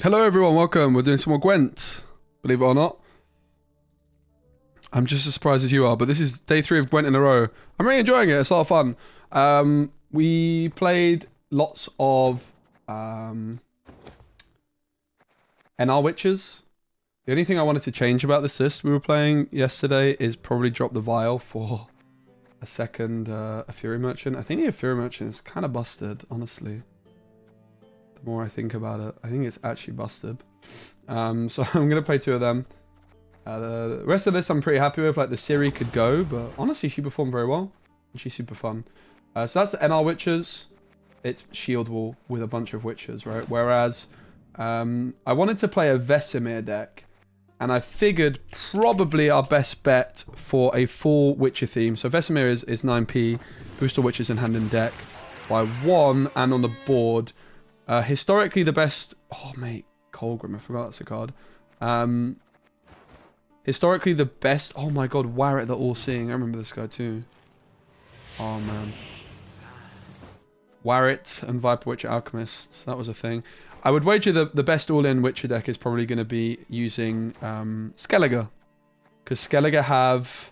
Hello everyone, welcome. We're doing some more Gwent, believe it or not. I'm just as surprised as you are, but this is day 3 of Gwent in a row. I'm really enjoying it, it's a lot of fun. We played lots of NR Witches. The only thing I wanted to change about the Sist we were playing yesterday is probably drop the Vial for a second a Fury Merchant. I think the Fury Merchant is kind of busted, honestly. The more I think about it, I think it's actually busted. So I'm gonna play 2 of them. The rest of this I'm pretty happy with. Like the Ciri could go, but honestly she performed very well and she's super fun. So that's the NR Witches. It's shield wall with a bunch of witches, right? Whereas I wanted to play a Vesemir deck, and I figured probably our best bet for a full Witcher theme. So Vesemir is 9p, boost all witches in hand and deck by 1 and on the board. Historically the best... Oh, mate. Colgrim. I forgot that's a card. Historically the best... Oh, my God. Warrett the All-Seeing. I remember this guy, too. Oh, man. Warrett and Viper Witcher Alchemists. That was a thing. I would wager the best all-in Witcher deck is probably going to be using Skellige. Because Skellige have...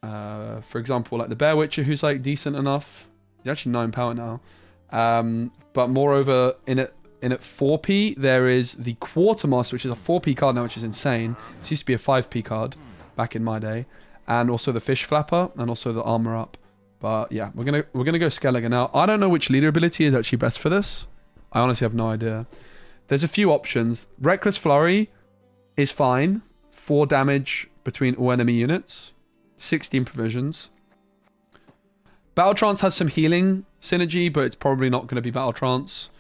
for example, like the Bear Witcher, who's like decent enough. He's actually 9 power now. But moreover, in at 4p, there is the Quartermaster, which is a 4p card now, which is insane. This used to be a 5p card back in my day, and also the Fish Flapper, and also the Armor Up. But yeah, we're gonna go Skellige now. I don't know which leader ability is actually best for this. I honestly have no idea. There's a few options. Reckless Flurry is fine. 4 damage between all enemy units. 16 provisions. Battle Trance has some healing synergy, but it's probably not going to be Battle Trance.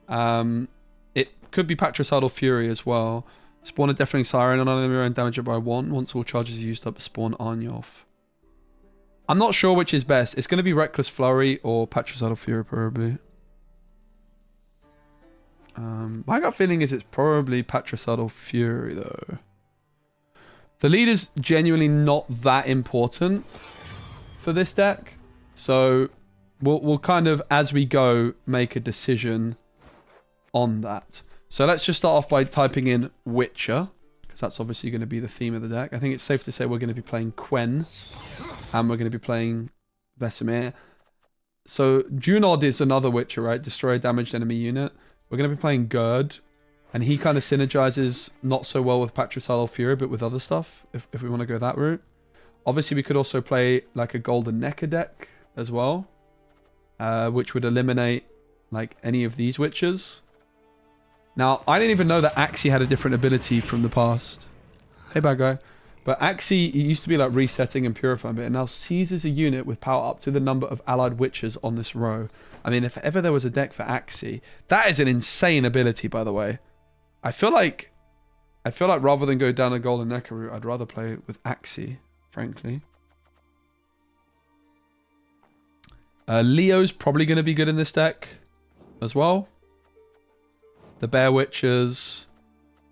It could be Patricidal Fury as well. Spawn a Deafening Siren on enemy and damage it by 1. Once all charges are used up, spawn Arnyoth. I'm not sure which is best. It's going to be Reckless Flurry or Patricidal Fury, probably. My gut feeling is it's probably Patricidal Fury, though. The leader's genuinely not that important for this deck. So we'll kind of, as we go, make a decision on that. So let's just start off by typing in Witcher, because that's obviously going to be the theme of the deck. I think it's safe to say we're going to be playing Quen, and we're going to be playing Vesemir. So Junod is another Witcher, right? Destroy a damaged enemy unit. We're going to be playing Gerd, and he kind of synergizes not so well with Patricidal Fury, but with other stuff, if we want to go that route. Obviously, we could also play like a Golden Necker deck as well, which would eliminate like any of these witches. Now, I didn't even know that Axii had a different ability from the past. Hey, bad guy. But Axii, it used to be like resetting and purifying, but it now seizes a unit with power up to the number of allied witches on this row. I mean, if ever there was a deck for Axii, that is an insane ability, by the way. I feel like rather than go down a Golden Necker route, I'd rather play with Axii, frankly. Leo's probably going to be good in this deck as well. The Bear Witchers.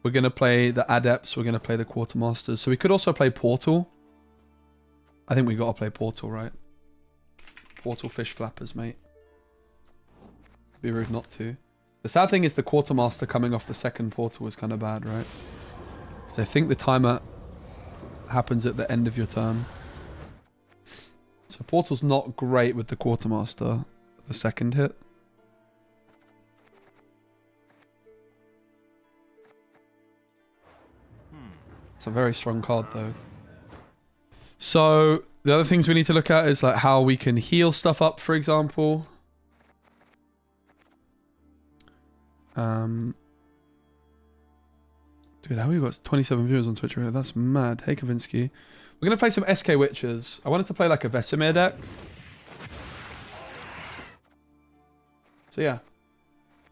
We're going to play the Adepts. We're going to play the Quartermasters. So we could also play Portal. I think we got to play Portal, right? Portal Fish Flappers, mate. It'd be rude not to. The sad thing is the Quartermaster coming off the second Portal is kind of bad, right? So I think the timer happens at the end of your turn. So Portal's not great with the Quartermaster, the second hit. It's a very strong card, though. So the other things we need to look at is like how we can heal stuff up, for example. Dude, how we got 27 viewers on Twitch right now? That's mad. Hey, Kavinsky. We're going to play some SK Witches. I wanted to play like a Vesemir deck. So yeah.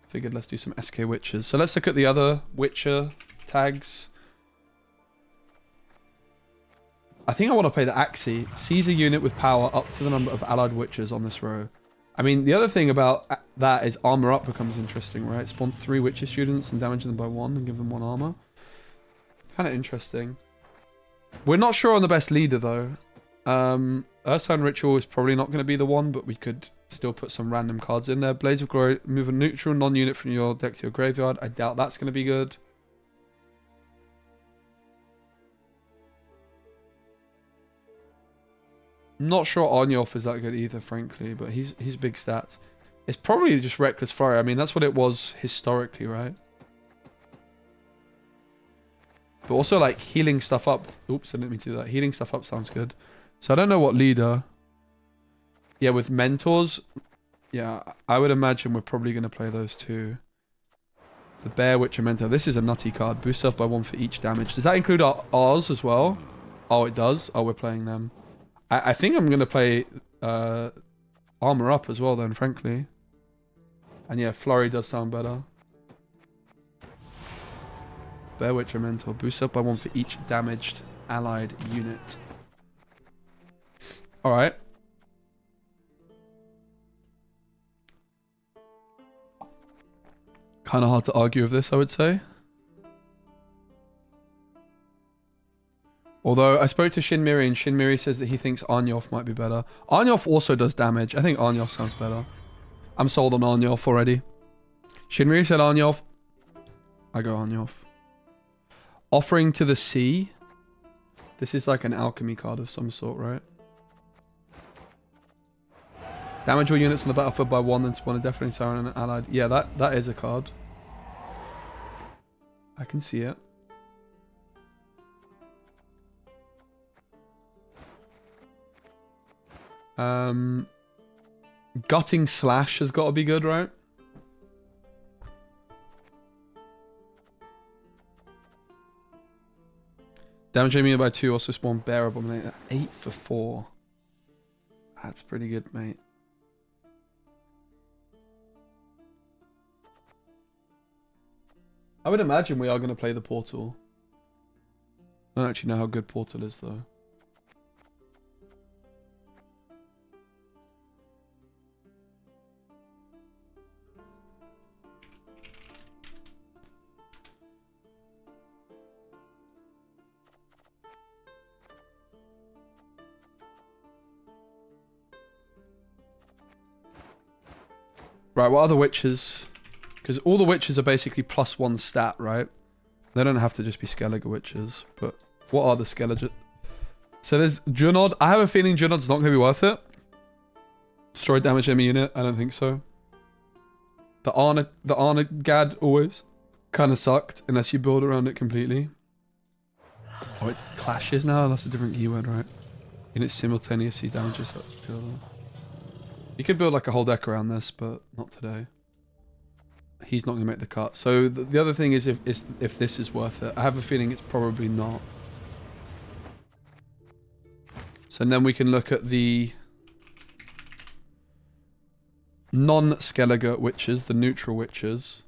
Figured let's do some SK Witches. So let's look at the other Witcher tags. I think I want to play the Axii. Seize a unit with power up to the number of allied witches on this row. I mean, the other thing about that is Armor Up becomes interesting, right? Spawn 3 Witcher students and damage them by 1 and give them 1 armor. Kind of interesting. We're not sure on the best leader, though. Earthstone Ritual is probably not going to be the one, but we could Still put some random cards in there. Blaze of Glory, move a neutral non-unit from your deck to your graveyard. I doubt that's going to be good. I'm not sure Arnulf is that good either, frankly, but he's big stats. It's probably just Reckless Flurry. I mean, that's what it was historically, right? But also, like, healing stuff up. Oops, I didn't mean to do that. Healing stuff up sounds good. So I don't know what leader. Yeah, with Mentors, yeah, I would imagine we're probably going to play those two. The Bear, Witcher, Mentor. This is a nutty card. Boost up by 1 for each damage. Does that include ours as well? Oh, it does? Oh, we're playing them. I think I'm going to play Armor Up as well then, frankly. And yeah, Flurry does sound better. Bear, Witcher, Mentor. Boost up by 1 for each damaged allied unit. Alright. Kind of hard to argue with this, I would say. Although I spoke to Shinmiri and Shinmiri says that he thinks Arnulf might be better. Arnulf also does damage. I think Arnulf sounds better. I'm sold on Arnulf already. Shinmiri said Arnulf. I go Arnulf. Offering to the Sea. This is like an alchemy card of some sort, right? Damage all units on the battlefield by 1, then spawn a Deafening Siren and an allied. Yeah, that is a card. I can see it. Gutting Slash has got to be good, right? Damage enemy by 2, also spawn Bear Abominate. 8 for 4. That's pretty good, mate. I would imagine we are going to play the Portal. I don't actually know how good Portal is, though. Right, what are the witches? Because all the witches are basically +1 stat, right? They don't have to just be Skellige witches, but what are the Skellige? So there's Junod. I have a feeling Junod's not going to be worth it. Destroy damage enemy unit. I don't think so. The Arnagad always kind of sucked unless you build around it completely. Oh, it clashes now? That's a different keyword, right? Units simultaneously damages that together. You could build like a whole deck around this, but not today. He's not going to make the cut. So the other thing is if this is worth it. I have a feeling it's probably not. So then we can look at the non-Skellige witches, the neutral witches.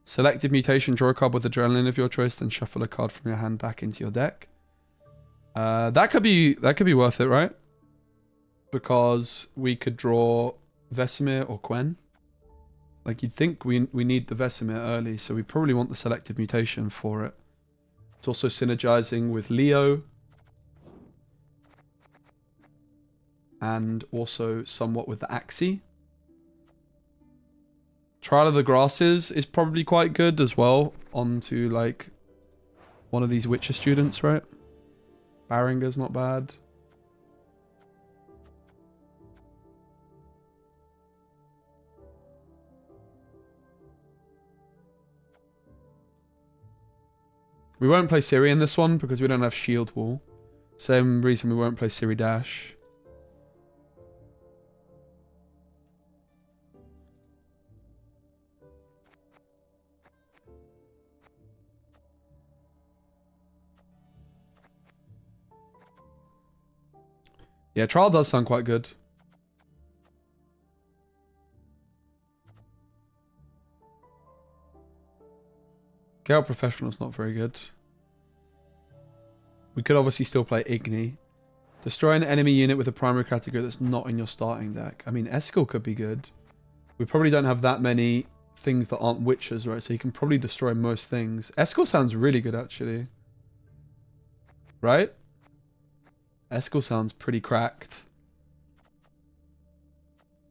Selective mutation, draw a card with adrenaline of your choice, then shuffle a card from your hand back into your deck. That could be worth it, right? Because we could draw Vesemir or Quen. Like, you'd think we need the Vesemir early, so we probably want the selective mutation for it. It's also synergizing with Leo. And also somewhat with the Axii. Trial of the Grasses is probably quite good as well. Onto, like, one of these Witcher students, right? Baringa's not bad. We won't play Ciri in this one because we don't have Shield Wall. Same reason we won't play Ciri Dash. Yeah, Trial does sound quite good. Geralt Professional's not very good. We could obviously still play Igni. Destroy an enemy unit with a primary category that's not in your starting deck. I mean, Eskel could be good. We probably don't have that many things that aren't witches, right? So you can probably destroy most things. Eskel sounds really good, actually. Right? Eskel sounds pretty cracked.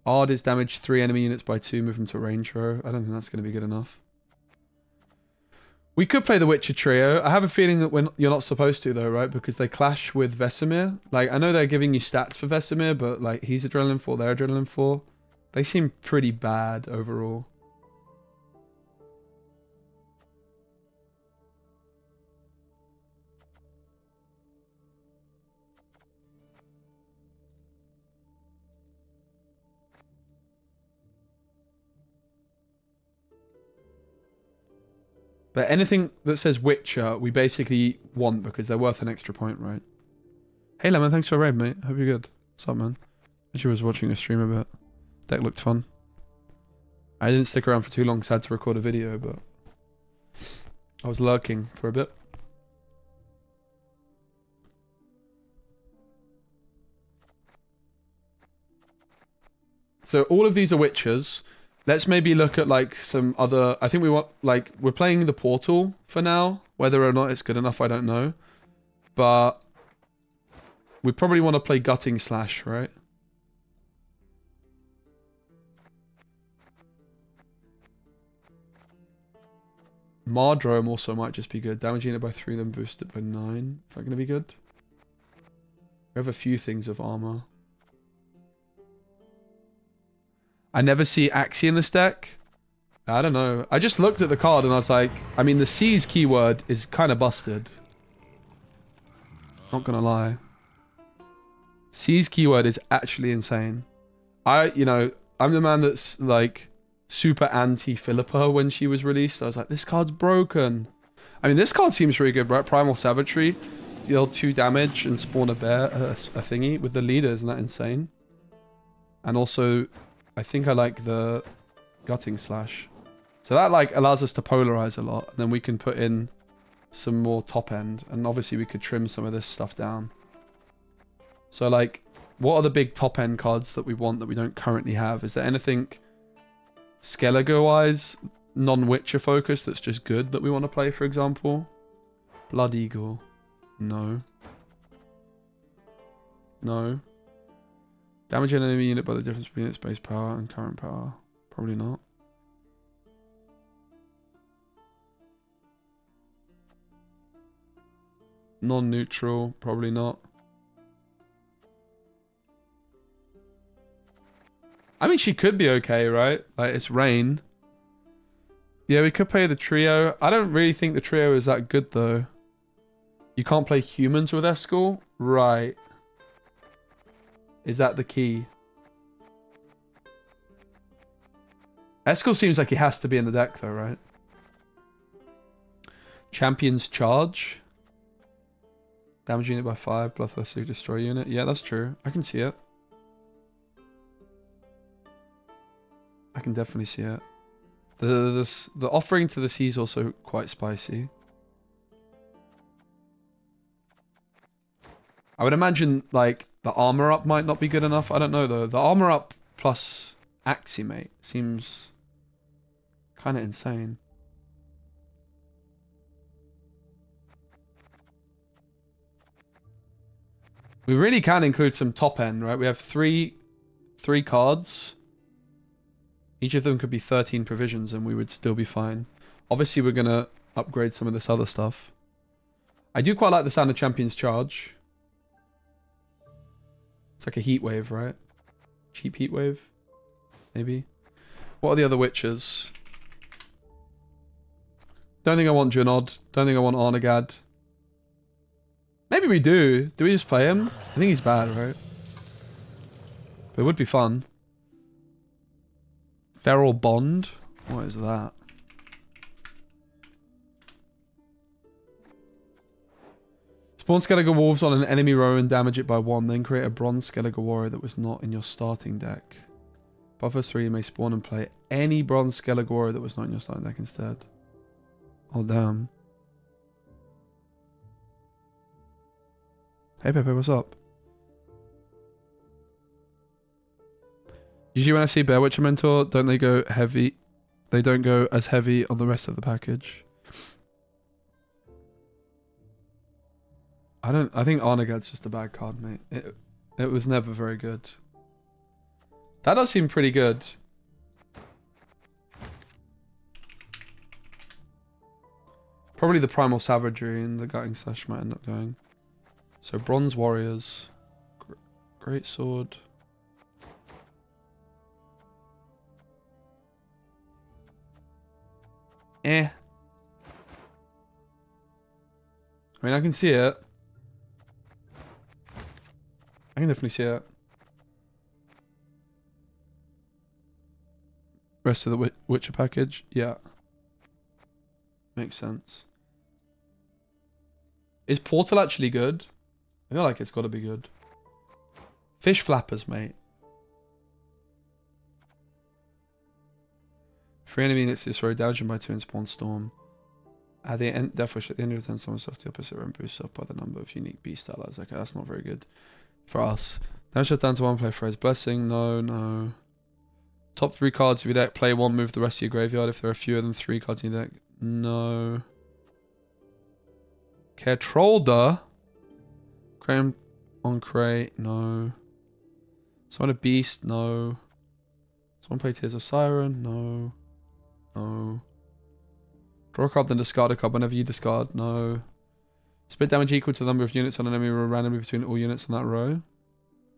Ard is damage 3 enemy units by 2, move them to range row. I don't think that's going to be good enough. We could play the Witcher trio. I have a feeling that you're not supposed to though, right? Because they clash with Vesemir. Like, I know they're giving you stats for Vesemir, but like, he's Adrenaline 4, they're Adrenaline 4. They seem pretty bad overall. But anything that says Witcher, we basically want because they're worth an extra point, right? Hey Lemon, thanks for a raid, mate. Hope you're good. What's up, man? Actually was watching a stream a bit. Deck looked fun. I didn't stick around for too long because I had to record a video, but I was lurking for a bit. So all of these are Witchers. Let's maybe look at like some other... I think we want... Like, we're playing the Portal for now. Whether or not it's good enough, I don't know. But we probably want to play Gutting Slash, right? Mardrome also might just be good. Damaging it by 3, then boost it by 9. Is that going to be good? We have a few things of armor. I never see Axie in this deck. I don't know. I just looked at the card and I was like, I mean, the C's keyword is kind of busted. Not gonna lie. C's keyword is actually insane. You know, I'm the man that's like super anti-Philippa when she was released. I was like, this card's broken. I mean, this card seems really good, right? Primal Savagery. Deal 2 damage and spawn a bear, a thingy with the leader. Isn't that insane? And also... I think I like the Gutting Slash. So that like allows us to polarize a lot. And then we can put in some more top end. And obviously we could trim some of this stuff down. So like, what are the big top end cards that we want that we don't currently have? Is there anything Skellige-wise, non-Witcher focused that's just good that we want to play, for example? Blood Eagle. No. No. Damage an enemy unit by the difference between its base power and current power. Probably not. Non-neutral. Probably not. I mean, she could be okay, right? Like, it's rain. Yeah, we could play the trio. I don't really think the trio is that good, though. You can't play humans with Eskel? Right. Is that the key? Eskel seems like he has to be in the deck though, right? Champion's Charge. Damage unit by 5, bloodthirsty destroy unit. Yeah, that's true. I can see it. I can definitely see it. The offering to the sea is also quite spicy. I would imagine like the armor up might not be good enough. I don't know though. The armor up plus Axie, mate, seems kind of insane. We really can include some top end, right? We have three cards. Each of them could be 13 provisions and we would still be fine. Obviously, we're going to upgrade some of this other stuff. I do quite like the sound of Champion's Charge. It's like a heat wave, right? Cheap heat wave, maybe. What are the other witches? Don't think I want Junod. Don't think I want Arnagad. Maybe we do. Do we just play him? I think he's bad, right? But it would be fun. Feral Bond? What is that? Spawn Skellige Wolves on an enemy row and damage it by 1. Then create a Bronze Skellige Warrior that was not in your starting deck. Buffer 3, you may spawn and play any Bronze Skellige Warrior that was not in your starting deck instead. Oh, damn. Hey, Pepe, what's up? Usually when I see Bear Witcher Mentor, don't they go heavy? They don't go as heavy on the rest of the package. I think Arnagad's just a bad card, mate. It was never very good. That does seem pretty good. Probably the Primal Savagery and the Gutting Slash might end up going. So Bronze Warriors. Great Sword. Eh. I mean, I can see it. I can definitely see it. Rest of the Witcher package? Yeah. Makes sense. Is Portal actually good? I feel like it's got to be good. Fish Flappers, mate. 3 enemy units destroy, damaging by 2 in Spawn Storm. At the end, Death Wish at the end of the turn, summon stuff to the opposite row and boost up by the number of unique beast allies. Okay, that's not very good for us. Damage just down to 1, play Phrase Blessing. No, no. Top 3 cards of your deck, play 1, move the rest of your graveyard. If there are fewer than 3 cards in your deck, no. Caretrolder. Cram on Crate, no. Summon a Beast, no. Someone play Tears of Siren, no. No. Draw a card, then discard a card whenever you discard, no. Split damage equal to the number of units on an enemy row randomly between all units on that row.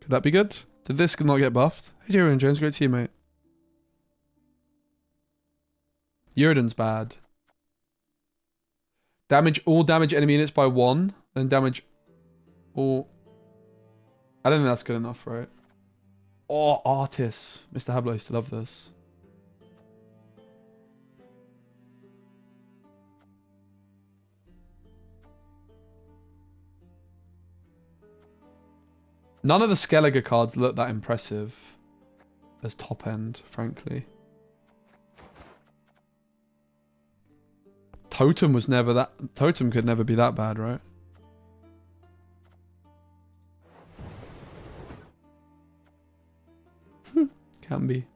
Could that be good? Did this not get buffed? Hey Jerry and James, great to see you, mate. Uridan's bad. Damage all damage enemy units by 1, then damage all... I don't think that's good enough, right? Oh, Artists. Mr. Hablo used to love this. None of the Skellige cards look that impressive as top end, frankly. Totem was never that... Totem could never be that bad, right? Can be.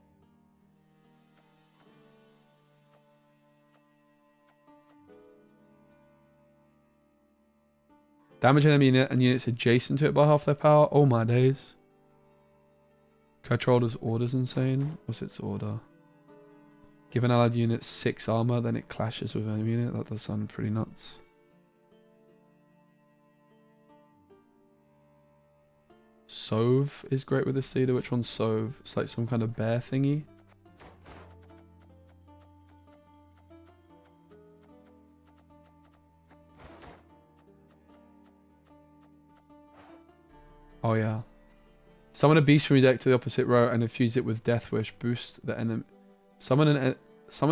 Damage enemy unit and units adjacent to it by half their power. Oh my days. Caretrolder's order's insane. What's its order? Give an allied unit 6 armor, then it clashes with an enemy unit. That does sound pretty nuts. Sove is great with this Cedar. Which one's Sove? It's like some kind of bear thingy. Oh yeah. Summon a beast from your deck to the opposite row and infuse it with Death Wish. Boost the enemy. Summon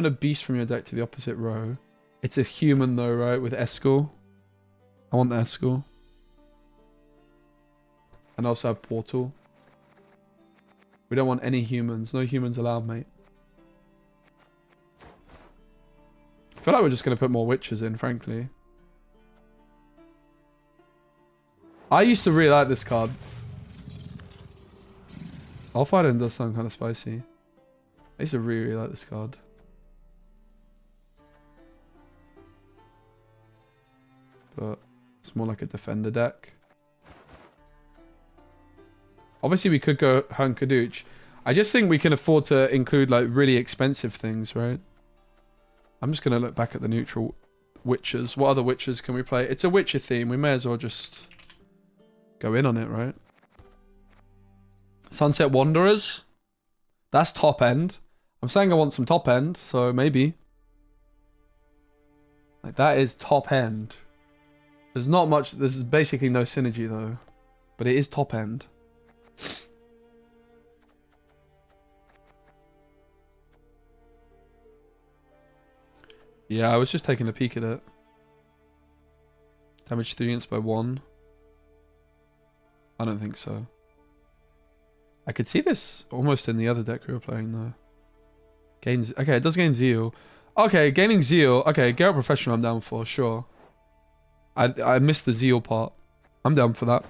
a beast from your deck to the opposite row. It's a human though, right? With Eskel. I want the Eskel. And also have Portal. We don't want any humans. No humans allowed, mate. I feel like we're just going to put more witches in, frankly. I used to really like this card. Allfighter does sound kind of spicy. I used to really, really like this card. But it's more like a defender deck. Obviously, we could go Hunkadooch. I just think we can afford to include like really expensive things, right? I'm just going to look back at the neutral witches. What other witches can we play? It's a Witcher theme. We may as well just go in on it, right? Sunset Wanderers. That's top end. I'm saying I want some top end, so maybe. Like that is top end. There's not much. There's basically no synergy though, but it is top end. Yeah, I was just taking a peek at it. Damage 3 units by 1. I don't think so. I could see this almost in the other deck we were playing though. Gains. Okay, it does gain Zeal. Okay, gaining Zeal. Okay, Geralt Professional I'm down for, sure. I missed the Zeal part. I'm down for that.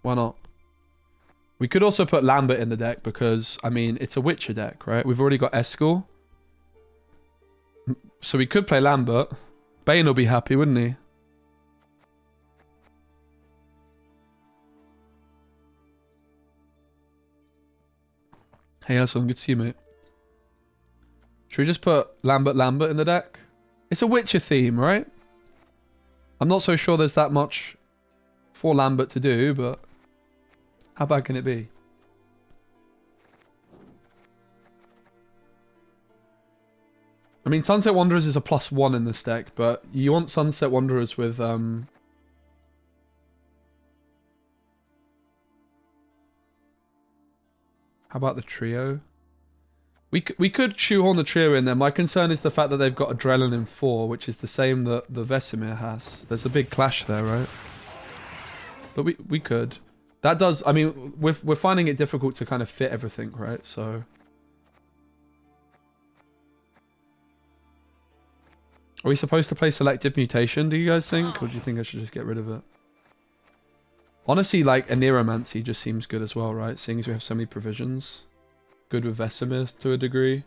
Why not? We could also put Lambert in the deck because, I mean, it's a Witcher deck, right? We've already got Eskel. So we could play Lambert. Bane will be happy, wouldn't he? Hey, Elson, good to see you, mate. Should we just put Lambert in the deck? It's a Witcher theme, right? I'm not so sure there's that much for Lambert to do, but how bad can it be? I mean, Sunset Wanderers is a +1 in this deck, but you want Sunset Wanderers with how about the trio? We could shoehorn the trio in there. My concern is the fact that they've got Adrenaline 4, which is the same that the Vesemir has. There's a big clash there, right? But we could. That does. I mean, we're finding it difficult to kind of fit everything, right? So, are we supposed to play Selective Mutation? Do you guys think, or do you think I should just get rid of it? Honestly, like a Neuromancy just seems good as well, right? Seeing as we have so many provisions. Good with Vesemir to a degree.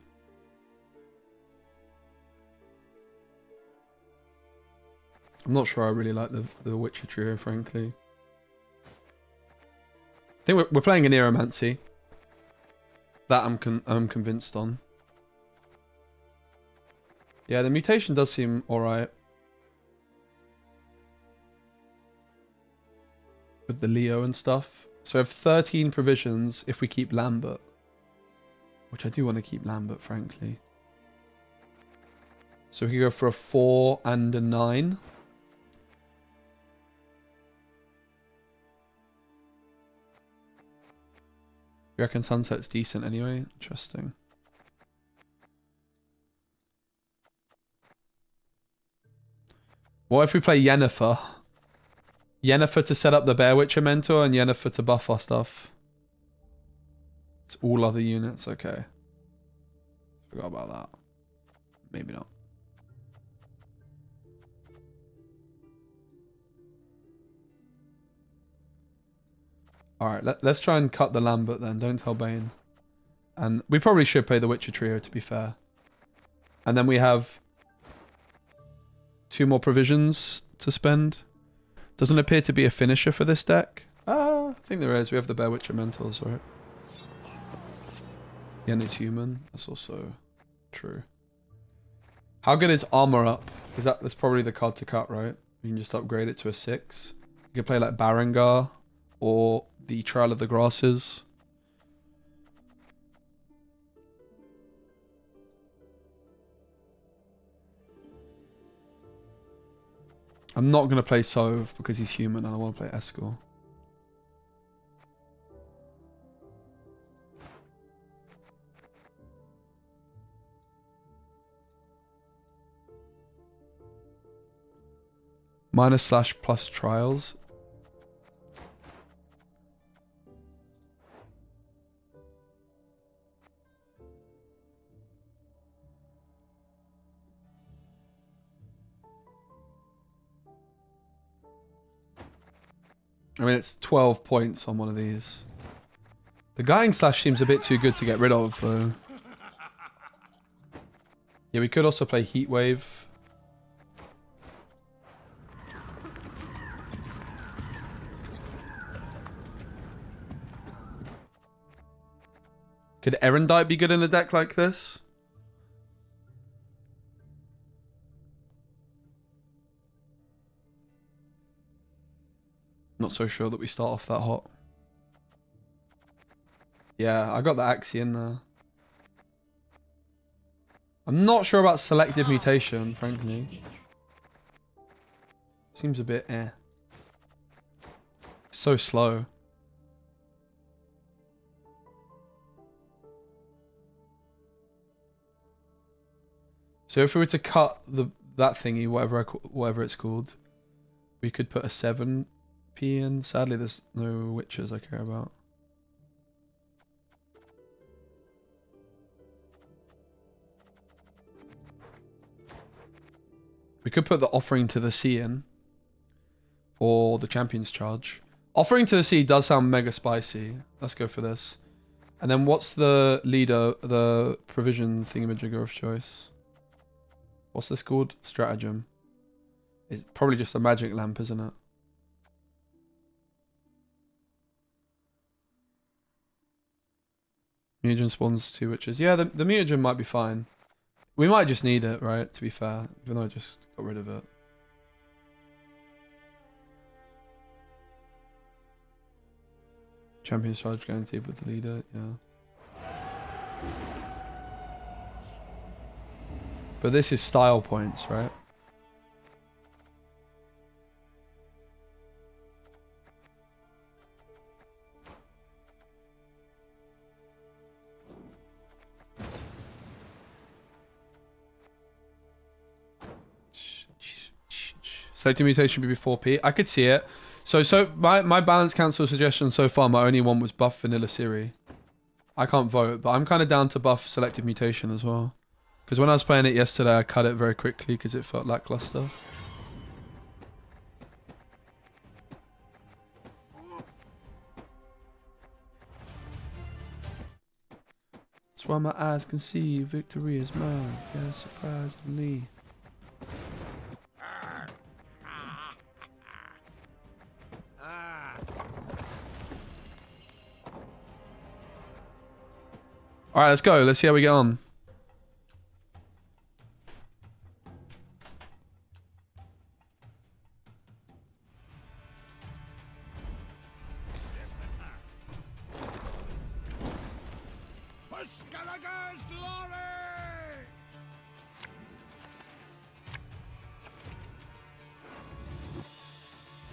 I'm not sure I really like the Witcher trio, frankly. I think we're playing a Neuromancy. That I'm convinced on. Yeah, the mutation does seem alright. With the Leo and stuff. So we have 13 provisions if we keep Lambert. Which I do want to keep Lambert, frankly. So we can go for a 4 and a 9. You reckon Sunset's decent anyway? Interesting. What if we play Yennefer? Yennefer to set up the Bear Witcher Mentor and Yennefer to buff our stuff. It's all other units, okay. Forgot about that. Maybe not. Alright, let's try and cut the Lambert then. Don't tell Bane. And we probably should play the Witcher trio, to be fair. And then we have 2 more provisions to spend. Doesn't appear to be a finisher for this deck. I think there is. We have the Bear Witcher Mentors, right? Yen is human. That's also true. How good is Armor Up? That's probably the card to cut, right? You can just upgrade it to a 6. You can play like Barangar or the Trail of the Grasses. I'm not going to play Sove because he's human and I want to play Escort. -/+ trials. I mean, it's 12 points on one of these. The Guiding Slash seems a bit too good to get rid of, though. Yeah, we could also play Heat Wave. Could Erendite be good in a deck like this? Not so sure that we start off that hot. Yeah, I got the Axie in there. I'm not sure about Selective Mutation, frankly. Seems a bit eh. So slow. So if we were to cut that thingy, whatever it's called, we could put a 7p in. Sadly, there's no witches I care about. We could put the Offering to the Sea in. Or the Champion's Charge. Offering to the Sea does sound mega spicy. Let's go for this. And then what's the leader, the provision thingamajigger of choice? What's this called? Stratagem. It's probably just a magic lamp, isn't it? Mutagen spawns 2 witches. Yeah, the mutagen might be fine. We might just need it, right? To be fair, even though I just got rid of it. Champion charge guaranteed with the leader, yeah. But this is style points, right? Selecting mutation before P. I could see it. So my balance cancel suggestion so far, my only one was buff vanilla Ciri. I can't vote, but I'm kind of down to buff selective mutation as well. Because when I was playing it yesterday, I cut it very quickly because it felt lackluster. That's why my eyes can see victory is mine. Yeah, surprisingly. Alright, let's go. Let's see how we get on.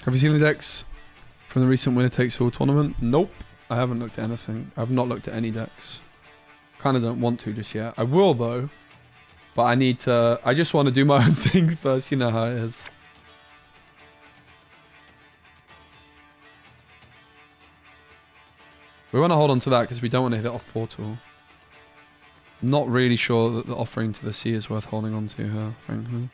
Have you seen the decks from the recent winner takes all tournament? Nope. I haven't looked at anything. I've not looked at any decks. Kind of don't want to just yet. I will though, but I need to. I just want to do my own thing first. You know how it is. We want to hold on to that because we don't want to hit it off portal. Not really sure that the offering to the sea is worth holding on to here, frankly.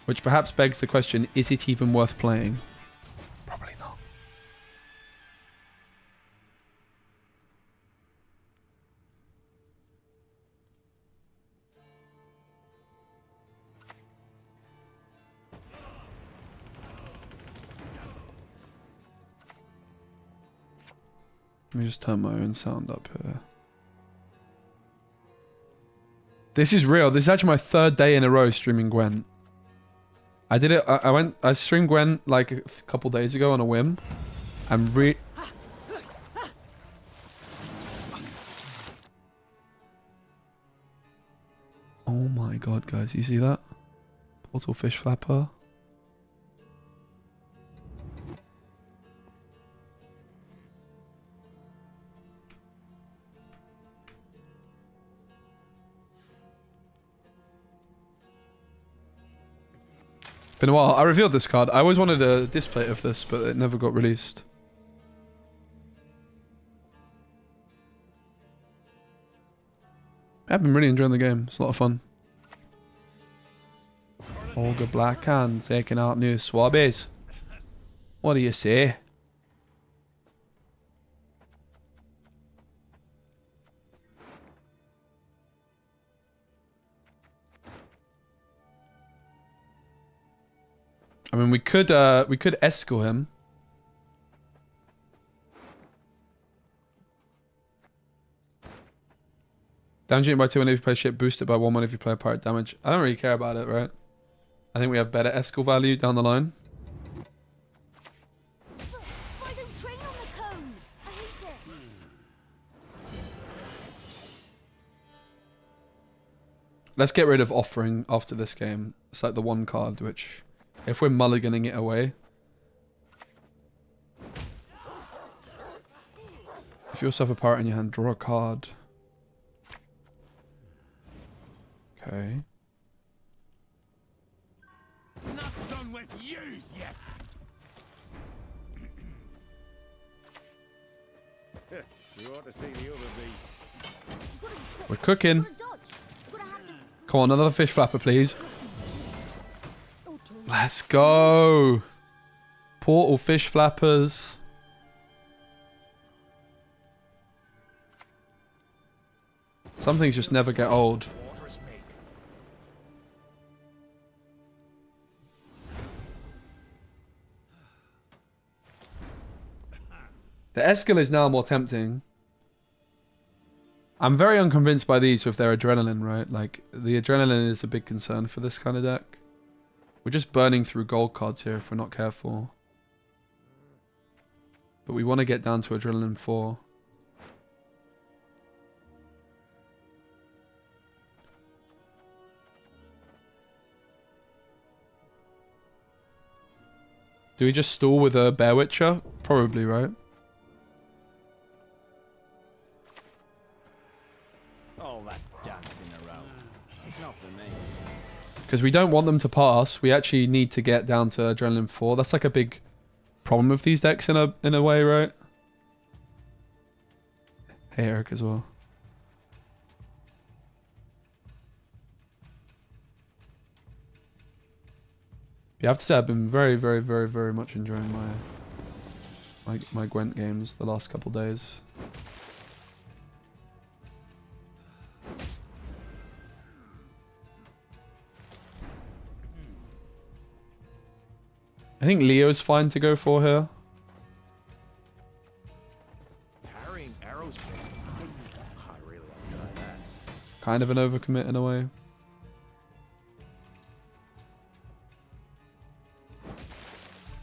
Which perhaps begs the question: is it even worth playing? Probably not. Let me just turn my own sound up here. This is real. This is actually my 3rd day in a row streaming Gwent. I did it. I streamed Gwent like a couple days ago on a whim. Oh my god, guys, you see that? Portal fish flapper. Been a while. I revealed this card. I always wanted a display of this, but it never got released. I've been really enjoying the game. It's a lot of fun. Olga Blackhand taking out new swabbies. What do you say? I mean, we could escort him. Damage by 2 when if you play ship, boosted by 1 when if you play pirate damage. I don't really care about it, right? I think we have better escort value down the line. Why don't train on the cone? I hate it. Let's get rid of offering after this game. It's like the one card which, if we're mulliganing it away. If you also have a pirate in your hand, draw a card. Okay. Not done with yous yet. You ought to see the other beast. We're cooking. Come on, another fish flapper, please. Let's go. Portal fish flappers. Some things just never get old. The Escal is now more tempting. I'm very unconvinced by these with their adrenaline, right? Like, the adrenaline is a big concern for this kind of deck. We're just burning through gold cards here if we're not careful. But we want to get down to adrenaline 4. Do we just stall with a Bear Witcher? Probably, right? All that dancing around. It's not for me. Because we don't want them to pass. We actually need to get down to adrenaline 4. That's like a big problem with these decks in a way, right? Hey, Eric as well. You have to say I've been very, very, very, very much enjoying my Gwent games the last couple days. I think Leo's fine to go for here. Parrying arrows. I really want to try that. Kind of an overcommit in a way.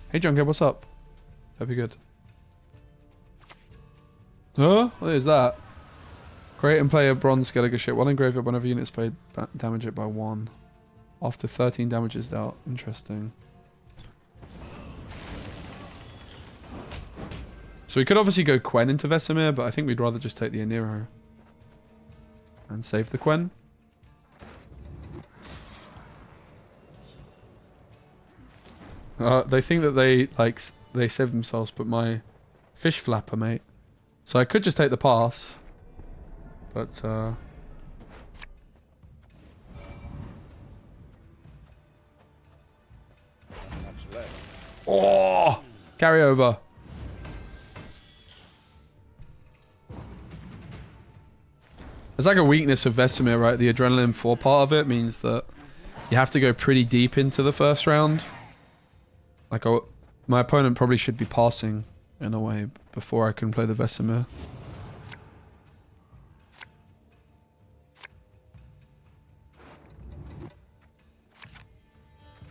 Hey Junker, what's up? Hope you're good. Huh? What is that? Create and play a bronze Skellige ship. One engrave it whenever units played, damage it by 1. After 13 damage is dealt. Interesting. So we could obviously go Quen into Vesemir, but I think we'd rather just take the Aniro. And save the Quen. They think that they save themselves, but my fish flapper, mate. So I could just take the pass. But, oh! Carry over. There's like a weakness of Vesemir, right? The adrenaline 4 part of it means that you have to go pretty deep into the first round. Like, my opponent probably should be passing in a way before I can play the Vesemir.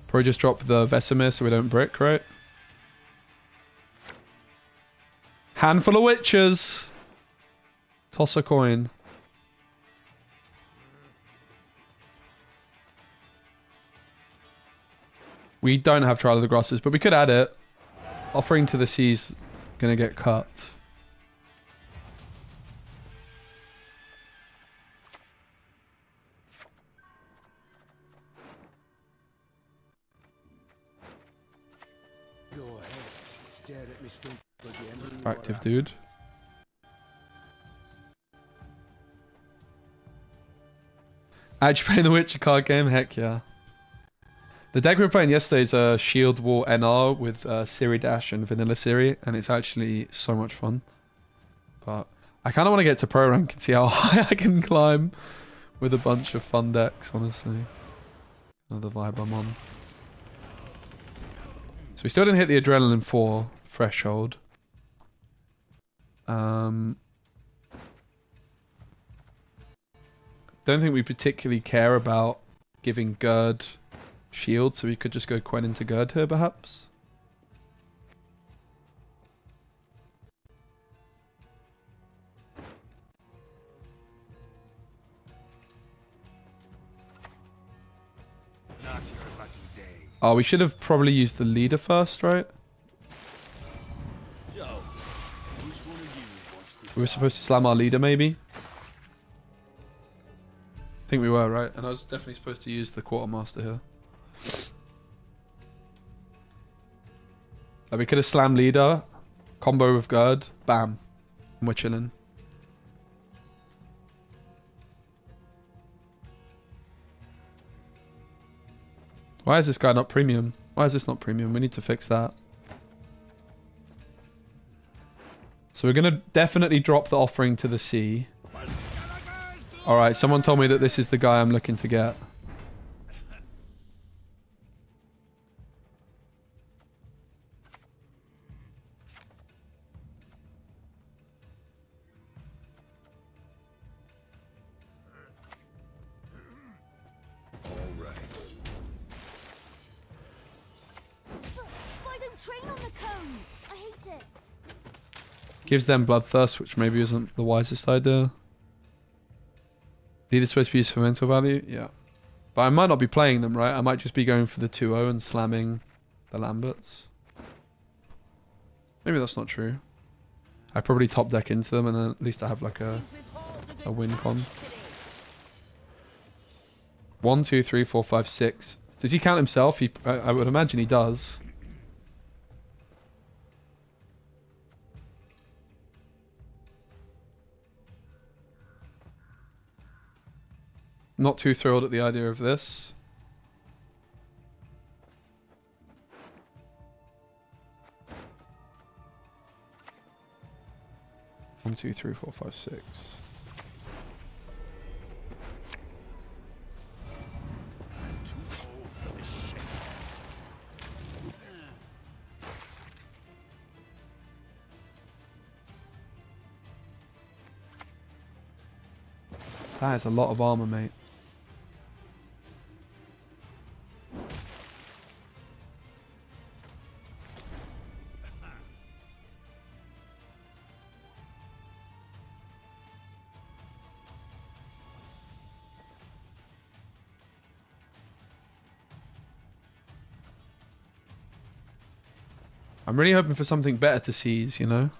Probably just drop the Vesemir so we don't brick, right? Handful of witches. Toss a coin. We don't have Trial of the Grasses, but we could add it. Offering to the Sea's gonna get cut. Go ahead. Stare at me stump again. Active dude. Actually playing the Witcher card game? Heck yeah. The deck we were playing yesterday is a Shield Wall NR with Ciri Dash and Vanilla Ciri, and it's actually so much fun. But I kind of want to get to Pro Rank and see how high I can climb with a bunch of fun decks, honestly. Another vibe I'm on. So we still didn't hit the Adrenaline 4 threshold. Don't think we particularly care about giving Gerd shield, so we could just go Quen into Gerd here, perhaps. Not your lucky day. Oh, we should have probably used the leader first, right? So, which one of you wants to We were supposed to slam our leader, maybe? I think we were, right? And I was definitely supposed to use the Quartermaster here. Like, we could have slammed leader, combo with Gerd, bam, and we're chilling. Why is this guy not premium? Why is this not premium? We need to fix that. So we're going to definitely drop the offering to the sea. Alright, someone told me that this is the guy I'm looking to get. train on the cone. I hate it. Gives them bloodthirst, which maybe isn't the wisest idea. Leader's supposed to be used for mental value? Yeah. But I might not be playing them, right? I might just be going for the 2-0 and slamming the Lamberts. Maybe that's not true. I probably top deck into them and then at least I have like a win con. 1, 2, 3, 4, 5, 6. Does he count himself? I would imagine he does. Not too thrilled at the idea of this. One, two, three, four, five, six. That is a lot of armor, mate. I'm really hoping for something better to seize, you know?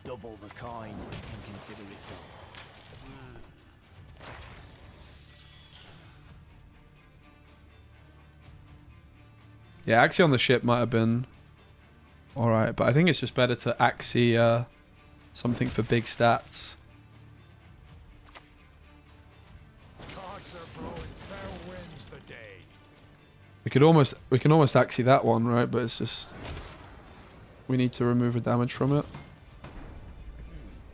Double the coin and consider it done. Yeah, Axie on the ship might have been alright, but I think it's just better to Axie something for big stats. Cocks are blowing, fair winds the day. We can almost Axie that one, right? But it's just we need to remove a damage from it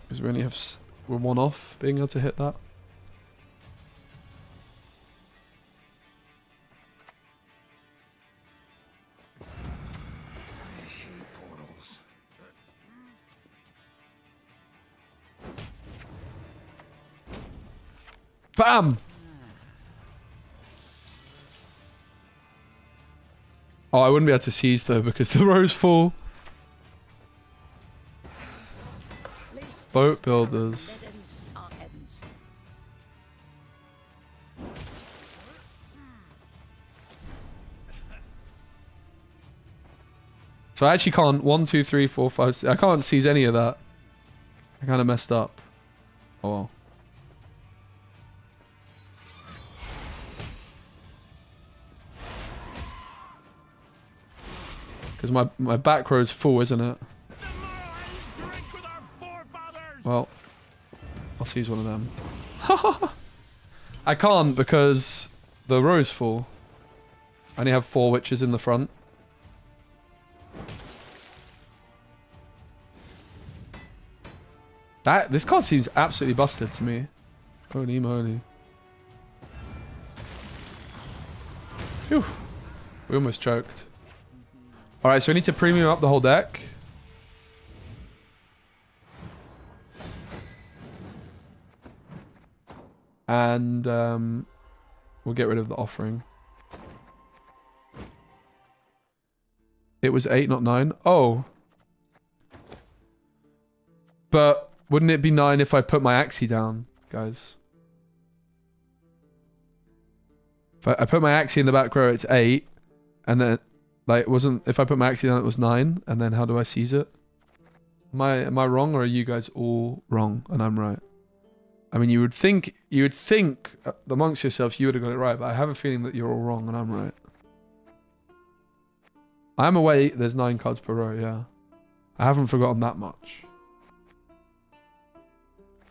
because we only have we're one off being able to hit that. Bam! Oh, I wouldn't be able to seize though because the rows fall. Boat builders. So I actually can't 1, 2, 3, 4, 5, 6. I can't seize any of that. I kind of messed up. Oh well. Because my back row's full, isn't it? Well, I'll seize one of them. I can't because the row's full. I only have 4 witches in the front. This card seems absolutely busted to me. Holy moly. Phew. We almost choked. Alright, so we need to premium up the whole deck. And we'll get rid of the offering. It was 8, not 9. Oh. But wouldn't it be 9 if I put my Axie down, guys? If I put my Axie in the back row, it's 8. And then, like, it wasn't... If I put my Axie down, it was 9. And then how do I seize it? Am I wrong, or are you guys all wrong and I'm right? I mean, you would think amongst yourselves you would have got it right, but I have a feeling that you're all wrong and I'm right. I'm away. There's 9 cards per row, yeah. I haven't forgotten that much.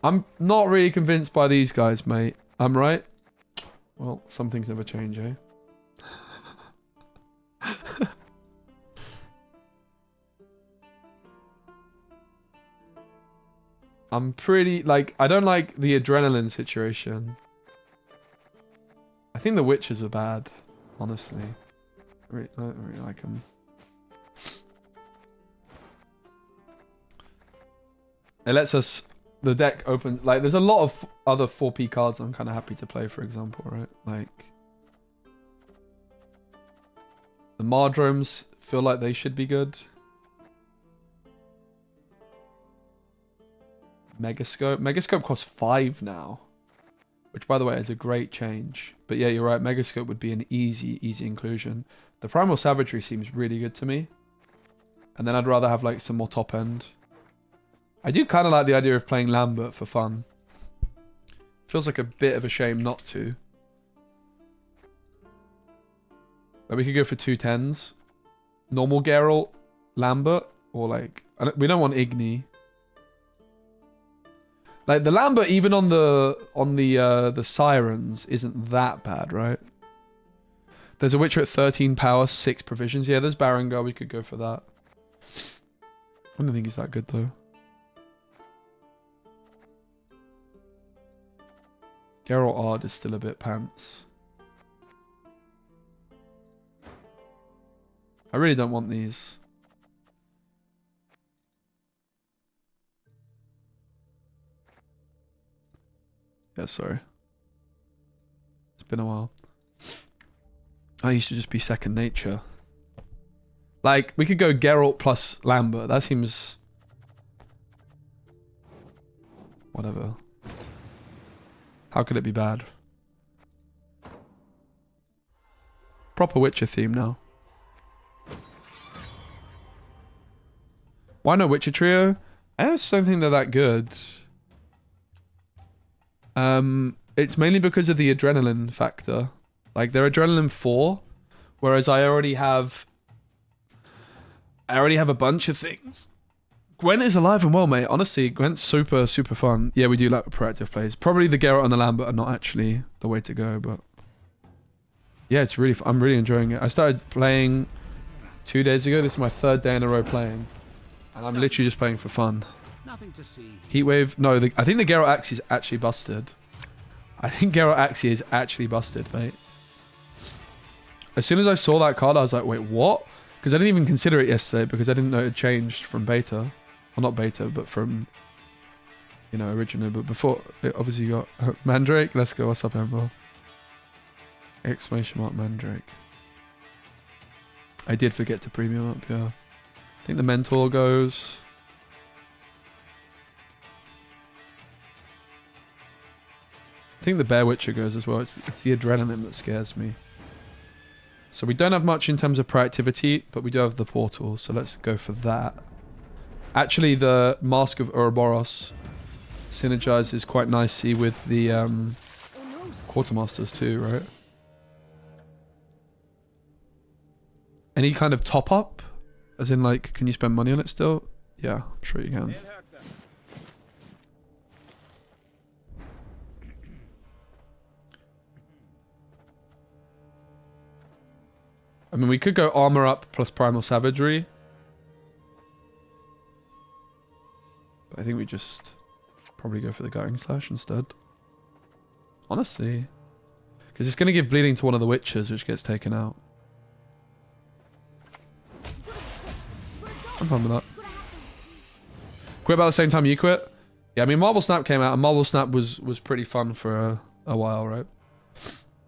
I'm not really convinced by these guys, mate. I'm right. Well, some things never change, eh? I'm pretty, like, I don't like the adrenaline situation. I think the witches are bad, honestly. I don't really like them. It lets us, the deck opens, like, there's a lot of other 4P cards I'm kind of happy to play, for example, right? Like, the Mardromes feel like they should be good. Megascope. Megascope costs 5 now. Which, by the way, is a great change. But yeah, you're right. Megascope would be an easy inclusion. The Primal Savagery seems really good to me. And then I'd rather have like some more top end. I do kind of like the idea of playing Lambert for fun. Feels like a bit of a shame not to. But we could go for 2 10s. Normal Geralt, Lambert, or like... we don't want Igni. Like the Lambert, even on the Sirens, isn't that bad, right? There's a Witcher at 13 power, 6 provisions. Yeah, there's Barongar. We could go for that. I don't think he's that good though. Geralt Ard is still a bit pants. I really don't want these. Yeah, sorry. It's been a while. I used to just be second nature. Like, we could go Geralt plus Lambert. That seems... whatever. How could it be bad? Proper Witcher theme now. Why not Witcher Trio? I just don't think they're that good. It's mainly because of the adrenaline factor. Like, they're adrenaline 4, whereas I already have a bunch of things. Gwent is alive and well, mate. Honestly, Gwent's super fun. Yeah, we do like proactive plays. Probably the Geralt and the Lambert are not actually the way to go, but yeah, it's really I'm really enjoying it. I started playing 2 days ago. This is my 3rd day in a row playing, and I'm literally just playing for fun. Nothing to see. Heatwave. No, I think the Geralt Axe is actually busted. I think Geralt Axe is actually busted, mate. As soon as I saw that card, I was like, wait, what? Because I didn't even consider it yesterday because I didn't know it had changed from beta. Well, not beta, but from, you know, original. But before, it obviously got Mandrake. Let's go. What's up, Ember? Exclamation mark Mandrake. I did forget to premium up, yeah. I think the Mentor goes. I think the Bear Witcher goes as well. It's the adrenaline that scares me. So we don't have much in terms of proactivity, but we do have the portal, so let's go for that. Actually, the Mask of Ouroboros synergizes quite nicely with the Quartermasters too, right? Any kind of top up? As in, like, can you spend money on it still? Yeah, I'm sure you can. I mean, we could go armor up plus primal savagery. But I think we just probably go for the guiding slash instead. Honestly. Because it's going to give bleeding to one of the witches, which gets taken out. I'm fine with that. Quit about the same time you quit? Yeah, I mean, Marvel Snap came out, and Marvel Snap was pretty fun for a while, right?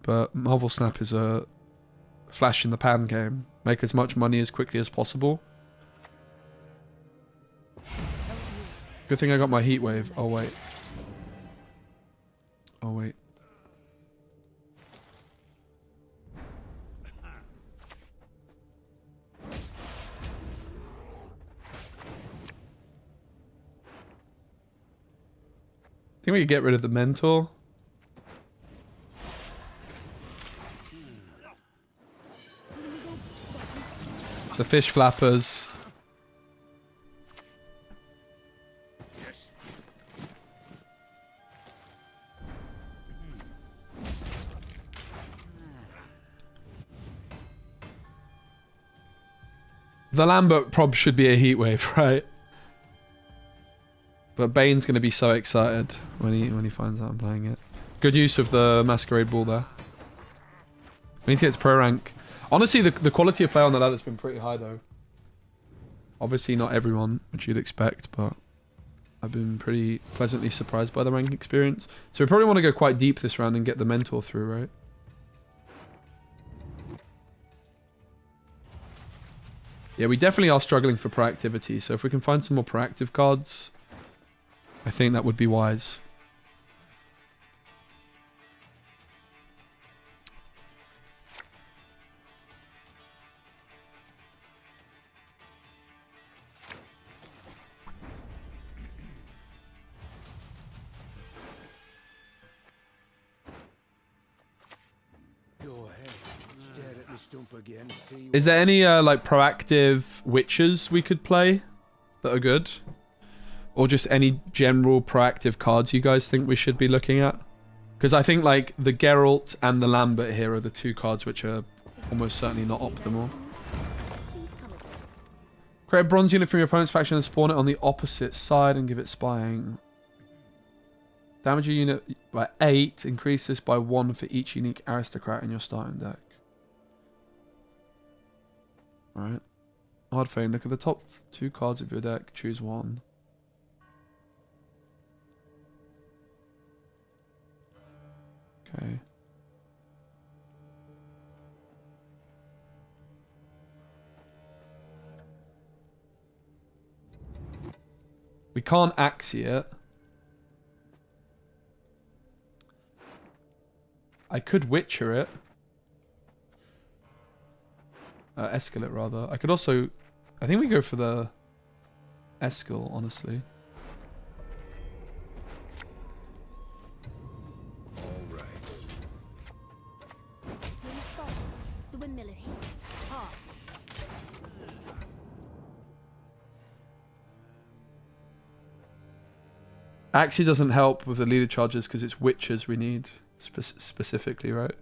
But Marvel Snap is a flash in the pan game. Make as much money as quickly as possible. Good thing I got my heat wave. Oh wait. Oh wait. I think we could get rid of the Mentor. The fish flappers. Yes. The Lambert prob should be a heat wave, right? But Bane's gonna be so excited when he finds out I'm playing it. Good use of the Masquerade Ball there. We need to get to pro rank. Honestly, the quality of play on the ladder's been pretty high though. Obviously not everyone, which you'd expect, but I've been pretty pleasantly surprised by the rank experience. So we probably want to go quite deep this round and get the Mentor through, right? Yeah, we definitely are struggling for proactivity. So if we can find some more proactive cards, I think that would be wise. Is there any like proactive witches we could play that are good? Or just any general proactive cards you guys think we should be looking at? Because I think like the Geralt and the Lambert here are the two cards which are almost certainly not optimal. Create a bronze unit from your opponent's faction and spawn it on the opposite side and give it spying. Damage your unit by 8. Increase this by 1 for each unique aristocrat in your starting deck. Alright. Hard Fane. Look at the top 2 cards of your deck. Choose one. Okay. We can't Axie it. I could Witcher it. Escalate, rather. I could also... I think we go for the Escal, honestly. All right. The windmiller heat. Hard. Axie doesn't help with the leader charges because it's Witchers we need specifically, right?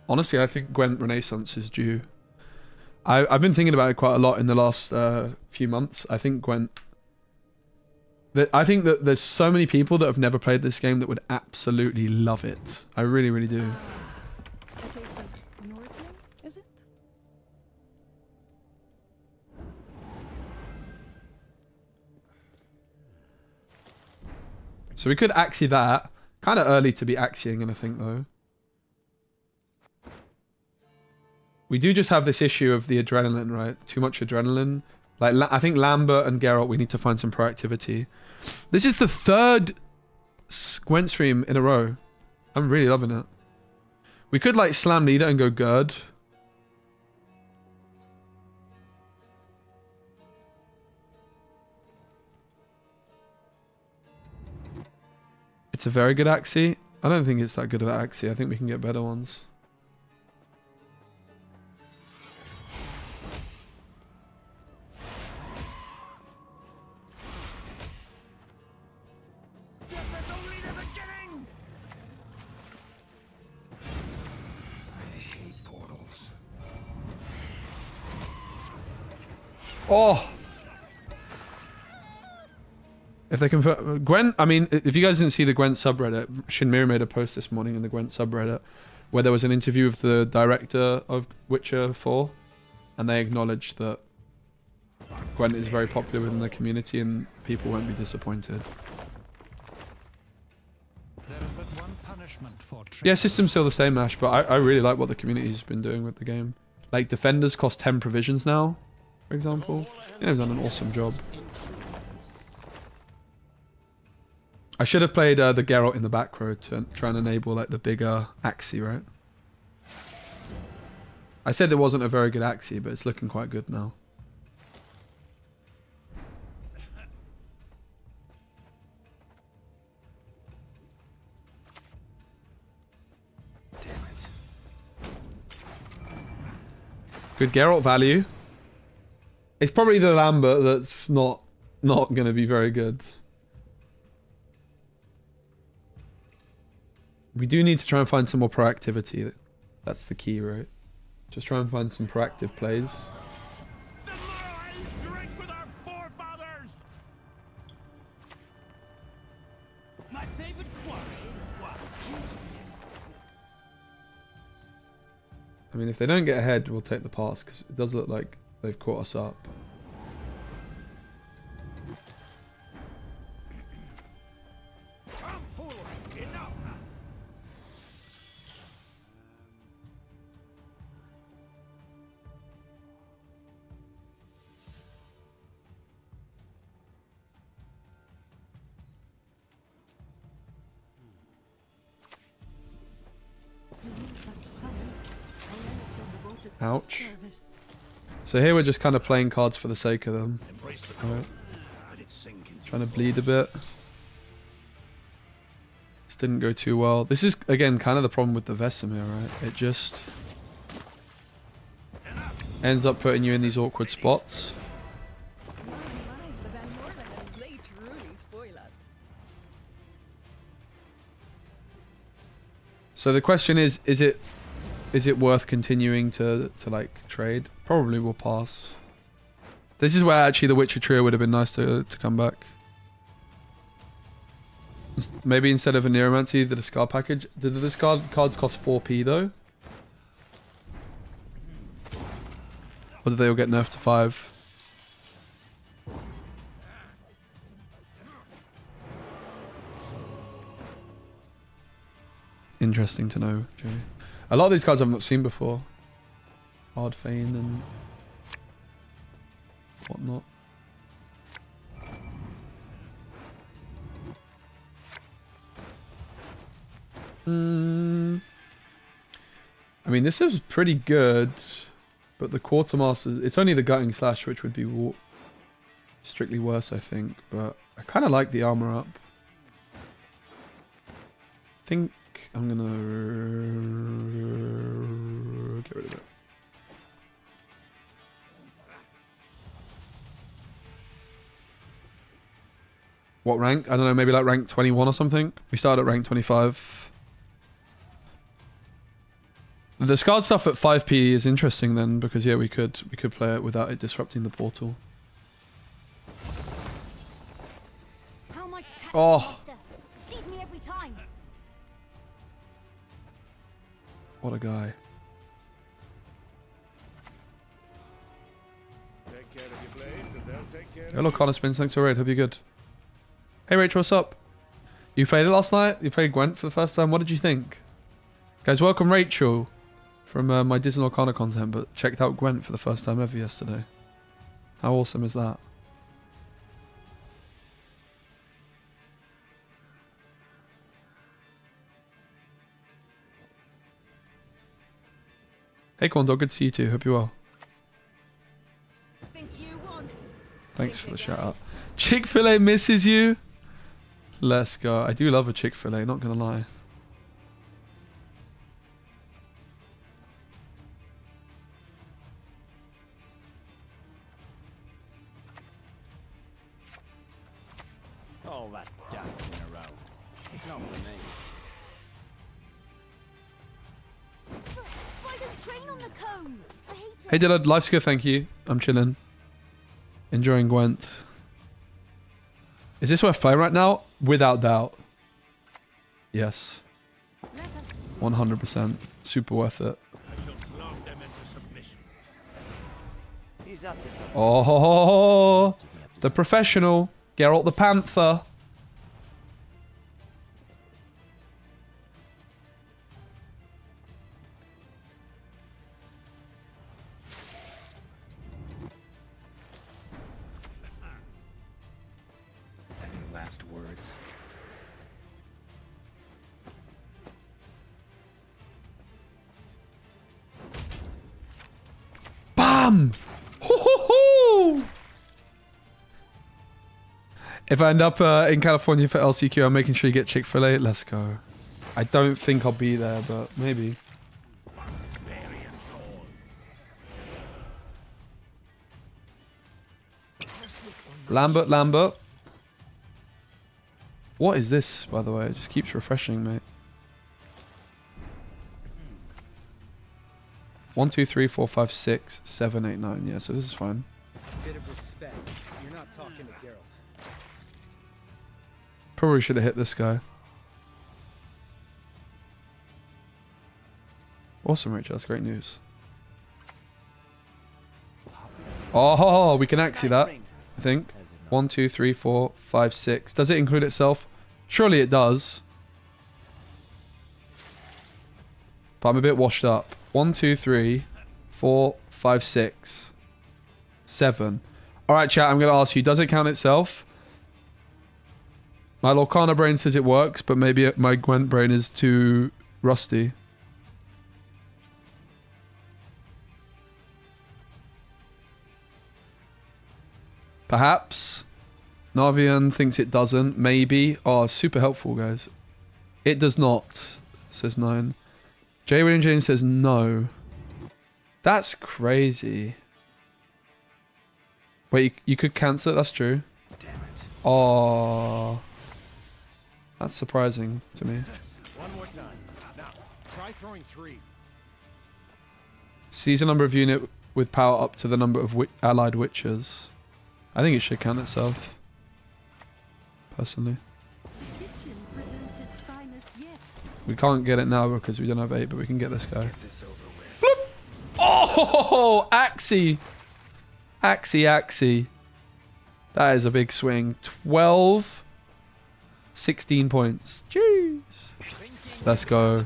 Honestly, I think Gwent Renaissance is due. I've been thinking about it quite a lot in the last few months. I think Gwent... I think that there's so many people that have never played this game that would absolutely love it. I really, really do. A taste of Northern, is it? So we could Axie that. Kind of early to be Axieing him, I think, though. We do just have this issue of the adrenaline, right? Too much adrenaline. Like, I think Lambert and Geralt, we need to find some proactivity. This is the 3rd Gwent stream in a row. I'm really loving it. We could, like, slam leader and go Gerd. It's a very good Axie. I don't think it's that good of an Axie. I think we can get better ones. Oh! If they convert... Gwent... I mean, if you guys didn't see the Gwent subreddit, Shinmiri made a post this morning in the Gwent subreddit where there was an interview with the director of Witcher 4 and they acknowledged that Gwent is very popular within the community and people won't be disappointed. Yeah, system's still the same, Ash, but I really like what the community's been doing with the game. Like, defenders cost 10 provisions now, for example. Yeah, they've done an awesome job. I should have played the Geralt in the back row to try and enable like the bigger Axie, right? I said it wasn't a very good Axie, but it's looking quite good now. Damn it. Good Geralt value. It's probably the Lambert that's not going to be very good. We do need to try and find some more proactivity. That's the key, right? Just try and find some proactive plays. Drink with our forefathers. My favorite quarry was I mean, if they don't get ahead, we'll take the pass, because it does look like they've caught us up. Ouch. So here we're just kind of playing cards for the sake of them. Alright. Trying to bleed a bit. This didn't go too well. This is, again, kind of the problem with the Vesemir, right? It just ends up putting you in these awkward spots. So the question is it worth continuing to like trade? Probably will pass. This is where actually the Witcher trio would have been nice to come back. Maybe instead of a Neuromancy, the discard package. Do the discard cards cost 4p though? Or did they all get nerfed to 5? Interesting to know, Jay. A lot of these cards I've not seen before. Hard Feign and whatnot. I mean, this is pretty good, but the Quartermaster, it's only the Gutting Slash which would be strictly worse, I think. But I kind of like the armor up. I think I'm gonna get rid of it. What rank? I don't know, maybe like rank 21 or something. We started at rank 25. The discard stuff at 5p is interesting then, because yeah, we could play it without it disrupting the portal. How am I to catch Oh. the monster? Sees me every time. What a guy. Take care of your blades and they'll take care Hello, Connor Spins. Thanks for the raid. Hope you're good. Hey, Rachel, what's up? You played it last night? You played Gwent for the first time? What did you think? Guys, welcome Rachel from my Disney Arcana content, but checked out Gwent for the first time ever yesterday. How awesome is that? Hey, Quandog, good to see you too. Hope you're well. Think you won. Thanks for the shout out. Chick-fil-A misses you? Let's go. I do love a Chick-fil-A, not gonna lie. all that dancing around. It's not for me. Why don't train on the cone? I hate it. Hey Dillard, life's good, thank you. I'm chilling. Enjoying Gwent. Is this worth playing right now? Without doubt. Yes. Let us 100%. Super worth it. I shall flog them into submission. He's up to something. Oh, the professional. Geralt the Panther. Any last words? Bam! Ho-ho-ho! If I end up in California for LCQ, I'm making sure you get Chick-fil-A. Let's go. I don't think I'll be there, but maybe. Lambert. What is this, by the way? It just keeps refreshing, mate. 1, 2, 3, 4, 5, 6, 7, 8, 9. Yeah, so this is fine. Bit of respect. You're not talking to Geralt. Probably should have hit this guy. Awesome, Rachel. That's great news. Oh, we can actually that, I think. 1, 2, 3, 4, 5, 6. Does it include itself? Surely it does. But I'm a bit washed up. 1, 2, 3, 4, 5, 6, 7. Alright, chat, I'm going to ask you, does it count itself? My Lorcana brain says it works, but maybe my Gwent brain is too rusty. Perhaps. Navian thinks it doesn't. Maybe. Oh, super helpful, guys. It does not, says 9. J. William James says no. That's crazy. Wait, you could cancel it? That's true. Damn it. Oh. That's surprising to me. One more time. Now, try throwing 3. Sees a number of unit with power up to the number of allied witches. I think it should count itself. Personally. The kitchen presents its finest yet. We can't get it now because we don't have 8, but we can get this guy. Get this over with. Oh, Axie. Axie. That is a big swing. 12. 16 points. Jeez. Let's go.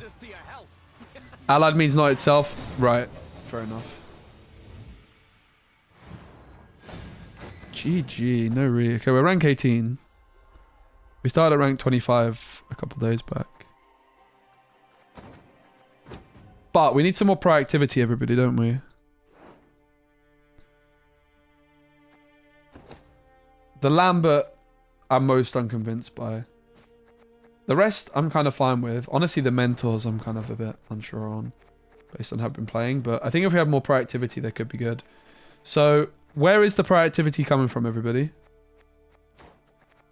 Allied means not itself. Right. Fair enough. GG. No re. Okay, we're rank 18. We started at rank 25 a couple days back. But we need some more proactivity, everybody, don't we? The Lambert, I'm most unconvinced by. The rest, I'm kind of fine with. Honestly, the mentors, I'm kind of a bit unsure on, based on how I've been playing. But I think if we have more proactivity, they could be good. So, where is the proactivity coming from, everybody?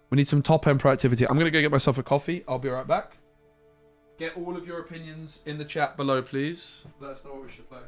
We need some top-end proactivity. I'm going to go get myself a coffee. I'll be right back. Get all of your opinions in the chat below, please. Let us know what we should play.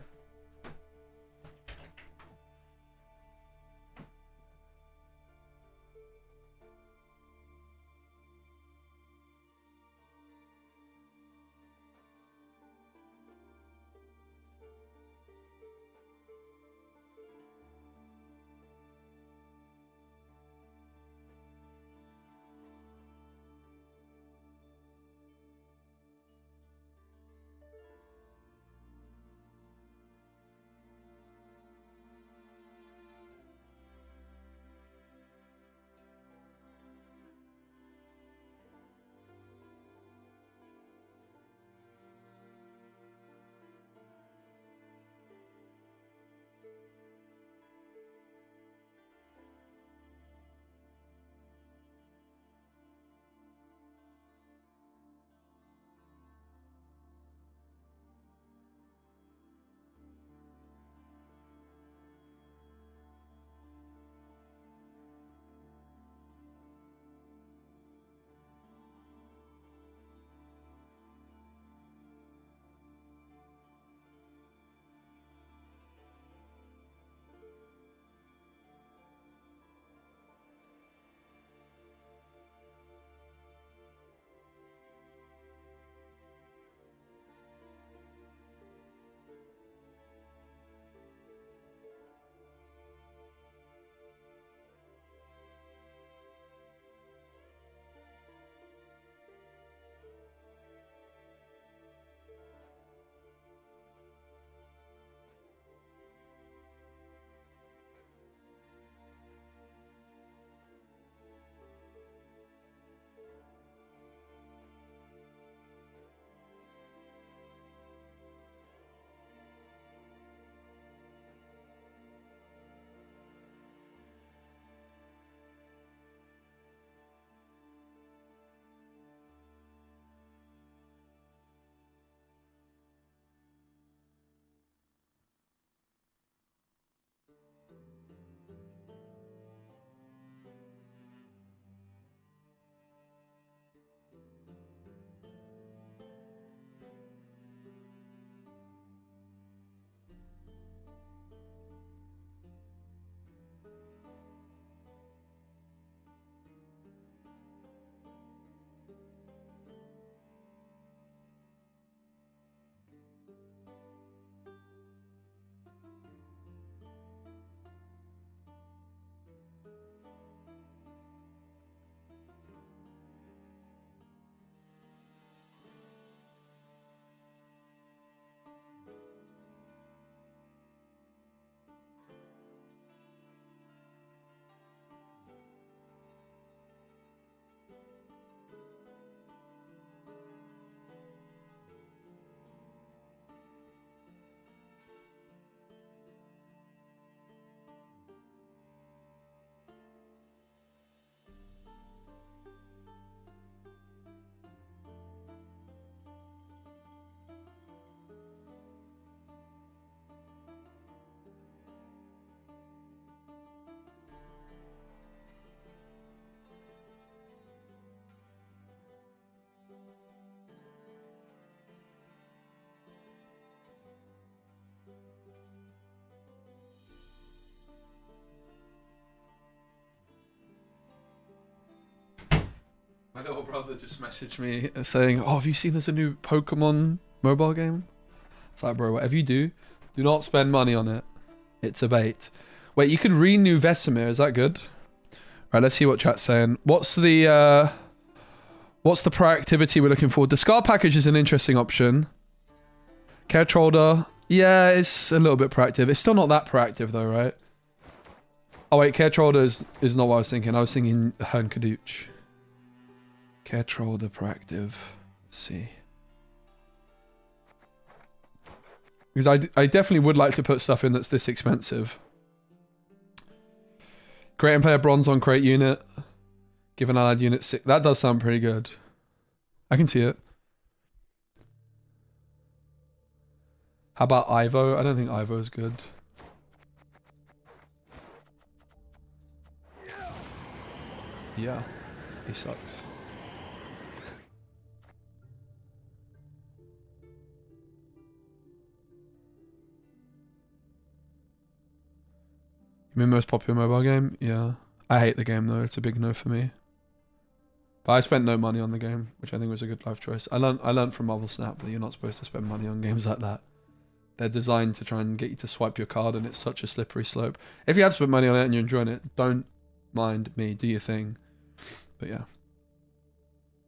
My little brother just messaged me saying, "Oh, have you seen there's a new Pokemon mobile game?" It's like, bro, whatever you do not spend money on it. It's a bait. Wait, you could renew Vesemir. Is that good? Right, let's see what chat's saying. What's the proactivity we're looking for? Discard package is an interesting option. Care Troller, yeah, it's a little bit proactive. It's still not that proactive though, right? Oh wait, Care Troller is not what I was thinking. I was thinking Hern Kadooch. Care Troller proactive. Let's see. Because I definitely would like to put stuff in that's this expensive. Create and play a bronze on crate unit. Give an allied unit 6. That does sound pretty good. I can see it. How about Ivo? I don't think Ivo is good. Yeah, he sucks. You mean most popular mobile game? Yeah. I hate the game though. It's a big no for me. But I spent no money on the game, which I think was a good life choice. I learned from Marvel Snap that you're not supposed to spend money on games like that. They're designed to try and get you to swipe your card, and it's such a slippery slope. If you have spent money on it and you're enjoying it, don't mind me. Do your thing. But yeah.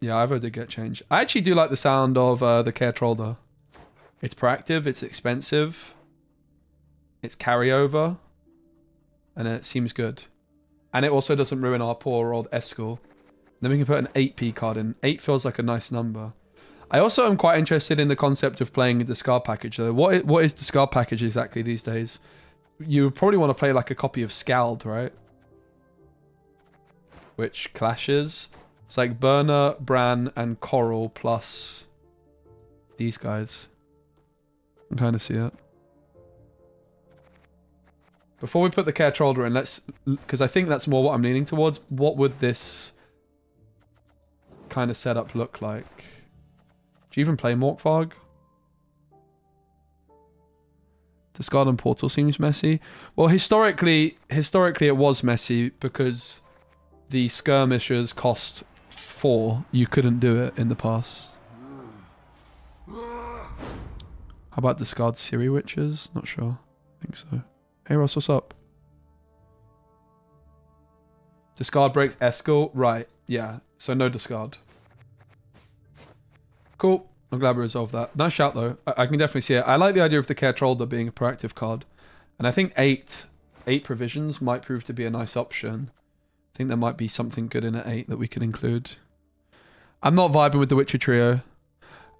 Yeah, Ivo did get changed. I actually do like the sound of the Care Troller. It's proactive, it's expensive, it's carryover, and it seems good. And it also doesn't ruin our poor old Eskel. Then we can put an 8p card in. 8 feels like a nice number. I also am quite interested in the concept of playing a discard package though. What is discard package exactly these days? You would probably want to play like a copy of Scald, right? Which clashes. It's like Burner, Bran, and Coral plus these guys. I can kind of see it. Before we put the Care Troller in, let's... Because I think that's more what I'm leaning towards. What would this kind of setup look like? Do you even play Morkvarg? Discard and Portal seems messy. Well, historically it was messy because the skirmishers cost 4. You couldn't do it in the past. How about discard Ciri Witches? Not sure. I think so. Hey Ross, what's up? Discard breaks Eskel. Right, yeah. So no discard. Cool. I'm glad we resolved that. Nice shout though. I can definitely see it. I like the idea of the Care Troller being a proactive card. And I think 8 provisions might prove to be a nice option. I think there might be something good in at 8 that we could include. I'm not vibing with the Witcher trio.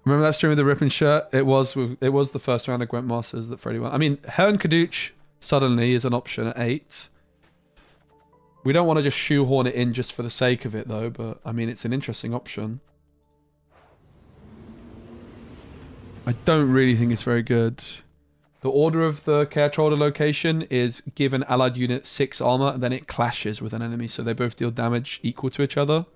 Remember that stream with the ripping shirt? It was the first round of Gwent Masters that Freddie won. I mean, Hern Kadooch suddenly is an option at 8. We don't want to just shoehorn it in just for the sake of it though, but I mean, it's an interesting option. I don't really think it's very good. The order of the Care Troller location is give an allied unit 6 armor, and then it clashes with an enemy, so they both deal damage equal to each other.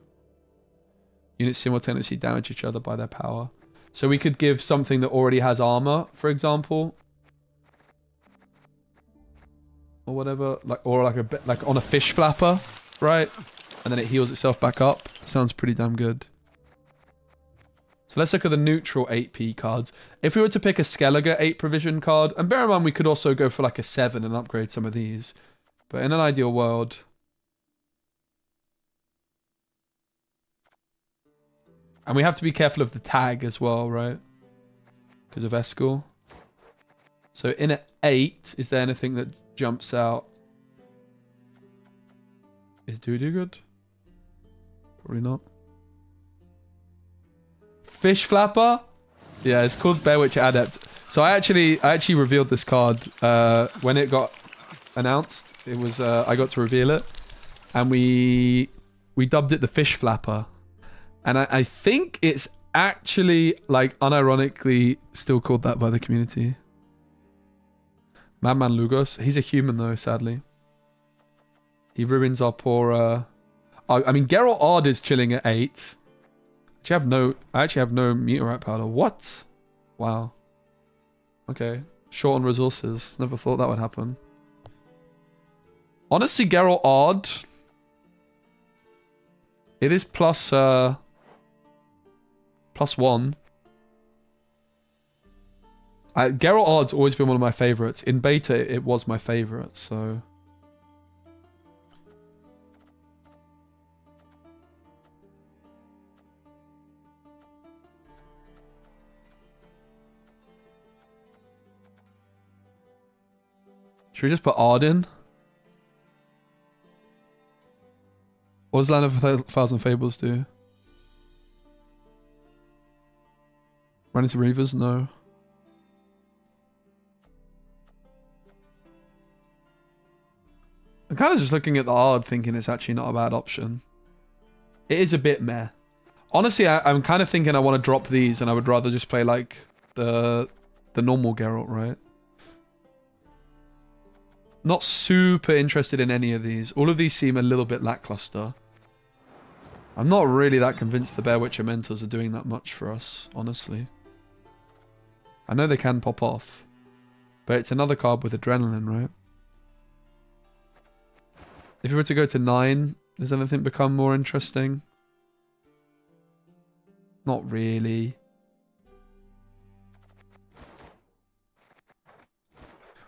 Units simultaneously damage each other by their power. So we could give something that already has armor, for example. Or whatever. Like on a fish flapper, right? And then it heals itself back up. Sounds pretty damn good. So let's look at the neutral 8p cards. If we were to pick a Skellige 8 provision card, and bear in mind we could also go for like a 7 and upgrade some of these. But in an ideal world... And we have to be careful of the tag as well, right? Because of Eskel. So in at 8, is there anything that jumps out? Is Doodoo good? Probably not. Fish Flapper? Yeah, it's called Bearwitch Adept. So I actually revealed this card when it got announced. It was I got to reveal it, and we dubbed it the Fish Flapper, and I think it's actually like unironically still called that by the community. Madman Lugos, he's a human though, sadly. He ruins our poor. I mean, Geralt Ard is chilling at 8. I actually have no meteorite powder. What? Wow. Okay. Short on resources. Never thought that would happen. Honestly, Geralt Ard. It is plus +1. Geralt Ard's always been one of my favorites. In beta, it was my favorite, so... Should we just put Ard in? What does Land of a Thousand Fables do? Run into Reavers? No. I'm kind of just looking at the Ard thinking it's actually not a bad option. It is a bit meh. Honestly, I'm kind of thinking I want to drop these and I would rather just play like the normal Geralt, right? Not super interested in any of these. All of these seem a little bit lackluster. I'm not really that convinced the Bear Witcher Mentors are doing that much for us, honestly. I know they can pop off, but it's another card with adrenaline, right? If we were to go to 9, does anything become more interesting? Not really.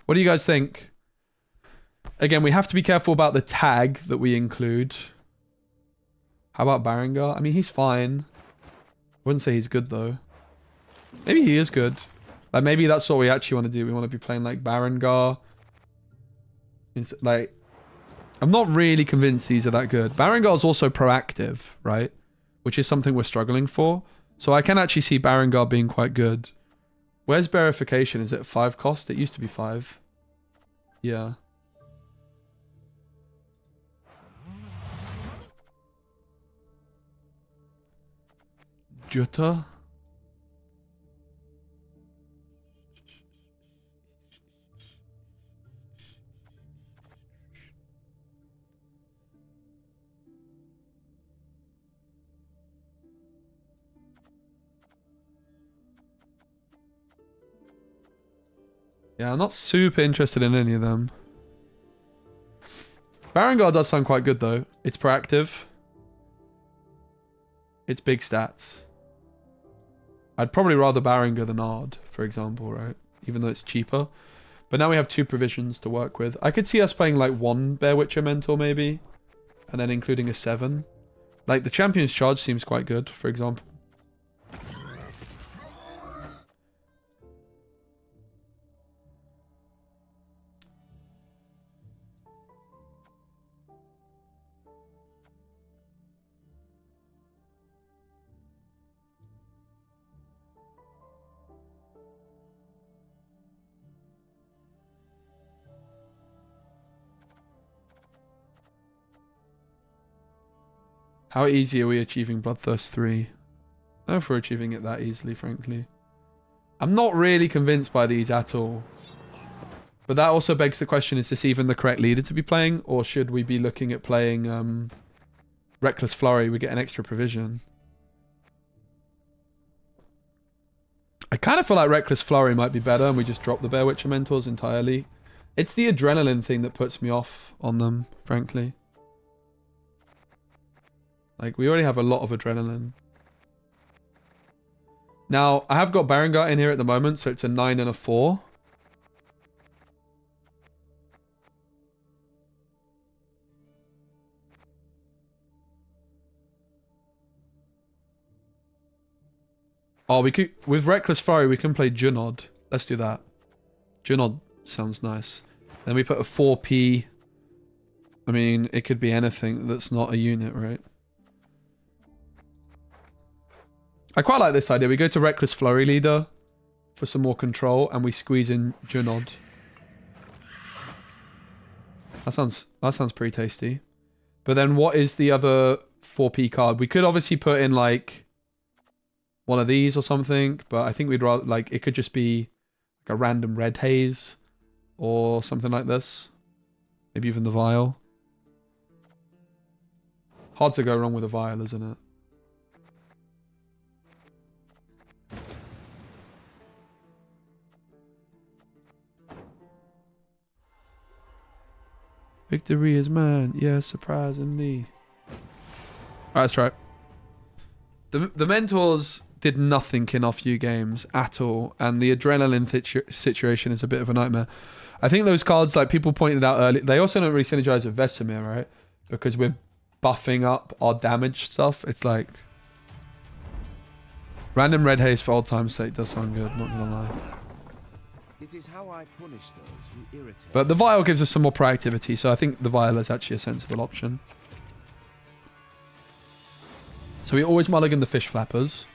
What do you guys think? Again, we have to be careful about the tag that we include. How about Berengar? I mean, he's fine. I wouldn't say he's good, though. Maybe he is good. Like, maybe that's what we actually want to do. We want to be playing, like, Berengar. It's, like, I'm not really convinced these are that good. Berengar is also proactive, right? Which is something we're struggling for. So I can actually see Berengar being quite good. Where's Verification? Is it 5 cost? It used to be 5. Yeah. Jutta? Yeah, I'm not super interested in any of them. Berengar does sound quite good though. It's proactive. It's big stats. I'd probably rather Berengar than Ard, for example, right? Even though it's cheaper. But now we have 2 provisions to work with. I could see us playing like 1 Bear Witcher Mentor maybe. And then including a 7. Like the Champion's Charge seems quite good, for example. How easy are we achieving Bloodthirst 3? I don't know if we're achieving it that easily, frankly. I'm not really convinced by these at all. But that also begs the question, is this even the correct leader to be playing? Or should we be looking at playing Reckless Flurry? We get an extra provision. I kind of feel like Reckless Flurry might be better and we just drop the Bear Witcher Mentors entirely. It's the adrenaline thing that puts me off on them, frankly. Like, we already have a lot of adrenaline. Now, I have got Berengar in here at the moment, so it's a 9 and a 4. Oh, we could... With Reckless Flurry, we can play Junod. Let's do that. Junod sounds nice. Then we put a 4P. I mean, it could be anything that's not a unit, right? I quite like this idea. We go to Reckless Flurry leader for some more control, and we squeeze in Junod. That sounds pretty tasty. But then what is the other 4P card? We could obviously put in like one of these or something, but I think we'd rather like it could just be like a random red haze or something like this. Maybe even the vial. Hard to go wrong with a vial, isn't it? Victory is mine. Yeah, surprisingly. Alright, let's try it. The mentors did nothing in our few games at all, and the adrenaline situation is a bit of a nightmare. I think those cards, like people pointed out earlier, they also don't really synergize with Vesemir, right? Because we're buffing up our damage stuff. It's like random red haze for old time's sake does sound good, not gonna lie. It is how I punish those who irritate. But the vial gives us some more proactivity, so I think the vial is actually a sensible option. So we always mulligan the fish flappers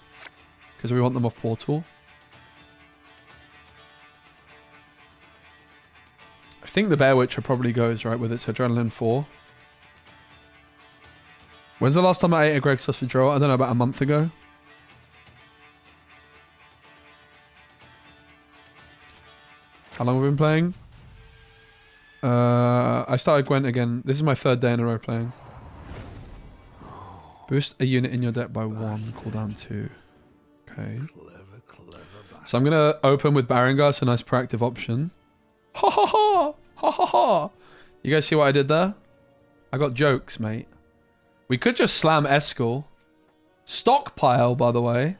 because we want them off portal. I think the Bear Witcher probably goes, right, with its Adrenaline 4. When's the last time I ate a Greg sausage roll? I don't know, about a month ago. How long have we been playing? I started Gwent again. This is my 3rd day in a row playing. Boost a unit in your deck by 1, cooldown 2. Okay. So I'm going to open with Barongar. It's a nice proactive option. Ha ha ha! Ha ha ha! You guys see what I did there? I got jokes, mate. We could just slam Eskel. Stockpile, by the way.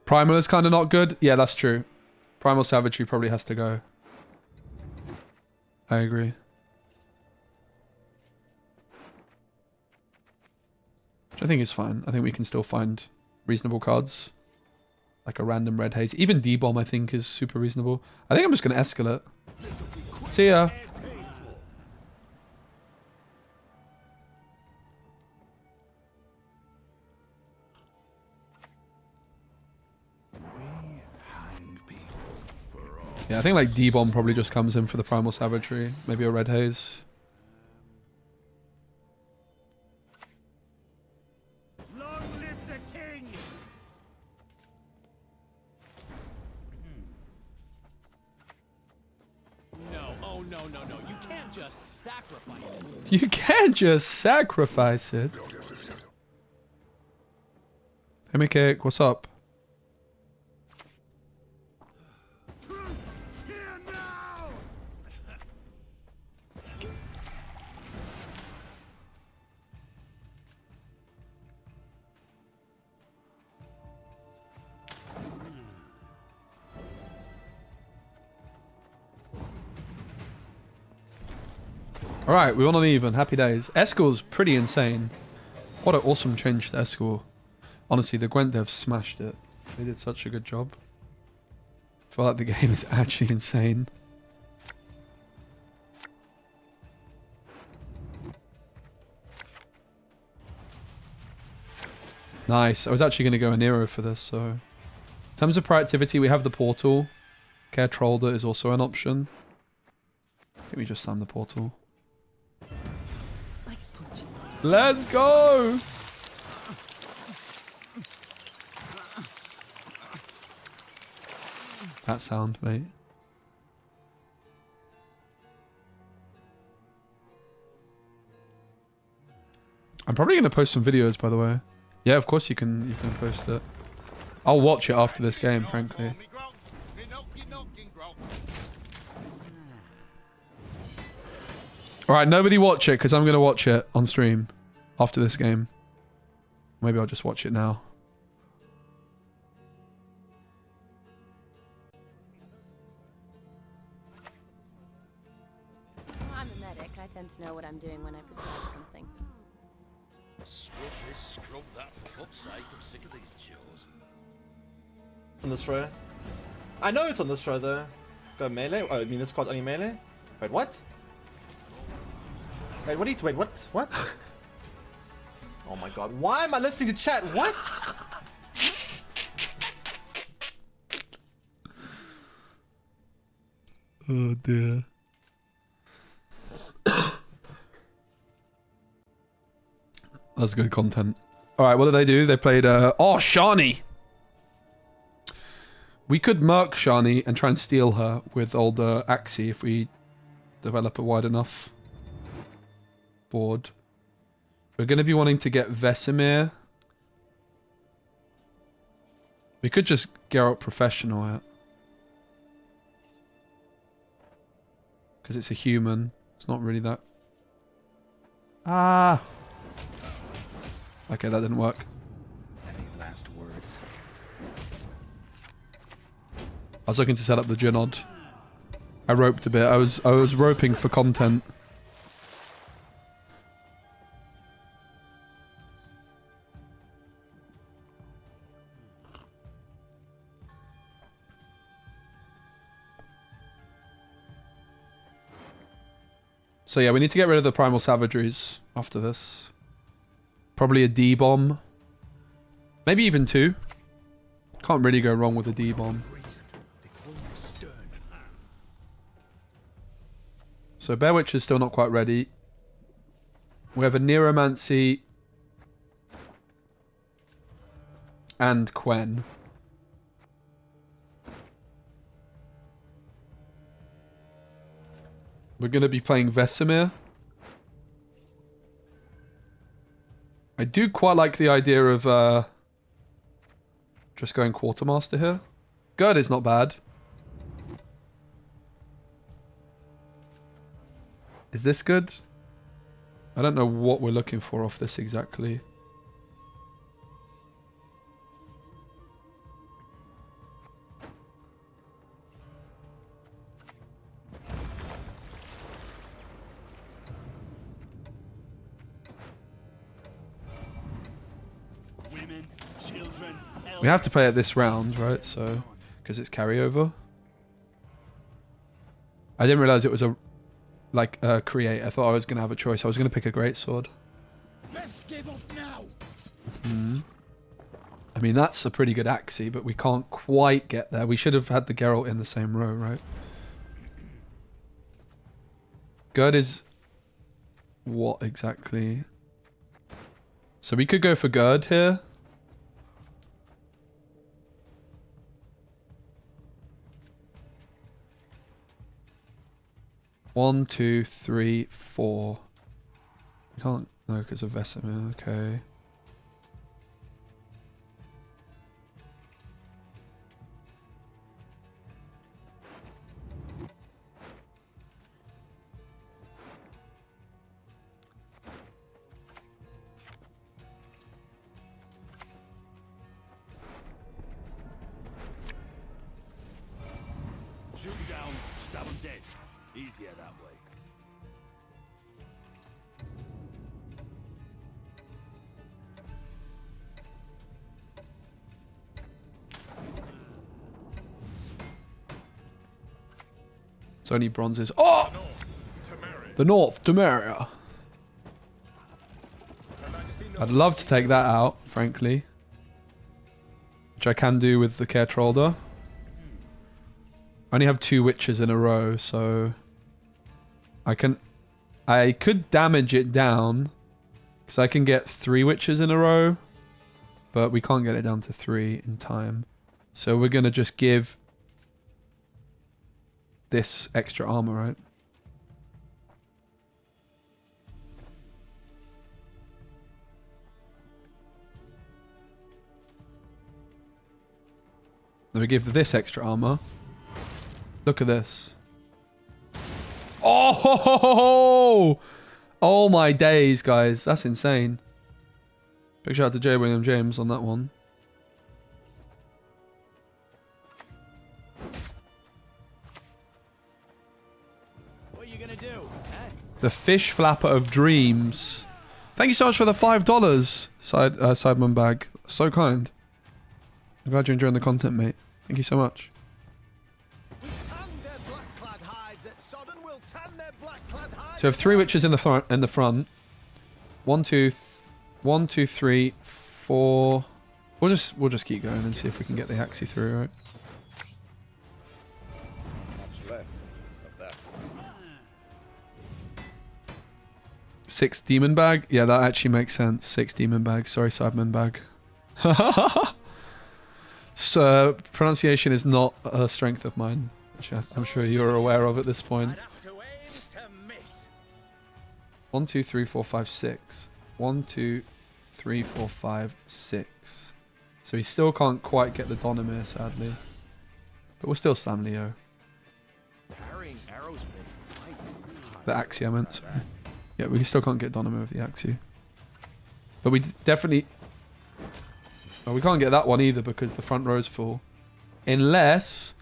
Primal is kind of not good. Yeah, that's true. Primal Savagery probably has to go. I agree. Which I think is fine. I think we can still find reasonable cards. Like a random red haze. Even D-Bomb I think is super reasonable. I think I'm just going to escalate. See ya. Yeah, I think like D-Bomb probably just comes in for the Primal Savagery. Maybe a red haze. Long live the king! No, oh no, no, no. You can't just sacrifice it. You can't just sacrifice it. Hey, Mick, what's up? Alright, we won on even. Happy days. Eskel's pretty insane. What an awesome change to Eskel. Honestly, the Gwent devs smashed it. They did such a good job. I feel like the game is actually insane. Nice. I was actually going to go a Nero for this, so... In terms of proactivity, we have the portal. Care Trollder is also an option. I think we just slam the portal. Let's go! That sound, mate. I'm probably going to post some videos, by the way. Yeah, of course you can post it. I'll watch it after this game, frankly. Alright, nobody watch it, because I'm going to watch it on stream after this game. Maybe I'll just watch it now. I'm a medic. I tend to know what I'm doing when I prescribe something. Scrub this, scrub that, for fuck's sake, I'm sick of these chores. On this row. I know it's on this row though. Go melee? Oh, I mean this card only melee? Wait, what? Wait, what do you... Wait, what? What? Oh my god, why am I listening to chat? What? Oh dear. That's good content. Alright, what did they do? They played, oh, Shani! We could murk Shani and try and steal her with old Axie if we develop a wide enough board. We're going to be wanting to get Vesemir. We could just Geralt Professional it. because it's a human. It's not really that. Ah. Okay, that didn't work. Any last words? I was looking to set up the Genod. I roped a bit. I was roping for content. So yeah, we need to get rid of the primal savageries after this. Probably a D-bomb. Maybe even 2. Can't really go wrong with a D-bomb. So Bear Witch is still not quite ready. We have a Neuromancy and Quen. We're going to be playing Vesemir. I do quite like the idea of just going Quartermaster here. Gerd is not bad. Is this good? I don't know what we're looking for off this exactly. Women, children, We have to play it this round, right? So, because it's carryover. I didn't realize it was a create. I thought I was gonna have a choice. I was gonna pick a greatsword. Let's give up now. I mean, that's a pretty good Axie, but we can't quite get there. We should have had the Geralt in the same row, right? Gerd is what exactly? So we could go for Gerd here. One, two, three, four. We can't, no, because of Vesemir, okay. Shoot him down, stab him dead. Easier that way. It's only bronzes. Oh! The North, Temeria. I'd love to take that out, frankly. Which I can do with the Caretrolder. I only have 2 witches in a row, so I could damage it down because I can get 3 witches in a row, but we can't get it down to 3 in time. So we're gonna just give this extra armor, right? Then we give this extra armor. Look at this. Oh, ho, ho, ho, ho. Oh my days, guys. That's insane. Big shout out to J. William James on that one. What are you gonna do? Eh? The Fish Flapper of Dreams. Thank you so much for the $5 Sideman bag. So kind. I'm glad you're enjoying the content, mate. Thank you so much. So we have 3 witches in the front. One, two, 3, 4. We'll just keep going and see if we can get the Axie through, right? Much left of that. 6 demon bag? Yeah, that actually makes sense. 6 demon bag. Sorry, Sideman bag. So, pronunciation is not a strength of mine, which I'm sure you're aware of at this point. 1, 2, 3, 4, 5, 6. 1, 2, 3, 4, 5, 6. So he still can't quite get the Donimir, sadly. But we'll still slam Leo. Parrying arrows bit. The Axie, I meant. Sorry. Yeah, we still can't get Dynamo with the Axie. But we definitely... Well, we can't get that one either because the front row's full. Unless...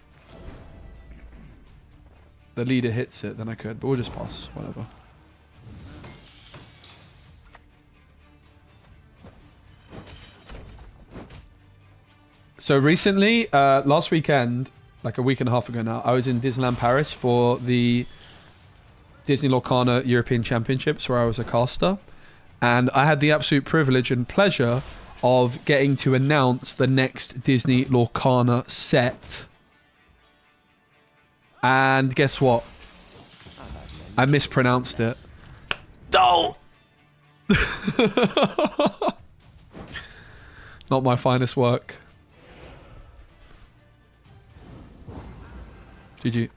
the leader hits it, then I could. But we'll just pass. Whatever. So recently, last weekend, like a week and a half ago now, I was in Disneyland Paris for the Disney Lorcana European Championships where I was a caster. And I had the absolute privilege and pleasure of getting to announce the next Disney Lorcana set. And guess what? I mispronounced it. Oh! Not my finest work. GG.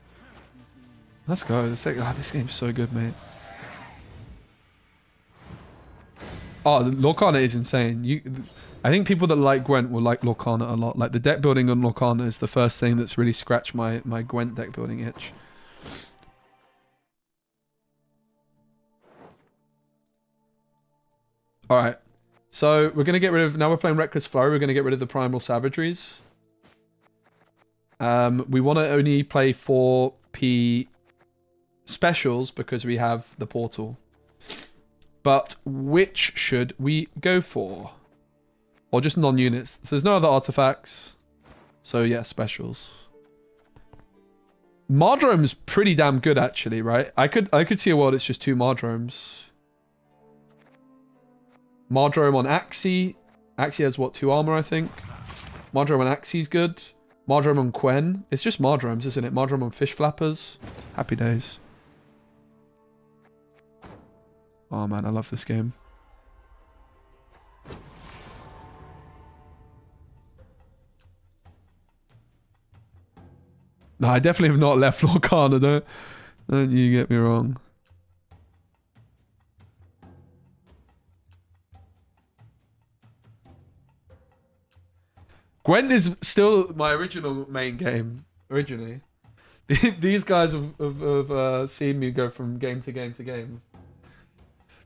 Let's go. This game's so good, mate. Oh, Lorcana is insane. I think people that like Gwent will like Lorcana a lot. Like, the deck building on Lorcana is the first thing that's really scratched my Gwent deck building itch. Alright. So, we're going to get rid of... Now we're playing Reckless Flow. We're going to get rid of the Primal Savageries. We want to only play 4P specials because we have the portal. But which should we go for? Or just non-units? So there's no other artifacts. So yeah, specials. Mardrome's pretty damn good actually, right? I could see a world it's just 2 Mardromes. Mardrome on Axie. Axie has what, 2 armor I think? Mardrome on Axie's good. Mardrome on Quen. It's just Mardromes, isn't it? Mardrome on Fish Flappers. Happy days. Oh man, I love this game. No, I definitely have not left Lorcana, don't you get me wrong. Gwent is still my original main game, originally. These guys have seen me go from game to game to game.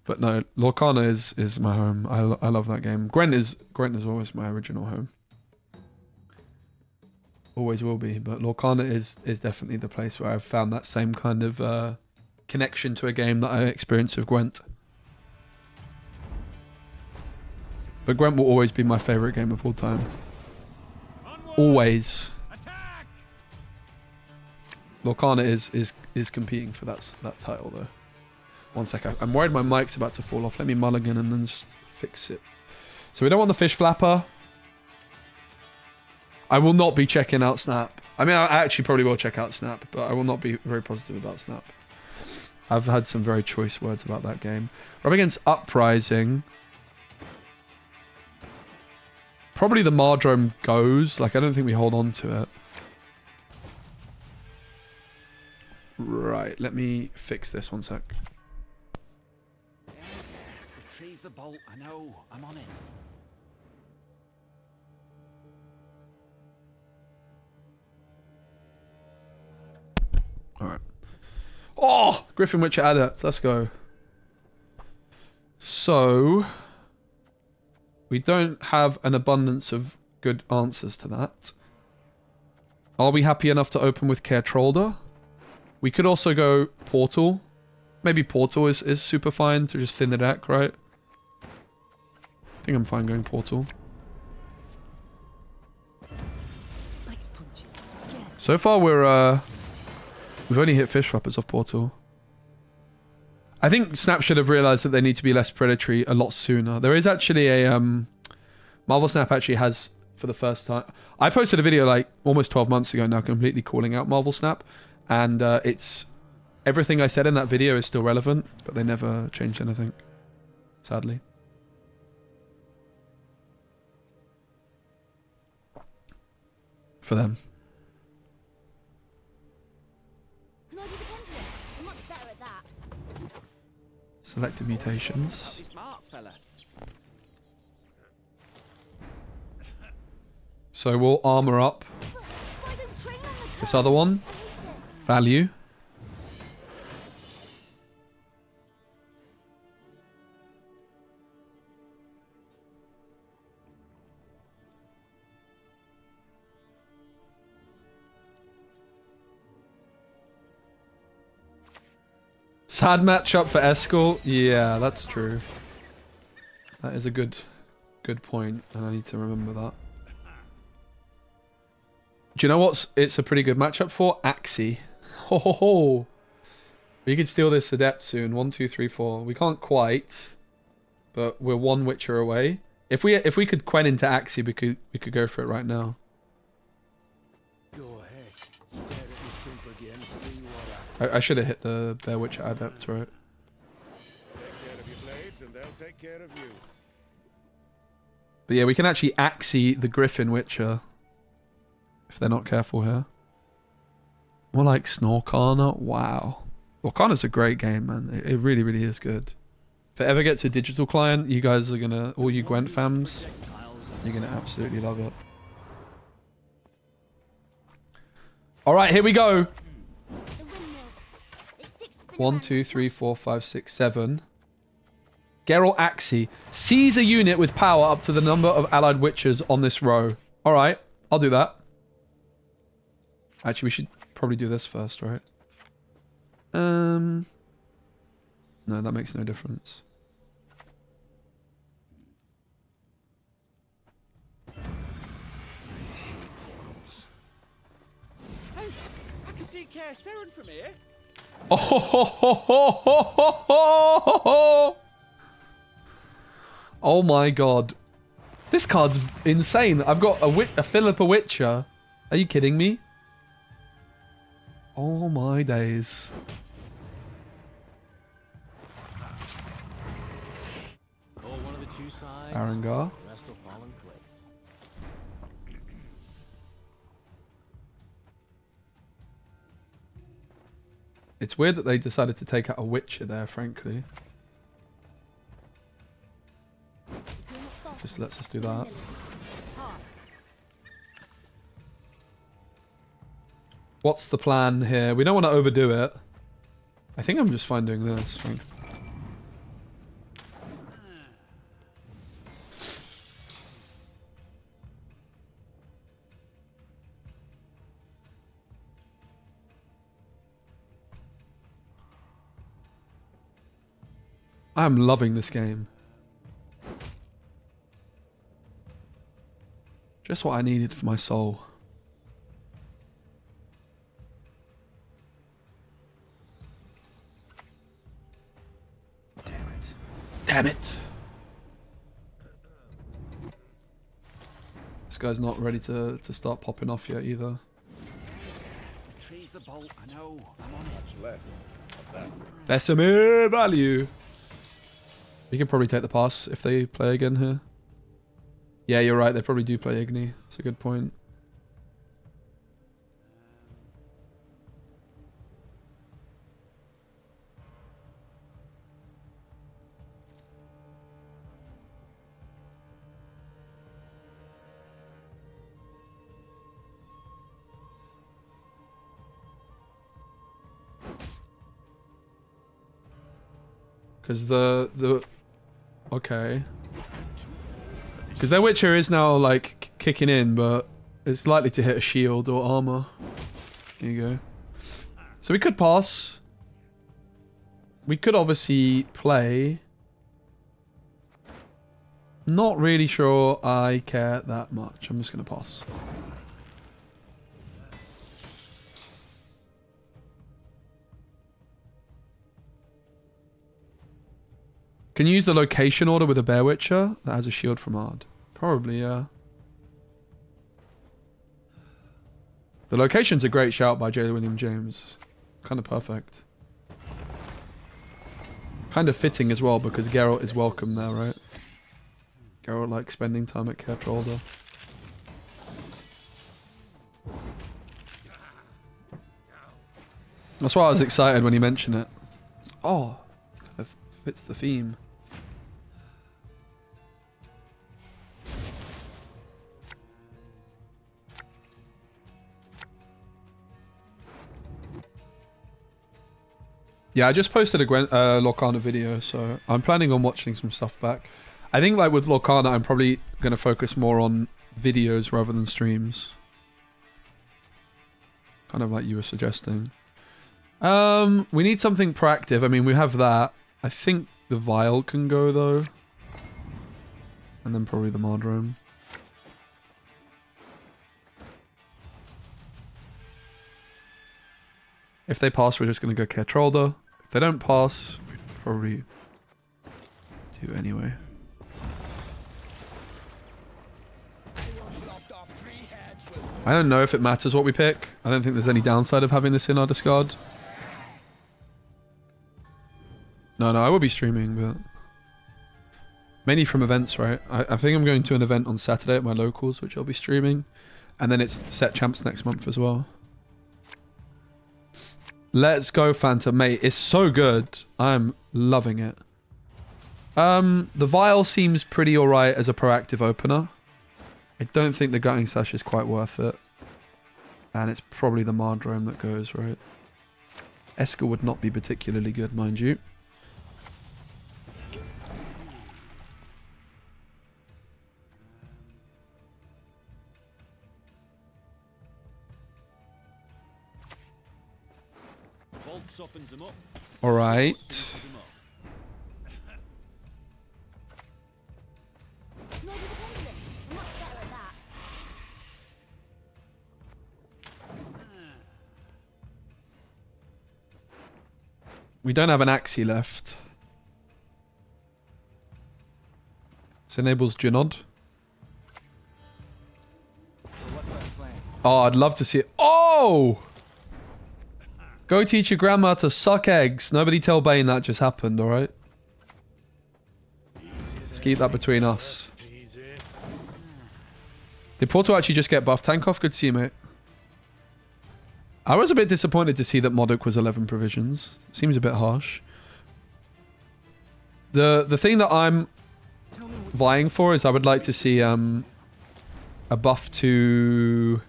But no, Lorcana is my home. I love that game. Gwent is always my original home. Always will be. But Lorcana is definitely the place where I've found that same kind of connection to a game that I experienced with Gwent. But Gwent will always be my favourite game of all time. Always. Lorcana is competing for that title though. One sec, I'm worried my mic's about to fall off. Let me mulligan and then just fix it. So we don't want the Fish Flapper. I will not be checking out Snap. I mean, I actually probably will check out Snap, but I will not be very positive about Snap. I've had some very choice words about that game. We're up against Uprising. Probably the Mardrome goes. Like, I don't think we hold on to it. Right, let me fix this one sec. Retrieve the bolt. I know. I'm on it. Alright. Oh! Griffin Witcher Adept. Let's go. So... we don't have an abundance of good answers to that. Are we happy enough to open with Caretrolder? We could also go Portal. Maybe Portal is super fine to just thin the deck, right? I think I'm fine going Portal. So far we've only hit Fish Flappers off Portal. I think Snap should have realized that they need to be less predatory a lot sooner. There is actually a... Marvel Snap actually has, for the first time... I posted a video like almost 12 months ago now completely calling out Marvel Snap. And it's... everything I said in that video is still relevant, but they never changed anything. Sadly. For them. Can I do the pendulum? I'm much better at that. Selective mutations. Be smart, fella. So we'll armor up But I don't train on the this code. other one. I hate it. Value. Sad matchup for Eskel. Yeah, that's true. That is a good point, and I need to remember that. Do you know what's it's a pretty good matchup for? Axie. Ho ho ho. We could steal this Adept soon. 1, 2, 3, 4. We can't quite, but we're one Witcher away. If we could Quen into Axie, we could go for it right now. Go ahead. Stare at the stump again. See what I should have hit the Bear Witcher Adept, right? Take care of your blades, and they'll take care of you. But yeah, we can actually Axie the Griffin Witcher if they're not careful here. More like Snorkana. Wow. Lorcana's a great game, man. It really, really is good. If it ever gets a digital client, you guys are gonna, all you Gwent fams, you're gonna absolutely love it. Alright, here we go. The windmill. It sticks spin 1, around 2, and 3, smash. 4, 5, 6, 7. Geralt Axie. Seize a unit with power up to the number of allied witchers on this row. Alright, I'll do that. Actually, we should probably do this first, right? No, that makes no difference. Hey, I can see Kaer Seren from here. Oh, ho, ho, ho, ho, ho, ho, ho, ho. Oh my god. This card's insane. I've got a Philippa Witcher. Are you kidding me? Oh my days. Oh, one of the two sides. Arangar. The rest will fall in place. It's weird that they decided to take out a Witcher there, frankly. Just lets us do that. What's the plan here? We don't want to overdo it. I think I'm just fine doing this. Frankly. I'm loving this game. Just what I needed for my soul. Damn it. Damn it! This guy's not ready to start popping off yet either. Retrieve the bolt. I know. I'm on it. Left. Of that. Specimen value! We could probably take the pass if they play again here. Yeah, you're right. They probably do play Igni. That's a good point. Because the okay. Because their Witcher is now, like, kicking in, but it's likely to hit a shield or armor. There you go. So we could pass. We could obviously play. Not really sure I care that much. I'm just going to pass. Can you use the location order with a Bear Witcher that has a shield from Ard? Probably, yeah. The location's a great shout by J. William James. Kind of perfect. Kind of fitting as well because Geralt is welcome there, right? Geralt likes spending time at Kertrolder. That's why I was excited when you mentioned it. Oh, kind of fits the theme. Yeah, I just posted a Lorcana video, so I'm planning on watching some stuff back. I think like with Lorcana, I'm probably going to focus more on videos rather than streams. Kind of like you were suggesting. We need something proactive. I mean, we have that. I think the vial can go though. And then probably the Mardrome. If they pass, we're just going to go Ketrolda. If they don't pass, we probably do anyway. I don't know if it matters what we pick. I don't think there's any downside of having this in our discard. No, I will be streaming, but... mainly from events, right? I think I'm going to an event on Saturday at my locals, which I'll be streaming. And then it's set champs next month as well. Let's go, Fanta. Mate, it's so good. I'm loving it. The Vial seems pretty alright as a proactive opener. I don't think the Gutting Slash is quite worth it. And it's probably the Mardrome that goes, right? Esker would not be particularly good, mind you. Softens them up. All right. Maybe the pendulum. I'm much better at that. We don't have an Axie left. This enables Genod. So what's our plan? Oh, I'd love to see it. Oh! Go teach your grandma to suck eggs. Nobody tell Bane that just happened, alright? Let's keep that between us. Did Porto actually just get buffed? Tank off, good to see you, mate. I was a bit disappointed to see that Modok was 11 provisions. Seems a bit harsh. The thing that I'm vying for is I would like to see a buff to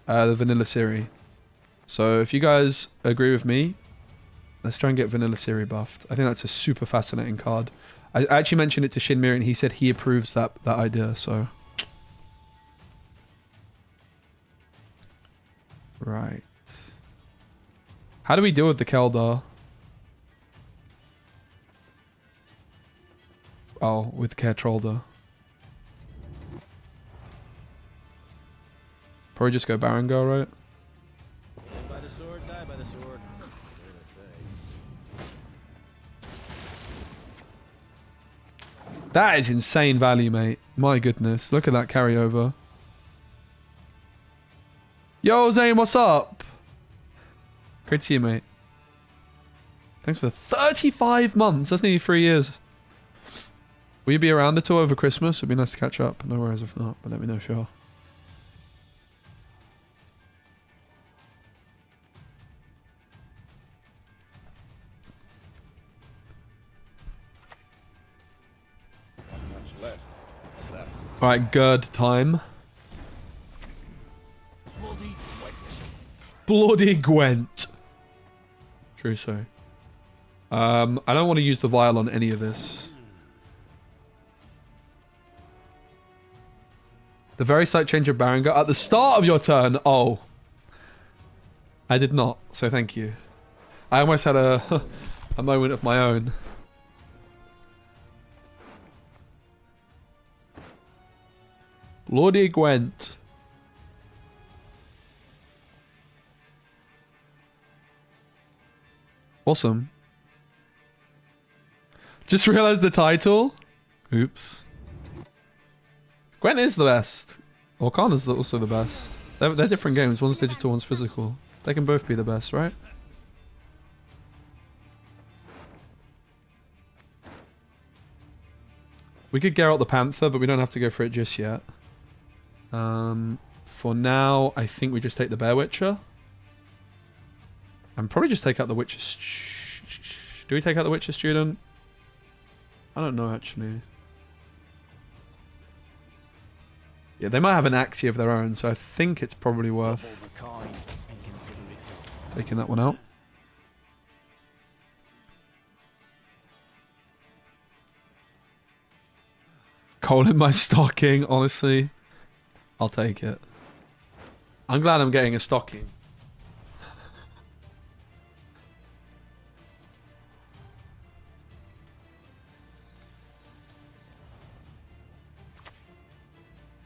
the Vanilla Ciri. So if you guys agree with me, let's try and get Vanilla Ciri buffed. I think that's a super fascinating card. I actually mentioned it to Shinmiri and he said he approves that idea, so... right. How do we deal with the Keldar? Oh, with Ketrolda. Probably just go Barangar, right? By the sword, die by the sword. That is insane value, mate. My goodness. Look at that carryover. Yo, Zane, what's up? Great to see you, mate. Thanks for 35 months. That's nearly 3 years. Will you be around at all over Christmas? It'd be nice to catch up. No worries if not, but let me know if you are. Alright, Gerd time. Bloody Gwent. True so. I don't want to use the vial on any of this. The very slight change of Barangar at the start of your turn. Oh. I did not, so thank you. I almost had a moment of my own. Bloody Gwent. Awesome. Just realized the title. Oops. Gwent is the best. Orkana's also the best. They're different games. One's digital, one's physical. They can both be the best, right? We could Geralt the Panther, but we don't have to go for it just yet. For now, I think we just take the Bear Witcher. And probably just take out the Witcher... Do we take out the Witcher Student? I don't know, actually. Yeah, they might have an Axie of their own, so I think it's probably worth taking that one out. Coal in my stocking, honestly. I'll take it. I'm glad I'm getting a stocking.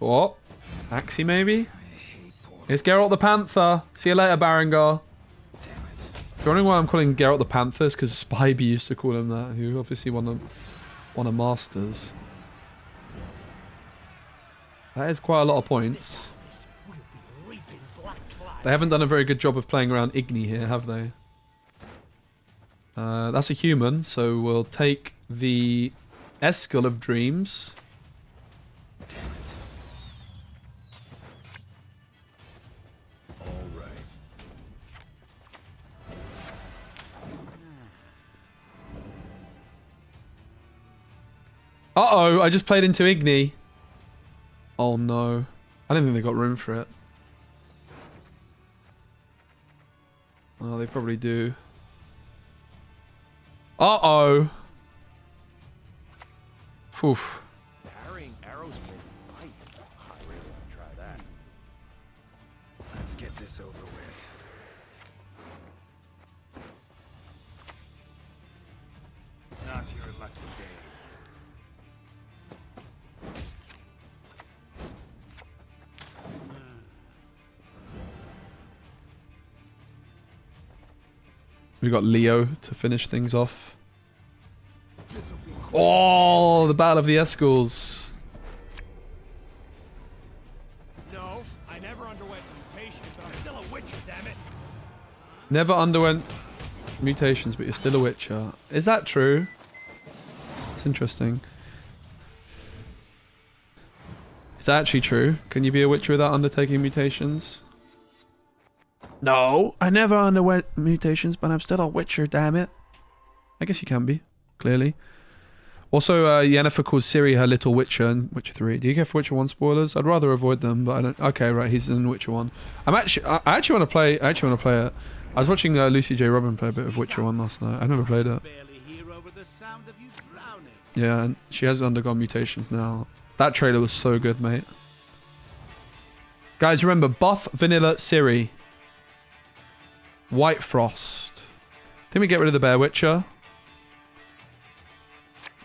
What? Axie maybe? It's Geralt the Panther. See you later, Barangar. If you're wondering why I'm calling Geralt the Panther, it's because Spivey used to call him that, who obviously won a Masters. That is quite a lot of points. They haven't done a very good job of playing around Igni here, have they? That's a human, so we'll take the Eskel of Dreams. All right. Uh-oh, I just played into Igni. Oh no. I don't think they got room for it. Oh, they probably do. Uh-oh. Oof. Parrying arrows can bite. I really want to try that. Let's get this over with. Not your lucky day. We got Leo to finish things off. Oh, the Battle of the Escals. No, I never underwent mutations, but I'm still a Witcher, damn it. Never underwent mutations, but you're still a Witcher. Is that true? It's interesting. Is that actually true? Can you be a Witcher without undertaking mutations? No, I never underwent mutations, but I'm still a Witcher, damn it. I guess you can be, clearly. Also, Yennefer calls Ciri her little Witcher in Witcher 3. Do you care for Witcher 1 spoilers? I'd rather avoid them, but I don't... Okay, right, he's in Witcher 1. I actually want to play it. I was watching Lucy J. Robin play a bit of Witcher 1 last night. I've never played it. Barely hear over the sound of you drowning. Yeah, and she has undergone mutations now. That trailer was so good, mate. Guys, remember, buff vanilla Ciri. White Frost. Then we get rid of the Bear Witcher.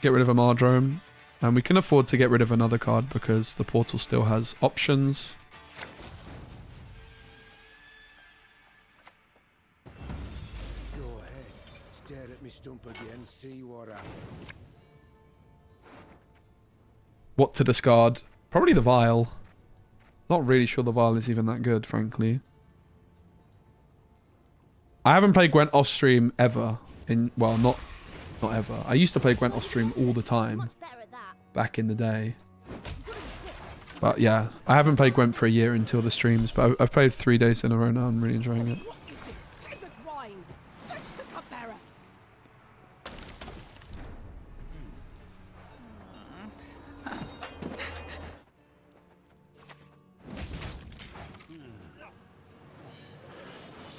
Get rid of a Mardrome. And we can afford to get rid of another card because the portal still has options. Go ahead. Stare at me stump again, see what happens. What to discard? Probably the Vial. Not really sure the Vial is even that good, frankly. I haven't played Gwent off stream ever. Well, not ever. I used to play Gwent off stream all the time Much better at that. back in the day. But yeah, I haven't played Gwent for a year until the streams, but I've played 3 days in a row now. I'm really enjoying it. Is it wine? Fetch the cupbearer.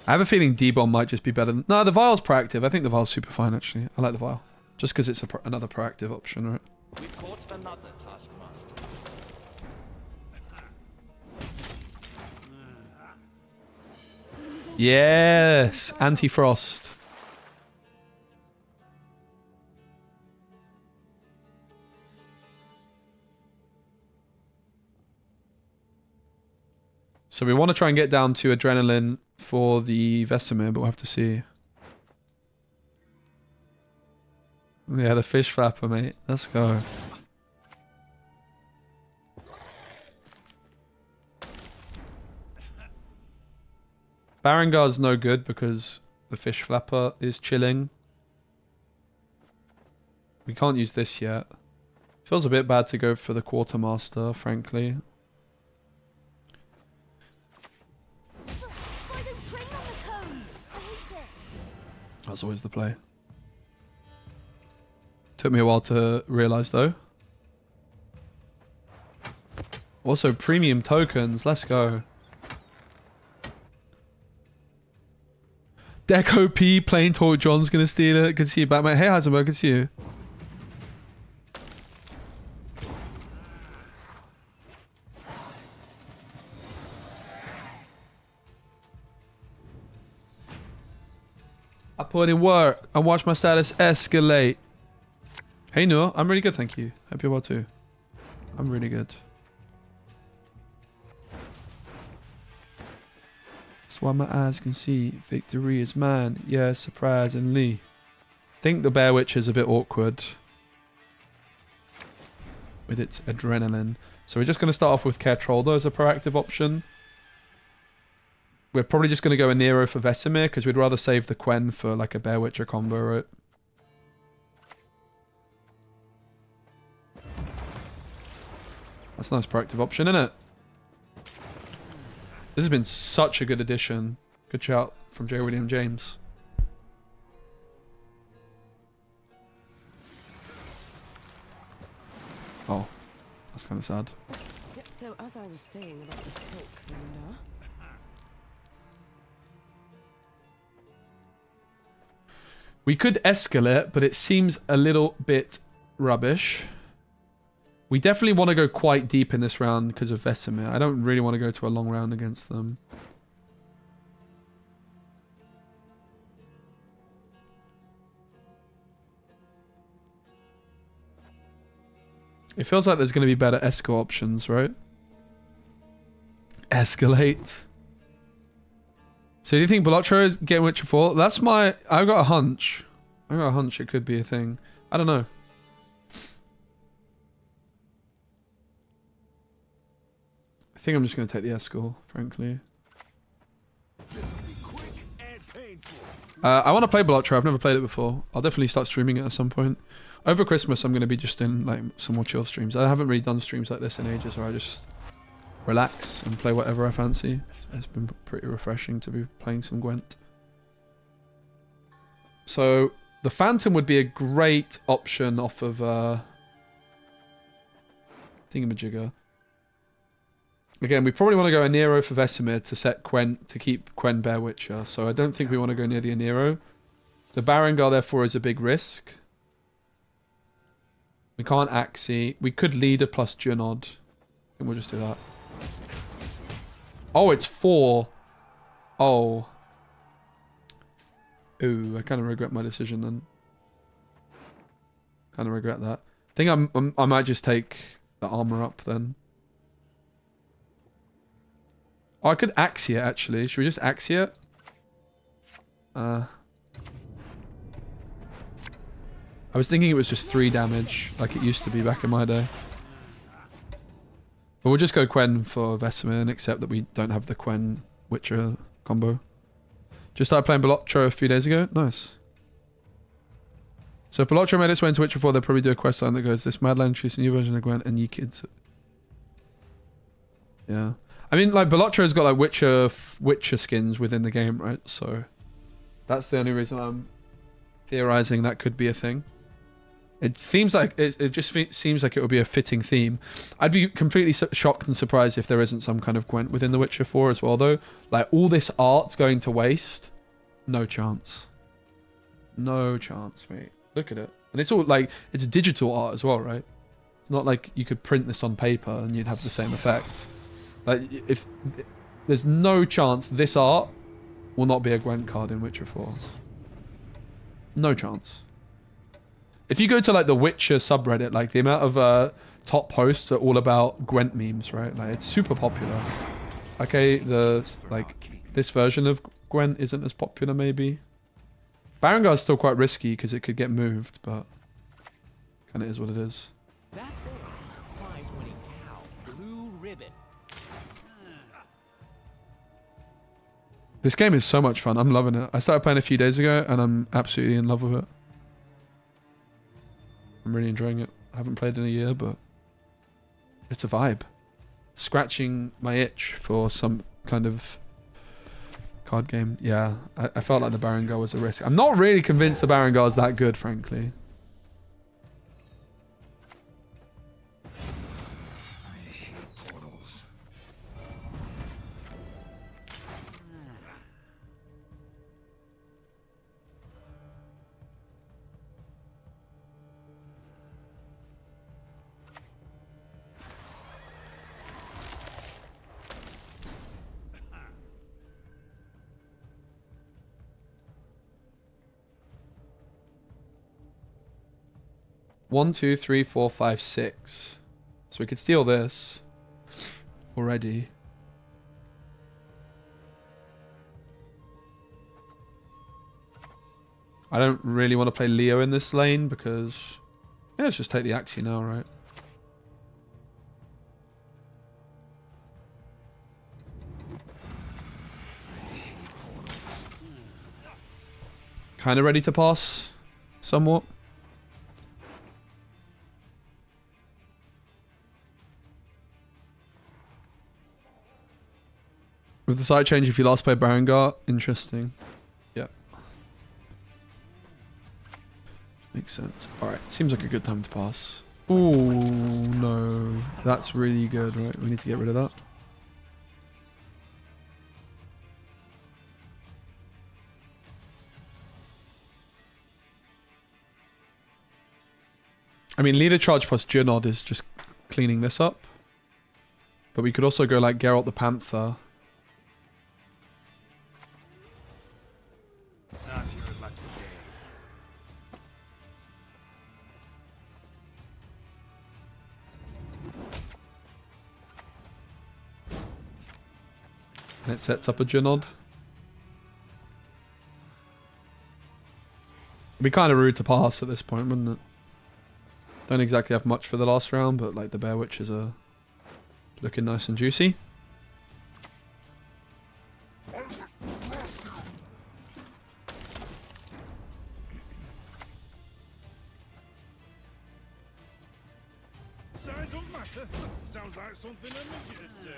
I have a feeling D-Bomb might just be better than... No, the Vial's proactive. I think the Vial's super fine, actually. I like the Vial. Just because it's another proactive option, right? We've caught another taskmaster. Yes! Anti-Frost. So we want to try and get down to Adrenaline for the Vesemir, but we'll have to see. Yeah, the fish flapper, mate. Let's go. Barangar's no good because the fish flapper is chilling. We can't use this yet. Feels a bit bad to go for the Quartermaster, frankly. Why don't train on the cone? I hate it. That's always the play. Took me a while to realise though. Also, premium tokens. Let's go. Deco P playing Talk John's gonna steal it. Good to see you back, mate. Hey, Heisenberg, good to see you. I put in work and watch my status escalate. Hey Noor, I'm really good, thank you. Hope you're well too. I'm really good. That's why my eyes can see. Victory is mine. Yeah, surprisingly. I think the Bear Witch is a bit awkward with its adrenaline. So we're just going to start off with Care Troll though as a proactive option. We're probably just going to go a Nero for Vesemir because we'd rather save the Quen for like a Bear Witcher combo, right? That's a nice proactive option, isn't it? This has been such a good addition. Good shout from J. William James. Oh, that's kind of sad. Yeah, so as I was saying about the silk, Linda. We could escalate, but it seems a little bit rubbish. We definitely want to go quite deep in this round because of Vesemir. I don't really want to go to a long round against them. It feels like there's going to be better esco options, right? Escalate. So do you think Bolotro is getting Witcher 4? That's my... I've got a hunch. I've got a hunch it could be a thing. I don't know. I think I'm just going to take the esco, frankly. I want to play Bolotro. I've never played it before. I'll definitely start streaming it at some point. Over Christmas, I'm going to be just in like some more chill streams. I haven't really done streams like this in ages where I just relax and play whatever I fancy. So it's been pretty refreshing to be playing some Gwent. So the Phantom would be a great option off of Thingamajigger. Again, we probably want to go a Nero for Vesemir to set Quen to keep Quen Bear Witcher. So I don't think we want to go near the Nero. The Barangar therefore is a big risk. We can't Axie. We could Leader plus Junod. I think we'll just do that. Oh, it's 4. Oh. Ooh, I kind of regret my decision then. Kind of regret that. I think I might just take the armor up then. Oh, I could Axie it actually. Should we just Axie it? I was thinking it was just 3 damage, like it used to be back in my day. But we'll just go Quen for Vesemir and accept that we don't have the Quen Witcher combo. Just started playing Bolotro a few days ago. Nice. So if Bolotro made its way into Witcher 4, they'll probably do a quest line that goes, this Madland introduced a new version of Gwent and ye kids. Yeah. I mean, like, Bolotro's got, like, Witcher skins within the game, right? So that's the only reason I'm theorizing that could be a thing. It seems like it just seems like it would be a fitting theme. I'd be completely shocked and surprised if there isn't some kind of Gwent within The Witcher 4 as well, though. Like, all this art's going to waste. No chance. No chance, mate. Look at it. And it's all, like, it's digital art as well, right? It's not like you could print this on paper and you'd have the same effect. Like, if... There's no chance this art will not be a Gwent card in Witcher 4. No chance. If you go to like the Witcher subreddit, like the amount of top posts are all about Gwent memes, right? Like it's super popular. Okay, this version of Gwent isn't as popular maybe. Barangar's still quite risky because it could get moved, but kind of is what it is. That prize winning cow, blue ribbon. This game is so much fun. I'm loving it. I started playing a few days ago and I'm absolutely in love with it. I'm really enjoying it. I haven't played in a year, but it's a vibe. Scratching my itch for some kind of card game. Yeah, I felt like the Barangar was a risk. I'm not really convinced the Barangar is that good, frankly. I hate portals. 1, 2, 3, 4, 5, 6. So we could steal this already. I don't really want to play Leo in this lane because... Yeah, let's just take the Axie now, right? Kind of ready to pass, somewhat. With the side change, if you last play Barangar, interesting. Yeah. Makes sense. Alright, seems like a good time to pass. Ooh, no. That's really good, right? We need to get rid of that. I mean, leader charge plus Junod is just cleaning this up. But we could also go like Geralt the Panther. Not your lucky day. And it sets up a Junod. It'd be kind of rude to pass at this point, wouldn't it? Don't exactly have much for the last round, but like the Bear Witches are looking nice and juicy. Size don't matter. Sounds like something a midget would say.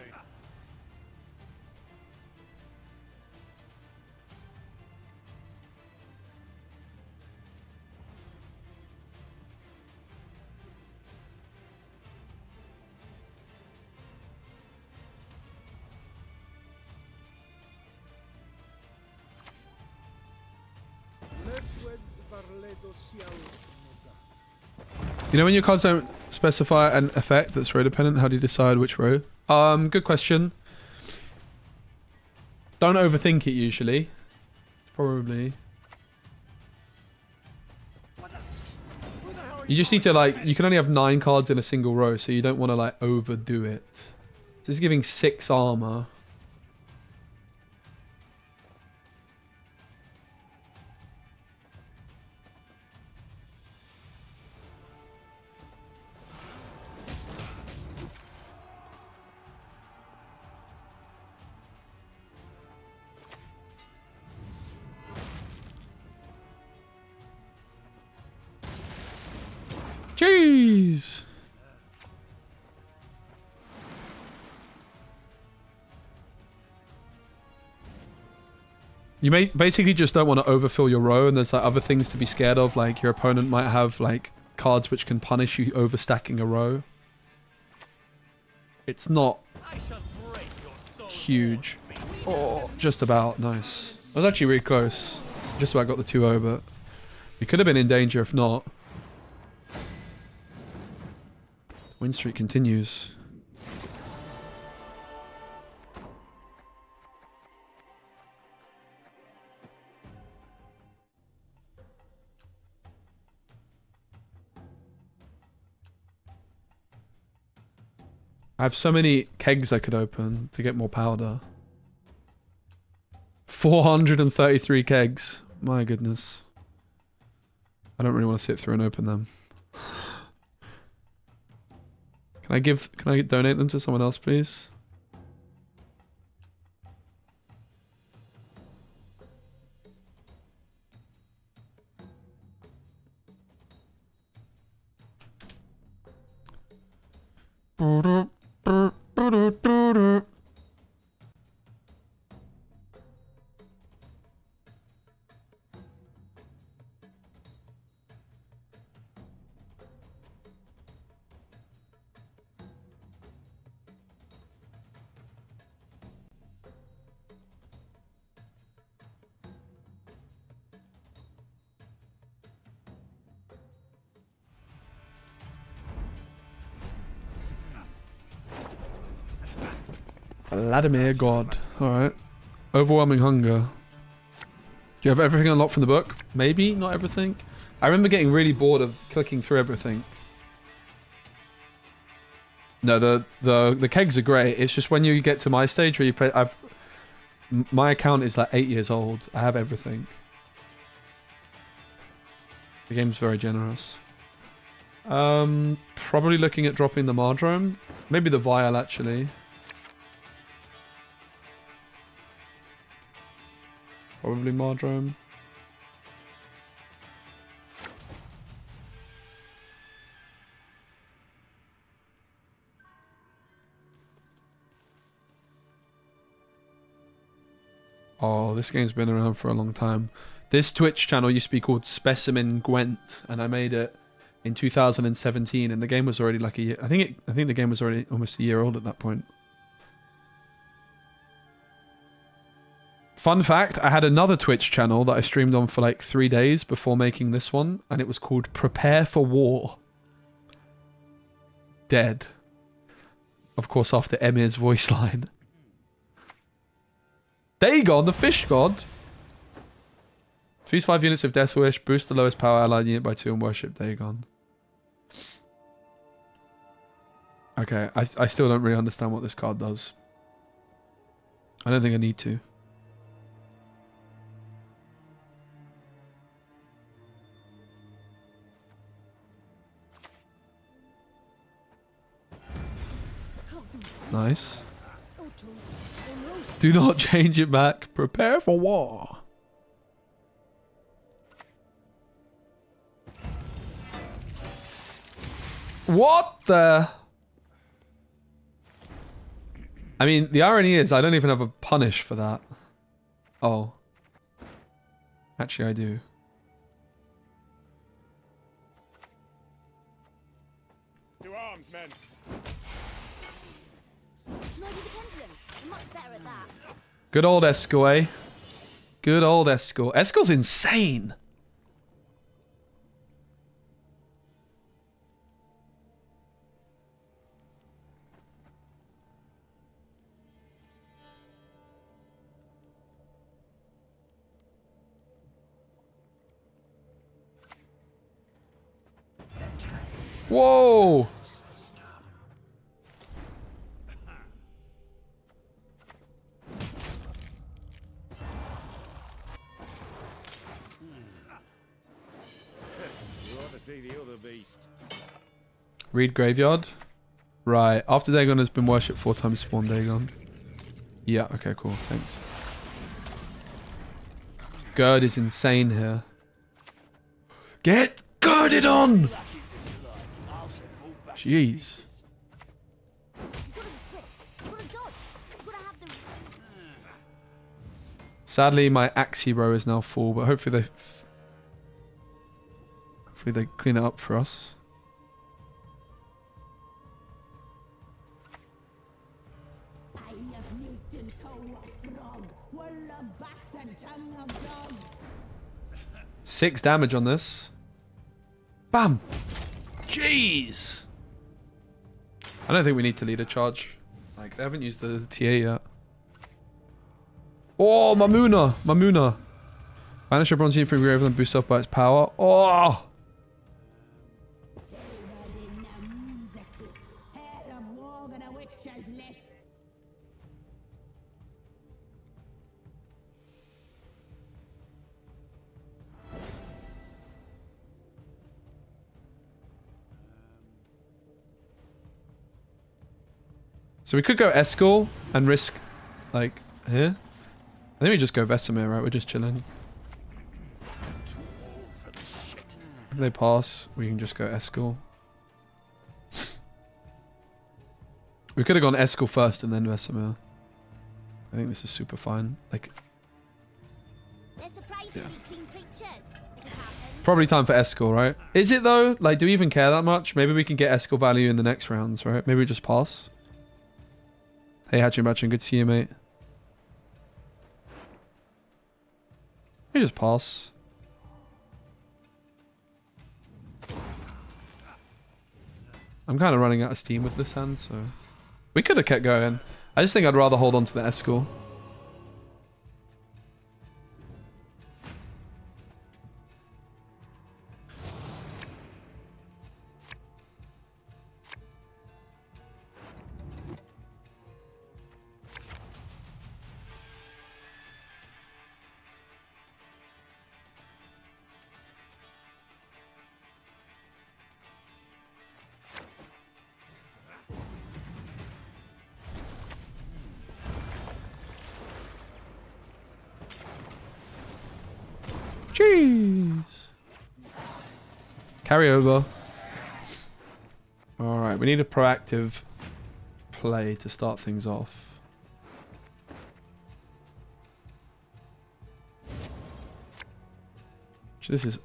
You know when your cards don't specify an effect that's row dependent, how do you decide which row? Good question. Don't overthink it usually. Probably. You just need to like, you can only have 9 cards in a single row, so you don't want to like overdo it. This is giving 6 armor. Jeez. You may basically just don't want to overfill your row, and there's like other things to be scared of, like your opponent might have like cards which can punish you overstacking a row. It's not huge. Oh, just about. Nice. I was actually really close. Just about got the 2-0, but we could have been in danger if not. Win streak continues. I have so many kegs I could open to get more powder. 433 kegs. My goodness. I don't really want to sit through and open them. Can I donate them to someone else, please? Vladimir God. Alright. Overwhelming hunger. Do you have everything unlocked from the book? Maybe, not everything. I remember getting really bored of clicking through everything. No, the kegs are great. It's just when you get to my stage where you play... my account is like 8 years old. I have everything. The game's very generous. Probably looking at dropping the Mardrome. Maybe the Vial, actually. Probably Mardrome. Oh, this game's been around for a long time. This Twitch channel used to be called Specimen Gwent, and I made it in 2017, and the game was already like a year. I think the game was already almost a year old at that point. Fun fact, I had another Twitch channel that I streamed on for like 3 days before making this one, and it was called Prepare for War. Dead. Of course, after Emir's voice line. Dagon, the fish god. Fuse 5 units of Death Wish, boost the lowest power allied unit by 2 and worship Dagon. Okay, I still don't really understand what this card does. I don't think I need to. Nice. Do not change it back. Prepare for war. What the? I mean, the irony is I don't even have a punish for that. Oh. Actually, I do. To arms, men. Maybe the pendulum. You're much better at that. Good old Esco, eh? Good old Esco. Esco's insane. Whoa! You ought to see the other beast. Read Graveyard. Right. After Dagon has been worshipped 4 times, spawn Dagon. Yeah, okay, cool. Thanks. Gird is insane here. Get girded on! Jeez. You've got to be quick. You've got to dodge. You've got to have the... Sadly, my Axie row is now full, but hopefully they clean it up for us. Six damage on this. Bam! Jeez! I don't think we need to lead a charge. Like, they haven't used the TA yet. Oh, Mamuna! Mamuna! Banish a bronze unit from Grave and boost off by its power. Oh! So we could go Escort and risk, like, here. I think we just go Vesemir, right? We're just chilling. If they pass, we can just go Escort. We could have gone Escort first and then Vesemir. I think this is super fine. Like, They're surprisingly clean creatures, as it happens. probably time for Escort, right? Is it though? Like, do we even care that much? Maybe we can get Escort value in the next rounds, right? Maybe we just pass. Hey, Hatching Batching, good to see you, mate. We just pass. I'm kind of running out of steam with this hand, so... We could have kept going. I just think I'd rather hold on to the Escort. Carry over. Alright, we need a proactive play to start things off. So this is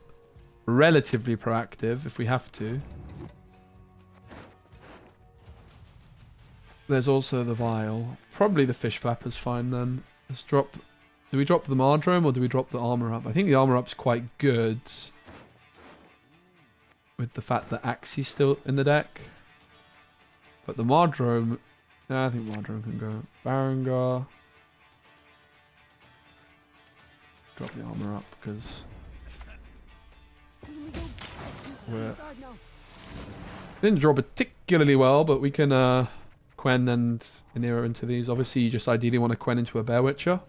relatively proactive if we have to. There's also the vial. Probably the fish flapper's fine then. Let's drop... Do we drop the Mardrome or do we drop the armor up? I think the armor up's quite good. With the fact that Axie's still in the deck. But the Mardrome... I think Mardrome can go. Barangar. Drop the armor up because... Didn't draw particularly well, but we can Quen and Anira into these. Obviously, you just ideally want to Quen into a Bear Witcher.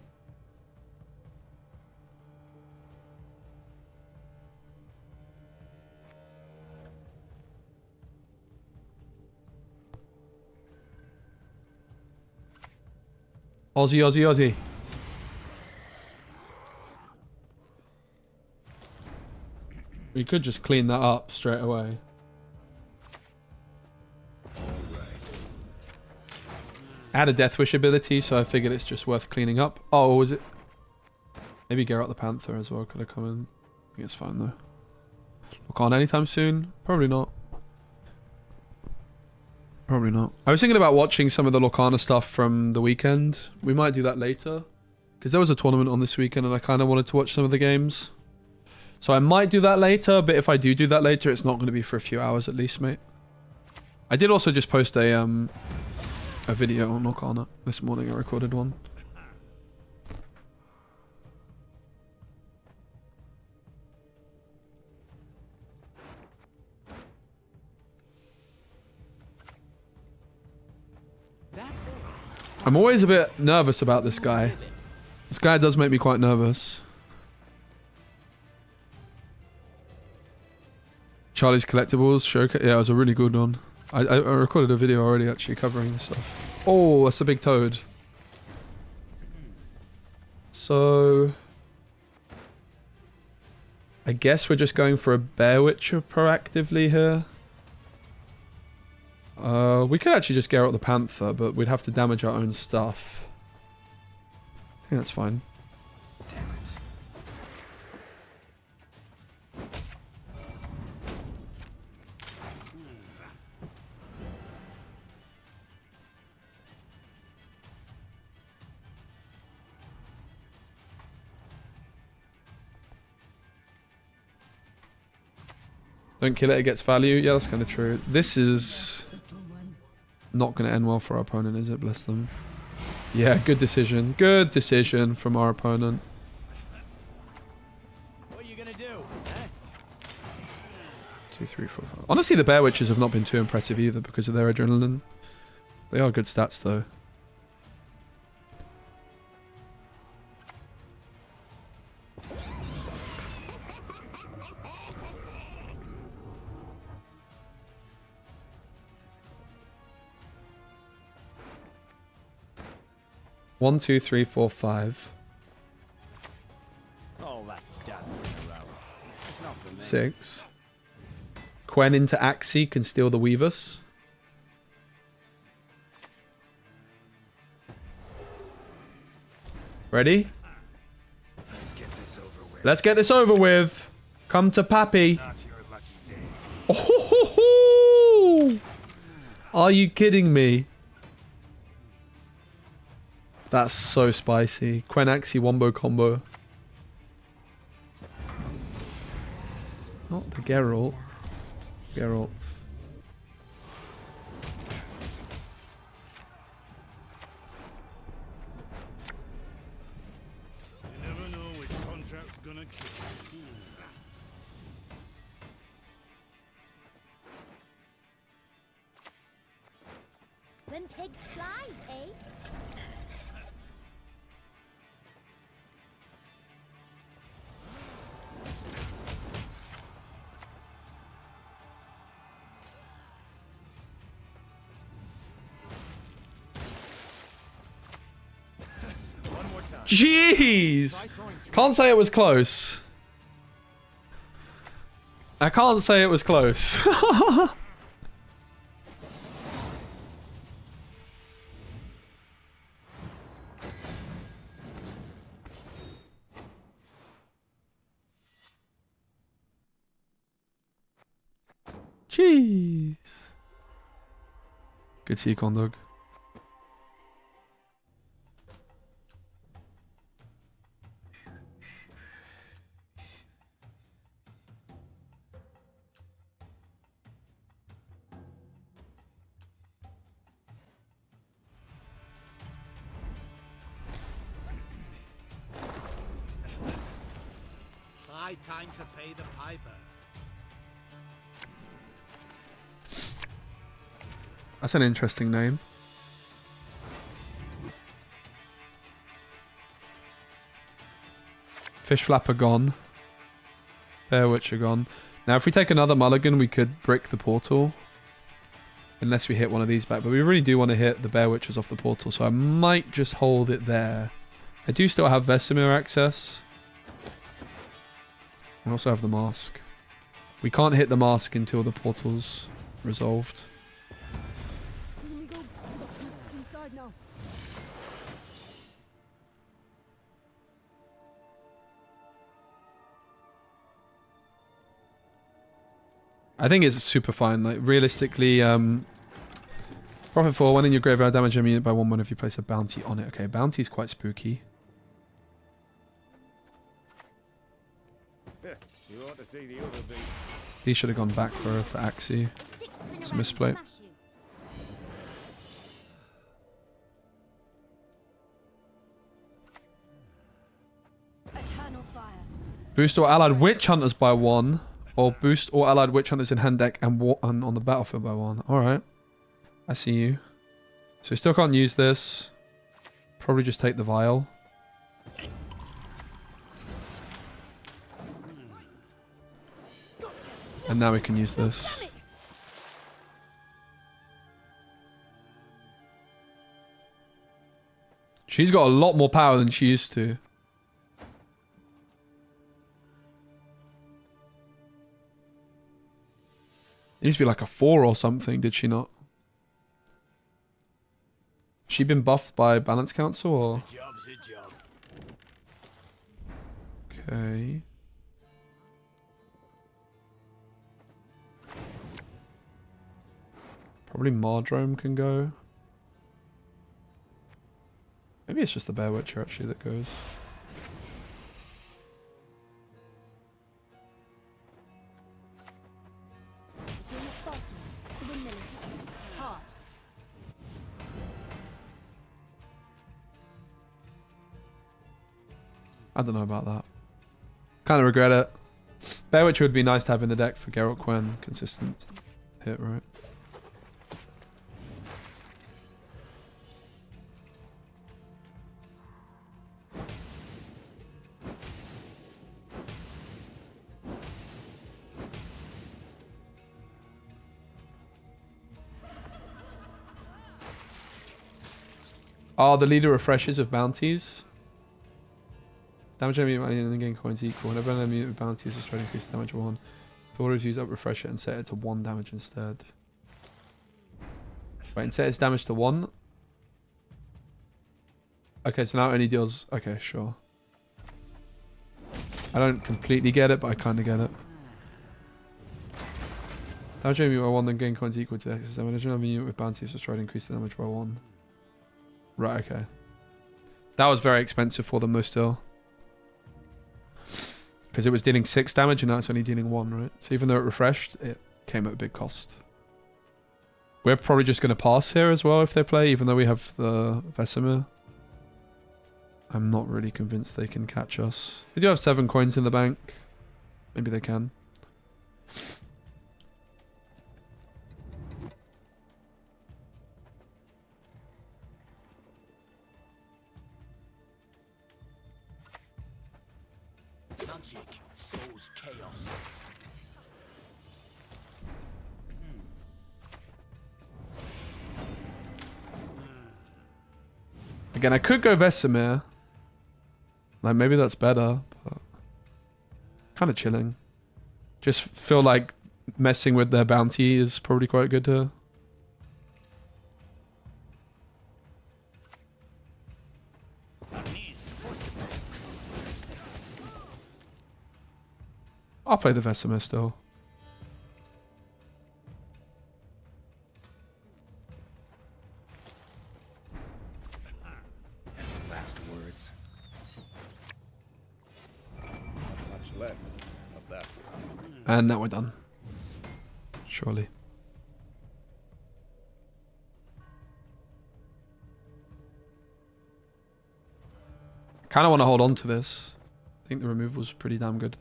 Aussie, Aussie, Aussie. We could just clean that up straight away. I had a Death Wish ability, so I figured it's just worth cleaning up. Oh, was it? Maybe Geralt the Panther as well could have come in. I think it's fine though. Look on anytime soon? Probably not. Probably not. I was thinking about watching some of the Lorcana stuff from the weekend. We might do that later. Because there was a tournament on this weekend and I kind of wanted to watch some of the games. So I might do that later, but if I do that later, it's not going to be for a few hours at least, mate. I did also just post a video on Lorcana this morning. I recorded one. I'm always a bit nervous about this guy. This guy does make me quite nervous. Charlie's Collectibles showcase. Yeah, it was a really good one. I recorded a video already actually covering this stuff. Oh, that's a big toad. So... I guess we're just going for a Bear Witcher proactively here. We could actually just Geralt the Panther, but we'd have to damage our own stuff. I think that's fine. Damn it. Don't kill it, it gets value. Yeah, that's kind of true. This is not going to end well for our opponent, is it? Bless them. Yeah, good decision. Good decision from our opponent. What are you gonna do? 2, 3, 4, 5. Honestly, the Bear Witches have not been too impressive either because of their adrenaline. They are good stats though. One, 2, 3, 4, 5. All that dancing around. It's not for me. 6. Quen into Axie can steal the Weavus. Ready? Let's get this over with. Let's get this over with. Come to Pappy. Not your lucky day. Oh, ho, ho, ho. Are you kidding me? That's so spicy. Quen Axie wombo combo. Not the Geralt. Geralt. You never know which contract's gonna kill you. When pigs fly, eh? One more time. Jeez! Can't say it was close. I can't say it was close. Jeez. Good to see you, Condog. High time to pay the piper. That's an interesting name. Fish flapper gone. Bear witcher gone. Now if we take another mulligan we could brick the portal. Unless we hit one of these back. But we really do want to hit the bear witches off the portal. So I might just hold it there. I do still have Vesemir access. I also have the mask. We can't hit the mask until the portal's resolved. Here we go. Inside now. I think it's super fine. Like realistically, profit 4 when in your graveyard, damage a unit by 1 if you place a bounty on it. Okay, bounty is quite spooky. You ought to see the other beast. He should have gone back for Axie. Stick spin It's a around misplay. and smash you. Eternal fire. Boost all allied witch hunters by 1, or boost all allied witch hunters in hand deck and on the battlefield by 1. All right, I see you. So we still can't use this. Probably just take the vial. And now we can use this. She's got a lot more power than she used to. It used to be like a 4 or something, did she not? She been buffed by Balance Council or? Job's a job. Okay. Probably Mardrome can go. Maybe it's just the Bear Witcher actually that goes. Doing it faster. The windmill. Hard. I don't know about that. Kind of regret it. Bear Witcher would be nice to have in the deck for Geralt Quen. Consistent hit, right? Oh, the leader refreshes of bounties. Damage enemy and the gain coins equal. Whenever an enemy with bounties is trying to increase damage 1. The order is used up, refresh it and set it to 1 damage instead. Wait, and set its damage to 1? Okay, so now it only deals... Okay, sure. I don't completely get it, but I kind of get it. Damage enemy by 1, then gain coins equal to X. So when an enemy with bounties is trying to increase the damage by 1. Right, okay. That was very expensive for them, though, still. Because it was dealing 6 damage, and now it's only dealing 1, right? So even though it refreshed, it came at a big cost. We're probably just going to pass here as well if they play, even though we have the Vesemir. I'm not really convinced they can catch us. They do have 7 coins in the bank. Maybe they can. Magic sows chaos. Again, I could go Vesemir. Like, maybe that's better, but... Kind of chilling. Just feel like messing with their bounty is probably quite good here. I'll play the Vesemir still. Last words. Much left of that. And now we're done. Surely. Kind of want to hold on to this. I think the removal was pretty damn good.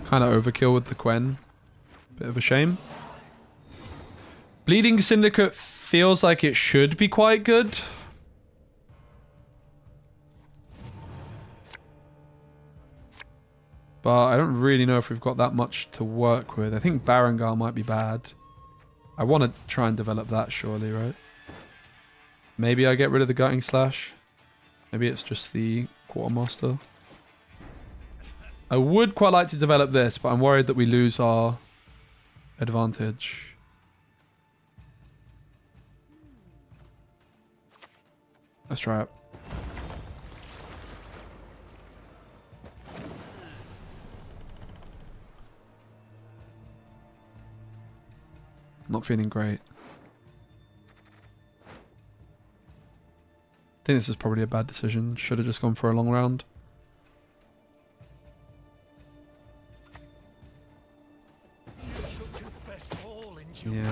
Kind of overkill with the Quen. Bit of a shame. Bleeding Syndicate feels like it should be quite good. But I don't really know if we've got that much to work with. I think Barangar might be bad. I want to try and develop that surely, right? Maybe I get rid of the Gutting Slash. Maybe it's just the Quartermaster. I would quite like to develop this, but I'm worried that we lose our advantage. Let's try it. Not feeling great. I think this is probably a bad decision. Should have just gone for a long round. Yeah.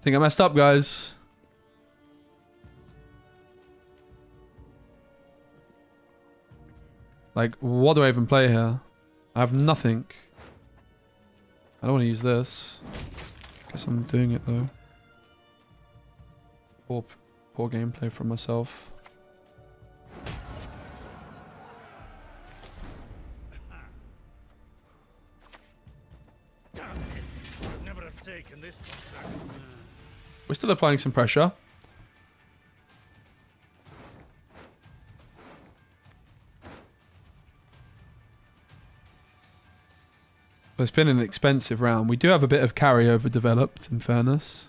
Think I messed up, guys. Like, what do I even play here? I have nothing. I don't want to use this. Guess I'm doing it though. Poor gameplay from myself. Damn it! I'd never have taken this contract. We're still applying some pressure. Well, it's been an expensive round. We do have a bit of carryover developed, in fairness.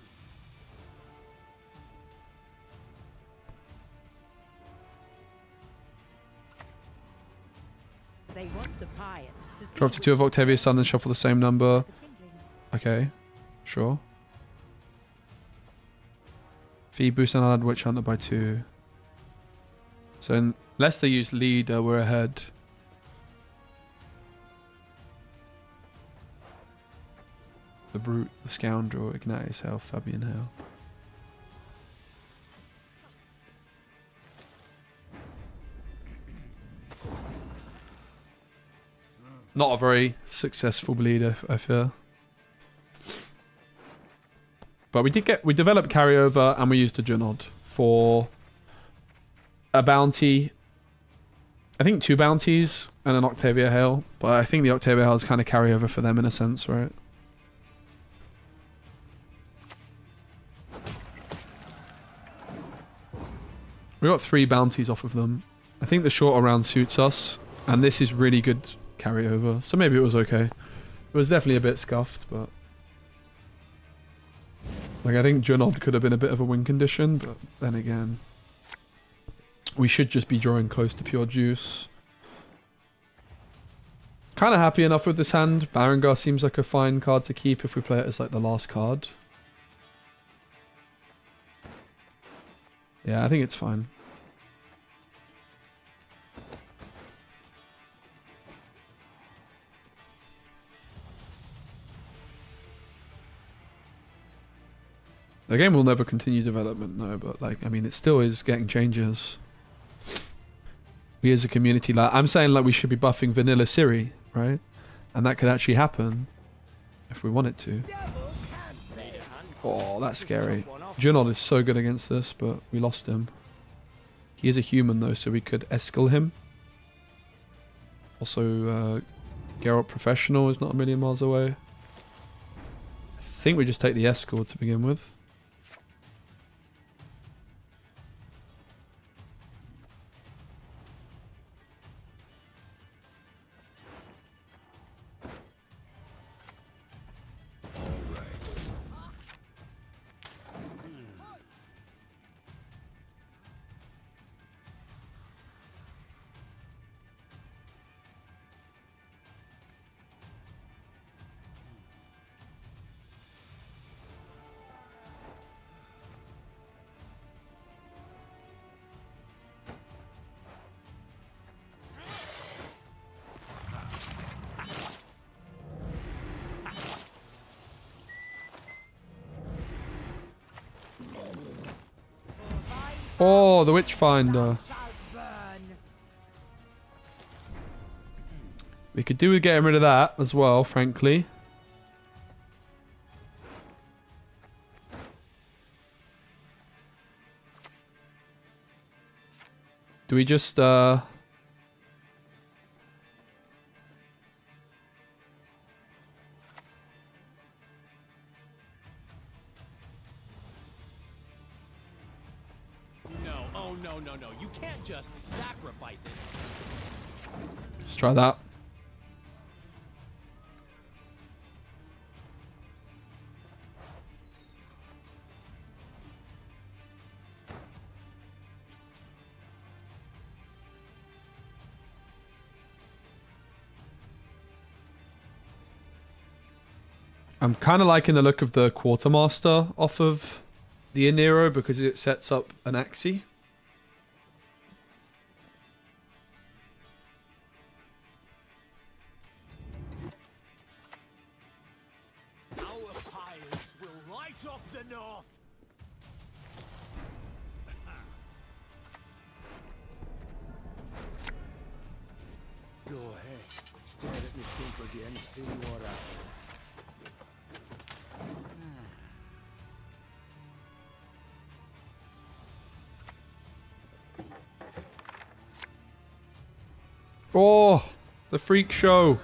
They want the pirates to see Drop to 2 of Octavia's Sun and shuffle the same number. Okay, sure. Fee boost and add Witch Hunter by 2. So unless they use Leader, we're ahead. The Brute, the Scoundrel, Ignatius Hell, Fabian Hell. Not a very successful bleeder, I fear. But we developed carryover and we used a Junod for a bounty. I think 2 bounties and an Octavia Hail. But I think the Octavia Hail is kind of carryover for them in a sense, right? We got 3 bounties off of them. I think the shorter round suits us. And this is really good carryover. So maybe it was okay. It was definitely a bit scuffed, but... Like, I think Junod could have been a bit of a win condition, but then again... We should just be drawing close to pure juice. Kind of happy enough with this hand. Barangar seems like a fine card to keep if we play it as like the last card. Yeah, I think it's fine. The game will never continue development, no, but like, I mean, it still is getting changes. We as a community, like, I'm saying like we should be buffing vanilla Ciri, right? And that could actually happen if we want it to. Oh, that's scary. Junod is so good against this, but we lost him. He is a human though, so we could escal him. Also, Geralt Professional is not a million miles away. I think we just take the escort to begin with. Oh, the Witchfinder. We could do with getting rid of that as well, frankly. Do we just, No, oh no, no, no. You can't just sacrifice it. let's try that. I'm kind of liking the look of the Quartermaster off of the Nero because it sets up an Axie. Our pyres will light up the north. Go ahead. Stare at me stump again, see what happens. Oh, the freak show.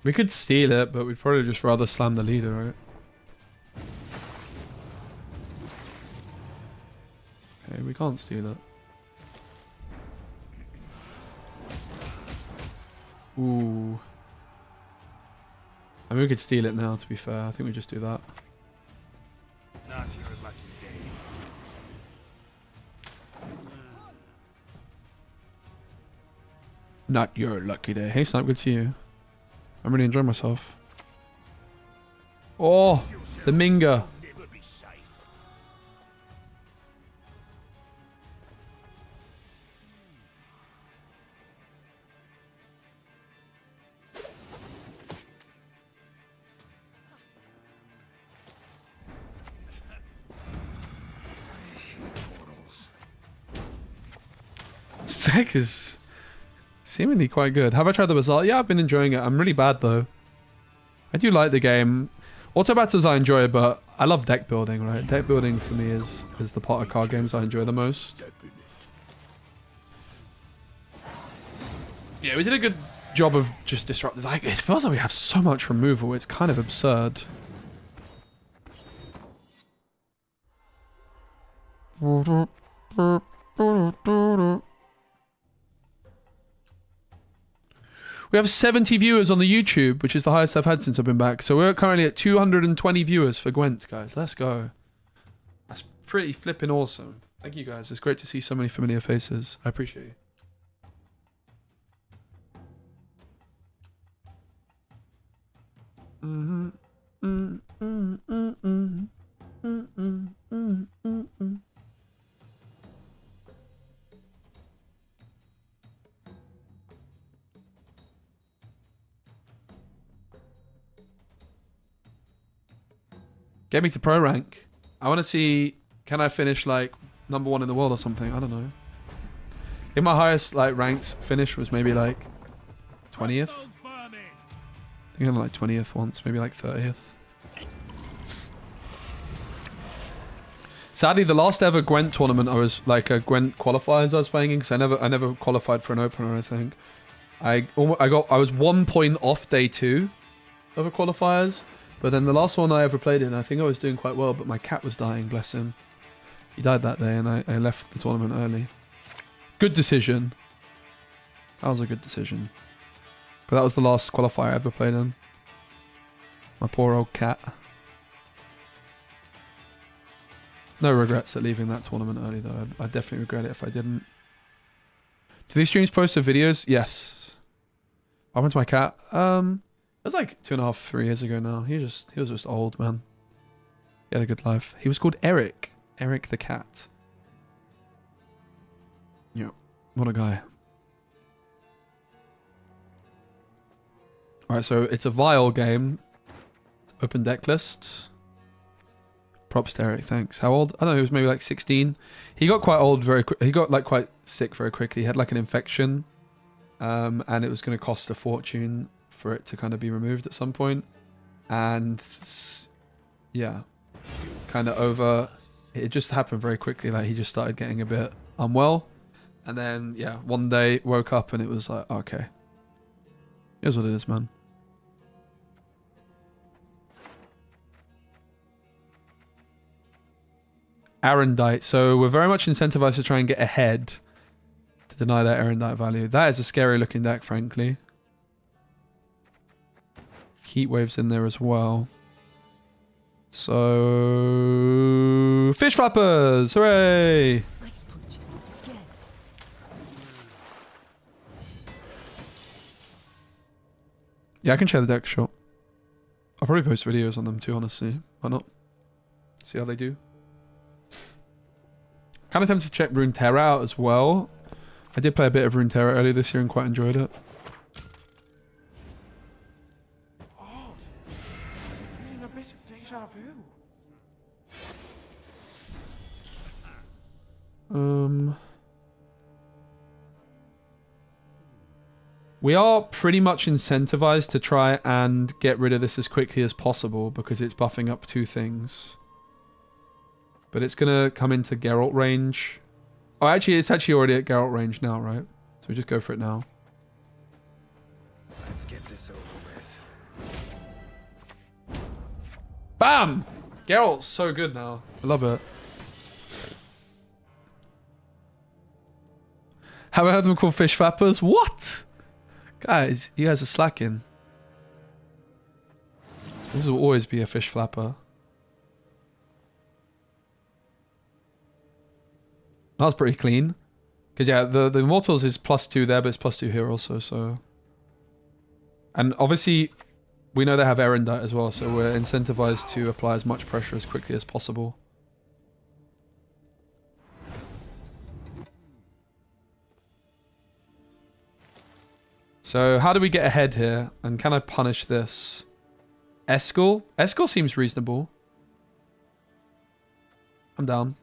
We could steal it, but we'd probably just rather slam the leader, right? Okay, we can't steal it. Ooh. I mean, we could steal it now, to be fair. I think we just do that. Not your lucky day. Not your lucky day. Hey, Snipe, good to see you. I'm really enjoying myself. Oh, the Minga. Never be safe. Sec is seemingly quite good. Have I tried the Basalt? Yeah, I've been enjoying it. I'm really bad, though. I do like the game. Auto battles I enjoy, but I love deck building, right? Deck building for me is the part of card games I enjoy the most. Yeah, we did a good job of just disrupting. Like, it feels like we have so much removal. It's kind of absurd. We have 70 viewers on the YouTube, which is the highest I've had since I've been back. So we're currently at 220 viewers for Gwent, guys. Let's go. That's pretty flipping awesome. Thank you, guys. It's great to see so many familiar faces. I appreciate you. Get me to pro rank. I want to see, can I finish like #1 in the world or something? I don't know. I think my highest like ranked finish was maybe like 20th. I think I'm like 20th once, maybe like 30th. Sadly, the last ever Gwent tournament I was like a Gwent qualifiers I was playing in, because I never qualified for an opener. I think I was 1 point off day 2 of a qualifiers, but then the last one I ever played in, I think I was doing quite well, but my cat was dying. Bless him. He died that day, and I left the tournament early. Good decision. That was a good decision. But that was the last qualifier I ever played in. My poor old cat. No regrets at leaving that tournament early, though. I'd definitely regret it if I didn't. Do these streams post the videos? Yes. What happened to my cat? It was like 2.5, 3 years ago now. He was just old, man. He had a good life. He was called Eric. Eric the cat. Yeah. What a guy. Alright, so it's a Vile game. Open deck lists. Props to Eric, thanks. How old? I don't know, he was maybe like 16. He got quite old very quick. He got like quite sick very quickly. He had like an infection. And it was going to cost a fortune for it to kind of be removed at some point. And yeah, kind of over. It just happened very quickly. Like he just started getting a bit unwell. And then, yeah, one day woke up and it was like, okay. Here's what it is, man. Arendite. So we're very much incentivized to try and get ahead to deny that Arendite value. That is a scary looking deck, frankly. Heat waves in there as well. So fish flappers, hooray! Nice punch. Again. Yeah, I can share the deck, sure. I'll probably post videos on them too, honestly. Why not? See how they do. Kind of tempted to check Runeterra out as well. I did play a bit of Runeterra earlier this year and quite enjoyed it. Odd. Feeling a bit of deja vu. We are pretty much incentivized to try and get rid of this as quickly as possible because it's buffing up 2 things. But it's going to come into Geralt range. Oh, actually, it's actually already at Geralt range now, right? So we just go for it now. Let's get this over with. Bam! Geralt's so good now. I love it. Have I heard them called fish flappers? What? Guys, you guys are slacking. This will always be a fish flapper. That was pretty clean. Because yeah, the Immortals is +2 there, but it's +2 here also, so... And obviously, we know they have Erendite as well, so we're incentivized to apply as much pressure as quickly as possible. So how do we get ahead here? And can I punish this? Eskel? Eskel seems reasonable. I'm down.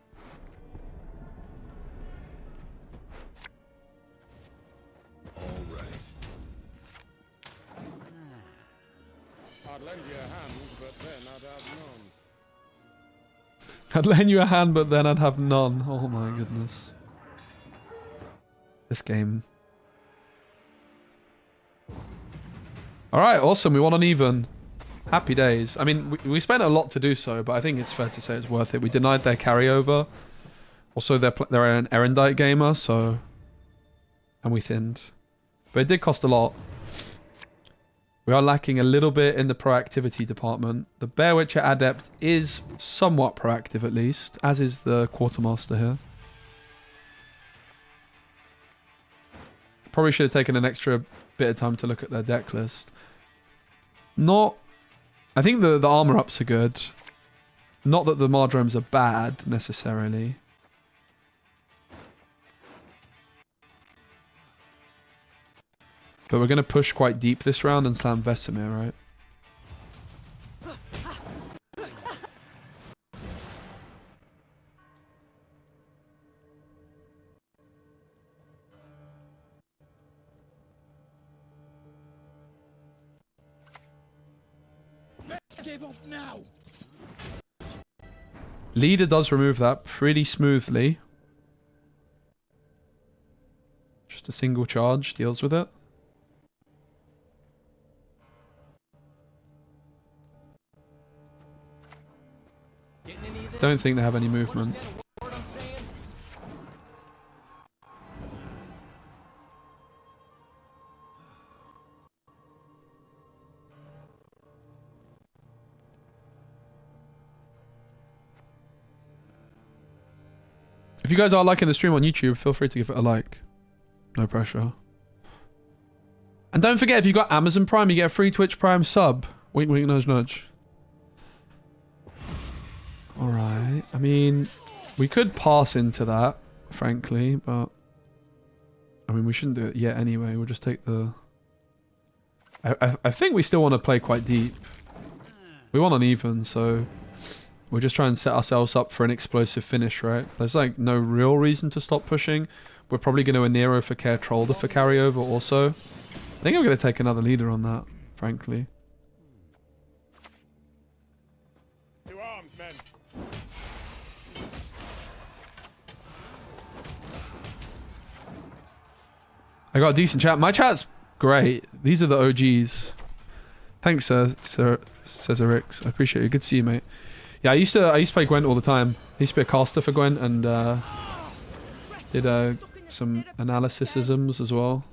I'd lend you a hand, but then I'd have none. Oh my goodness. This game. Alright, awesome. We won on even. Happy days. I mean, we spent a lot to do so, but I think it's fair to say it's worth it. We denied their carryover. Also, they're an Erendite gamer, so... And we thinned. But it did cost a lot. We are lacking a little bit in the proactivity department. The Bear Witcher Adept is somewhat proactive at least, as is the Quartermaster here. Probably should have taken an extra bit of time to look at their deck list. Not... I think the armor ups are good. Not that the Mardromes are bad, necessarily. But we're going to push quite deep this round and slam Vesemir, right? Give up now. Leader does remove that pretty smoothly. Just a single charge deals with it. Don't think they have any movement. If you guys are liking the stream on YouTube, feel free to give it a like. No pressure. And don't forget, if you got Amazon Prime, you get a free Twitch Prime sub. Wink, wink, nudge, nudge. Alright. I mean, we could pass into that, frankly, but... I mean, we shouldn't do it yet anyway. We'll just take the... I think we still want to play quite deep. We want uneven, so... We'll just try and set ourselves up for an explosive finish, right? There's like no real reason to stop pushing. We're probably going to Anero for Care Trollder for carryover also. I think I'm going to take another leader on that, frankly. To arms, men. I got a decent chat. My chat's great. These are the OGs. Thanks, Cesarix. I appreciate it. Good to see you, mate. Yeah, I used to play Gwent all the time. I used to be a caster for Gwent and did some analysisms as well.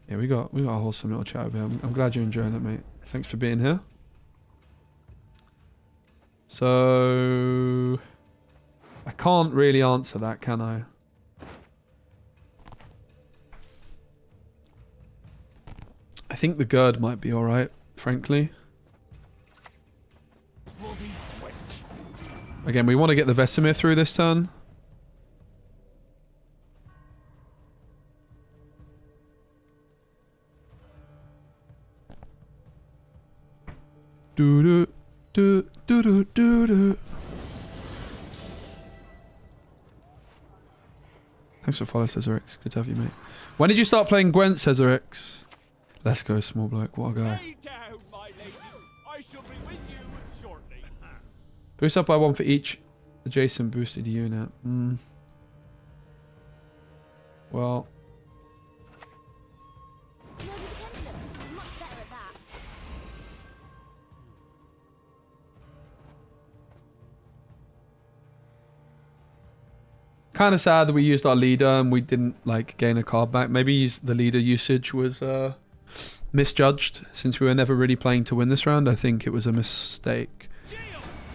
Yeah, we got a wholesome little chat over here. I'm glad you're enjoying it, mate. Thanks for being here. So I can't really answer that, can I? I think the Gird might be alright, frankly. Again, we want to get the Vesemir through this turn. Do do do do do do do. Thanks for following, Cesarix. Good to have you, mate. When did you start playing Gwent, Cesarix? Let's go, small bloke. What a guy. Lay down, my lady. I shall be with you shortly. Boost up by 1 for each adjacent boosted unit. Well. No, with the pendulum. I'm much better at that. Kind of sad that we used our leader and we didn't like gain a card back. Maybe the leader usage was misjudged since we were never really playing to win this round. I think it was a mistake.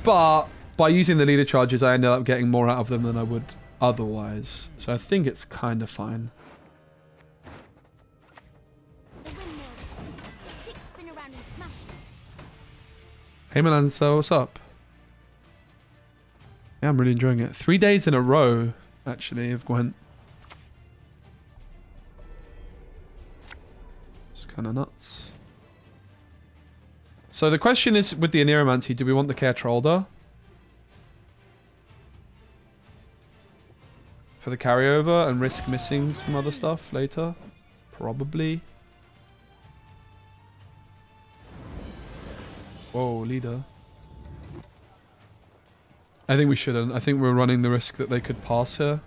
But by using the leader charges, I ended up getting more out of them than I would otherwise. So I think it's kind of fine. The windmill. The sticks spin around and smash. Hey Milan, so what's up? Yeah, I'm really enjoying it. 3 days in a row, actually, of Gwent. It's kind of nuts. So the question is, with the Aneromancy, do we want the Care Trollder? For the carryover and risk missing some other stuff later? Probably. Whoa, leader. I think we shouldn't. I think we're running the risk that they could pass here.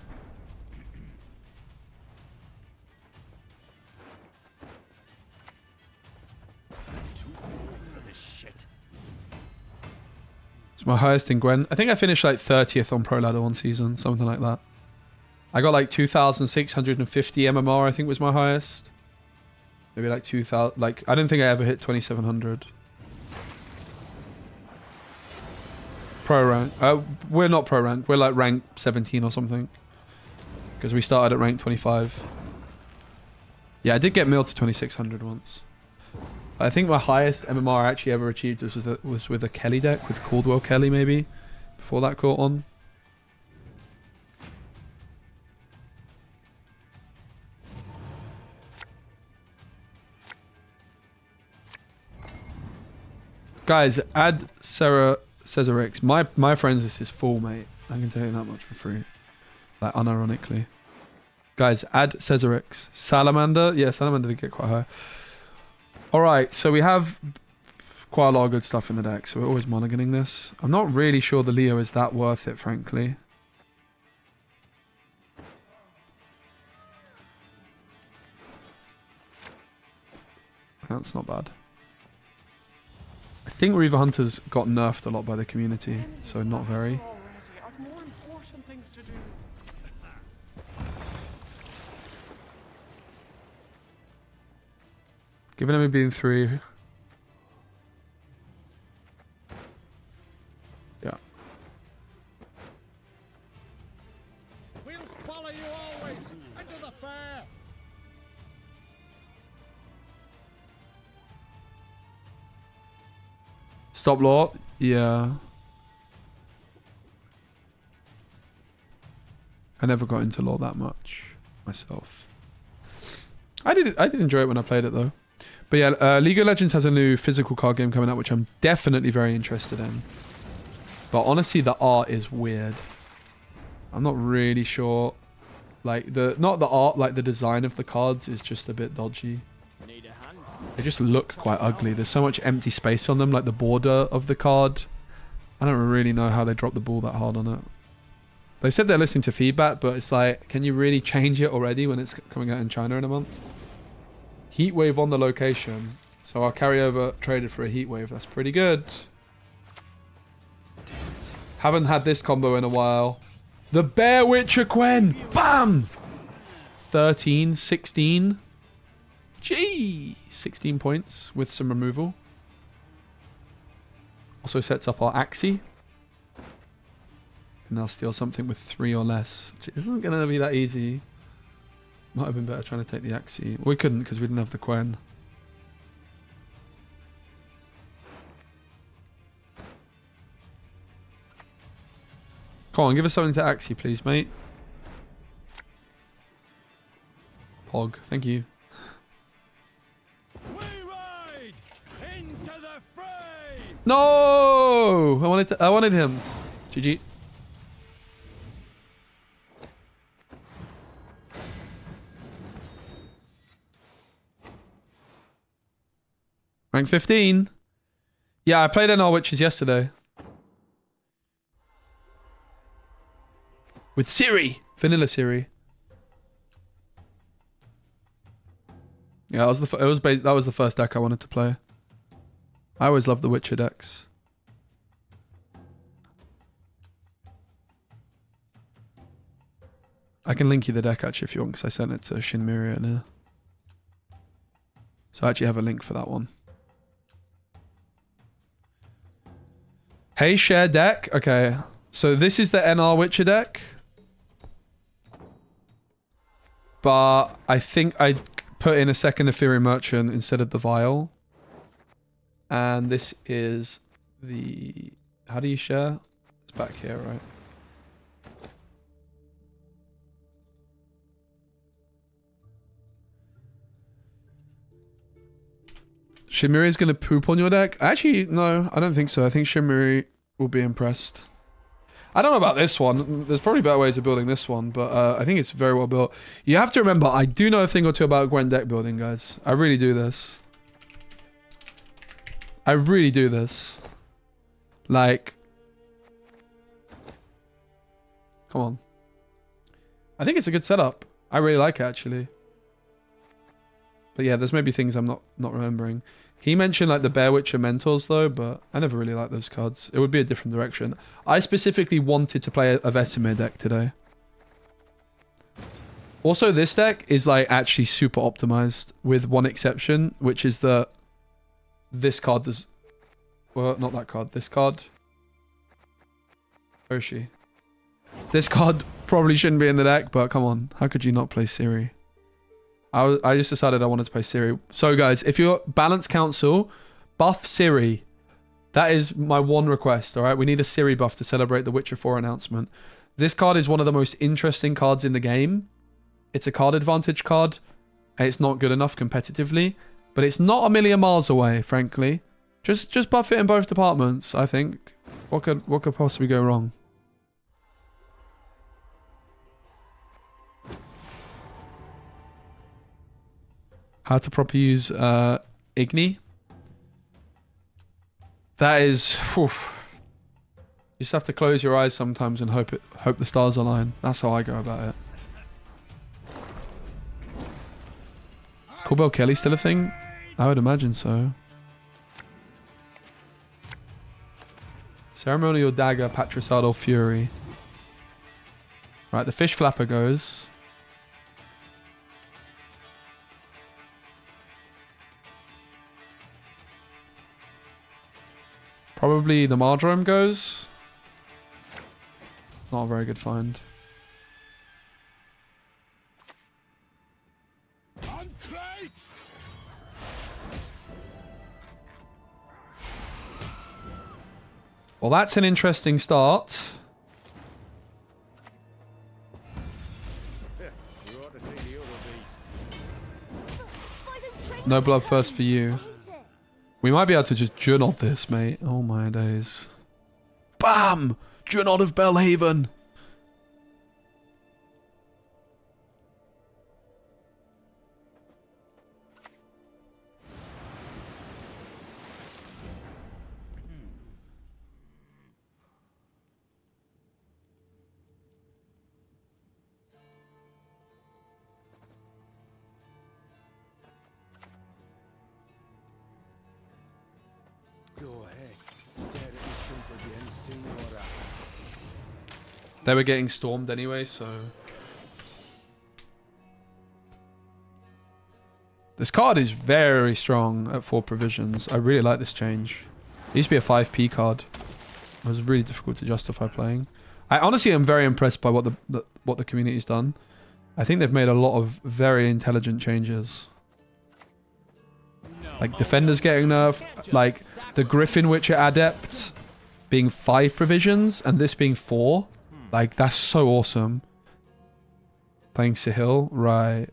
It's my highest in Gwent. I think I finished like 30th on Pro Ladder one season, something like that. I got like 2,650 MMR, I think was my highest. Maybe like 2,000. Like, I don't think I ever hit 2,700. Pro rank. We're not pro rank. We're like rank 17 or something. Because we started at rank 25. Yeah, I did get milled to 2,600 once. I think my highest MMR I actually ever achieved was with a Kelly deck, with Caldwell Kelly maybe. Before that caught on. Guys, add Cesarix. My friends list is full, mate. I can tell you that much for free. Like, unironically. Guys, add Cesarix. Salamander. Yeah, Salamander did get quite high. Alright, so we have quite a lot of good stuff in the deck, so we're always mulliganing this. I'm not really sure the Leo is that worth it, frankly. That's not bad. I think Reaver Hunters got nerfed a lot by the community, so not very. I've more important things to do. Given him being 3. Yeah. We'll follow you always into the fair. Stop law? Yeah. I never got into law that much myself. I did enjoy it when I played it though. But yeah, League of Legends has a new physical card game coming out, which I'm definitely very interested in. But honestly, the art is weird. I'm not really sure. Like not the art, like the design of the cards is just a bit dodgy. They just look quite ugly. There's so much empty space on them, like the border of the card. I don't really know how they dropped the ball that hard on it. They said they're listening to feedback, but it's like, can you really change it already when it's coming out in China in a month? Heatwave on the location. So our carryover traded for a heatwave. That's pretty good. Haven't had this combo in a while. The Bear Witcher Quen. Bam! 13, 16. Gee! 16 points with some removal. Also sets up our Axie. Can now steal something with 3 or less. Which isn't going to be that easy. Might have been better trying to take the Axie. We couldn't because we didn't have the Quen. Come on, give us something to Axie, please, mate. Hog, thank you. We ride into the fray. No! I wanted him. GG. Rank 15. Yeah, I played NR Witches yesterday. With Ciri. Vanilla Ciri. Yeah, that was the first deck I wanted to play. I always loved the Witcher decks. I can link you the deck actually if you want, because I sent it to Shinmiri earlier. So I actually have a link for that one. Hey, share deck. Okay, so this is the NR Witcher deck. But I think I put in a second Ethereum Merchant instead of the Vial. And this is the... How do you share? It's back here, right? Shimiri is going to poop on your deck? Actually, no, I don't think so. I think Shimiri will be impressed. I don't know about this one. There's probably better ways of building this one, but I think it's very well built. You have to remember, I do know a thing or two about Gwent deck building, guys. I really do this. I really do this. Like... Come on. I think it's a good setup. I really like it, actually. But yeah, there's maybe things I'm not remembering. He mentioned like the Bear Witcher Mentors though, but I never really liked those cards. It would be a different direction. I specifically wanted to play a Vesemir deck today. Also, this deck is like actually super optimized with one exception, which is that this card does... Well, not that card. This card. Where is she? This card probably shouldn't be in the deck, but come on. How could you not play Ciri? I just decided I wanted to play Ciri. So guys, if you're Balance Council, buff Ciri. That is my one request, alright? We need a Ciri buff to celebrate the Witcher 4 announcement. This card is one of the most interesting cards in the game. It's a card advantage card. And it's not good enough competitively. But it's not a million miles away, frankly. Just buff it in both departments, I think. What could possibly go wrong? How to properly use Igni. That is... Whew. You just have to close your eyes sometimes and hope the stars align. That's how I go about it. Corbell Kelly still a thing? I would imagine so. Ceremonial Dagger, Patricidal Fury. Right, the Fish Flapper goes. Probably the Mardrome goes. Not a very good find. Well, that's an interesting start. You ought to see the other beast. Why don't train No them blood to first for you. paint it? We might be able to just Junod this, mate. Oh my days. Bam! Junod of Belhaven. Go ahead. Stare at the stump again, see what happens. They were getting stormed anyway, so... This card is very strong at 4 provisions. I really like this change. It used to be a 5p card. It was really difficult to justify playing. I honestly am very impressed by what the community's done. I think they've made a lot of very intelligent changes. Like Defenders getting nerfed, like the Griffin Witcher Adept being 5 provisions and this being 4. Like, that's so awesome. Playing Sahil, right.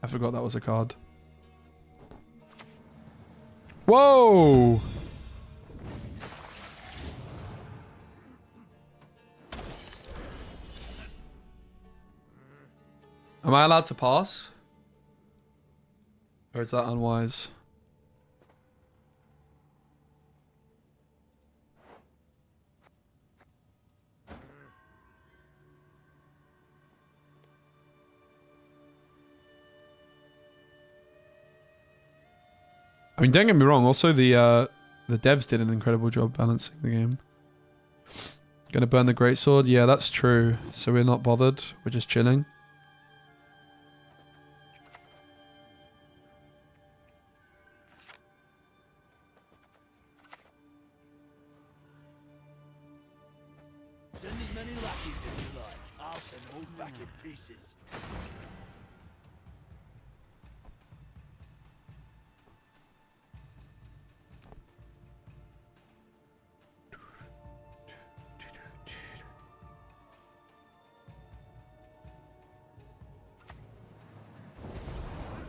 I forgot that was a card. Whoa! Am I allowed to pass? Or is that unwise? I mean, don't get me wrong. Also, the devs did an incredible job balancing the game. Gonna burn the greatsword? Yeah, that's true. So we're not bothered. We're just chilling. Send as many lackeys as you like. I'll send them all back in pieces.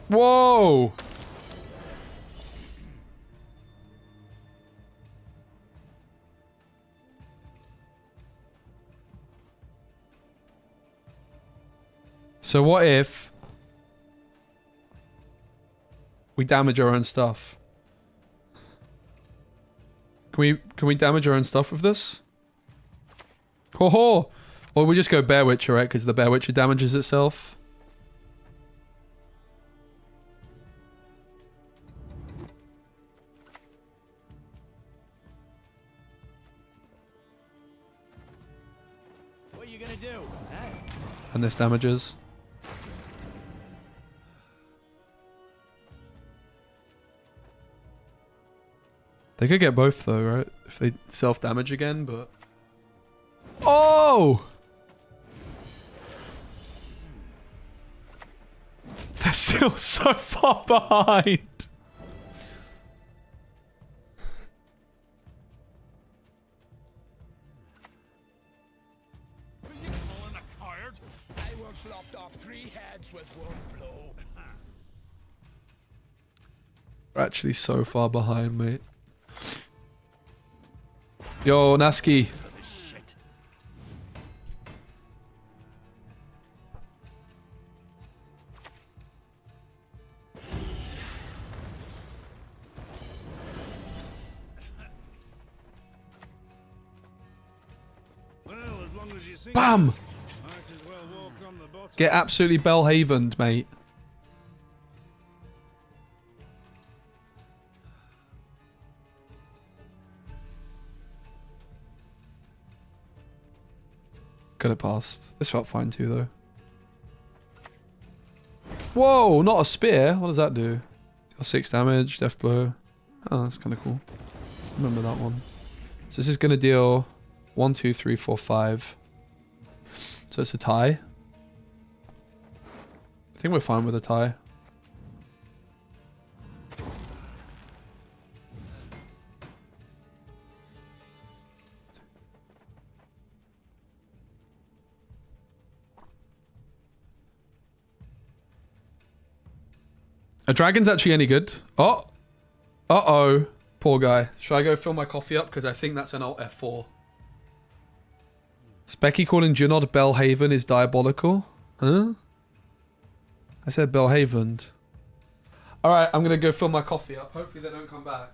Whoa! So what if we damage our own stuff? Can we damage our own stuff with this? Ho ho! Or we just go Bear Witcher, right? Because the Bear Witcher damages itself. What are you gonna do? Huh? And this damages. They could get both though, right? If they self-damage again, but... Oh! They're still so far behind. Will you call in a card? I once lopped off 3 heads with one blow. We're actually so far behind, mate. Yo, Naski. This shit. as you sink, Bam! might as well walk on the bottom. Get absolutely Bellhavened, mate. Could have passed. This felt fine too, though. Whoa, not a spear. What does that do? Deal 6 damage, death blow. Oh, that's kind of cool. Remember that one. So this is going to deal 1, 2, 3, 4, 5. So it's a tie. I think we're fine with a tie. A dragon's actually any good. Oh! Uh-oh. Poor guy. Should I go fill my coffee up? Because I think that's an alt F4. Speci calling Junod Bellhaven is diabolical. Huh? I said Bellhaven. Alright, I'm going to go fill my coffee up. Hopefully they don't come back.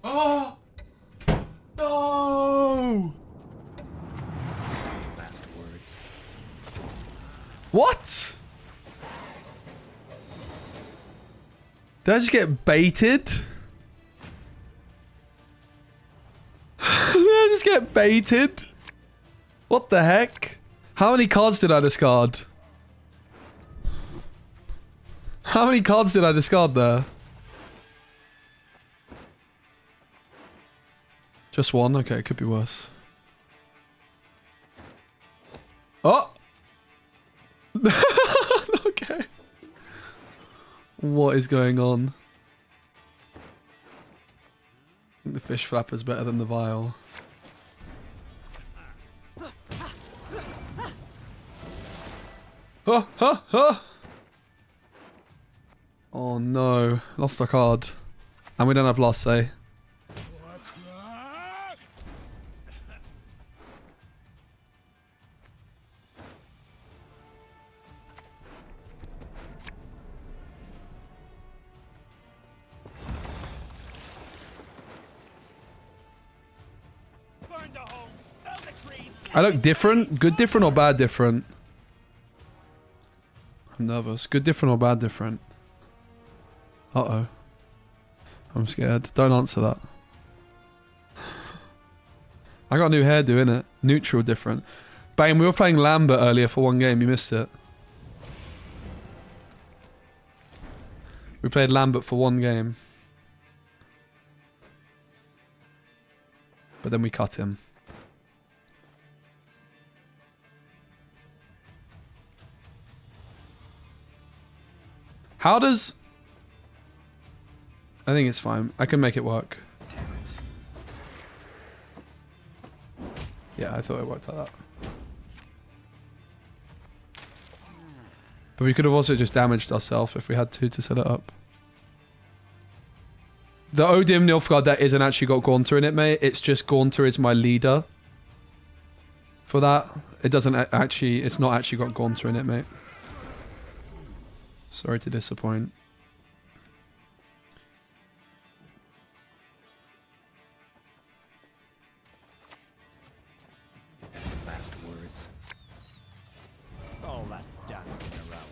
Oh! No! Last words. What? Did I just get baited? Did I just get baited? What the heck? How many cards did I discard? How many cards did I discard there? Just one? Okay, it could be worse. Oh! Okay. What is going on? I think the fish flapper's better than the vial. Huh, huh, huh. Oh no, lost our card. And we don't have last say. Burn the home. Fell the tree. I look different? Good different or bad different? I'm nervous. Good different or bad different? Uh-oh. I'm scared. Don't answer that. I got a new hairdo, innit? Neutral different. Bane, we were playing Lambert earlier for one game. You missed it. We played Lambert for one game. But then we cut him. How does... I think it's fine. I can make it work. Yeah, I thought it worked like that. But we could have also just damaged ourselves if we had to set it up. The Odim Nilfgaard that isn't actually got Gaunter in it, mate. It's just Gaunter is my leader. For that. It doesn't actually... It's not actually got Gaunter in it, mate. Sorry to disappoint. Last words. All that dancing around.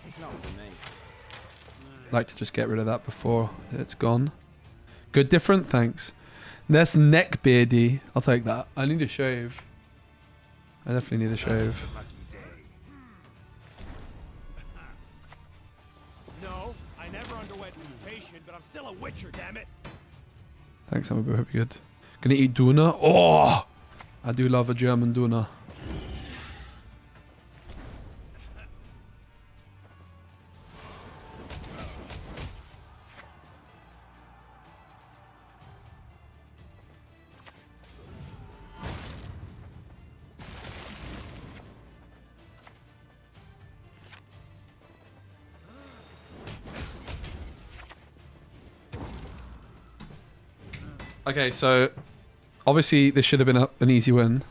It's not for me. Like to just get rid of that before it's gone. Good different, thanks. That's neck beardy. I'll take that. I need a shave. I definitely need a shave. Lucky day. No, I never underwent mutation, but I'm still a witcher, damn it. Thanks, I'm hope you're good. Gonna eat Duna? Oh! I do love a German Duna. Okay, so obviously this should have been an easy win.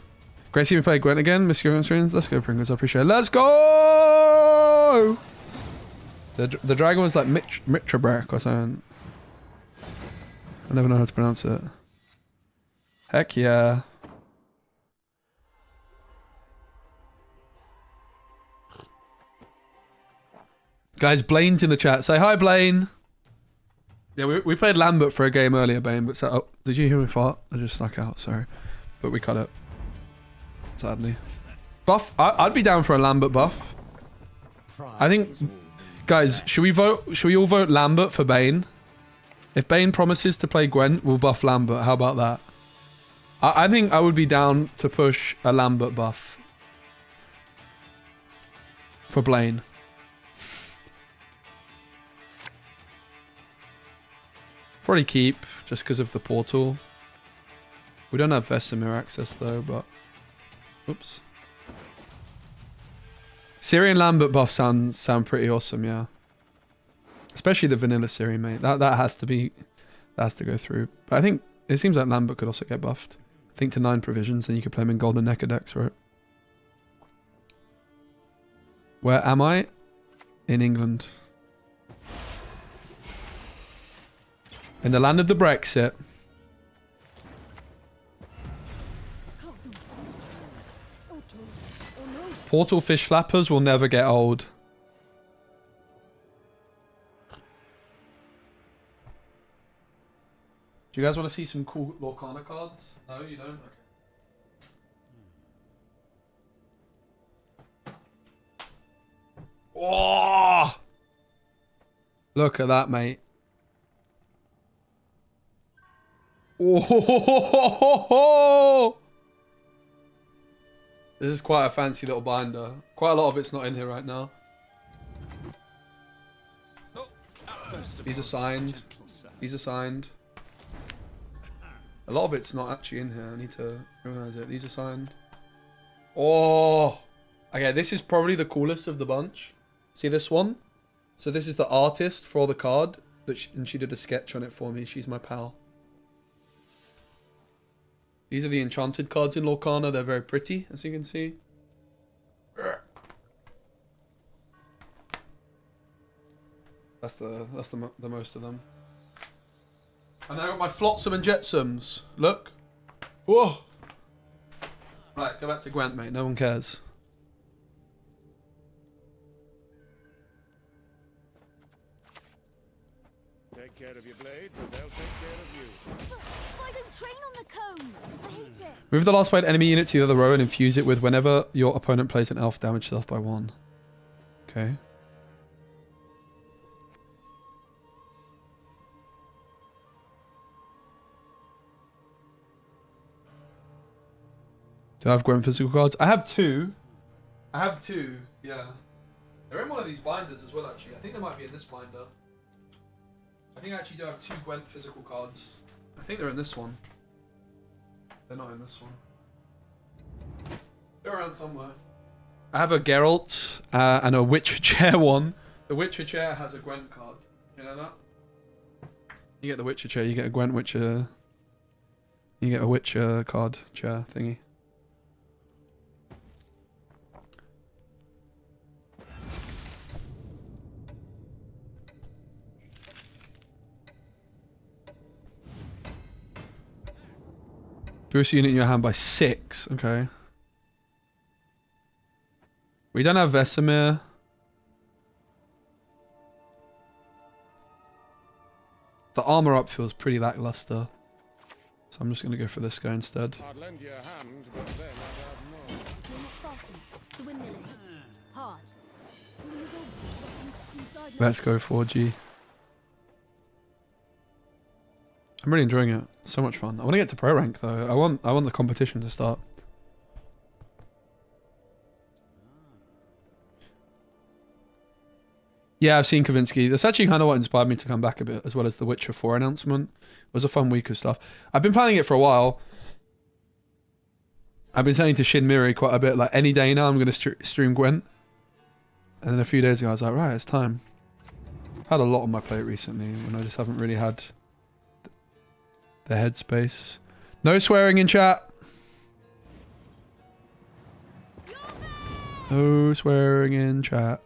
Great seeing me play Gwent again. Miss your streams. Let's go, Pringles. I appreciate it. Let's go! The dragon was like Mitrabrek or something. I never know how to pronounce it. Heck yeah. Guys, Blaine's in the chat. Say hi, Blaine. Yeah, we played Lambert for a game earlier, Bane, but oh, did you hear me fart? I just snuck out, sorry. But we cut it. Sadly. Buff? I'd be down for a Lambert buff. I think... Guys, should we all vote Lambert for Bane? If Bane promises to play Gwent, we'll buff Lambert. How about that? I think I would be down to push a Lambert buff. For Blaine. Probably keep, just because of the portal. We don't have Vesemir access though, but... Oops. Ciri and Lambert buff sound pretty awesome, yeah. Especially the vanilla Ciri, mate. That has to be... That has to go through. But I think... It seems like Lambert could also get buffed. I think to 9 provisions, then you could play him in Golden Necker decks, right? Where am I? In England. In the land of the Brexit. Portal fish flappers will never get old. Do you guys want to see some cool Lorcana cards? No, you don't? Okay. Oh! Look at that, mate. Oh! This is quite a fancy little binder. Quite a lot of it's not in here right now. These are signed. These are signed. A lot of it's not actually in here. I need to organize it. These are signed. Oh! Okay, this is probably the coolest of the bunch. See this one? So this is the artist for the card, and she did a sketch on it for me. She's my pal. These are the enchanted cards in Lorcana. They're very pretty, as you can see. That's the most of them. And I got my Flotsam and Jetsams. Look. Whoa. Right, go back to Gwent, mate. No one cares. Take care of your blades, and they'll take care of you. But why don't train on the cone? I hate it. Move the last played enemy unit to the other row and infuse it with whenever your opponent plays an elf, damage self by 1. Okay. Do I have Gwent physical cards? I have 2. Yeah. They're in one of these binders as well, actually. I think they might be in this binder. I think I actually do have 2 Gwent physical cards. I think they're in this one. They're not in this one. They're around somewhere. I have a Geralt and a Witcher chair one. The Witcher chair has a Gwent card. You know that? You get the Witcher chair, you get a Gwent Witcher. You get a Witcher card chair thingy. Boost unit in your hand by 6. Okay. We don't have Vesemir. The armor up feels pretty lackluster. So I'm just going to go for this guy instead. I'd lend you a hand, but then I'd have more. You're not fast enough. The windmill ain't. Hard. Will you go inside Let's go 4G. I'm really enjoying it. So much fun. I want to get to pro rank though. I want the competition to start. Yeah, I've seen Kavinsky. That's actually kind of what inspired me to come back a bit, as well as the Witcher 4 announcement. It was a fun week of stuff. I've been planning it for a while. I've been saying to Shin Miri quite a bit, like, any day now I'm going to stream Gwent. And then a few days ago I was like, right, it's time. I've had a lot on my plate recently, and I just haven't really had the headspace. No swearing in chat. No swearing in chat.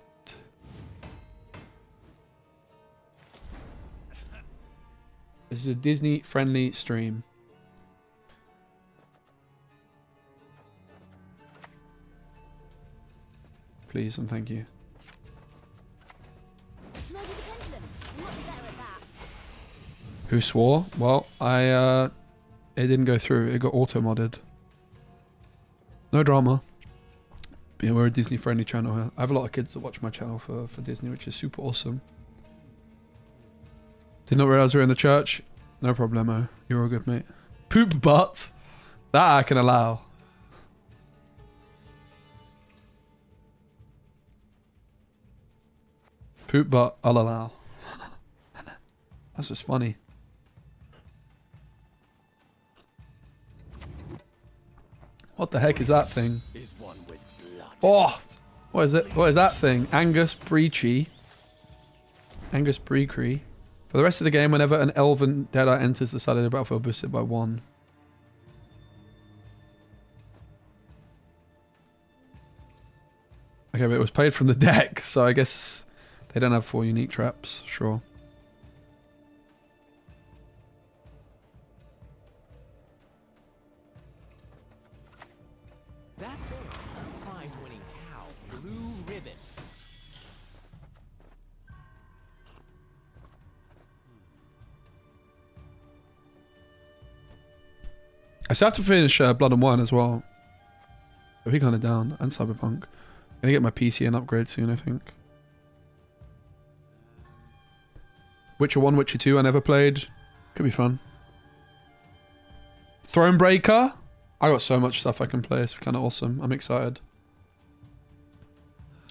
This is a Disney-friendly stream. Please and thank you. Maybe the pendulum. I'm much better at that. Who swore? Well, it didn't go through. It got auto-modded. No drama. But yeah, we're a Disney-friendly channel here. I have a lot of kids that watch my channel for Disney, which is super awesome. Did not realize we were in the church. No problemo. You're all good, mate. Poop butt. That I can allow. Poop butt, I'll allow. That's just funny. What the heck is that thing? Is one with blood. Oh! What is it? What is that thing? Angus Breachy. Angus Breacry. For the rest of the game, whenever an elven Deadeye enters the side of the battlefield, boost it by 1. Okay, but it was played from the deck, so I guess they don't have 4 unique traps. Sure. That there, prize-winning cow, blue ribbon. I still have to finish Blood and Wine as well. I'll be kind of down. And Cyberpunk. I'm gonna get my PC and upgrade soon, I think. Witcher 1, Witcher 2 I never played. Could be fun. Thronebreaker? I got so much stuff I can play. It's kind of awesome. I'm excited.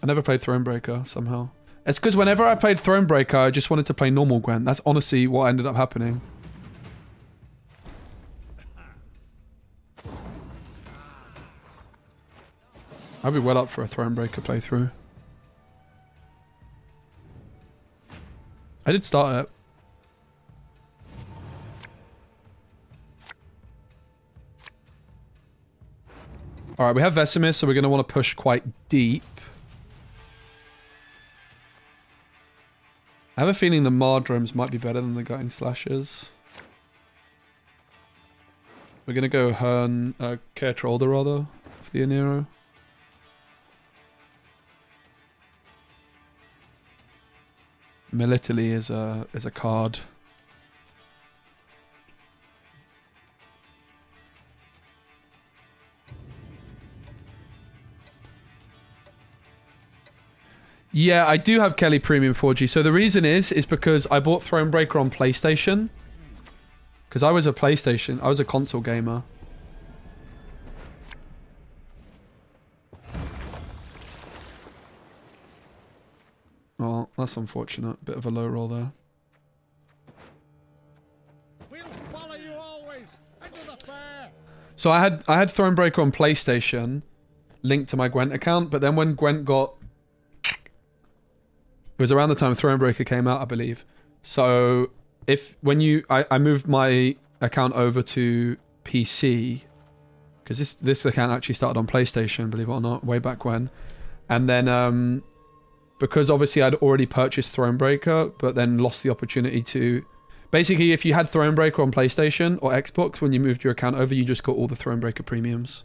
I never played Thronebreaker somehow. It's because whenever I played Thronebreaker, I just wanted to play normal Gwent. That's honestly what ended up happening. I'd be well up for a Thronebreaker playthrough. I did start it. Alright, we have Vesemir, so we're going to want to push quite deep. I have a feeling the Mardromes might be better than the Gutting Slashers. We're going to go Keirtrolder rather, for the Anero. Military is a card. Yeah, I do have Kelly Premium 4G. So the reason is because I bought Thronebreaker on PlayStation. Because I was a console gamer. Oh, that's unfortunate. Bit of a low roll there. We'll follow you always. Into the fair. So I had Thronebreaker on PlayStation linked to my Gwent account, but then when Gwent got... It was around the time Thronebreaker came out, I believe. So I moved my account over to PC, because this account actually started on PlayStation, believe it or not, way back when. And then because obviously I'd already purchased Thronebreaker, but then lost the opportunity to... Basically, if you had Thronebreaker on PlayStation or Xbox, when you moved your account over, you just got all the Thronebreaker premiums.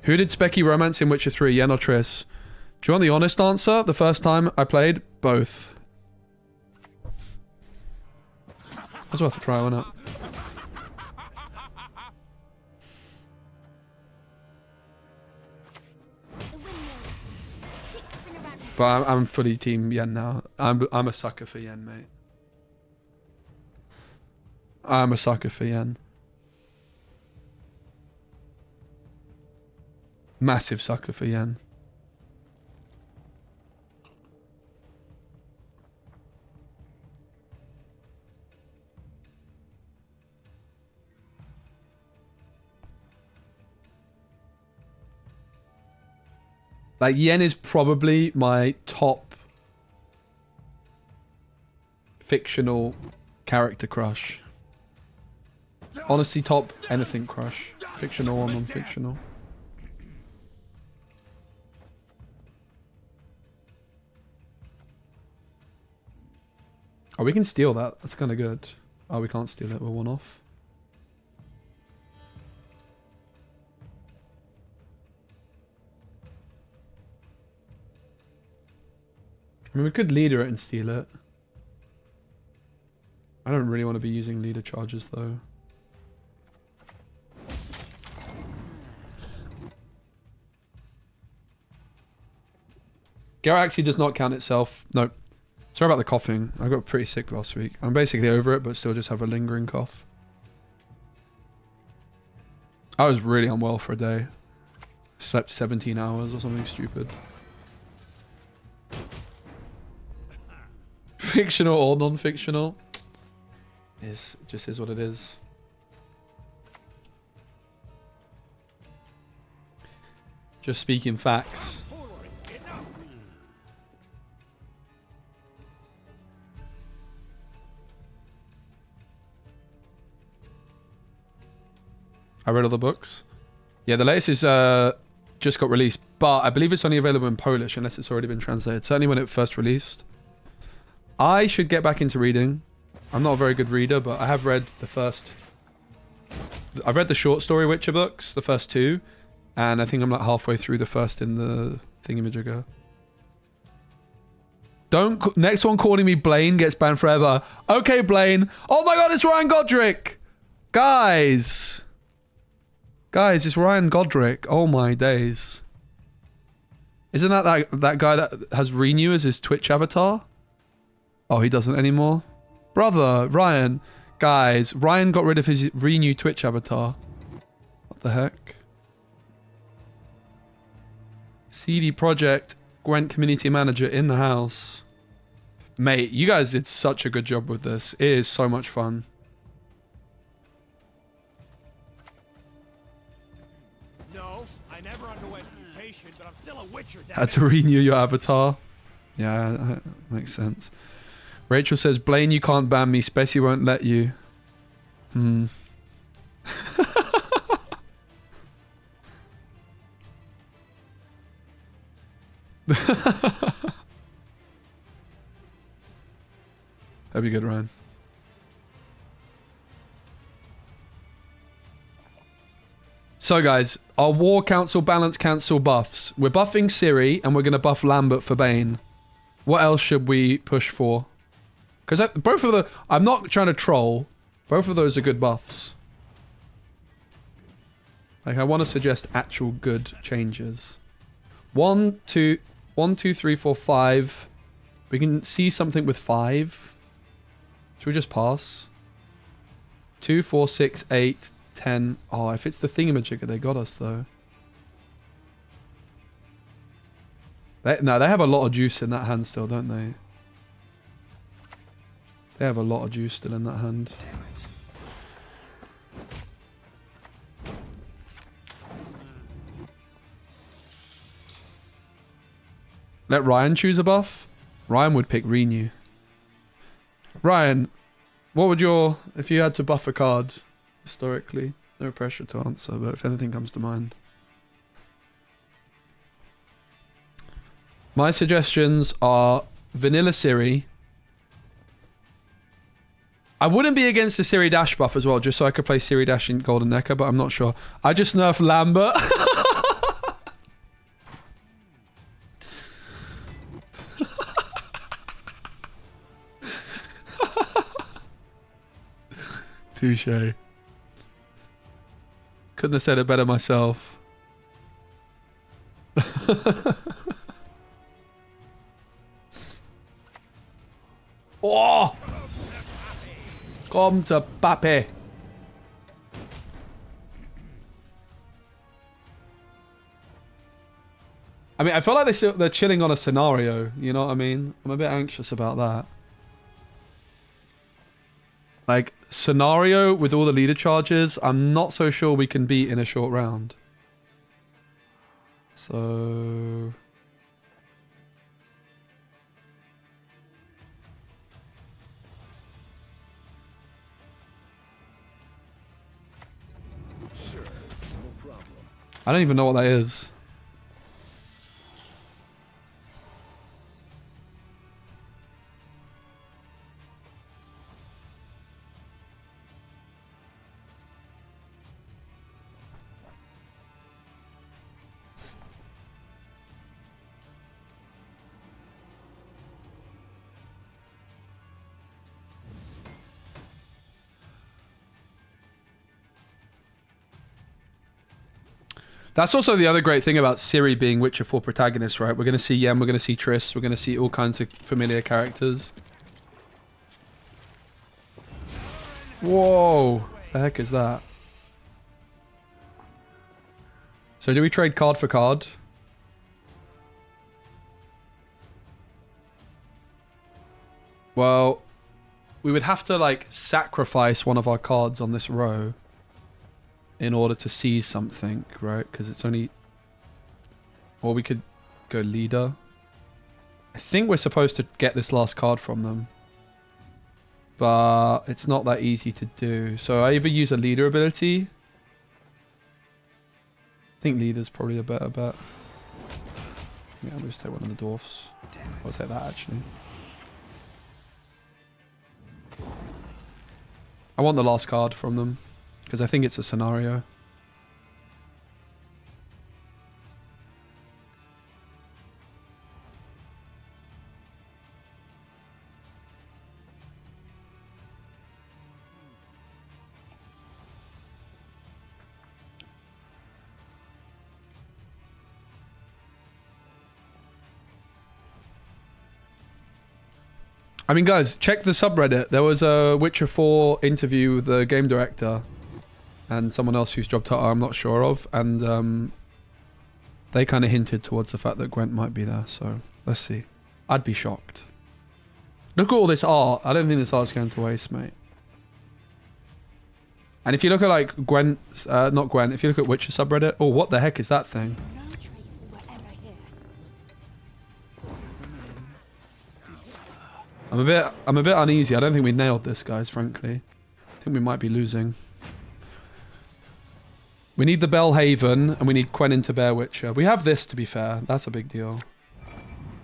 Who did Speci romance in Witcher 3, Yen or Triss? Do you want the honest answer? The first time I played, both. That's worth a try, wasn't it? But I'm fully team Yen now. I'm a sucker for Yen, mate. I'm a sucker for Yen. Massive sucker for Yen. Like, Yen is probably my top fictional character crush. Honestly, top anything crush. Fictional or non-fictional. Oh, we can steal that. That's kind of good. Oh, we can't steal it. We're one off. I mean, we could leader it and steal it. I don't really want to be using leader charges, though. Galaxy does not count itself. No. Sorry about the coughing. I got pretty sick last week. I'm basically over it, but still just have a lingering cough. I was really unwell for a day. Slept 17 hours or something stupid. Fictional or non-fictional? Just is what it is. Just speaking facts. I read all the books. Yeah, the latest is just got released, but I believe it's only available in Polish unless it's already been translated. Certainly when it first released. I should get back into reading. I'm not a very good reader, but I have read the first... I've read the short story Witcher books, the first two, and I think I'm like halfway through the first in the thingamajigger. Don't... Next one calling me Blaine gets banned forever. Okay, Blaine. Oh my god, it's Ryan Godric! Guys! Guys, it's Ryan Godric. Oh my days. Isn't that guy that has Renew as his Twitch avatar? Oh, he doesn't anymore? Brother, Ryan. Guys, Ryan got rid of his Renew Twitch avatar. What the heck? CD Projekt, Gwent Community Manager in the house. Mate, you guys did such a good job with this. It is so much fun. still a witcher, damn Had it. to renew your avatar. Yeah, that makes sense. Rachel says, Blaine, you can't ban me. Speci won't let you. Hmm. That'd be good, Ryan. So guys, our War Council Balance Council buffs. We're buffing Ciri and we're going to buff Lambert for Bane. What else should we push for? Because both of the... I'm not trying to troll. Both of those are good buffs. Like, I want to suggest actual good changes. 1, 2, 3, 4, 5. We can see something with 5. Should we just pass? 2, 4, 6, 8, 10. Oh, if it's the thingamajigger, they got us, though. No, they have a lot of juice in that hand still, don't they? They have a lot of juice still in that hand. Damn it. Let Ryan choose a buff? Ryan would pick Renew. Ryan, what would your... If you had to buff a card, historically, no pressure to answer, but if anything comes to mind. My suggestions are Vanilla Ciri. I wouldn't be against the Ciri Dash buff as well, just so I could play Ciri Dash in Golden Necker, but I'm not sure. I just nerfed Lambert. Touche. Couldn't have said it better myself. Oh! Come to Pape. I mean, I feel like they're chilling on a scenario, you know what I mean? I'm a bit anxious about that. Like, scenario with all the leader charges, I'm not so sure we can beat in a short round. So... Sure, no problem. I don't even know what that is. That's also the other great thing about Ciri being Witcher 4 protagonist, right? We're going to see Yen, we're going to see Triss, we're going to see all kinds of familiar characters. Whoa! The heck is that? So do we trade card for card? Well, we would have to, like, sacrifice one of our cards on this row in order to seize something, right? Because it's only... Or we could go leader. I think we're supposed to get this last card from them. But it's not that easy to do. So I either use a leader ability. I think leader's probably a better bet. Yeah, I'll just take one of the dwarfs. I'll take that, actually. I want the last card from them. Because I think it's a scenario. I mean, guys, check the subreddit. There was a Witcher 4 interview with the game director and someone else whose job title I'm not sure of, and they kind of hinted towards the fact that Gwent might be there, so let's see. I'd be shocked. Look at all this art. I don't think this art's going to waste, mate. And if you look at, like, Gwent, not Gwent, if you look at Witcher subreddit, oh, what the heck is that thing? No trace we were ever here. I'm a bit uneasy. I don't think we nailed this, guys, frankly. I think we might be losing. We need the Bellhaven, and we need Quen into Bear Witcher. We have this, to be fair. That's a big deal.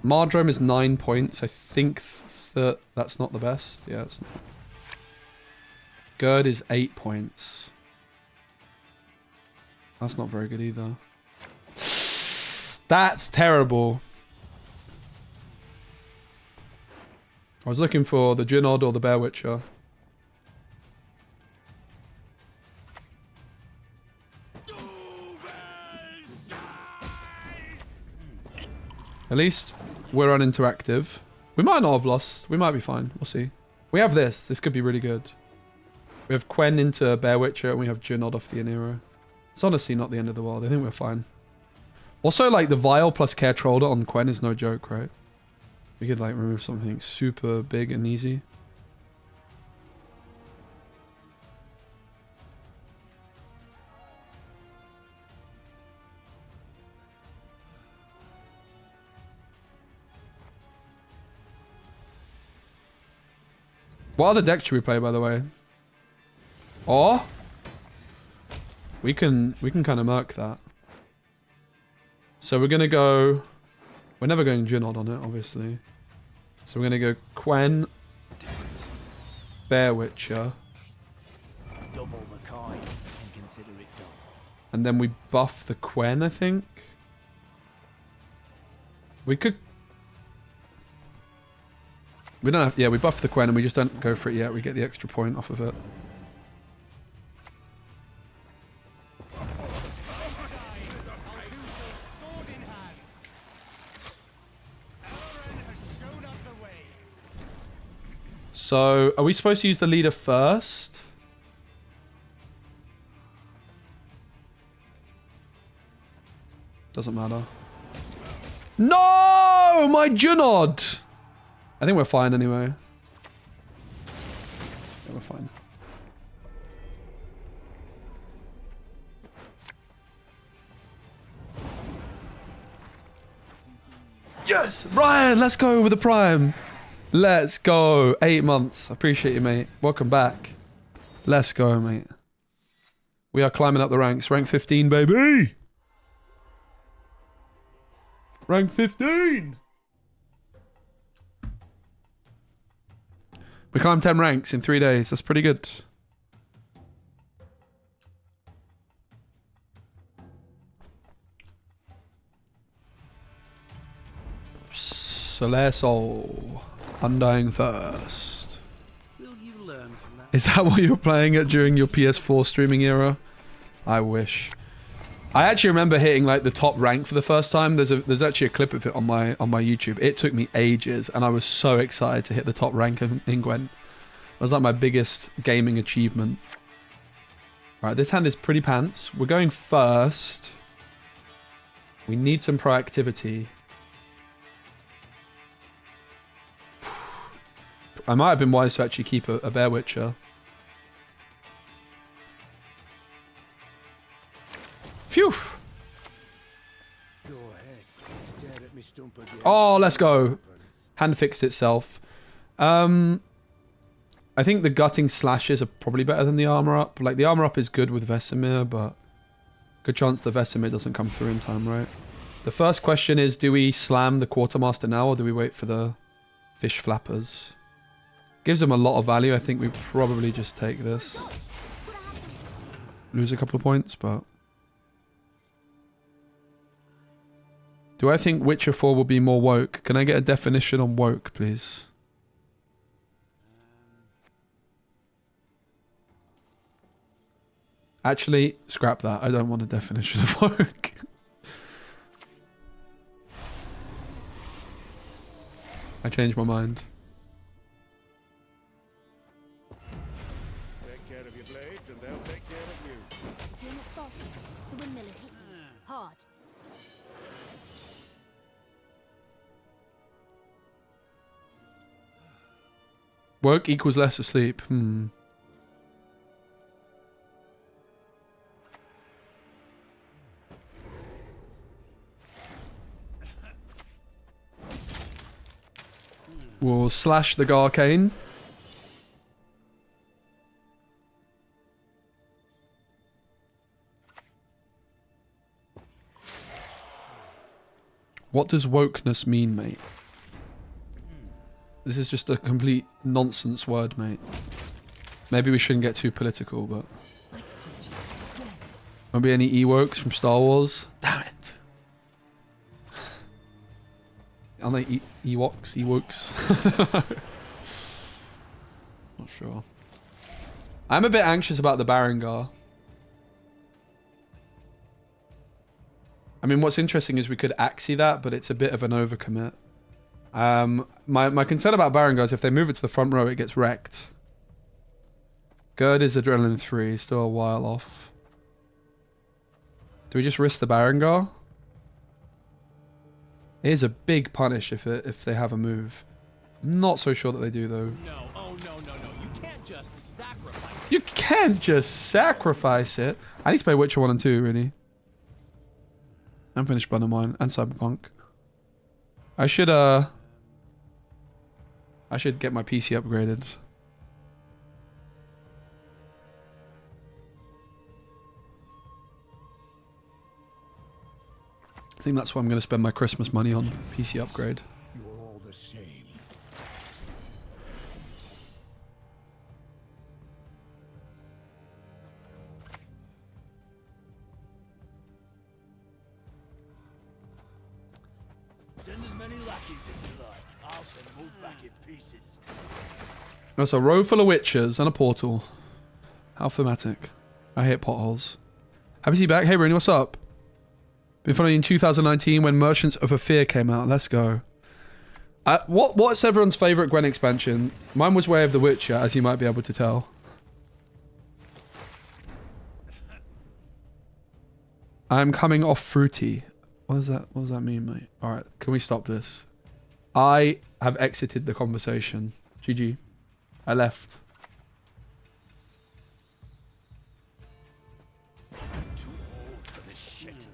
Mardrome is 9 points. I think that that's not the best. Yeah, it's not. Gerd is 8 points. That's not very good either. That's terrible. I was looking for the Junod or the Bear Witcher. At least we're uninteractive. We might not have lost. We might be fine. We'll see. We have this. This could be really good. We have Quen into Bear Witcher and we have Junod off the Anira. It's honestly not the end of the world. I think we're fine. Also, like, the Vial plus Care Troller on Quen is no joke, right? We could, like, remove something super big and easy. What other deck should we play, by the way? Or we can kind of murk that. So we're gonna go. We're never going Junod on it, obviously. So we're gonna go Quen, Bear Witcher, Double the coin and consider it done. and then we buff the Quen, I think. We could. We don't have. Yeah, we buff the Quen and we just don't go for it yet. We get the extra point off of it. So, are we supposed to use the leader first? Doesn't matter. No! My Junod! I think we're fine anyway. Yeah, we're fine. Yes! Ryan, let's go with the Prime! Let's go. 8 months. I appreciate you, mate. Welcome back. Let's go, mate. We are climbing up the ranks. Rank 15, baby. Rank 15. We climbed 10 ranks in 3 days. That's pretty good. Solar Soul. Undying Thirst. Will you learn from that? Is that what you were playing at during your PS4 streaming era? I wish. I actually remember hitting like the top rank for the first time. There's actually a clip of it on my YouTube. It took me ages, and I was so excited to hit the top rank in Gwent. It was like my biggest gaming achievement. Right, this hand is pretty pants. We're going first. We need some proactivity. I might have been wise to actually keep a Bear Witcher. Phew! Go ahead. Stare at me stump again. Oh, let's go. Hand fixed itself. I think the gutting slashes are probably better than the armor up. Like, the armor up is good with Vesemir, but good chance the Vesemir doesn't come through in time, right? The first question is, do we slam the Quartermaster now, or do we wait for the fish flappers? Gives them a lot of value. I think we probably just take this. Lose a couple of points, but... Do I think Witcher 4 will be more woke? Can I get a definition on woke, please? Actually, scrap that. I don't want a definition of woke. I changed my mind. Take care of your blades and they'll take care of you. You're not fast enough. The windmill hit you. Hard. Woke equals less asleep. We'll slash the Garcane. What does wokeness mean, mate? This is just a complete nonsense word, mate. Maybe we shouldn't get too political, but... Won't be any Ewokes from Star Wars? Damn it! Aren't they Ewoks? Ewokes? Not sure. I'm a bit anxious about the Barangar. I mean, what's interesting is we could axie that, but it's a bit of an overcommit. My concern about Barangar is if they move it to the front row, it gets wrecked. Gerd is Adrenaline 3, still a while off. Do we just risk the Barangar? It is a big punish if they have a move. Not so sure that they do, though. No, oh no, no, no. You can't just sacrifice it. You can't just sacrifice it. I need to play Witcher 1 and 2, really. And finish Blood and Wine and Cyberpunk. I should get my PC upgraded. I think that's what I'm going to spend my Christmas money on. PC upgrade. You're all the same. Send as many lackeys as you like. I'll send them all back in pieces. That's a row full of witches and a portal. How thematic. I hate potholes. Happy to see you back. Hey, Rooney, what's up? Been following you in 2019 when Merchants of a Fear came out. Let's go. What's everyone's favourite Gwent expansion? Mine was Way of the Witcher, as you might be able to tell. I'm coming off fruity. What does that mean, mate? Alright, can we stop this? I have exited the conversation. GG. I left. Too old for this shit.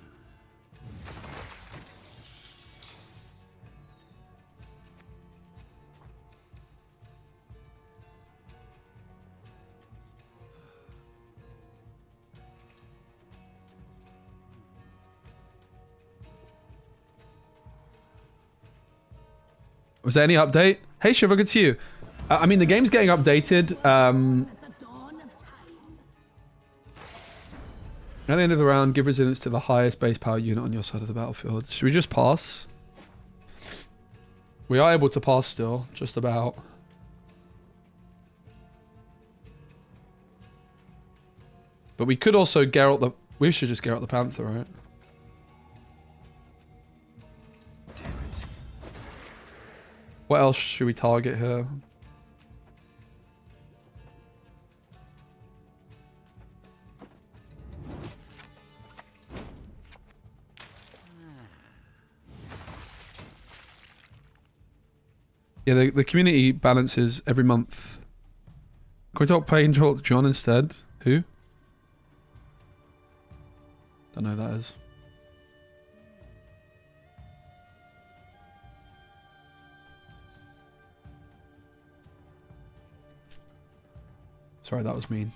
Was there any update? Hey Shiva, good to see you. I mean, the game's getting updated. At the dawn of time. At the end of the round, give resilience to the highest base power unit on your side of the battlefield. Should we just pass? We are able to pass still, just about. But we could also Geralt the... We should just Geralt the Panther, right? What else should we target here? Yeah, the community balances every month. Can we talk Angel John instead? Who? Don't know who that is. Sorry, that was mean.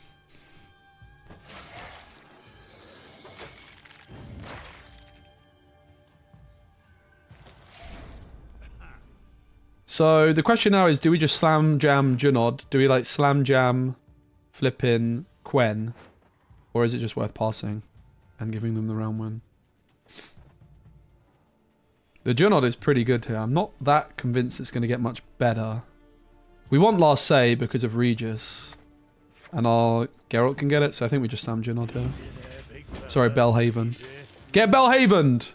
So the question now is, do we just slam jam Junod? Do we like slam jam flipping Quen? Or is it just worth passing and giving them the round win? The Junod is pretty good here. I'm not that convinced it's going to get much better. We want last say because of Regis. And our Geralt can get it, so I think we just slam Junod here. Sorry, Belhaven. Get Belhavened!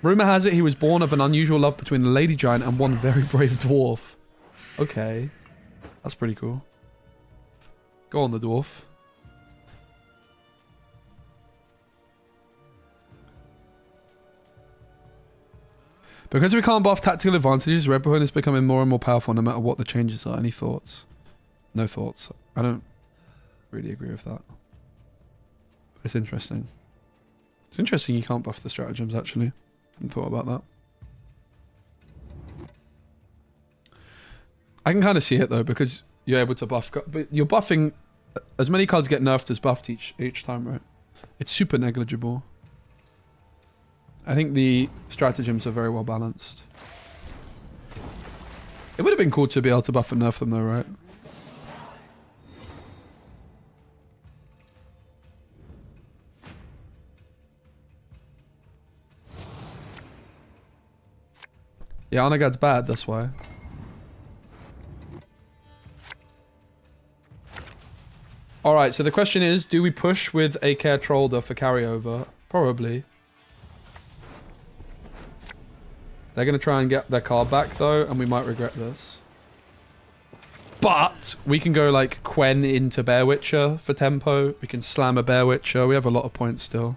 Rumour has it he was born of an unusual love between a lady giant and one very brave dwarf. Okay. That's pretty cool. Go on, the dwarf. Because we can't buff tactical advantages, Red Bull is becoming more and more powerful no matter what the changes are. Any thoughts? No thoughts. I don't really agree with that. It's interesting. It's interesting you can't buff the stratagems, actually. I hadn't thought about that. I can kind of see it though, because you're able to buff, but you're buffing as many cards get nerfed as buffed each time, right? It's super negligible. I think the stratagems are very well balanced. It would have been cool to be able to buff and nerf them though, right? Yeah, Onagad's bad, that's why. Alright, so the question is, do we push with a Care Trollder for carryover? Probably. They're going to try and get their card back, though, and we might regret this. But we can go, like, Quen into Bear Witcher for tempo. We can slam a Bear Witcher. We have a lot of points still.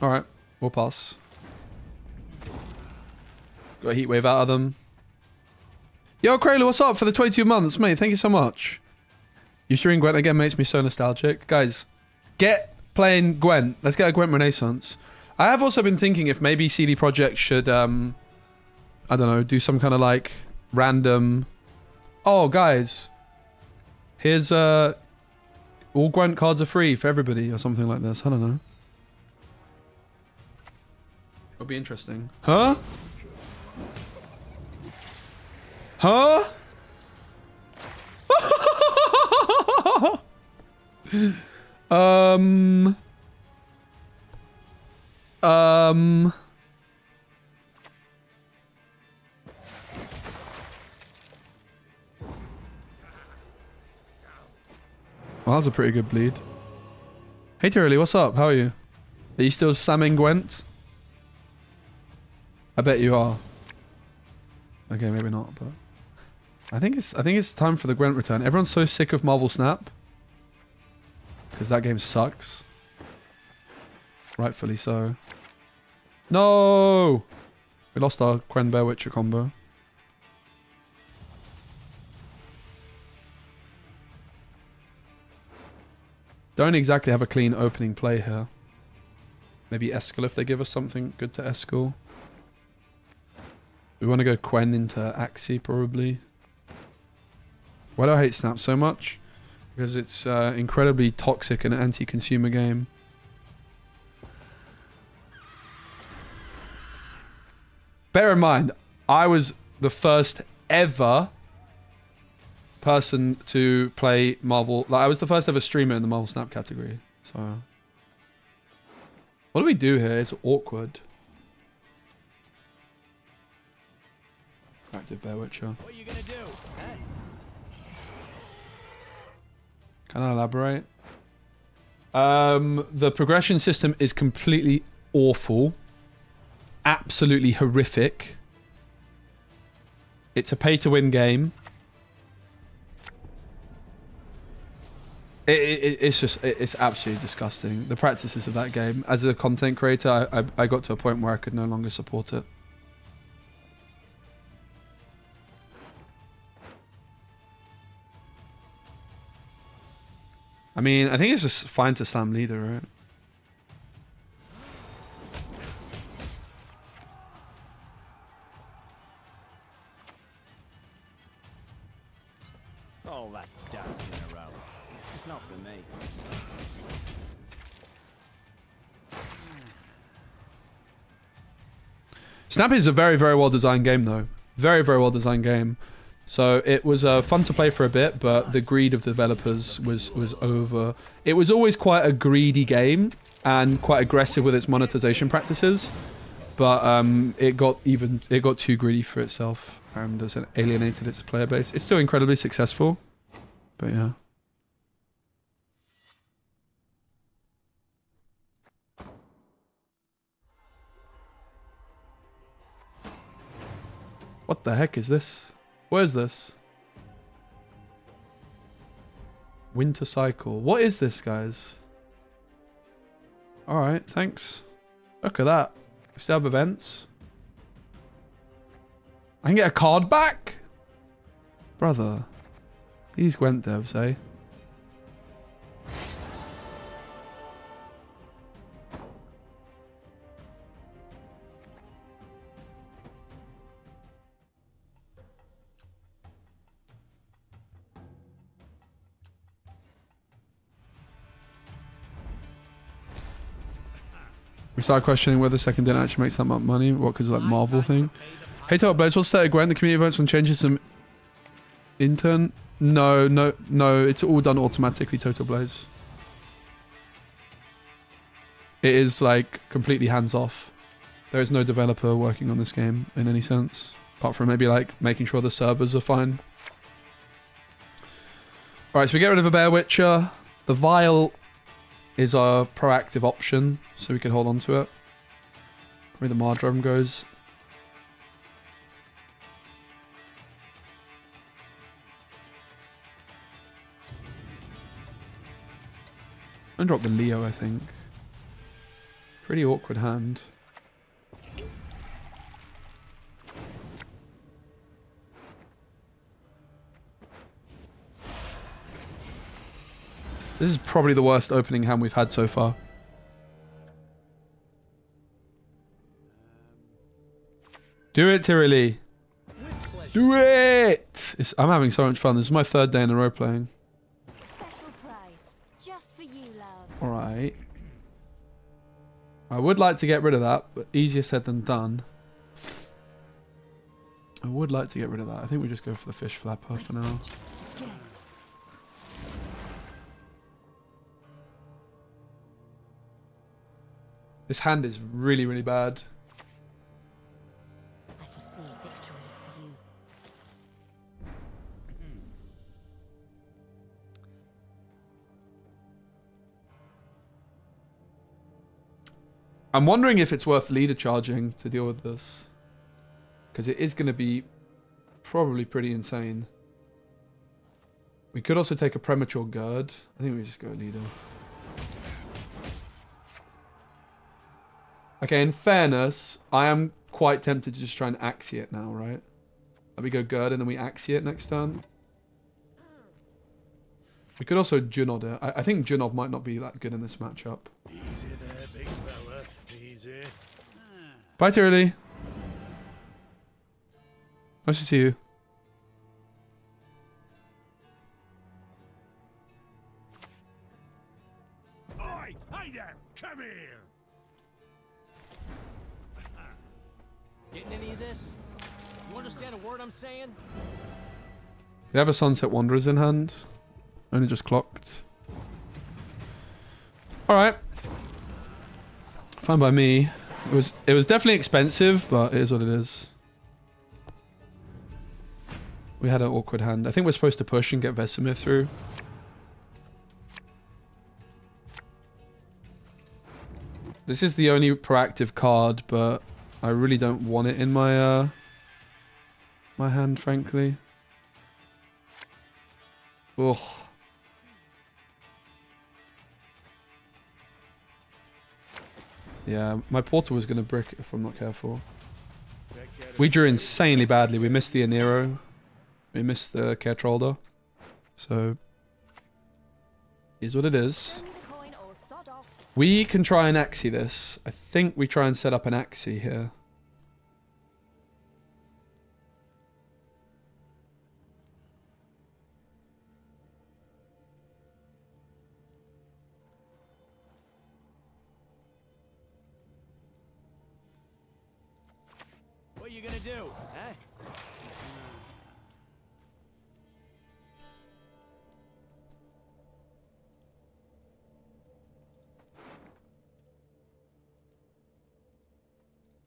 Alright, we'll pass. Got a heat wave out of them. Yo, Krayla, what's up for the 22 months, mate? Thank you so much. You streaming Gwent again makes me so nostalgic. Guys, get playing Gwent. Let's get a Gwent Renaissance. I have also been thinking if maybe CD Projekt should, I don't know, do some kind of like random... Oh, guys. Here's, all Gwent cards are free for everybody or something like this. I don't know. It'll be interesting. Huh? Huh? Well, that was a pretty good bleed. Hey, Ciri, what's up? How are you? Are you still samming Gwent? I bet you are. Okay, maybe not, but I think it's time for the Gwent return. Everyone's so sick of Marvel Snap because that game sucks. Rightfully so. No, we lost our Quen Bear Witcher combo. Don't exactly have a clean opening play here. Maybe Eskel if they give us something good to Eskel. We want to go Quen into Axie, probably. Why do I hate Snap so much? Because it's incredibly toxic and anti-consumer game. Bear in mind, I was the first ever person to play Marvel. Like, I was the first ever streamer in the Marvel Snap category. So, what do we do here? It's awkward. Active Bear Witcher. What are you gonna do? Eh? Can I elaborate? The progression system is completely awful. Absolutely horrific. It's a pay-to-win game. It's absolutely disgusting. The practices of that game. As a content creator, I got to a point where I could no longer support it. I mean, I think it's just fine to slam leader, right? All that dancing around. It's not for me. Snap is a very, very well designed game, though. Very, very well designed game. So it was fun to play for a bit, but the greed of developers was over. It was always quite a greedy game and quite aggressive with its monetization practices, but it got too greedy for itself and has alienated its player base. It's still incredibly successful, but yeah. What the heck is this? Where's this? Winter Cycle. What is this, guys? Alright, thanks. Look at that. We still have events. I can get a card back? Brother. These Gwent devs, eh? We started questioning whether second didn't actually make that much money. What, because of like Marvel thing? Hey, Total Blaze, what's set of Gwent? The community votes on changes some intern? No. It's all done automatically, Total Blaze. It is like completely hands off. There is no developer working on this game in any sense. Apart from maybe like making sure the servers are fine. Alright, so we get rid of a Bear Witcher. The Vial is our proactive option, so we can hold on to it. Where the Mardrum goes. I'm gonna drop the Leo, I think. Pretty awkward hand. This is probably the worst opening hand we've had so far. Do it, Ciri. Do it! I'm having so much fun. This is my third day in a row playing. Special price, just for you, love. Alright. I would like to get rid of that, but easier said than done. I would like to get rid of that. I think we just go for the fish flapper for now. This hand is really, really bad. I foresee victory for you. I'm wondering if it's worth leader charging to deal with this. Because it is going to be probably pretty insane. We could also take a premature gird. I think we just go leader. Okay, in fairness, I am quite tempted to just try and Axie it now, right? Like we go gird and then we Axie it next turn. We could also Junod it. I think Junod might not be that good in this matchup. Easy there, big fella. Easy. Bye, Ciri. Nice to see you. Oi! Hey there! Come here! Getting any of this? You understand a word I'm saying? They have a Sunset Wanderers in hand. Only just clocked. Alright. Fine by me. It was definitely expensive, but it is what it is. We had an awkward hand. I think we're supposed to push and get Vesemir through. This is the only proactive card, but I really don't want it in my my hand, frankly. Ugh. Yeah, my portal was going to brick if I'm not careful. We drew insanely badly. We missed the Anero. We missed the Caretrolder. So, is what it is. Send the coin or sod off. We can try and Axie this. I think we try and set up an Axie here. What are you gonna do, huh?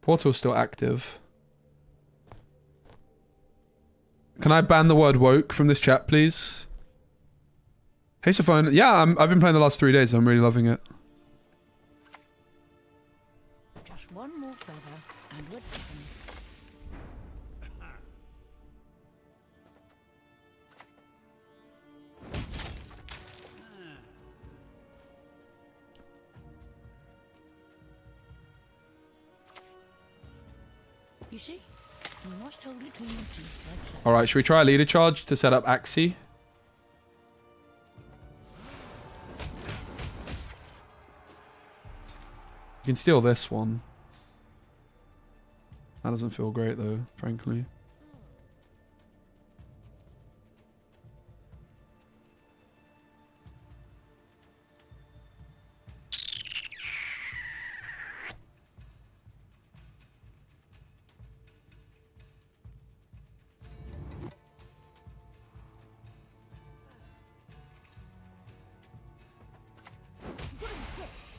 Portal's still active. Can I ban the word woke from this chat, please? Hey, Sophone. Yeah, I've been playing the last 3 days. I'm really loving it. Just one more feather and we're done. You see? You must hold it to your teeth like that. Alright, should we try a leader charge to set up Axie? You can steal this one. That doesn't feel great though, frankly.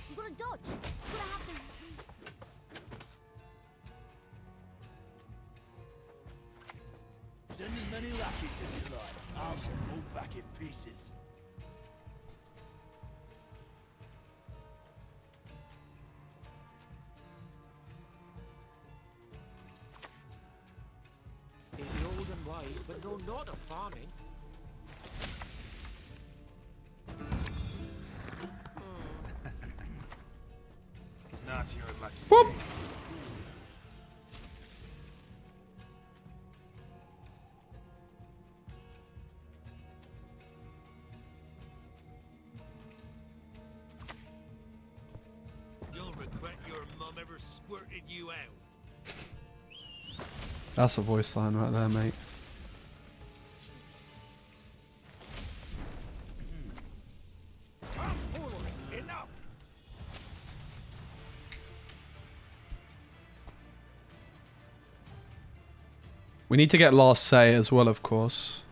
You gotta dodge. You gotta have the... Send as many lackeys as you like. I'll send them all back in pieces. In the olden ways, but no, not of farming. Not your lucky Whoop. day. You'll regret your mum ever squirted you out. That's a voice line right there, mate. Enough! We need to get last say as well, of course.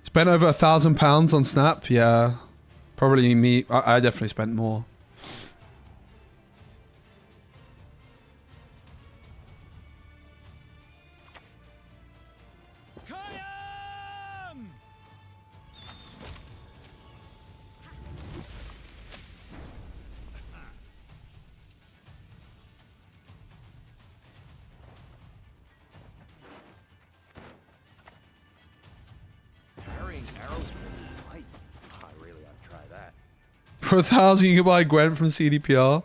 Spent over £1,000 on Snap. Yeah, probably me. I definitely spent more. Kayam! Carrying arrows with light. I really ought to try that. For 1,000, you can buy Gwent from CDPR.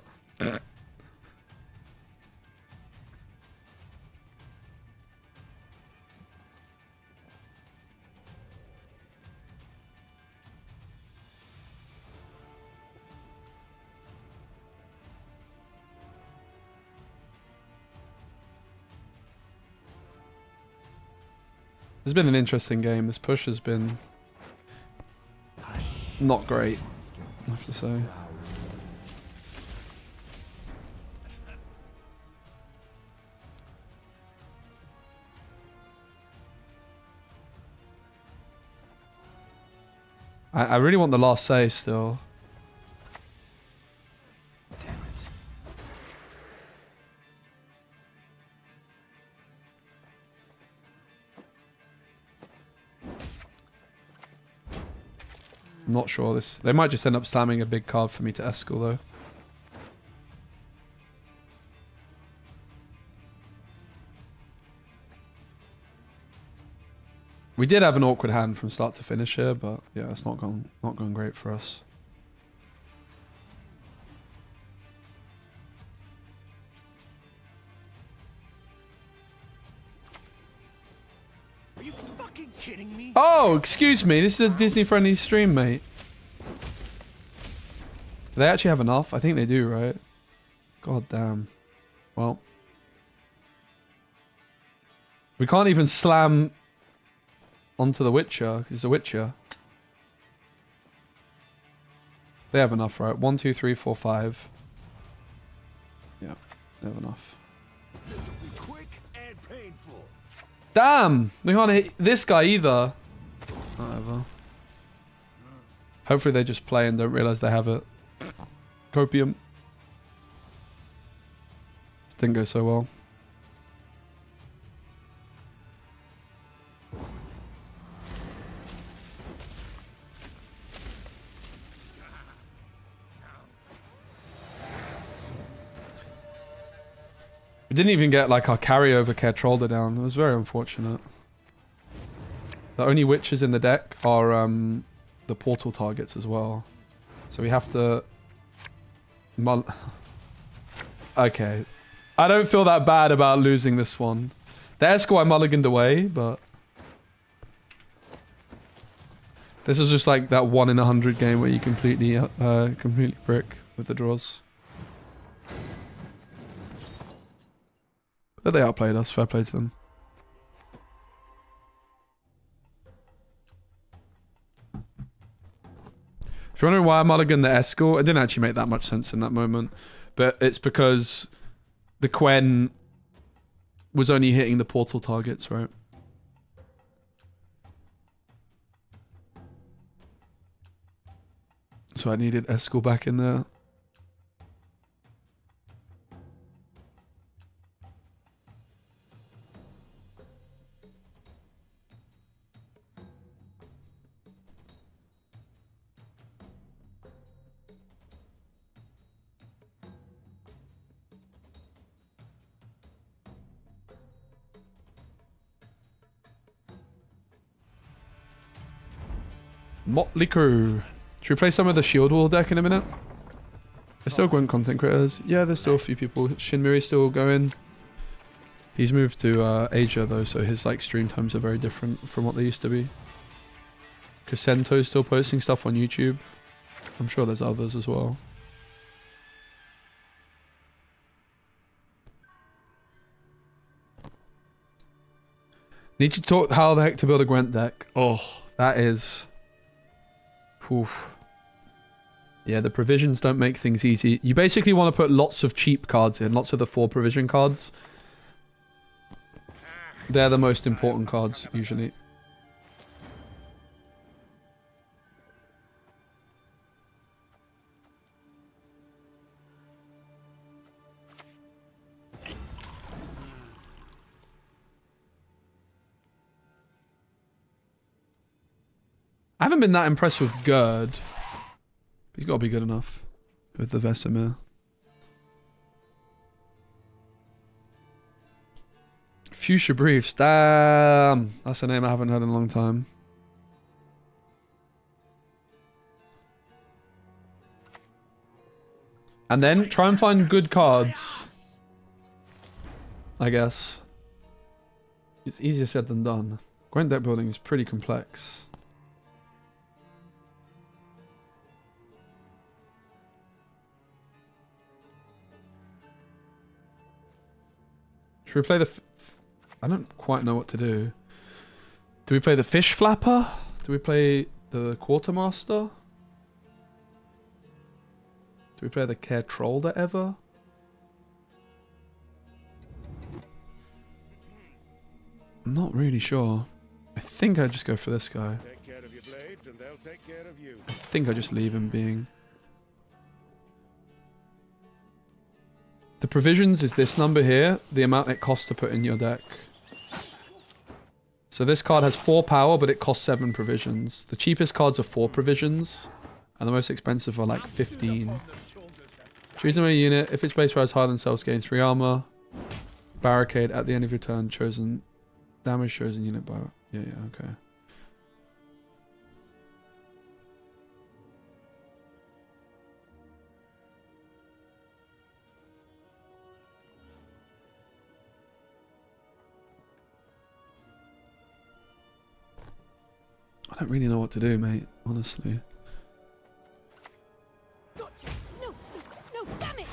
It's been an interesting game. This push has been not great, I have to say. I really want the last say still. Damn it. I'm not sure this. They might just end up slamming a big card for me to escal though. We did have an awkward hand from start to finish here, but yeah, it's not going great for us. Are you fucking kidding me? Oh, excuse me. This is a Disney-friendly stream, mate. Do they actually have enough? I think they do, right? God damn. Well. We can't even slam onto the Witcher, because it's a Witcher. They have enough, right? 1, 2, 3, 4, 5. Yeah, they have enough. This will be quick and painful. Damn! We can't hit this guy either. Whatever. Hopefully they just play and don't realize they have it. Copium. Didn't go so well. We didn't even get like our carryover Caretrolder down. It was very unfortunate. The only witches in the deck are the portal targets as well. So we have to Okay. I don't feel that bad about losing this one. The Esco I mulliganed away, but... This is just like that 1 in 100 game where you completely brick with the draws. But they outplayed us, fair play to them. If you're wondering why I mulliganed the Esco, it didn't actually make that much sense in that moment. But it's because the Quen was only hitting the portal targets, right? So I needed Esco back in there. Motley Crew. Should we play some of the Shield Wall deck in a minute? There's still Gwent content creators. Yeah, there's still a few people. Shinmiri's still going. He's moved to Asia though, so his like stream times are very different from what they used to be. Casento's still posting stuff on YouTube. I'm sure there's others as well. Need to talk how the heck to build a Gwent deck. Oh, that is... Oof. Yeah, the provisions don't make things easy. You basically want to put lots of cheap cards in, lots of the 4 provision cards. They're the most important cards, usually. I haven't been that impressed with Gerd. He's got to be good enough with the Vesemir. Fuchsia Briefs. Damn. That's a name I haven't heard in a long time. And then try and find good cards. I guess. It's easier said than done. Gwent deck building is pretty complex. Should we play the... I don't quite know what to do. Do we play the Fish Flapper? Do we play the Quartermaster? Do we play the Care Trollder ever? I'm not really sure. I think I just go for this guy. Take care of your blades and they'll take care of you. I think I just leave him being... The provisions is this number here, the amount it costs to put in your deck. So this card has 4 power, but it costs 7 provisions. The cheapest cards are 4 provisions, and the most expensive are like 15. Choose a unit. If its base power is higher than self, gain 3 armor. Barricade at the end of your turn. Chosen damage chosen unit by... Yeah, okay. I don't really know what to do, mate, honestly. Gotcha. No, damn it!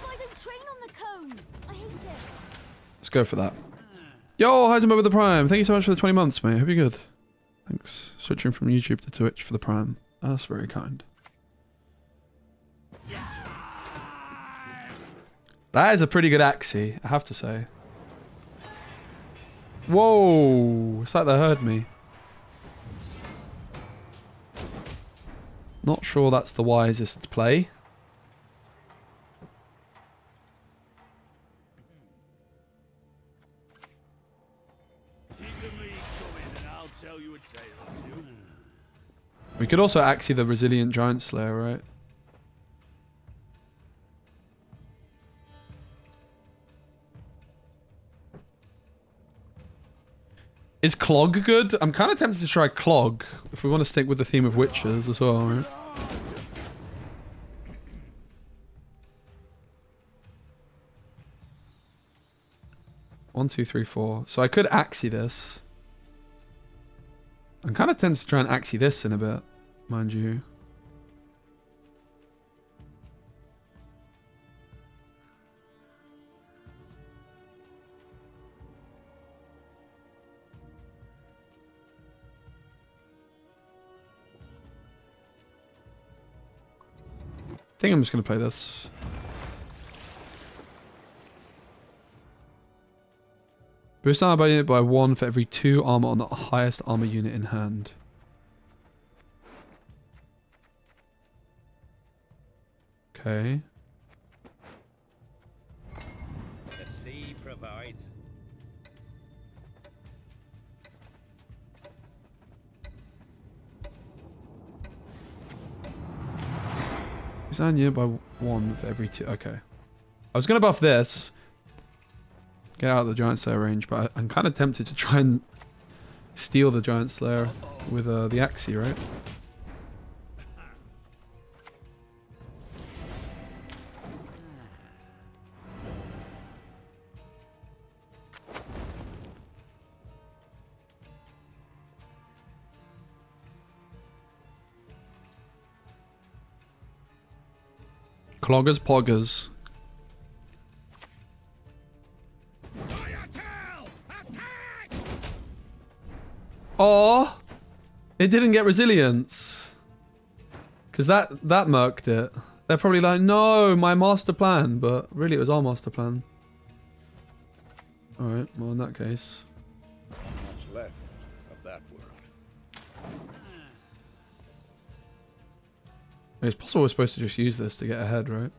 Why don't train on the cone? I hate it. Let's go for that. Yo, Heisenberg with the Prime. Thank you so much for the 20 months, mate. Hope you're good. Thanks. Switching from YouTube to Twitch for the Prime. That's very kind. That is a pretty good Axie, I have to say. Whoa! It's like they heard me. Not sure that's the wisest play. We could also Axie the Resilient Giant Slayer, right? Is Clog good? I'm kind of tempted to try Clog, if we want to stick with the theme of witches as well, right? 1, 2, 3, 4. So I could Axie this. I'm kind of tempted to try and Axie this in a bit, mind you. I think I'm just going to play this. Boost armor unit by 1 for every 2 armor on the highest armor unit in hand. Okay. The sea provides. Boost armor unit by 1 for every 2. Okay. I was going to buff this. Get out of the Giant Slayer range, but I'm kind of tempted to try and steal the Giant Slayer with the Axie, right? Cloggers Poggers. Oh, it didn't get resilience. Because that murked it. They're probably like, no, my master plan. But really, it was our master plan. Alright, well, in that case. Not much left of that world. It's possible we're supposed to just use this to get ahead, right?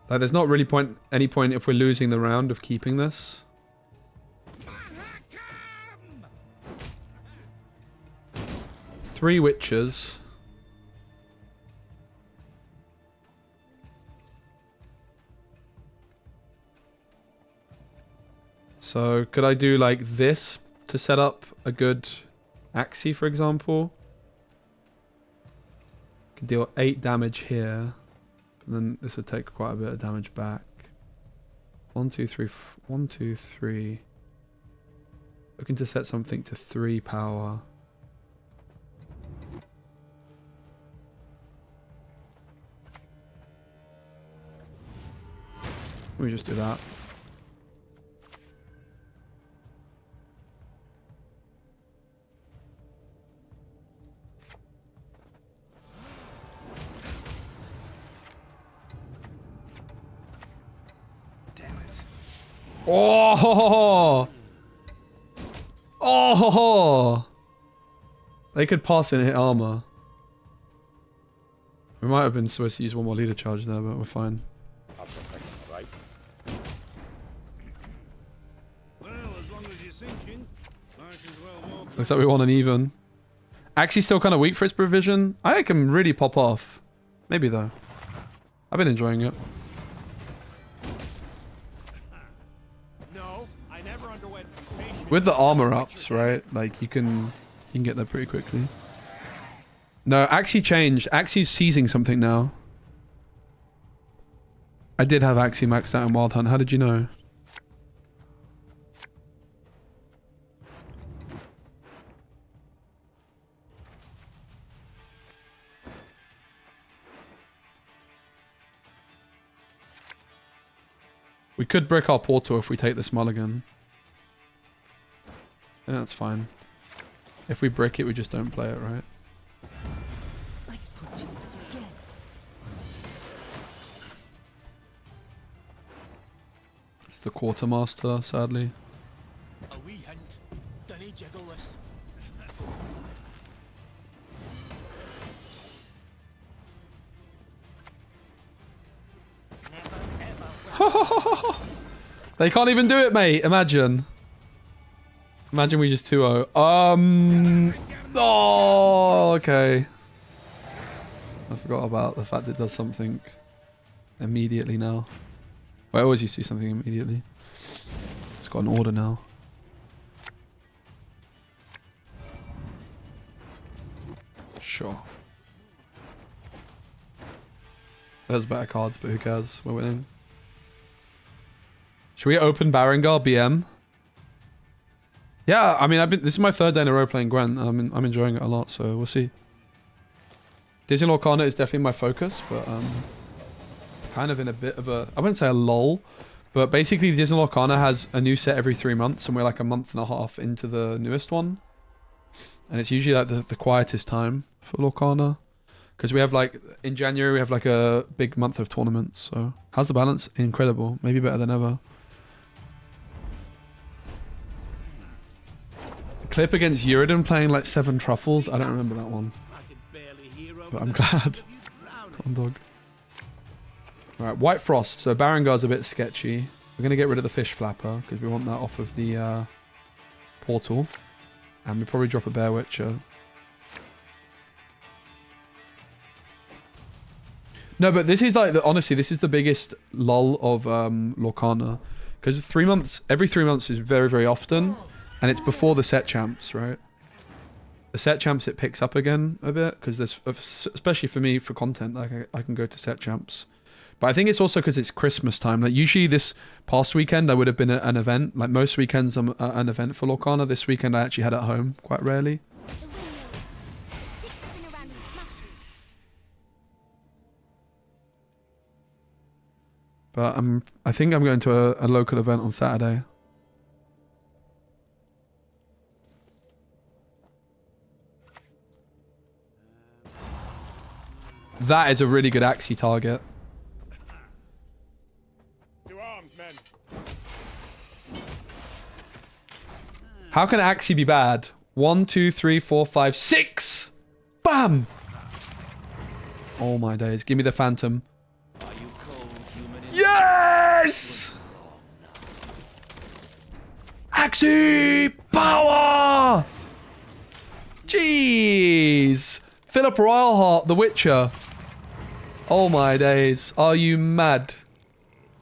Like, there's not really any point if we're losing the round of keeping this. Three witches. So, could I do like this to set up a good Axie, for example? Could deal 8 damage here. And then this would take quite a bit of damage back. 1, 2, 3, 1, 2, 3. Looking to set something to 3 power. Let me just do that. Oh! Oh! They could pass and hit armor. We might have been supposed to use one more leader charge there, but we're fine. I'll protect him, right? Well, as long as you're sinking, might as well walk. Looks like we want an even. Axie's still kind of weak for its provision. I can really pop off. Maybe though. I've been enjoying it. With the armor ups, right? Like you can get there pretty quickly. No, Axie changed. Axie's seizing something now. I did have Axie maxed out in Wild Hunt. How did you know? We could brick our portal if we take this mulligan. Yeah, that's fine. If we brick it, we just don't play it, right? Let's put you again. It's the quartermaster, sadly. A wee hint. Dunny jiggle this. They can't even do it, mate. Imagine. Imagine we just 2-0. Oh, okay. I forgot about the fact it does something immediately now. Well, I always used to do something immediately. got an order now. Sure. There's better cards, but who cares? We're winning. Should we open Barangar BM? Yeah, I mean, this is my 3rd day in a row playing Gwent. I'm enjoying it a lot, so we'll see. Disney Lorcana is definitely my focus, but kind of in a bit of a, I wouldn't say a lull, but basically Disney Lorcana has a new set every 3 months, and we're like a month and a half into the newest one. And it's usually like the quietest time for Lorcana. Because we have like, in January we have like a big month of tournaments, so. How's the balance? Incredible. Maybe better than ever. Clip against Uridan playing like 7 truffles. I don't remember that one. But I'm glad. Come on, dog. Alright, White Frost. So Barangar's a bit sketchy. We're going to get rid of the Fish Flapper because we want that off of the portal. And we probably drop a Bear Witcher. No, but this is like, honestly, this is the biggest lull of Lorcana. Because every 3 months is very, very often. And it's before the set champs, right? The set champs, it picks up again a bit. Because there's, especially for me, for content, like I can go to set champs. But I think it's also because it's Christmas time. Like usually this past weekend, I would have been at an event. Like most weekends, I'm at an event for Lorcana. This weekend, I actually had at home, quite rarely. But I think I'm going to a local event on Saturday. That is a really good Axie target. To arms, men. How can Axie be bad? 1, 2, 3, 4, 5, 6! Bam! Oh my days. Give me the Phantom. Yes! Axie power! Jeez! Philip Royalheart, The Witcher. Oh my days. Are you mad?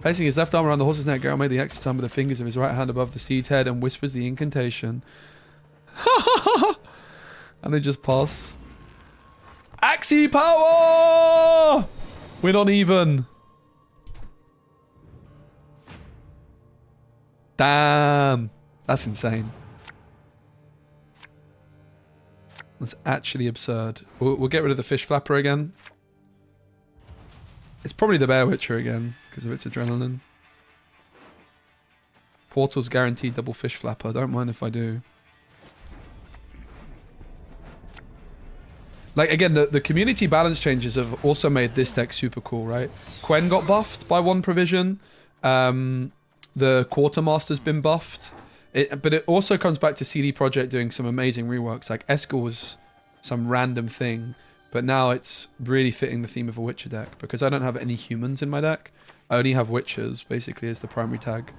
Placing his left arm around the horse's neck, Geralt made the Axie sign with the fingers of his right hand above the steed's head and whispers the incantation. And they just pass. Axie power! We're not even. Damn. That's insane. That's actually absurd. We'll get rid of the Fish Flapper again. It's probably the Bear Witcher again, because of its adrenaline. Portal's guaranteed double Fish Flapper. Don't mind if I do. Like, again, the community balance changes have also made this deck super cool, right? Quen got buffed by one provision. The Quartermaster's been buffed. But it also comes back to CD Projekt doing some amazing reworks. Like, Eskel was some random thing. But now it's really fitting the theme of a Witcher deck. Because I don't have any humans in my deck. I only have Witchers, basically, as the primary tag.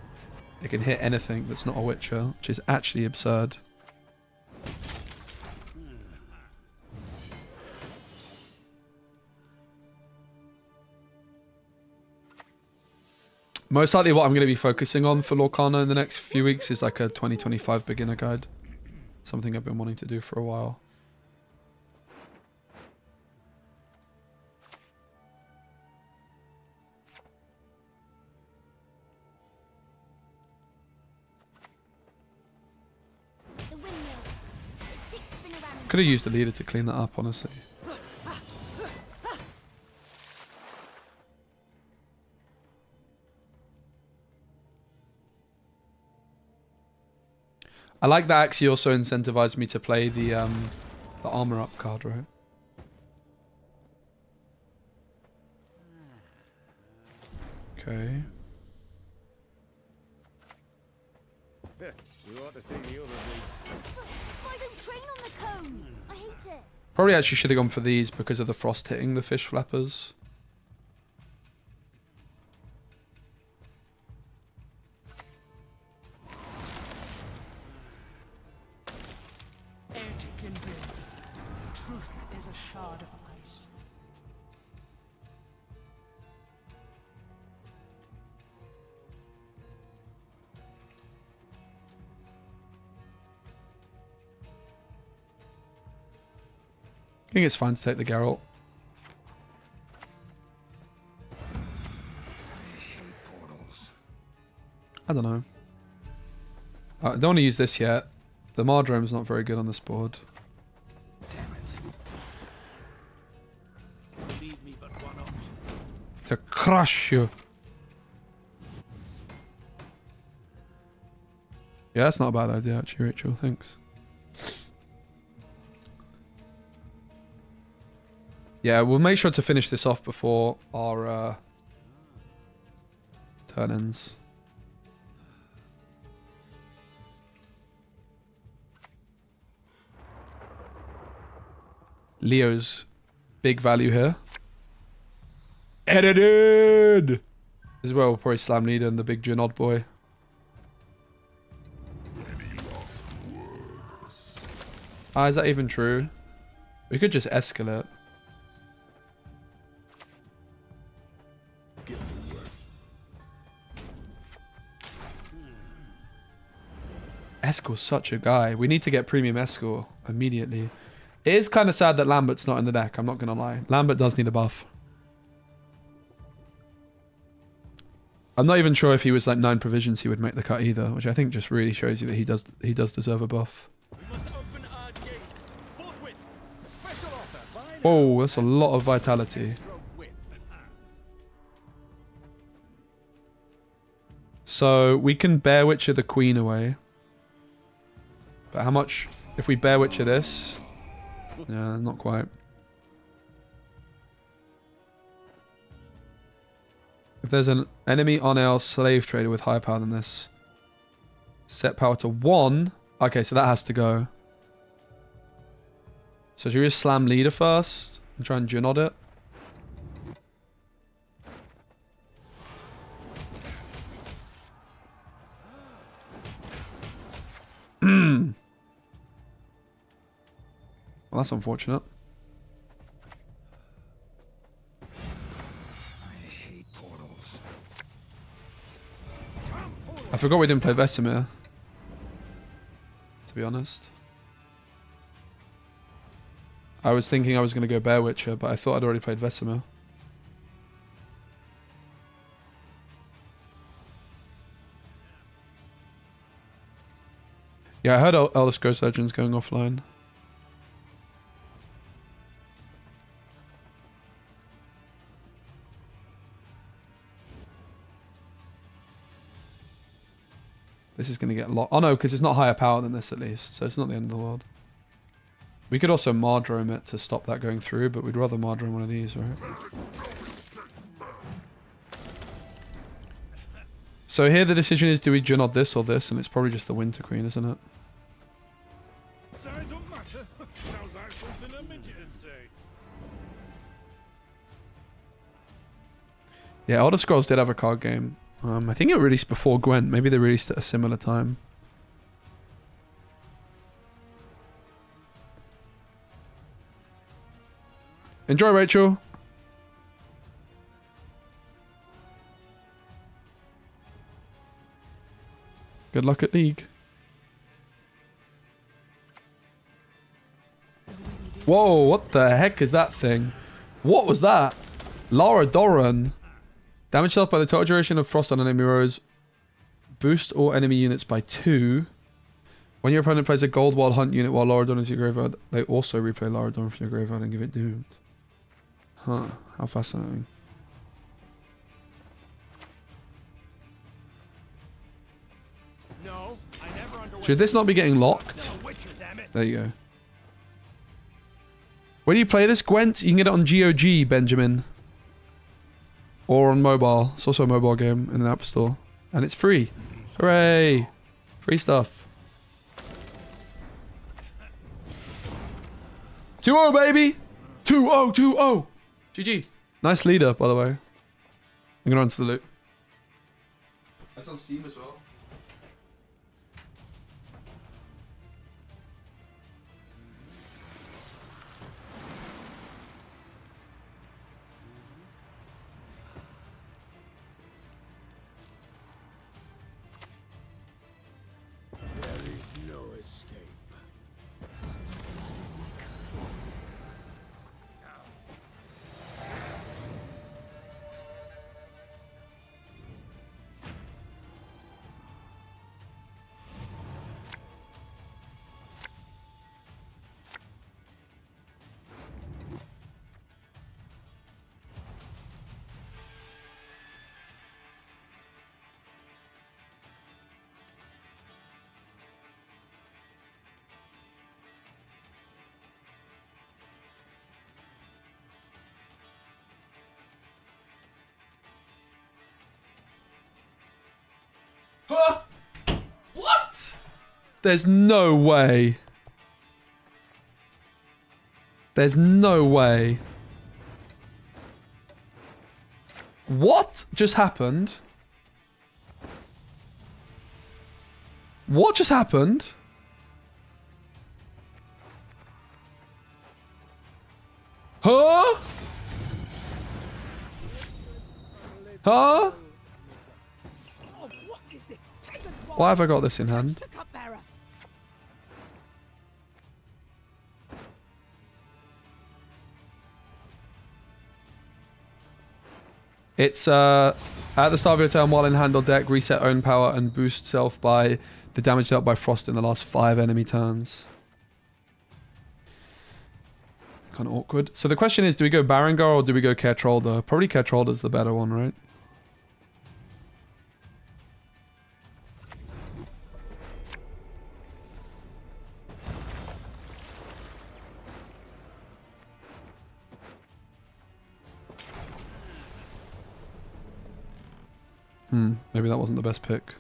It can hit anything that's not a Witcher, which is actually absurd. Most likely what I'm going to be focusing on for Lorcana in the next few weeks is like a 2025 beginner guide. Something I've been wanting to do for a while. Could have used a leader to clean that up, honestly. I like that Axie also incentivized me to play the armor up card, right? Okay. You ought to see the other beats. Why don't train on the cone? I hate it. Probably actually should have gone for these because of the frost hitting the Fish Flappers. Truth is a shard of ice. think it's fine to take the Geralt. I don't know. I don't want to use this yet. The Mardrome's not very good on this board. Leave me but one option. To crush you. Yeah, that's not a bad idea actually, Rachel. Thanks. Yeah, we'll make sure to finish this off before our turn ends. Leo's big value here. Edited! As well, we'll probably slam leader and the big Junod boy. Ah, is that even true? We could just escalate. Escor's such a guy. We need to get premium Escor immediately. It is kind of sad that Lambert's not in the deck, I'm not going to lie. Lambert does need a buff. I'm not even sure if he was like 9 provisions he would make the cut either, which I think just really shows you that he does deserve a buff. Oh, that's a lot of vitality. So we can Bear Witcher the Queen away. But how much if we Bear Witcher this? Yeah, not quite. If there's an enemy on our slave trader with higher power than this, set power to 1. Okay, so that has to go. So should we just slam leader first and try and Junod it? Well, that's unfortunate. I forgot we didn't play Vesemir, to be honest. I was thinking I was going to go Bear Witcher, but I thought I'd already played Vesemir. Yeah, I heard Elder Scrolls Legends going offline. This is going to get a lot. Oh no, because it's not higher power than this at least, so it's not the end of the world. We could also Mardrome it to stop that going through, but we'd rather Mardrome one of these, right? So here the decision is, do we Junod this or this? And it's probably just the Winter Queen, isn't it? Size don't matter. Sounds like something a midget would say. Yeah, Elder Scrolls did have a card game. I think it released before Gwent. Maybe they released at a similar time. Enjoy, Rachel. Good luck at League. Whoa, what the heck is that thing? What was that? Lara Doran. Damage dealt by the total duration of Frost on enemy rows. Boost all enemy units by 2. When your opponent plays a gold wild hunt unit while Lara Doran is your graveyard, they also replay Lara Doran from your graveyard and give it doomed. Huh, how fascinating. No, I never underwent. Should this not be getting locked? Still a witcher, damn it. There you go. Where do you play this, Gwent? You can get it on GOG, Benjamin. Or on mobile. It's also a mobile game in the App Store. And it's free. Hooray! Free stuff. 2-0, baby! 2-0, 2-0! GG. Nice leader, by the way. I'm gonna run to the loot. That's on Steam as well. Huh? What? There's no way. There's no way. What just happened? What just happened? Huh? Huh? Why have I got this in hand? It's at the start of your turn while in hand or deck, reset own power and boost self by the damage dealt by frost in the last 5 enemy turns. Kind of awkward. So the question is, do we go Barangar or do we go Ketrolder? Probably Ketrolder's the better one, right? Maybe that wasn't the best pick.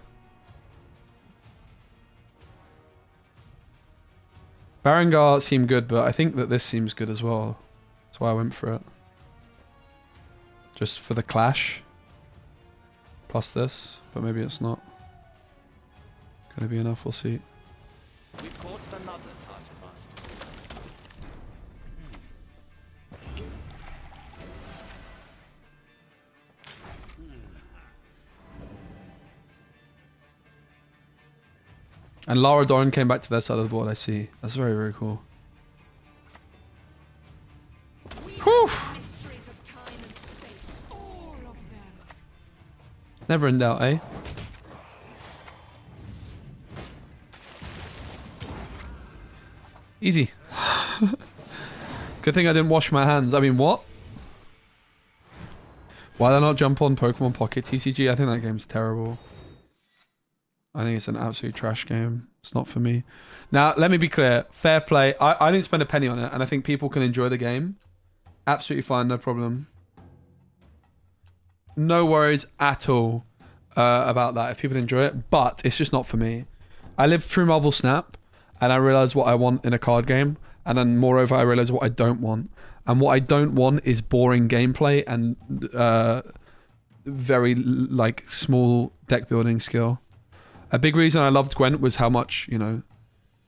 Barangar seemed good, but I think that this seems good as well. That's why I went for it. Just for the clash. Plus this, but maybe it's not. Gonna be enough, we'll see. We've caught another taskmaster. And Lara Doran came back to their side of the board, I see. That's very, very cool. Whew! Never in doubt, eh? Easy. Good thing I didn't wash my hands. I mean, what? Why did I not jump on Pokemon Pocket TCG? I think that game's terrible. I think it's an absolute trash game. It's not for me. Now, let me be clear. Fair play. I didn't spend a penny on it, and I think people can enjoy the game. Absolutely fine, no problem. No worries at all about that if people enjoy it, but it's just not for me. I lived through Marvel Snap, and I realised what I want in a card game, and then moreover, I realised what I don't want. And what I don't want is boring gameplay and very, like, small deck building skill. A big reason I loved Gwent was how much, you know,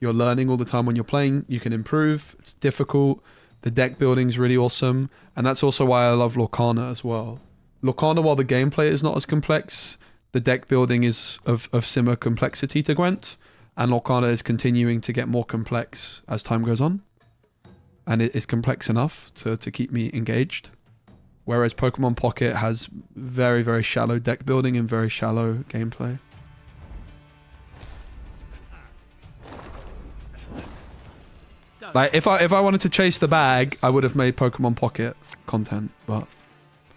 you're learning all the time when you're playing. You can improve. It's difficult. The deck building's really awesome. And that's also why I love Lorcana as well. Lorcana, while the gameplay is not as complex, the deck building is of similar complexity to Gwent. And Lorcana is continuing to get more complex as time goes on. And it is complex enough to keep me engaged. Whereas Pokemon Pocket has very, very shallow deck building and very shallow gameplay. Like, if I wanted to chase the bag, I would have made Pokemon Pocket content, but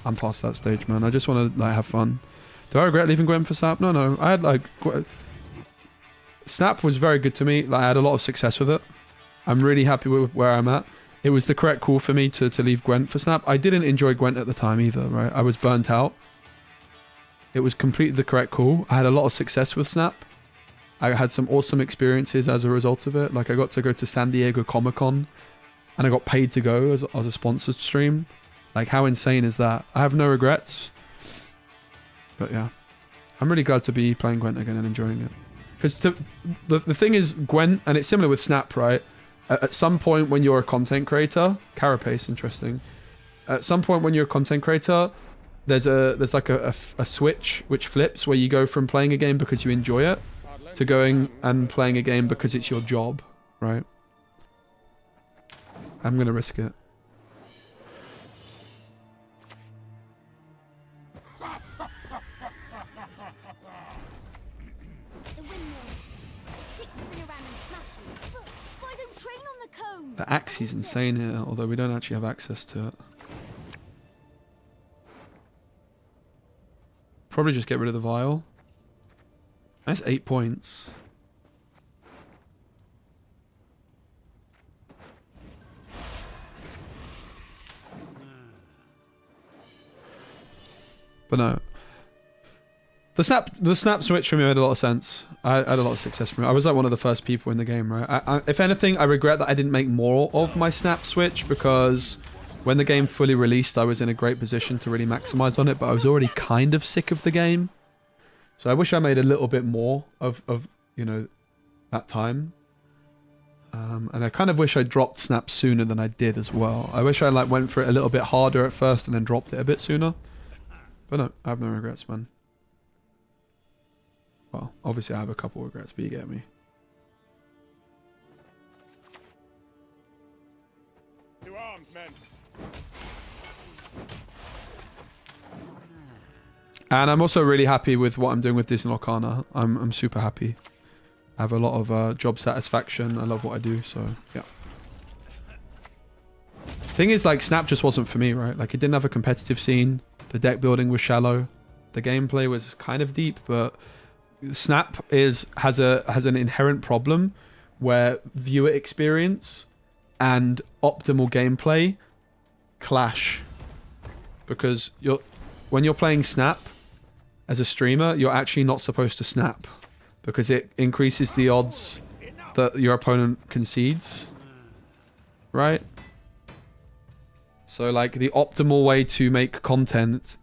I'm past that stage, man. I just want to, like, have fun. Do I regret leaving Gwent for Snap? No. I had, like... Snap was very good to me. Like, I had a lot of success with it. I'm really happy with where I'm at. It was the correct call for me to leave Gwent for Snap. I didn't enjoy Gwent at the time either, right? I was burnt out. It was completely the correct call. I had a lot of success with Snap. I had some awesome experiences as a result of it. Like, I got to go to San Diego Comic-Con and I got paid to go as a sponsored stream. Like, how insane is that? I have no regrets. But yeah, I'm really glad to be playing Gwent again and enjoying it. Because the thing is, Gwent, and it's similar with Snap, right? At some point when you're a content creator, Carapace, interesting. At some point when you're a content creator, there's like a switch which flips where you go from playing a game because you enjoy it to going and playing a game because it's your job, right? I'm gonna risk it. The Axie's insane here, although we don't actually have access to it. Probably just get rid of the vial. That's 8 points. But no. The snap switch for me made a lot of sense. I had a lot of success from it. I was like one of the first people in the game, right? If anything, I regret that I didn't make more of my snap switch because when the game fully released, I was in a great position to really maximize on it, but I was already kind of sick of the game. So I wish I made a little bit more of you know, that time. And I kind of wish I dropped snap sooner than I did as well. I wish I like went for it a little bit harder at first and then dropped it a bit sooner. But no, I have no regrets, man. Well, obviously I have a couple regrets, but you get me. To arms, men. And I'm also really happy with what I'm doing with Disney Locana. I'm super happy. I have a lot of job satisfaction. I love what I do, so yeah. Thing is, like, Snap just wasn't for me, right? Like, it didn't have a competitive scene. The deck building was shallow. The gameplay was kind of deep, but Snap has an inherent problem where viewer experience and optimal gameplay clash. Because when you're playing Snap as a streamer, you're actually not supposed to snap because it increases the odds that your opponent concedes, right? So like the optimal way to make content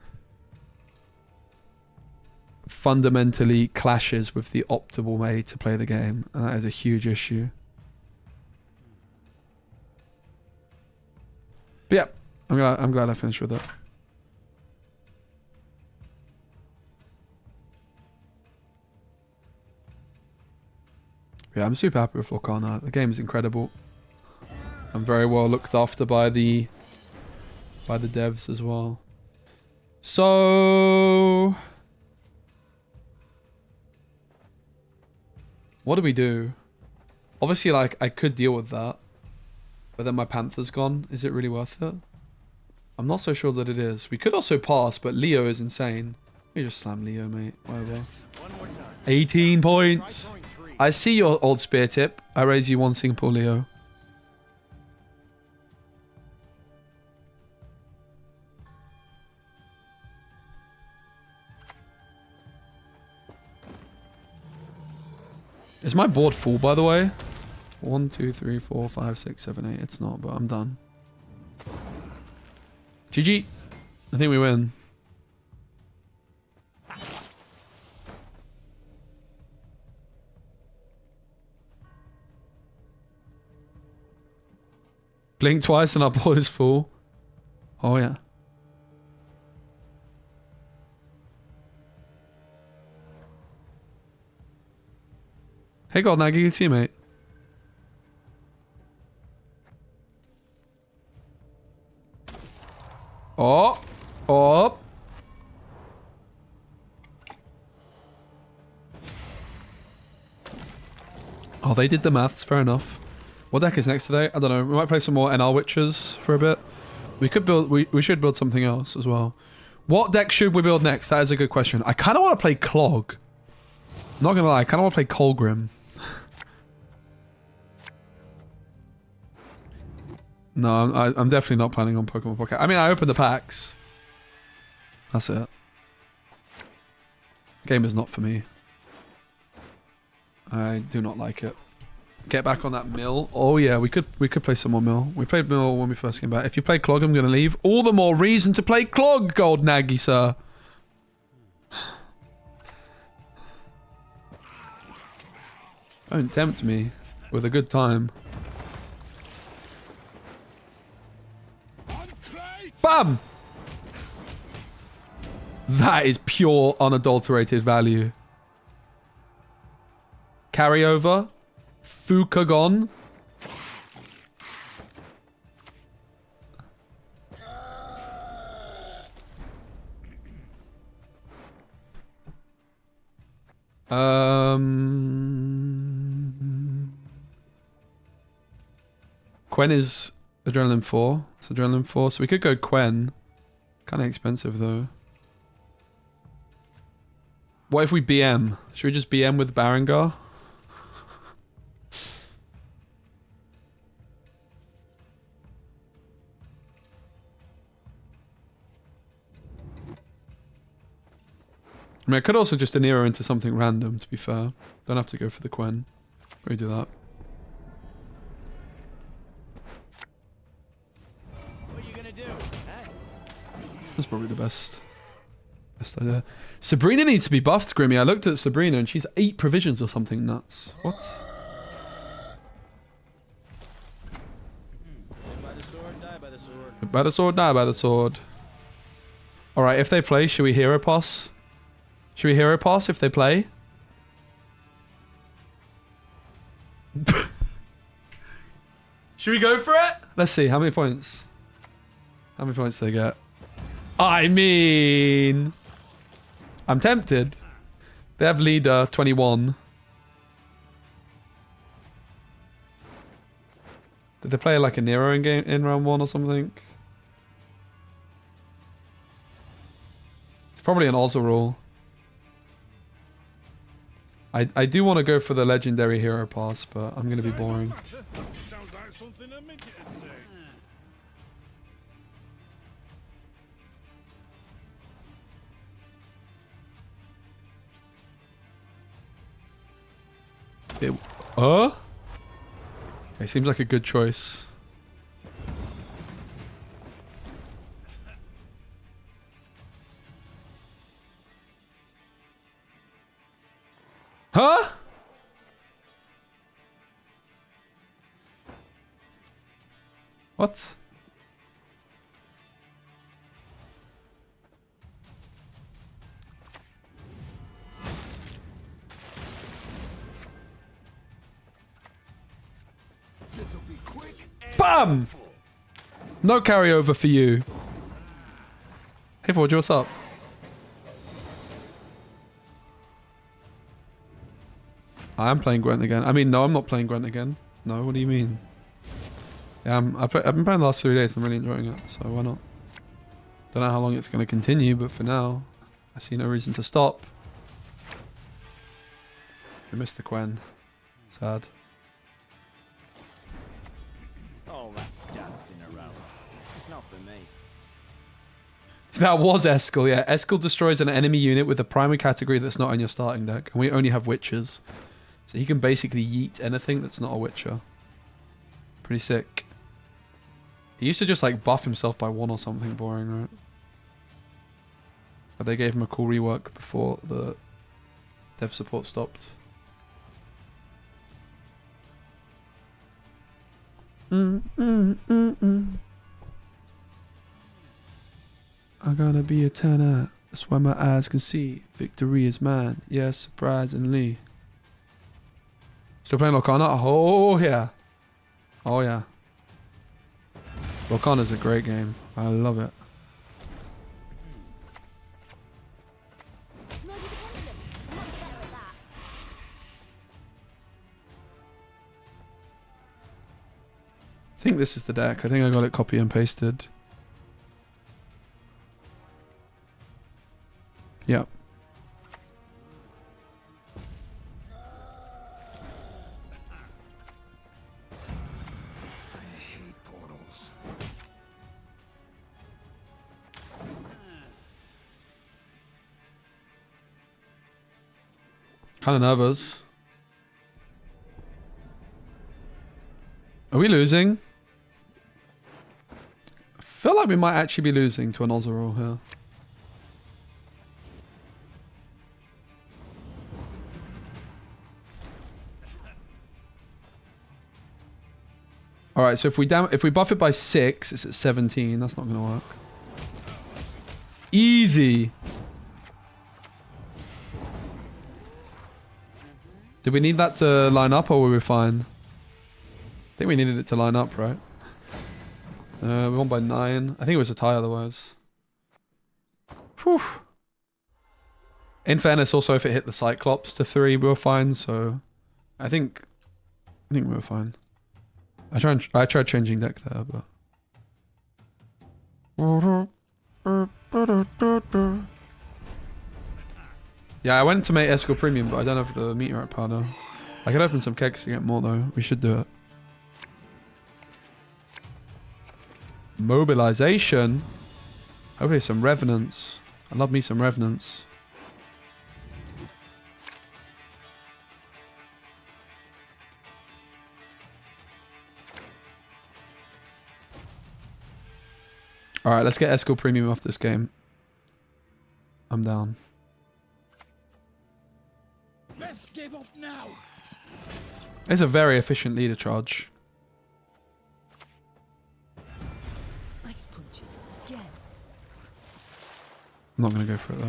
fundamentally clashes with the optimal way to play the game, and that is a huge issue. But yeah, I'm glad I finished with it. Yeah, I'm super happy with Locana. The game is incredible. I'm very well looked after by the devs as well. So what do we do? Obviously, like, I could deal with that, but then my Panther's gone. Is it really worth it? I'm not so sure that it is. We could also pass, but Leo is insane. We just slam Leo, mate. Whatever. 18 points. I see your old spear tip. I raise you one simple, Leo. Is my board full, by the way? 1, 2, 3, 4, 5, 6, 7, 8. It's not, but I'm done. GG. I think we win. Blink twice and our board is full. Oh, yeah. Hey, Goldnag, you can see, mate. Oh. Oh. Oh, they did the maths. Fair enough. What deck is next today? I don't know. We might play some more NR Witches for a bit. We could build... We should build something else as well. What deck should we build next? That is a good question. I kind of want to play Clog. Not gonna lie. I kind of want to play Colgrim. No, I'm definitely not planning on Pokemon Pocket. I mean, I opened the packs. That's it. Game is not for me. I do not like it. Get back on that mill. Oh yeah, we could play some more mill. We played mill when we first came back. If you play Clog, I'm gonna leave. All the more reason to play Clog, Gold Nagy, sir. Don't tempt me with a good time. Bam! That is pure unadulterated value. Carryover. Fukagon. Quen is Adrenaline 4. It's Adrenaline 4. So we could go Quen. Kind of expensive though. What if we BM? Should we just BM with Barangar? I mean, I could also just Nero into something random, to be fair. Don't have to go for the Quen. We do that. What are you gonna do? Huh? That's probably the best idea. Sabrina needs to be buffed, Grimmy. I looked at Sabrina and she's 8 provisions or something nuts. What? Live by the sword, die by the sword. By the sword, die by the sword. Alright, if they play, should we hero pass? Should we hero pass if they play? Should we go for it? Let's see, how many points? How many points do they get? I mean... I'm tempted. They have leader 21. Did they play like a Nero in round 1 or something? It's probably an Ozza rule. I do want to go for the legendary hero pass, but I'm going to be boring. Sounds like something a midget would say. It seems like a good choice. Huh? What? This'll be quick and BAM! No carryover for you. Hey Forge, what's up? I am playing Gwent again. I mean, no, I'm not playing Gwent again. No, what do you mean? Yeah, I've been playing the last 3 days. I'm really enjoying it, so why not? Don't know how long it's going to continue, but for now, I see no reason to stop. I missed the Quen. Sad. All that dancing around. It's not for me. That was Eskel, yeah. Eskel destroys an enemy unit with a primary category that's not on your starting deck, and we only have Witchers. So he can basically yeet anything that's not a Witcher. Pretty sick. He used to just like buff himself by 1 or something boring, right? But they gave him a cool rework before the dev support stopped. I gotta be a 10-out. That's why my eyes can see. Victory is mine. Yes, surprisingly. Still playing Lorcana? Oh, yeah. Oh, yeah. Lorcana's a great game. I love it. No, you can handle him. I'm much better at that. I think this is the deck. I think I got it copy and pasted. Yep. I hate portals. Kind of nervous. Are we losing? I feel like we might actually be losing to an Ozerol here. Alright, so if we buff it by 6, it's at 17. That's not going to work. Easy. Did we need that to line up or were we fine? I think we needed it to line up, right? We won by 9. I think it was a tie otherwise. Whew. In fairness, also if it hit the Cyclops to 3, we were fine, so I think we were fine. I tried changing deck there, but yeah, I went to make Esco Premium, but I don't have the meteorite powder. I could open some kegs to get more though. We should do it. Mobilization. Hopefully some revenants. I love me some revenants. Alright, let's get Escort Premium off this game. I'm down. Let's give up now. It's a very efficient leader charge. Ice punch again. I'm not going to go for it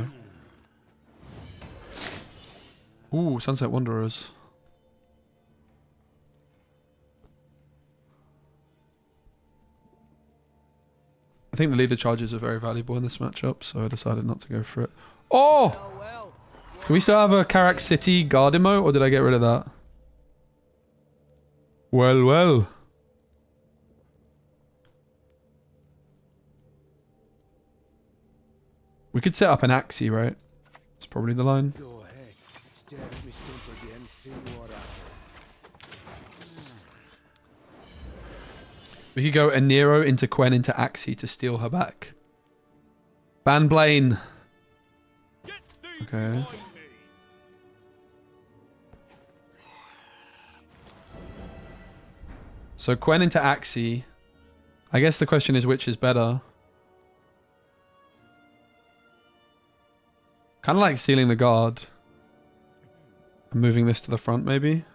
though. Ooh, Sunset Wanderers. I think the leader charges are very valuable in this matchup, so I decided not to go for it. Oh! Can we still have a Karak City guard emote, or did I get rid of that? Well, well. We could set up an Axie, right? It's probably the line. Go ahead. Stare at me stump again. See what happens. We could go a Nero into Gwen into Axie to steal her back. Ban Blaine. Okay. So Gwen into Axie. I guess the question is which is better. Kind of like stealing the guard. And moving this to the front maybe.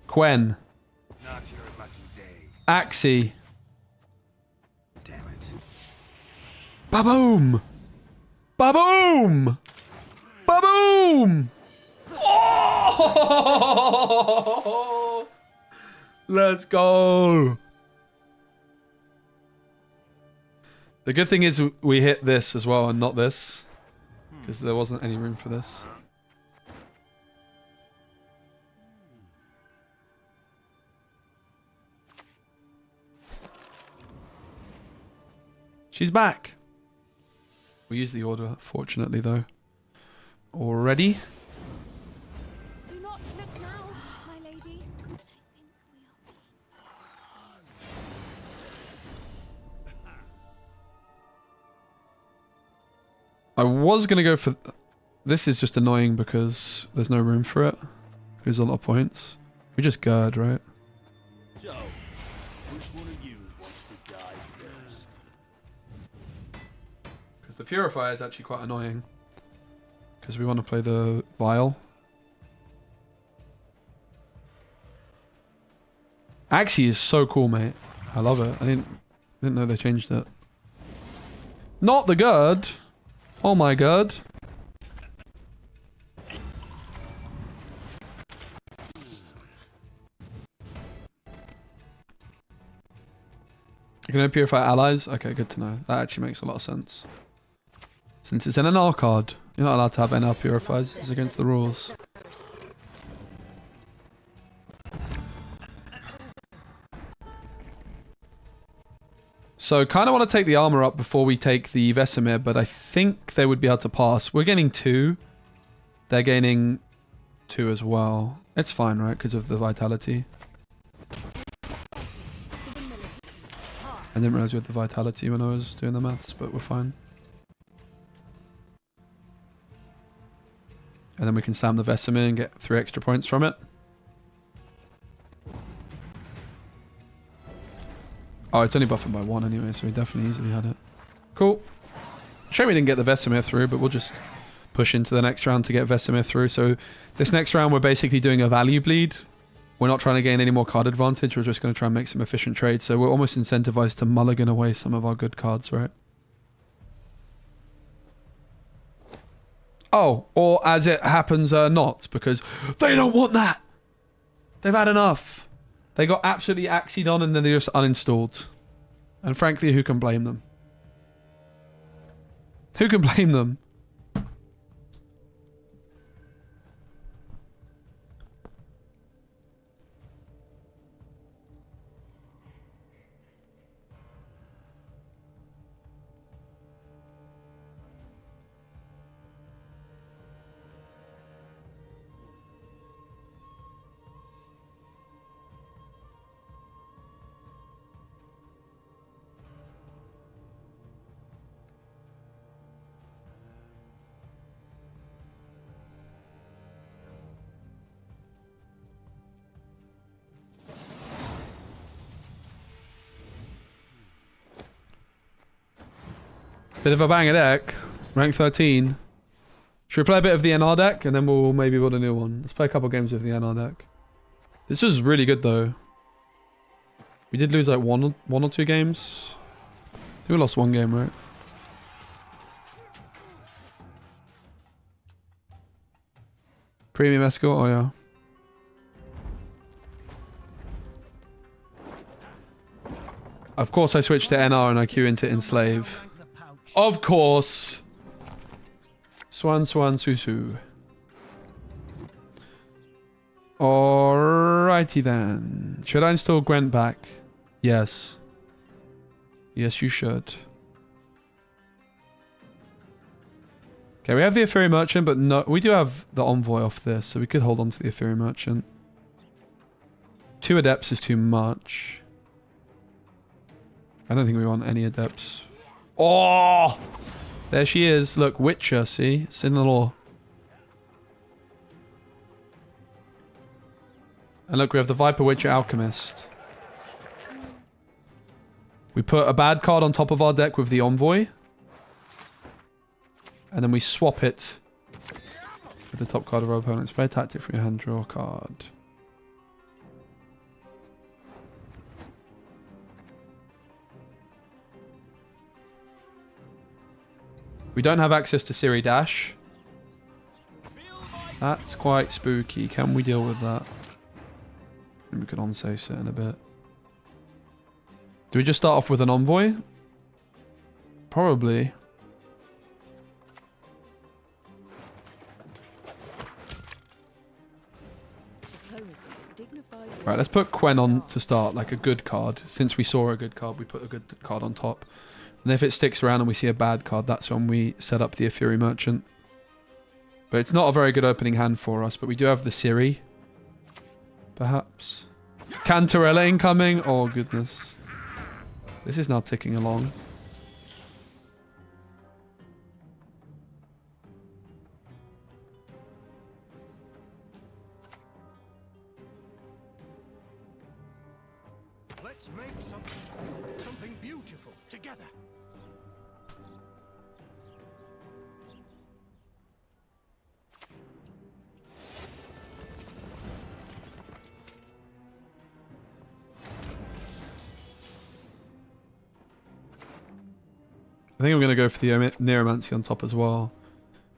Gwen. Not your lucky day. Axie. Damn it. Ba-boom! Ba-boom! Ba-boom! Oh! Let's go! The good thing is we hit this as well and not this. Because there wasn't any room for this. She's back. We use the order, fortunately, though. Already. Do not look now, my lady. But I think we are. I was going to go for... This is just annoying because there's no room for it. There's a lot of points. We just gird, right? So, which one of you wants to die first? Because the Purifier is actually quite annoying. Because we want to play the Vial. Axie is so cool, mate. I love it. I didn't know they changed it. Not the Gird! Oh my God. You can only purify allies? Okay, good to know. That actually makes a lot of sense. Since it's an NR card, you're not allowed to have NR purifiers. It's against the rules. So, kind of want to take the armor up before we take the Vesemir, but I think they would be able to pass. We're gaining 2. They're gaining 2 as well. It's fine, right? Because of the vitality. I didn't realize we had the vitality when I was doing the maths, but we're fine. And then we can slam the Vesemir and get 3 extra points from it. Oh, it's only buffing by 1 anyway, so we definitely easily had it. Cool. Shame we didn't get the Vesemir through, but we'll just push into the next round to get Vesemir through. So this next round, we're basically doing a value bleed. We're not trying to gain any more card advantage. We're just going to try and make some efficient trades. So we're almost incentivized to mulligan away some of our good cards, right? Oh, or as it happens, not, because they don't want that. They've had enough. They got absolutely axied on and then they just uninstalled. And frankly, who can blame them? Who can blame them? Bit of a banger deck. Rank 13. Should we play a bit of the NR deck and then we'll maybe build a new one? Let's play a couple games of the NR deck. This was really good though. We did lose like one or two games. I think we lost one game, right? Premium escort, oh yeah. Of course I switched to NR and I queue into Enslave. Of course! Swan Susu. Alrighty then. Should I install Gwent back? Yes. Yes, you should. Okay, we have the Ethereum Merchant, but no, we do have the Envoy off this, so we could hold on to the Ethereum Merchant. 2 Adepts is too much. I don't think we want any Adepts. Oh! There she is. Look, Witcher, see? It's in the lore. And look, we have the Viper Witcher Alchemist. We put a bad card on top of our deck with the Envoy. And then we swap it with the top card of our opponent's play tactic from your hand, draw a card. We don't have access to Ciri Dash. That's quite spooky. Can we deal with that? We could on-say sit in a bit. Do we just start off with an Envoy? Probably. Right, let's put Quen on to start, like a good card. Since we saw a good card, we put a good card on top. And if it sticks around and we see a bad card, that's when we set up the Ethereum Merchant. But it's not a very good opening hand for us, but we do have the Ciri. Perhaps. Cantarella incoming? Oh, goodness. This is now ticking along. Let's make something beautiful together. I think I'm going to go for the Neuromancy on top as well.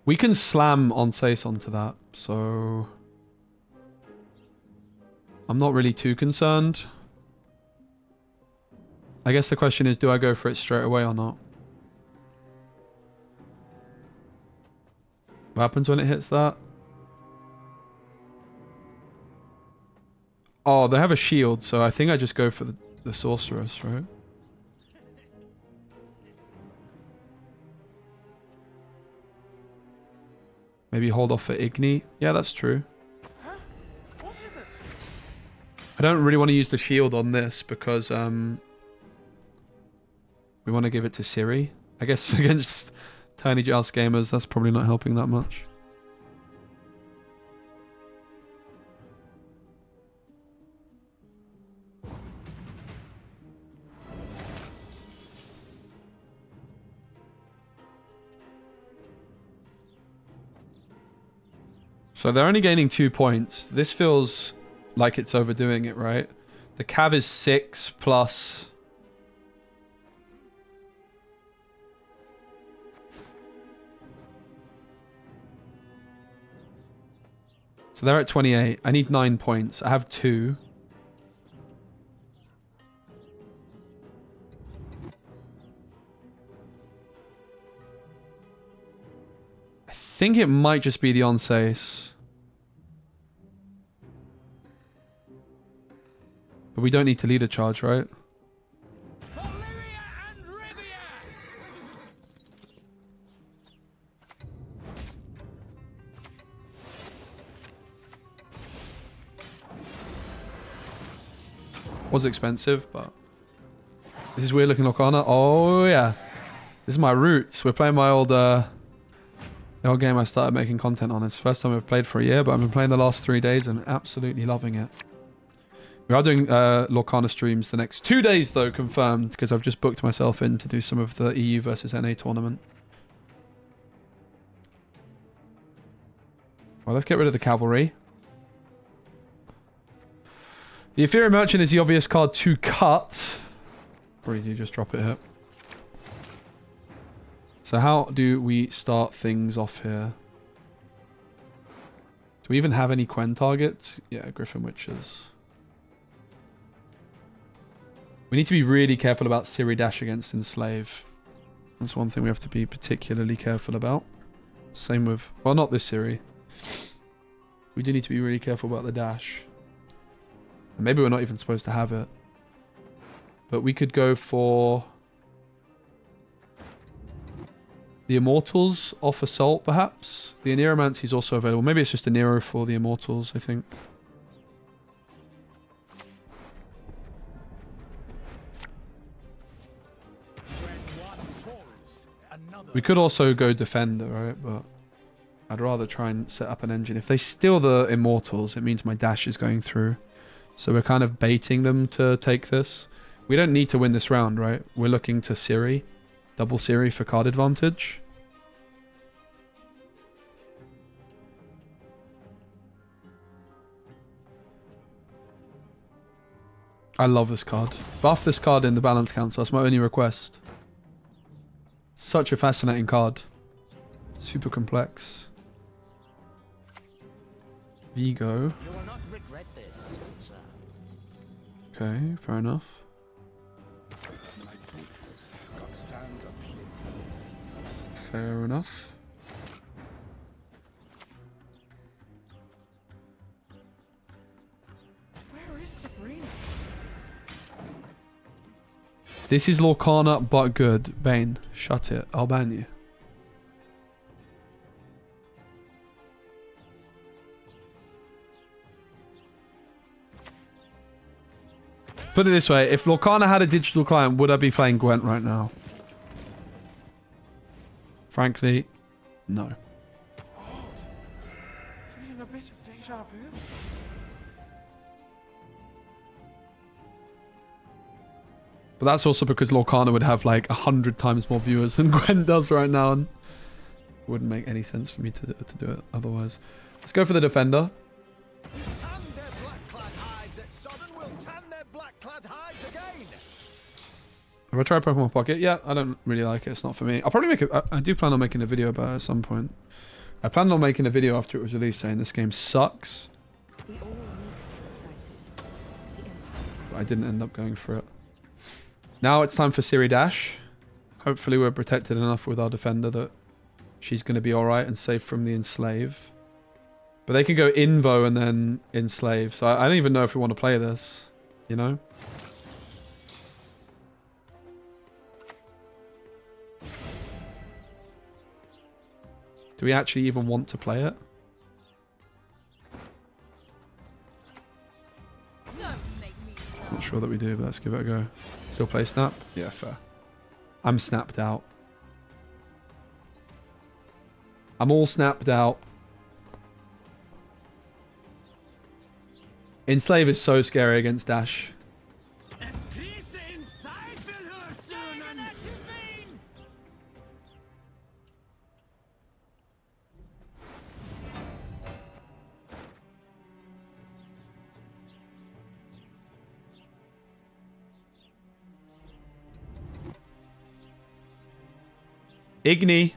We can slam on Sace onto that, so I'm not really too concerned. I guess the question is, do I go for it straight away or not? What happens when it hits that? Oh, they have a shield, so I think I just go for the Sorceress, right? Maybe hold off for Igni. Yeah, that's true. I don't really want to use the shield on this because we want to give it to Ciri. I guess against Tiny Joust gamers, that's probably not helping that much. So they're only gaining 2 points. This feels like it's overdoing it, right? The Cav is 6 plus... So they're at 28. I need 9 points. I have 2. I think it might just be the Onsace. But we don't need to lead a charge, right? Was expensive, but this is weird looking Locana. Oh yeah, this is my roots. We're playing my old the old game I started making content on. It's the first time I've played for a year, but I've been playing the last 3 days and absolutely loving it. We are doing Lorcana streams the next 2 days, though, confirmed, because I've just booked myself in to do some of the EU versus NA tournament. Well, let's get rid of the cavalry. The Ethereum Merchant is the obvious card to cut. Or do you just drop it here? So how do we start things off here? Do we even have any Quen targets? Yeah, Griffin Witches. We need to be really careful about Ciri dash against Enslave. That's one thing we have to be particularly careful about. Same with... Well, not this Ciri. We do need to be really careful about the dash. And maybe we're not even supposed to have it. But we could go for... the Immortals off Assault, perhaps? The Aneromancy is also available. Maybe it's just a Nero for the Immortals, I think. We could also go Defender, right? But I'd rather try and set up an engine. If they steal the Immortals, it means my dash is going through. So we're kind of baiting them to take this. We don't need to win this round, right? We're looking to Ciri. Double Ciri for card advantage. I love this card. Buff this card in the Balance Council. That's my only request. Such a fascinating card. Super complex. Vigo. You will not regret this, sir. Okay, fair enough. My boots got sand aplenty. Fair enough. Where is Sabrina? This is Lorcana, but good. Bane, shut it. I'll ban you. Put it this way, if Lorcana had a digital client, would I be playing Gwent right now? Frankly, no. Feeling a bit of deja vu. But that's also because Lorcana would have like 100 times more viewers than Gwent does right now, and it wouldn't make any sense for me to do it otherwise. Let's go for the Defender. Tan their black-clad hides at Sodden will tan their black-clad hides again. Have I tried Pokemon Pocket? Yeah, I don't really like it. It's not for me. I'll probably make it. I do plan on making a video about it at some point. I planned on making a video after it was released saying this game sucks. We all make sacrifices. The Empire But I didn't end up going for it. Now it's time for Ciri dash. Hopefully we're protected enough with our Defender that she's going to be alright and safe from the Enslave. But they can go Invo and then Enslave. So I don't even know if we want to play this. You know? Do we actually even want to play it? Not sure that we do, but let's give it a go. Still play Snap? Yeah, fair. I'm snapped out. I'm all snapped out. Enslave is so scary against Dash. Igni.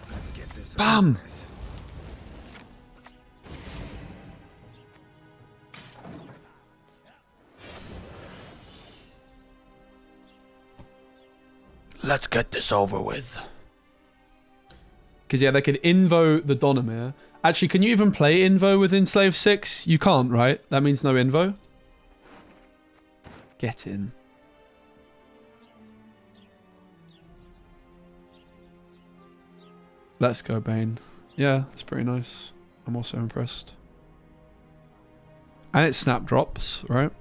Let's get this Bam! Let's get this over with. Because, yeah, they could Invo the Donimir. Actually, can you even play Invo with Enslave 6? You can't, right? That means no Invo. Get in. Let's go, Bane. Yeah, that's pretty nice. I'm also impressed. And it snap drops, right?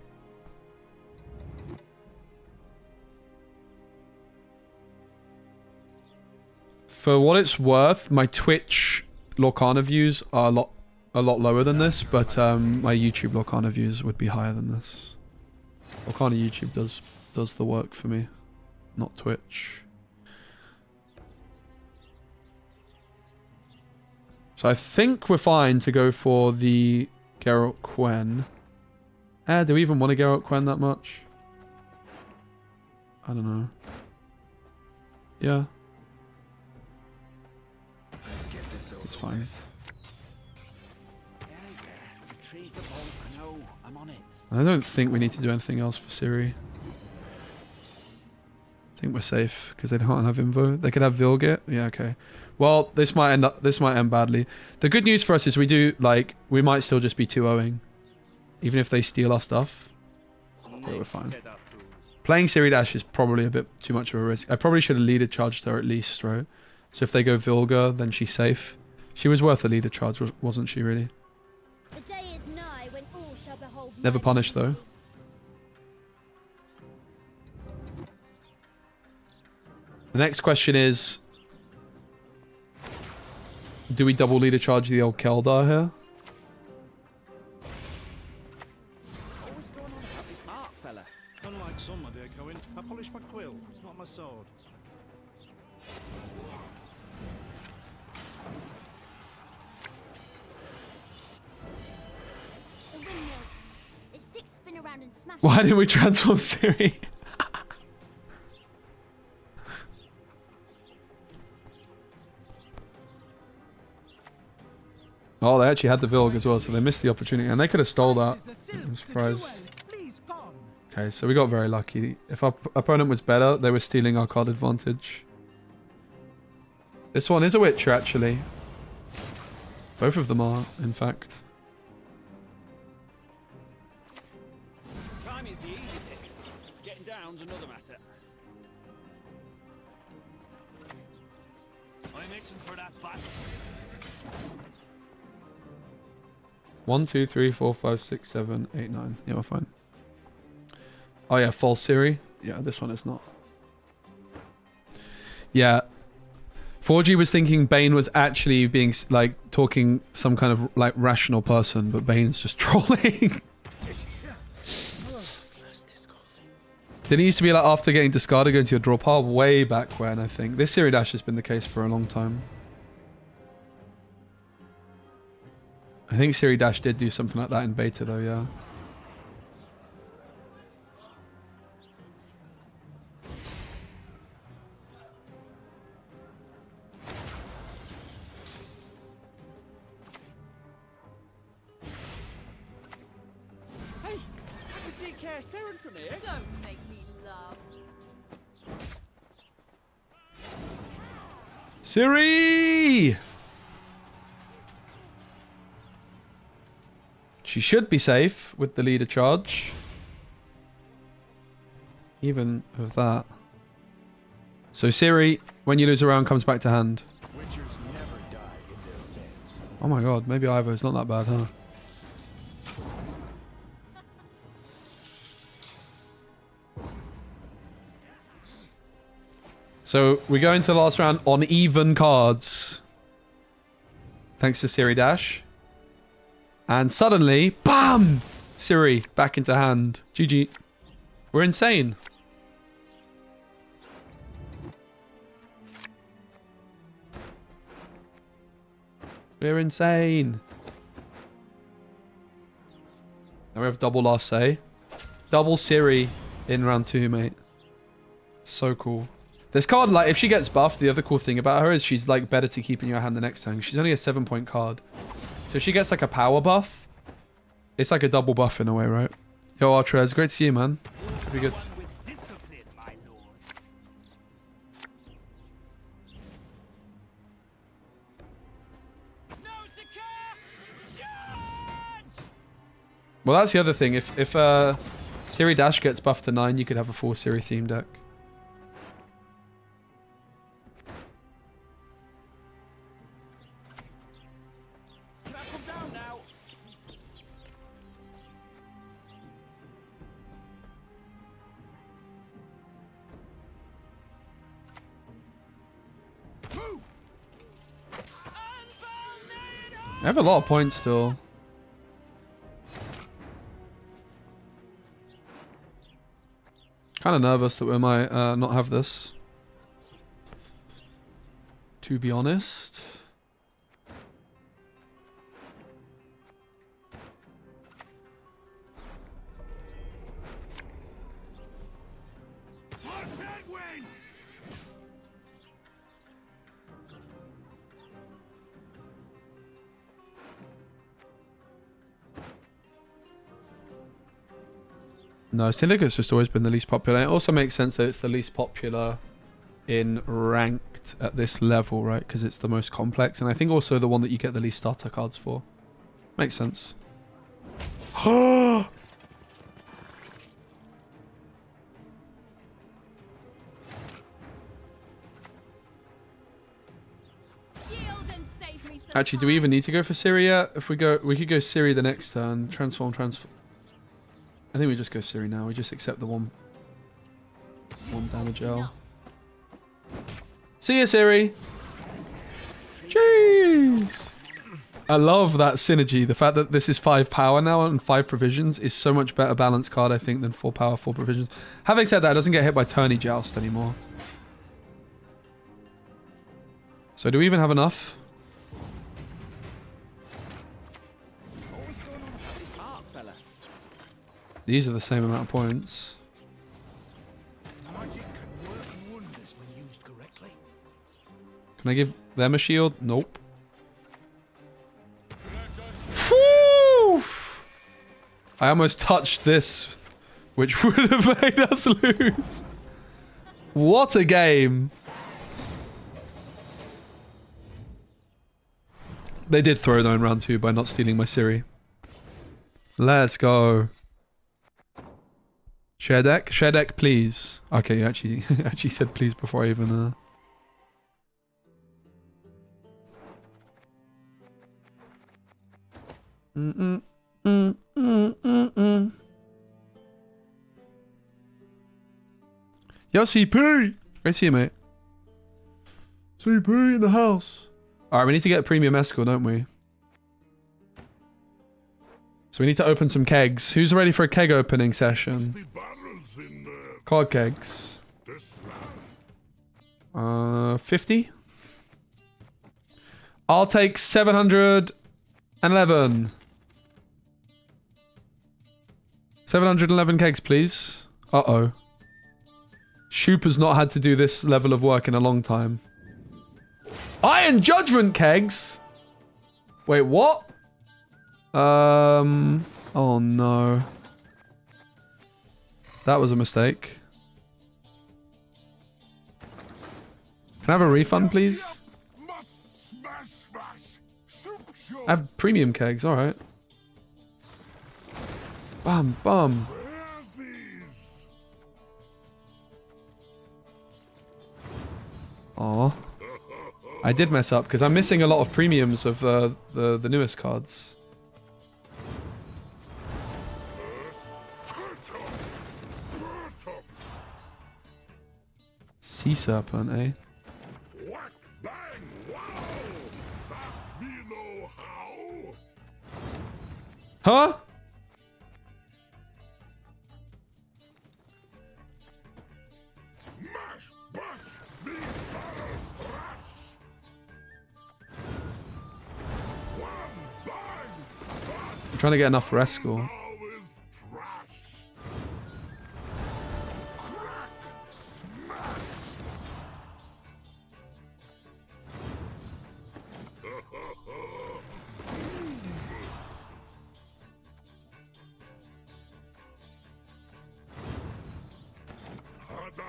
For what it's worth, my Twitch Lorcana views are a lot lower than this, but my YouTube Lorcana views would be higher than this. Lorcana YouTube does the work for me, not Twitch. So I think we're fine to go for the Geralt Quen. Do we even want to Geralt Quen that much? I don't know. Yeah. Let's get this over It's fine. Retrieve the bolt. I know. I'm on it. I don't think we need to do anything else for Ciri. I think we're safe because they don't have Invo. They could have Vilgit. Yeah, okay. Well, this might end badly. The good news for us is we might still just be 2-0ing. Even if they steal our stuff. But we're fine. Playing Ciri Dash is probably a bit too much of a risk. I probably should have leader charged her at least, right? So if they go Vilga, then she's safe. She was worth a leader charge, wasn't she, really? The day is nigh when all shall behold Never my punished, though. beauty. The next question is... do we double leader charge the old Keldar here? What's going on about this mark, fella? Unlike some, my dear Cohen, I polish my quill, not my sword. The windmill. Its sticks spin around and smash. Why didn't we transform Ciri? Oh, they actually had the Vilg as well, so they missed the opportunity. And they could have stole that. I'm surprised. Okay, so we got very lucky. If our opponent was better, they were stealing our card advantage. This one is a Witcher, actually. Both of them are, in fact. Time is the easy pick. Getting down's another matter. I'm itching for that battle. 1, 2, 3, 4, 5, 6, 7, 8, 9. Yeah, we're fine. Oh yeah, false Ciri. Yeah, this one is not. Yeah. 4G was thinking Bane was actually being, like, talking some kind of, like, rational person, but Bane's just trolling. Didn't it used to be, like, after getting discarded, going to your draw pile? Way back when, I think. This Ciri Dash has been the case for a long time. I think Ciri Dash did do something like that in beta, though, yeah. Hey, I can see Care Saren from here. Don't make me laugh. Ciri! She should be safe with the leader charge. Even with that. So Ciri, when you lose a round, comes back to hand. Witchers never die in their beds. Oh my god, maybe Ivo's not that bad, huh? So we go into the last round on even cards. Thanks to Ciri Dash. And suddenly, BAM! Ciri, back into hand. GG. We're insane. We're insane. Now we have double last say. Double Ciri in round 2, mate. So cool. This card, like, if she gets buffed, the other cool thing about her is she's, like, better to keep in your hand the next turn. She's only a 7-point card. So if she gets, like, a power buff, it's like a double buff in a way, right? Yo, Artrez, great to see you, man. Pretty good. With discipline, my lords. No secure! Charge! Well, that's the other thing. If Ciri Dash gets buffed to 9, you could have a full Ciri theme deck. Can I come down now? Move! Unfold I have a lot of points still. Kind of nervous that we might not have this. To be honest. No, Syndicate's just always been the least popular. It also makes sense that it's the least popular in ranked at this level, right? Because it's the most complex. And I think also the one that you get the least starter cards for. Makes sense. Yield and save me some Actually, do we even need to go for Ciri yet? If we go, we could go Ciri the next turn. Transform. I think we just go Ciri now. We just accept the one damage L. See ya, Ciri. Jeez. I love that synergy. The fact that this is 5 power now and 5 provisions is so much better balanced card, I think, than 4 power, 4 provisions. Having said that, it doesn't get hit by Tourney Joust anymore. So do we even have enough? These are the same amount of points. Magic can work wonders when used correctly. Can I give them a shield? Nope. Whew! I almost touched this, which would have made us lose. What a game. They did throw though in round 2 by not stealing my Ciri. Let's go. Share deck? Share deck, please. Okay, you actually said please before I even... Yo, CP! Great to see you, mate. CP in the house. Alright, we need to get a premium escort, don't we? So we need to open some kegs. Who's ready for a keg opening session? Card kegs. 50? I'll take 711. 711 kegs, please. Uh-oh. Shoop has not had to do this level of work in a long time. Iron Judgment kegs? Wait, what? Oh no. That was a mistake. Can I have a refund, please? I have premium kegs, alright. Bum, bum. Aw. I did mess up, because I'm missing a lot of premiums of the newest cards. Sea Serpent, eh? Whack, bang, wow! That me know how. Huh? Mash, bash, me barrel thrash. One bang, smash, I'm trying to get enough for Escort. always trash. Crack, smash. Ta-da!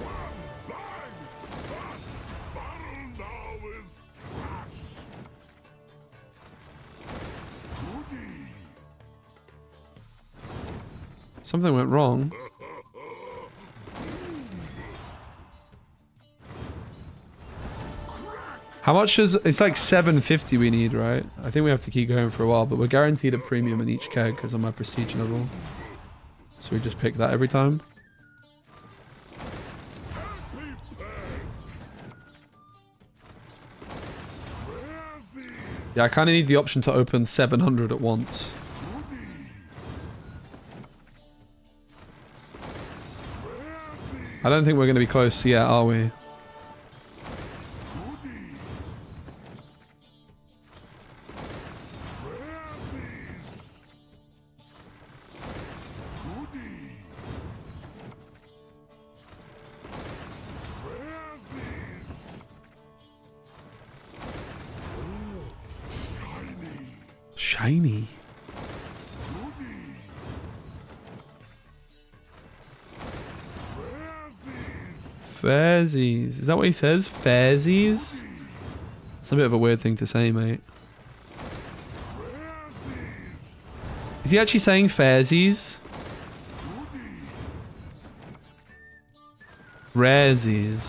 One bang, smash, barrel now is trash. Goody. Something went wrong. How much is... It's like 750 we need, right? I think we have to keep going for a while, but we're guaranteed a premium in each keg because of my prestige level. So we just pick that every time. Yeah, I kind of need the option to open 700 at once. I don't think we're going to be close yet, are we? Shiny. Fairsies. Is that what he says? Fairsies? It's a bit of a weird thing to say, mate. Is he actually saying fairsies? Raresies.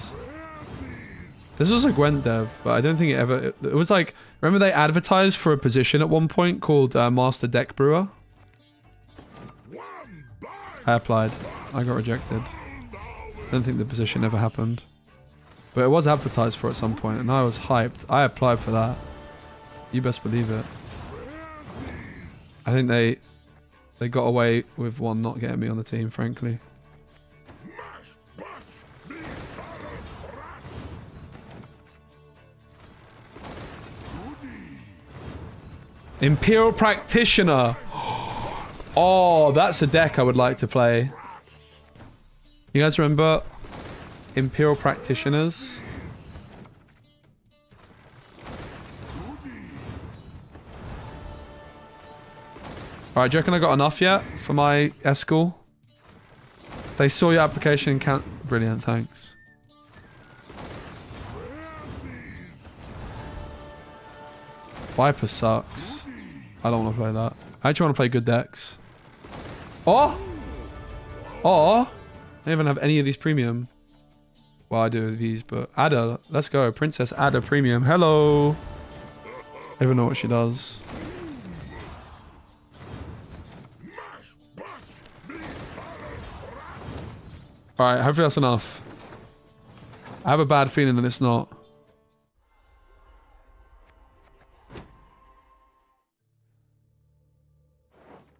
This was a Gwent dev, but I don't think it ever... It was like... Remember they advertised for a position at one point called Master Deck Brewer? I applied. I got rejected. I don't think the position ever happened. But it was advertised for at some point, and I was hyped. I applied for that. You best believe it. I think they got away with one not getting me on the team, frankly. Imperial Practitioner. Oh, that's a deck I would like to play. You guys remember Imperial Practitioners? Alright, do you reckon I got enough yet for my Escort? They saw your application and count. Brilliant, thanks. Viper sucks. I don't want to play that. I actually want to play good decks. Oh! Oh! I don't even have any of these premium. Well, I do with these, but Ada, let's go. Princess Ada premium. Hello! I don't even know what she does. Alright, hopefully that's enough. I have a bad feeling that it's not.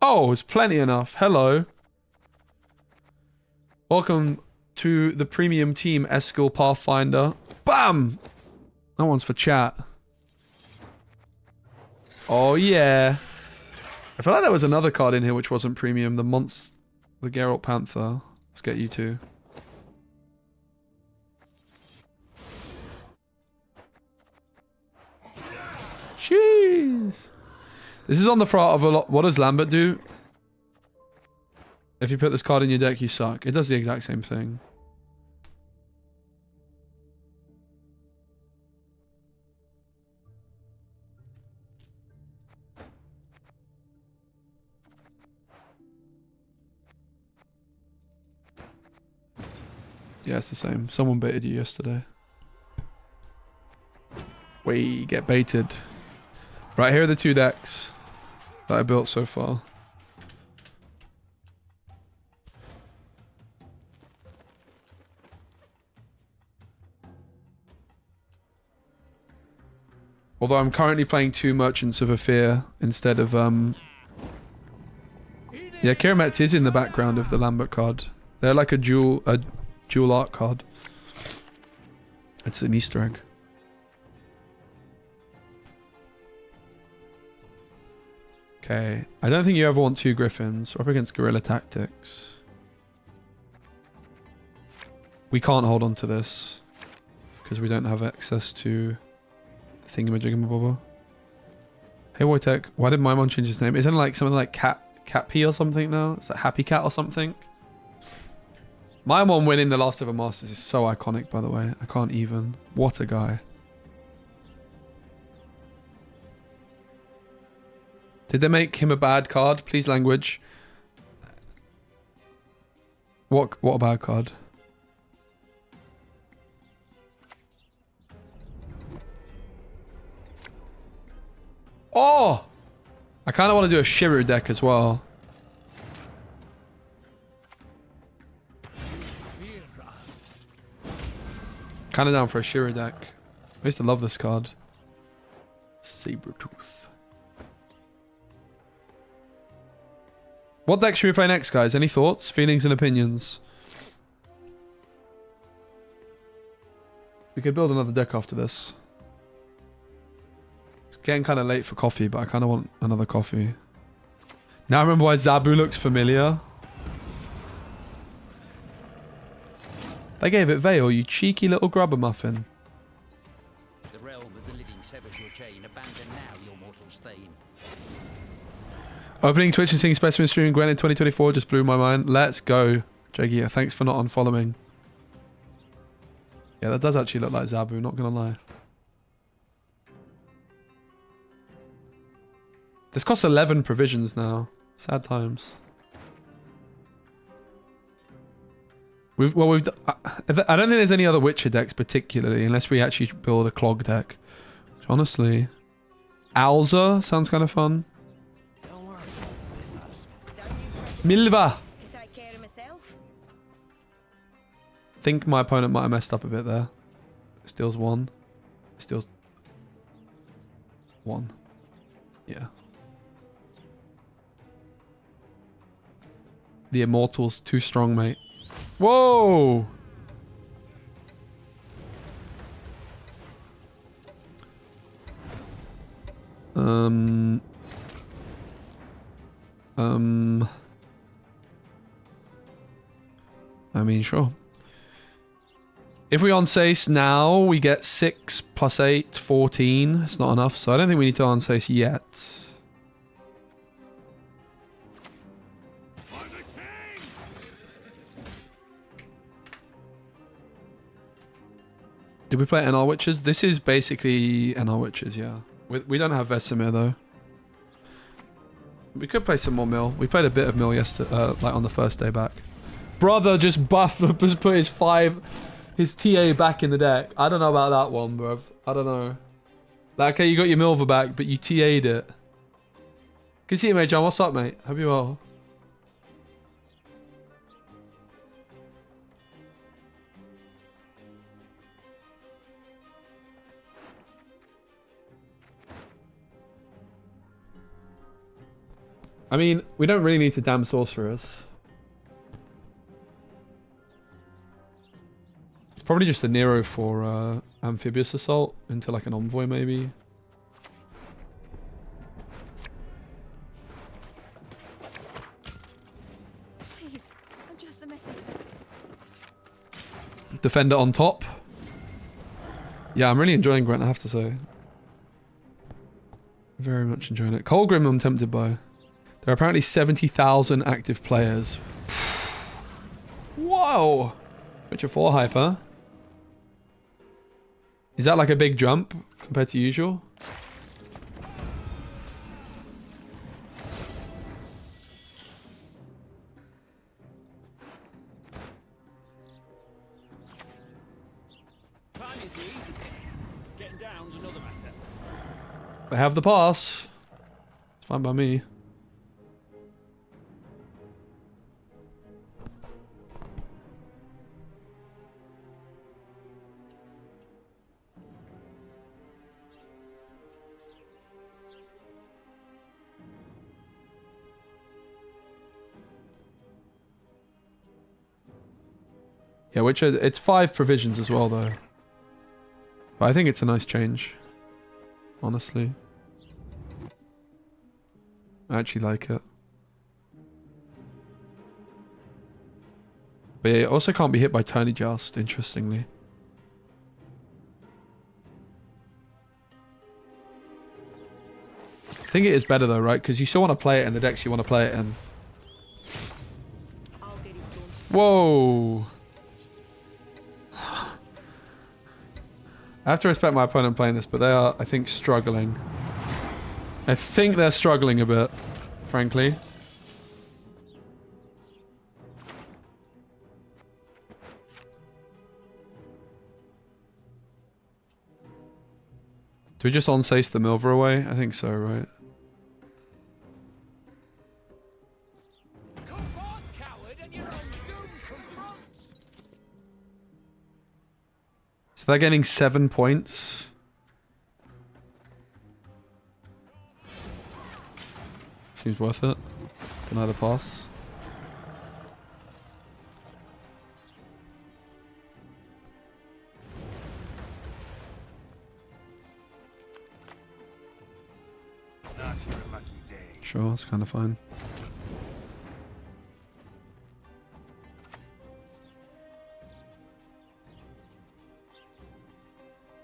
Oh, it's plenty enough. Hello. Welcome to the premium team, Escort Pathfinder. Bam! That one's for chat. Oh, yeah. I feel like there was another card in here which wasn't premium. The Geralt Panther. Let's get you two. Jeez. This is on the front of a lot. What does Lambert do? If you put this card in your deck, you suck. It does the exact same thing. Yeah, it's the same. Someone baited you yesterday. We get baited. Right, here are the two decks that I built so far. Although I'm currently playing two Merchants of Afir instead of yeah, Kiramet is in the background of the Lambert card. They're like a dual art card. It's an Easter egg. Okay, I don't think you ever want two Griffins. We're up against Guerrilla Tactics. We can't hold on to this because we don't have access to the thingamajiggamabobber. Hey Wojtek, why did Maimon change his name? Isn't it like something like Cat P or something now? Is that Happy Cat or something? Maimon winning the Last Ever Masters is so iconic, by the way. I can't even. What a guy. Did they make him a bad card? Please, language. What a bad card? Oh! I kind of want to do a Shiru deck as well. Kind of down for a Shiru deck. I used to love this card. Sabertooth. What deck should we play next, guys? Any thoughts, feelings, and opinions? We could build another deck after this. It's getting kind of late for coffee, but I kind of want another coffee. Now I remember why Zabu looks familiar. They gave it Veil, you cheeky little grubber muffin. The realm of the living severs your chain. Abandon now your mortal stain. Opening Twitch and seeing Specimen streaming Gwent in 2024 just blew my mind. Let's go. Jagia, thanks for not unfollowing. Yeah, that does actually look like Zabu, not gonna lie. This costs 11 provisions now. Sad times. I don't think there's any other Witcher decks particularly, unless we actually build a clog deck. Which honestly, Alza sounds kind of fun. Milva. Think my opponent might have messed up a bit there. Steals 1. Steals 1. Yeah. The Immortal's too strong, mate. Whoa! I mean, sure. If we on Sace now, we get 6 plus 8, 14. It's not enough, so I don't think we need to on Sace yet. Did we play NR Witches? This is basically NR Witches, yeah. We don't have Vesemir though. We could play some more Mill. We played a bit of Mill yesterday, like on the first day back. Brother just just put his TA back in the deck. I don't know about that one, bruv. I don't know. Like, okay, you got your Milver back, but you TA'd it. Good to see you, mate, John. What's up, mate? Hope you well. I mean, we don't really need to damn Sorceress. It's probably just a Nero for Amphibious Assault into like an Envoy, maybe. Please, I'm just a messenger. Defender on top. Yeah, I'm really enjoying Gwent, I have to say. Very much enjoying it. Colgrim I'm tempted by. There are apparently 70,000 active players. Whoa! Witcher 4 hype, huh? Is that like a big jump compared to usual? Time is the easy thing. Getting down's another matter. They have the pass. It's fine by me. Yeah, which it's 5 provisions as well, though. But I think it's a nice change. Honestly. I actually like it. But yeah, it also can't be hit by Tiny Joust, interestingly. I think it is better though, right? Because you still want to play it in the decks you want to play it in. Whoa! I have to respect my opponent playing this, but they are, I think, struggling. I think they're struggling a bit, frankly. Do we just on-sace the Milver away? I think so, right? Come forth, coward, and your own doom confronts. So they're getting 7 points. Seems worth it. Deny the pass. Not your lucky day. Sure, it's kind of fine.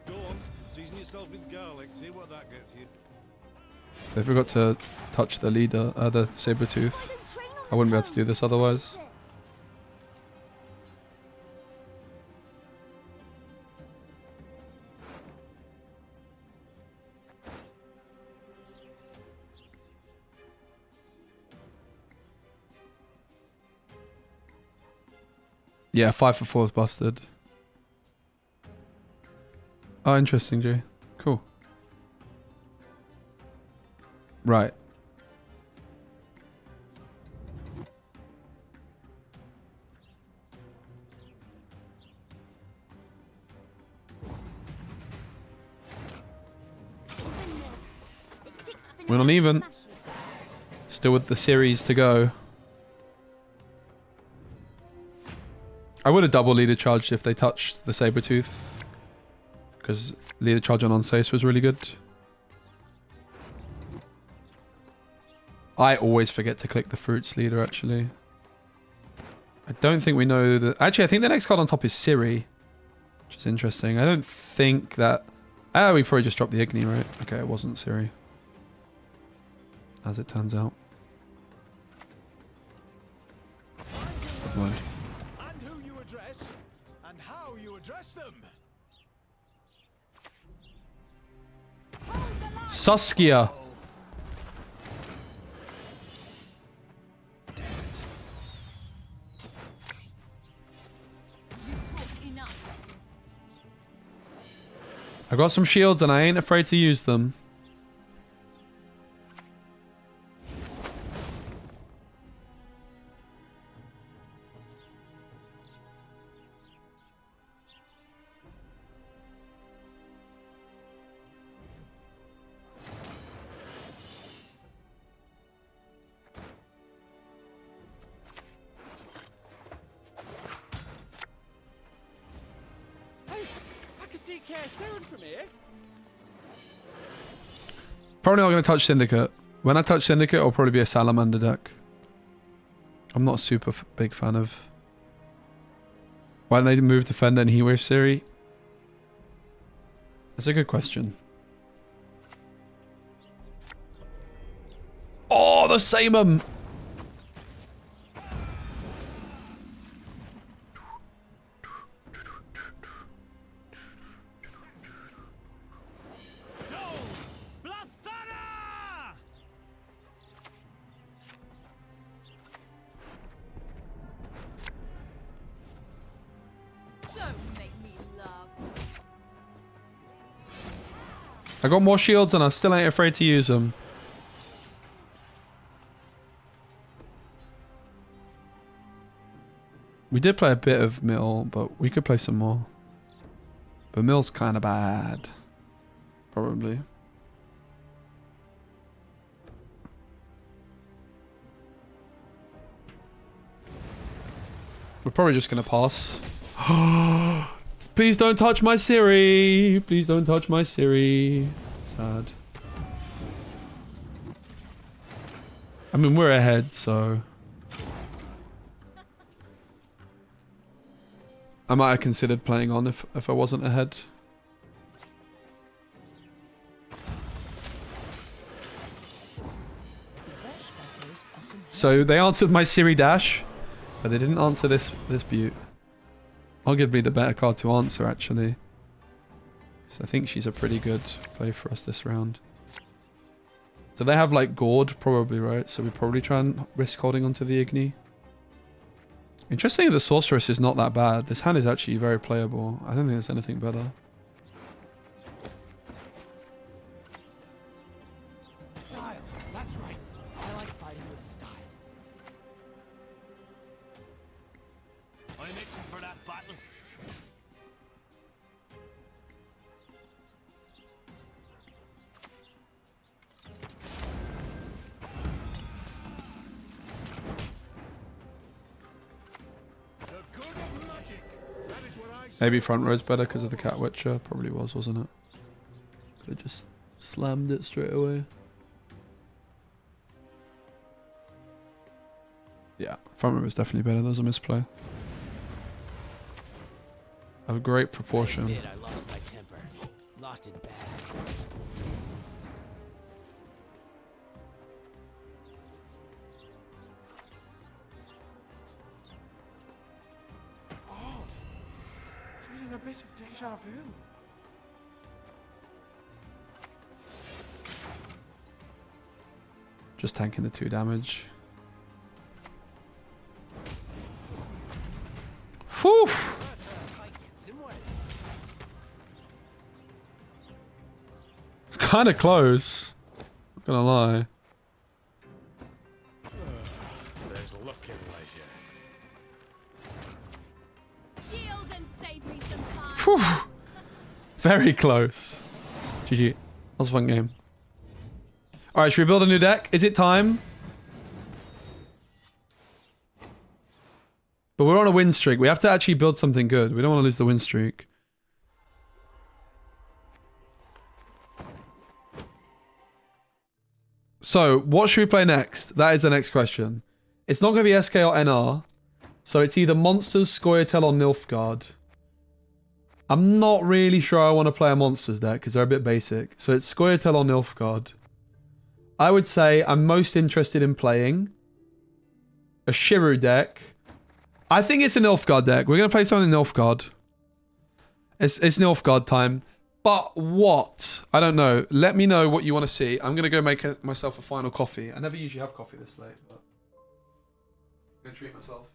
Go on, season yourself with garlic, see what that gets you. They forgot to touch the leader, the saber tooth. I wouldn't be able to do this otherwise. Yeah, 5 for 4 is busted. Oh, interesting, Jay. Cool. Right. We're not even. Still with the series to go. I would have double leader charged if they touched the saber tooth, because leader charge on Onsace was really good. I always forget to click the fruits leader, actually. I don't think we know that. Actually, I think the next card on top is Ciri, which is interesting. I don't think that. Ah, we probably just dropped the Igni, right? Okay, it wasn't Ciri, as it turns out. Good word. And who you address, and how you address them. Saskia. I got some shields and I ain't afraid to use them. Probably not going to touch Syndicate. When I touch Syndicate, it'll probably be a Salamander deck. I'm not a super big fan of... Why didn't they move Defender and Heatwave Ciri? That's a good question. Oh, the Samum! I got more shields and I still ain't afraid to use them. We did play a bit of Mill, but we could play some more. But Mill's kind of bad. Probably. We're probably just going to pass. Please don't touch my Ciri. Please don't touch my Ciri. Sad. I mean, we're ahead, so... I might have considered playing on if I wasn't ahead. So they answered my Ciri dash, but they didn't answer this butte. Arguably the better card to answer, actually. So I think she's a pretty good play for us this round. So they have like Gord, probably, right? So we probably try and risk holding onto the Igni. Interesting, the Sorceress is not that bad. This hand is actually very playable. I don't think there's anything better. Style, that's right. I like fighting with style. I'm itching for that battle. Maybe front row's better because of the Cat Witcher. Probably was, wasn't it? Could have just slammed it straight away. Yeah, front row is definitely better. There's a misplay. Of a great proportion. I lost my temper. Lost it bad. Feeling a bit of deja vu. Just tanking the 2 damage. Whew! It's kind of close. Not gonna lie. There's luck in leisure. Yield and save me some time. Whew. Very close. GG. That was a fun game. Alright, should we build a new deck? Is it time? But we're on a win streak. We have to actually build something good. We don't want to lose the win streak. So, what should we play next? That is the next question. It's not going to be SK or NR. So it's either Monsters, Scoia'tael, or Nilfgaard. I'm not really sure I want to play a Monsters deck because they're a bit basic. So it's Scoia'tael or Nilfgaard. I would say I'm most interested in playing a Ciri deck. I think it's a Nilfgaard deck. We're going to play something Nilfgaard. It's Nilfgaard time. But what? I don't know. Let me know what you want to see. I'm going to go make myself a final coffee. I never usually have coffee this late, but I'm going to treat myself.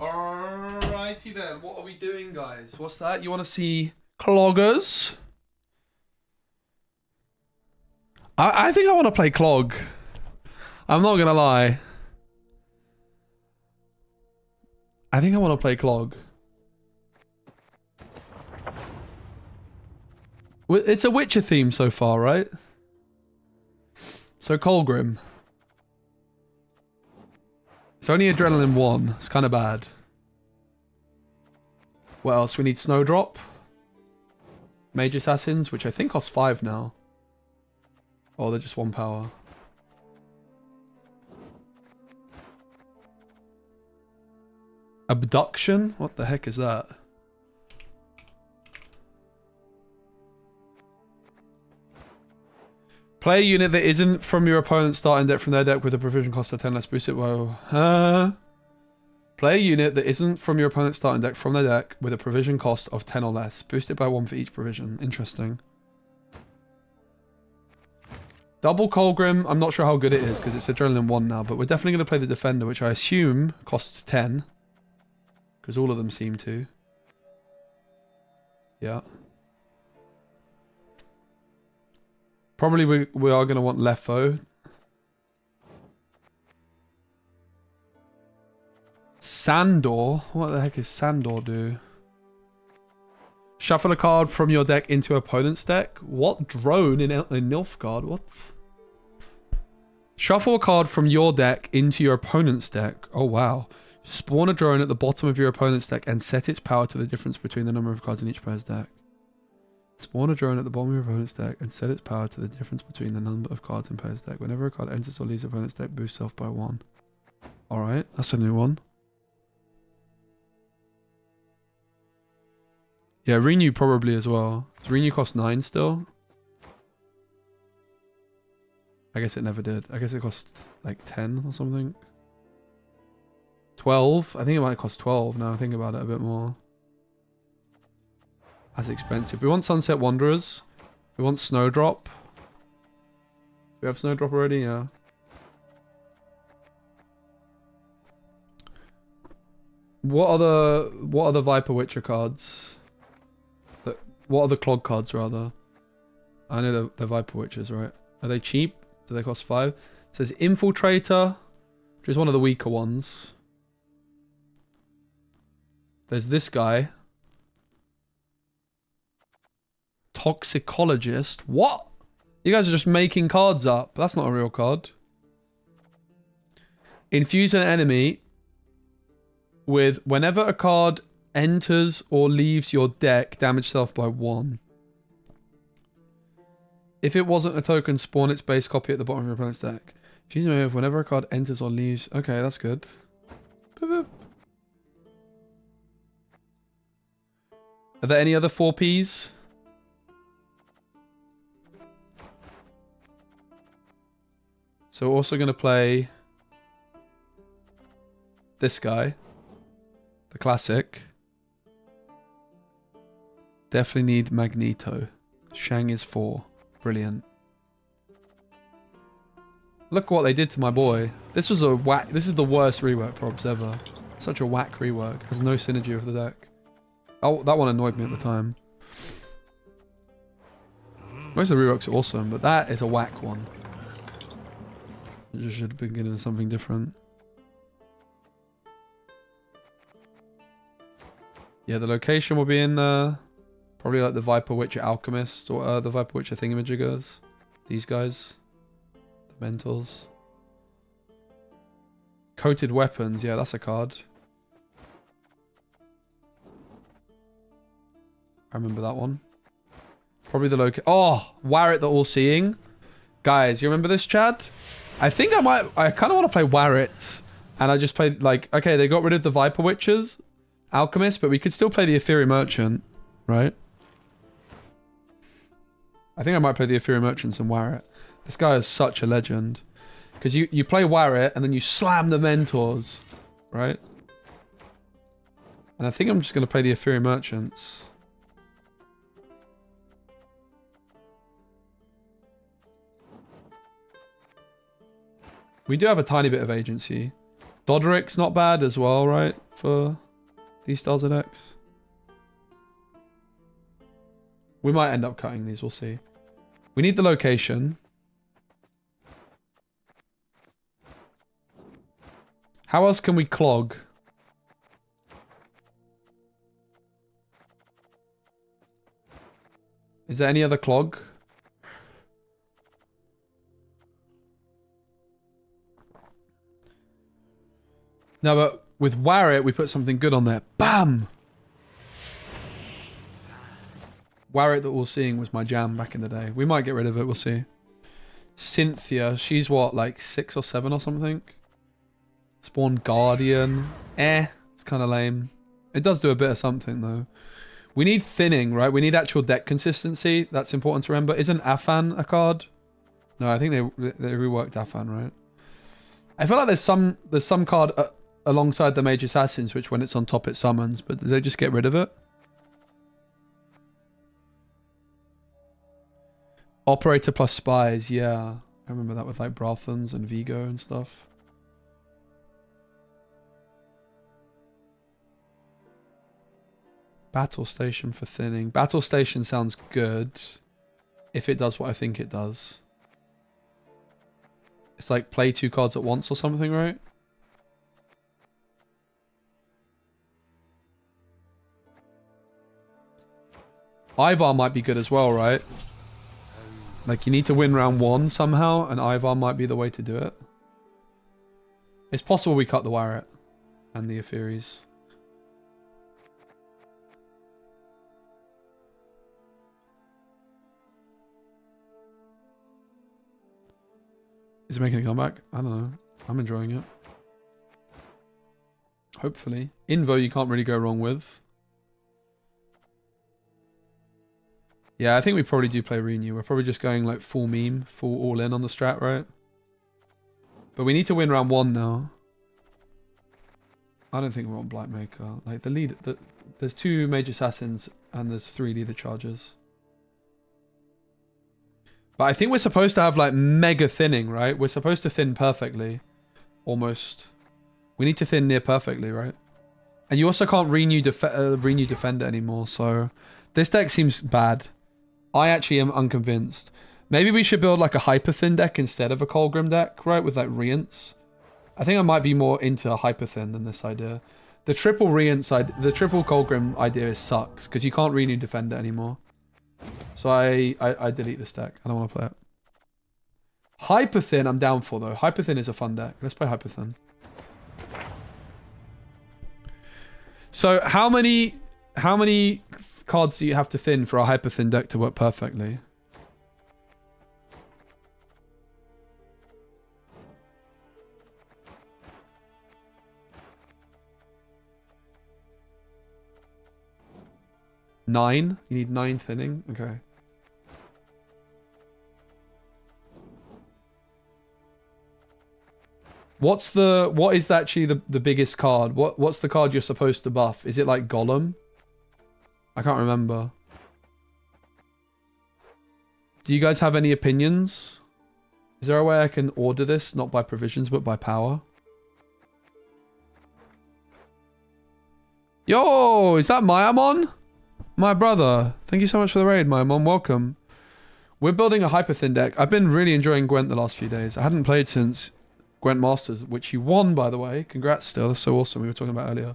Alrighty then, what are we doing, guys? What's that? You want to see Cloggers? I think I want to play Clog. I'm not gonna lie. I think I want to play Clog. It's a Witcher theme so far, right? So Colgrim. It's only Adrenaline 1. It's kind of bad. What else? We need Snowdrop. Mage Assassins, which I think cost 5 now. Oh, they're just 1 power. Abduction? What the heck is that? Play a unit that isn't from your opponent's starting deck from their deck with a provision cost of 10 less. Boost it by... Play a unit that isn't from your opponent's starting deck from their deck with a provision cost of 10 or less. Boost it by 1 for each provision. Interesting. Double Colgrim, I'm not sure how good it is because it's Adrenaline 1 now, but we're definitely going to play the Defender, which I assume costs 10. Because all of them seem to. Yeah. Probably we are going to want Lefo. Sandor? What the heck is Sandor do? Shuffle a card from your deck into opponent's deck? What? Drone in Nilfgaard? What? Shuffle a card from your deck into your opponent's deck. Oh wow. Spawn a drone at the bottom of your opponent's deck and set its power to the difference between the number of cards in each player's deck. Spawn a drone at the bottom of your opponent's deck and set its power to the difference between the number of cards in player's deck. Whenever a card enters or leaves the opponent's deck, boost self by 1. Alright, that's a new one. Yeah, Renew probably as well. Does Renew cost 9 still? I guess it never did. I guess it costs like 10 or something. 12? I think it might cost 12 now I think about it a bit more. That's expensive. We want Sunset Wanderers. We want Snowdrop. Do we have Snowdrop already? Yeah. What are the Viper Witcher cards? What are the Clog cards rather? I know they're Viper Witchers, right? Are they cheap? Do they cost 5? It says Infiltrator, which is one of the weaker ones. There's this guy. Toxicologist. What? You guys are just making cards up. That's not a real card. Infuse an enemy with whenever a card enters or leaves your deck, damage self by 1. If it wasn't a token, spawn its base copy at the bottom of your opponent's deck. Infuse an with whenever a card enters or leaves. Okay, that's good. Boop, boop. Are there any other 4Ps? So we're also going to play this guy. The classic. Definitely need Magneto. Shang is 4. Brilliant. Look what they did to my boy. This was a whack. This is the worst rework probs ever. Such a whack rework. Has no synergy with the deck. Oh, that one annoyed me at the time. Most of the reworks are awesome, but that is a whack one. It just should have been getting something different. Yeah, the location will be in probably like the Viper Witcher Alchemist or the Viper Witcher Thingamajiggers. These guys. The Mentals. Coated Weapons, yeah, that's a card. I remember that one. Probably the Oh, Warrett the All-Seeing. Guys, you remember this, Chad? I think I kind of want to play Warrett. And I just played, like, okay, they got rid of the Viper Witchers, Alchemist, but we could still play the Ethereal Merchant, right? I think I might play the Ethereal Merchants and Warrett. This guy is such a legend. Because you play Warrett and then you slam the Mentors, right? And I think I'm just going to play the Ethereal Merchants. We do have a tiny bit of agency. Dodderic's not bad as well, right? For these styles of decks. We might end up cutting these, we'll see. We need the location. How else can we clog? Is there any other clog? No, but with Warrett, we put something good on there. Bam! Warwick that All Seeing was my jam back in the day. We might get rid of it, we'll see. Cynthia, she's what, like 6 or 7 or something? Spawn Guardian. It's kind of lame. It does do a bit of something though. We need thinning, right? We need actual deck consistency. That's important to remember. Isn't Afan a card? No, I think they reworked Afan, right? I feel like there's some card alongside the Mage Assassins, which when it's on top it summons, but did they just get rid of it? Operator plus Spies, yeah. I remember that with like Brathans and Vigo and stuff. Battle Station for thinning. Battle Station sounds good if it does what I think it does. It's like play 2 cards at once or something, right? Ivar might be good as well, right? Like you need to win round 1 somehow, and Ivar might be the way to do it. It's possible we cut the Warret and the Aetheres. Is it making a comeback? I don't know. I'm enjoying it. Hopefully. Invo you can't really go wrong with. Yeah, I think we probably do play Renew. We're probably just going like full meme, full all in on the strat, right? But we need to win round 1 now. I don't think we're on Blightmaker. Like the lead, there's 2 Mage Assassins and there's 3 Leader Chargers. But I think we're supposed to have like mega thinning, right? We're supposed to thin perfectly. Almost. We need to thin near perfectly, right? And you also can't renew Defender anymore, so... This deck seems bad. I actually am unconvinced. Maybe we should build like a hyper thin deck instead of a Colgrim deck, right? With like Rients. I think I might be more into a hyper thin than this idea. The triple Rients side, the triple Colgrim idea sucks because you can't renew Defender anymore. So I delete this deck. I don't want to play it. Hyper thin I'm down for though. Hyper thin is a fun deck. Let's play hyper thin. So how many cards do you have to thin for a hyper thin deck to work perfectly? Nine? You need 9 thinning? Okay. What is actually the biggest card? What's the card you're supposed to buff? Is it like Golem? I can't remember. Do you guys have any opinions? Is there a way I can order this, not by provisions, but by power? Yo, is that Mayamon? My brother. Thank you so much for the raid, Mayamon. Welcome. We're building a hyper thin deck. I've been really enjoying Gwent the last few days. I hadn't played since Gwent Masters, which you won, by the way. Congrats still. That's so awesome. We were talking about earlier.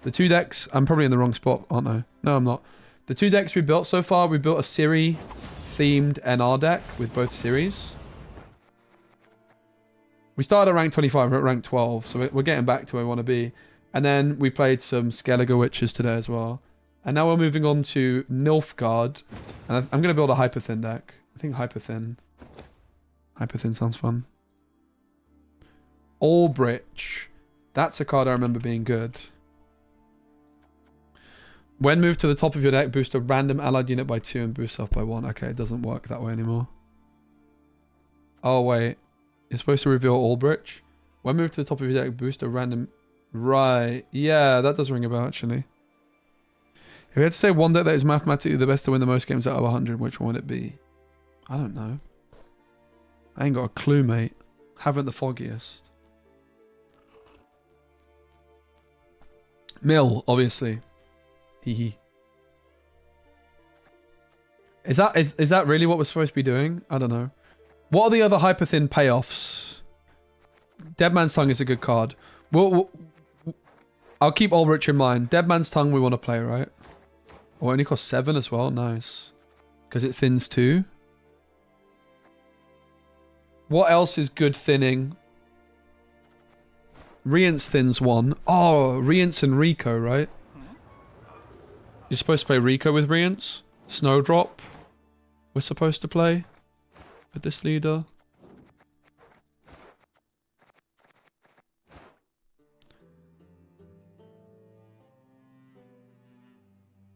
The 2 decks... I'm probably in the wrong spot, aren't I? No, I'm not. The 2 decks we built so far, we built a Ciri themed NR deck with both Ciris. We started at rank 25, we're at rank 12, so we're getting back to where we want to be. And then we played some Skellige Witches today as well. And now we're moving on to Nilfgaard. And I'm going to build a hyper thin deck. I think hyper thin. Hyper thin sounds fun. Albrecht. That's a card I remember being good. When moved to the top of your deck, boost a random allied unit by 2 and boost self by 1. Okay, it doesn't work that way anymore. Oh, wait. You're supposed to reveal Albrecht. When moved to the top of your deck, boost a random... Right. Yeah, that does ring a bell, actually. If you had to say one deck that is mathematically the best to win the most games out of 100, which one would it be? I don't know. I ain't got a clue, mate. Haven't the foggiest. Mill, obviously. Hee. Is that really what we're supposed to be doing? I don't know. What are the other hyper thin payoffs? Dead Man's Tongue is a good card. I'll keep Ulrich in mind. Dead Man's Tongue we want to play, right? Oh, it only costs 7 as well. Nice. Because it thins 2. What else is good thinning? Rients thins 1. Oh, Rients and Rico, right? You're supposed to play Rico with Rients? Snowdrop. We're supposed to play with this leader.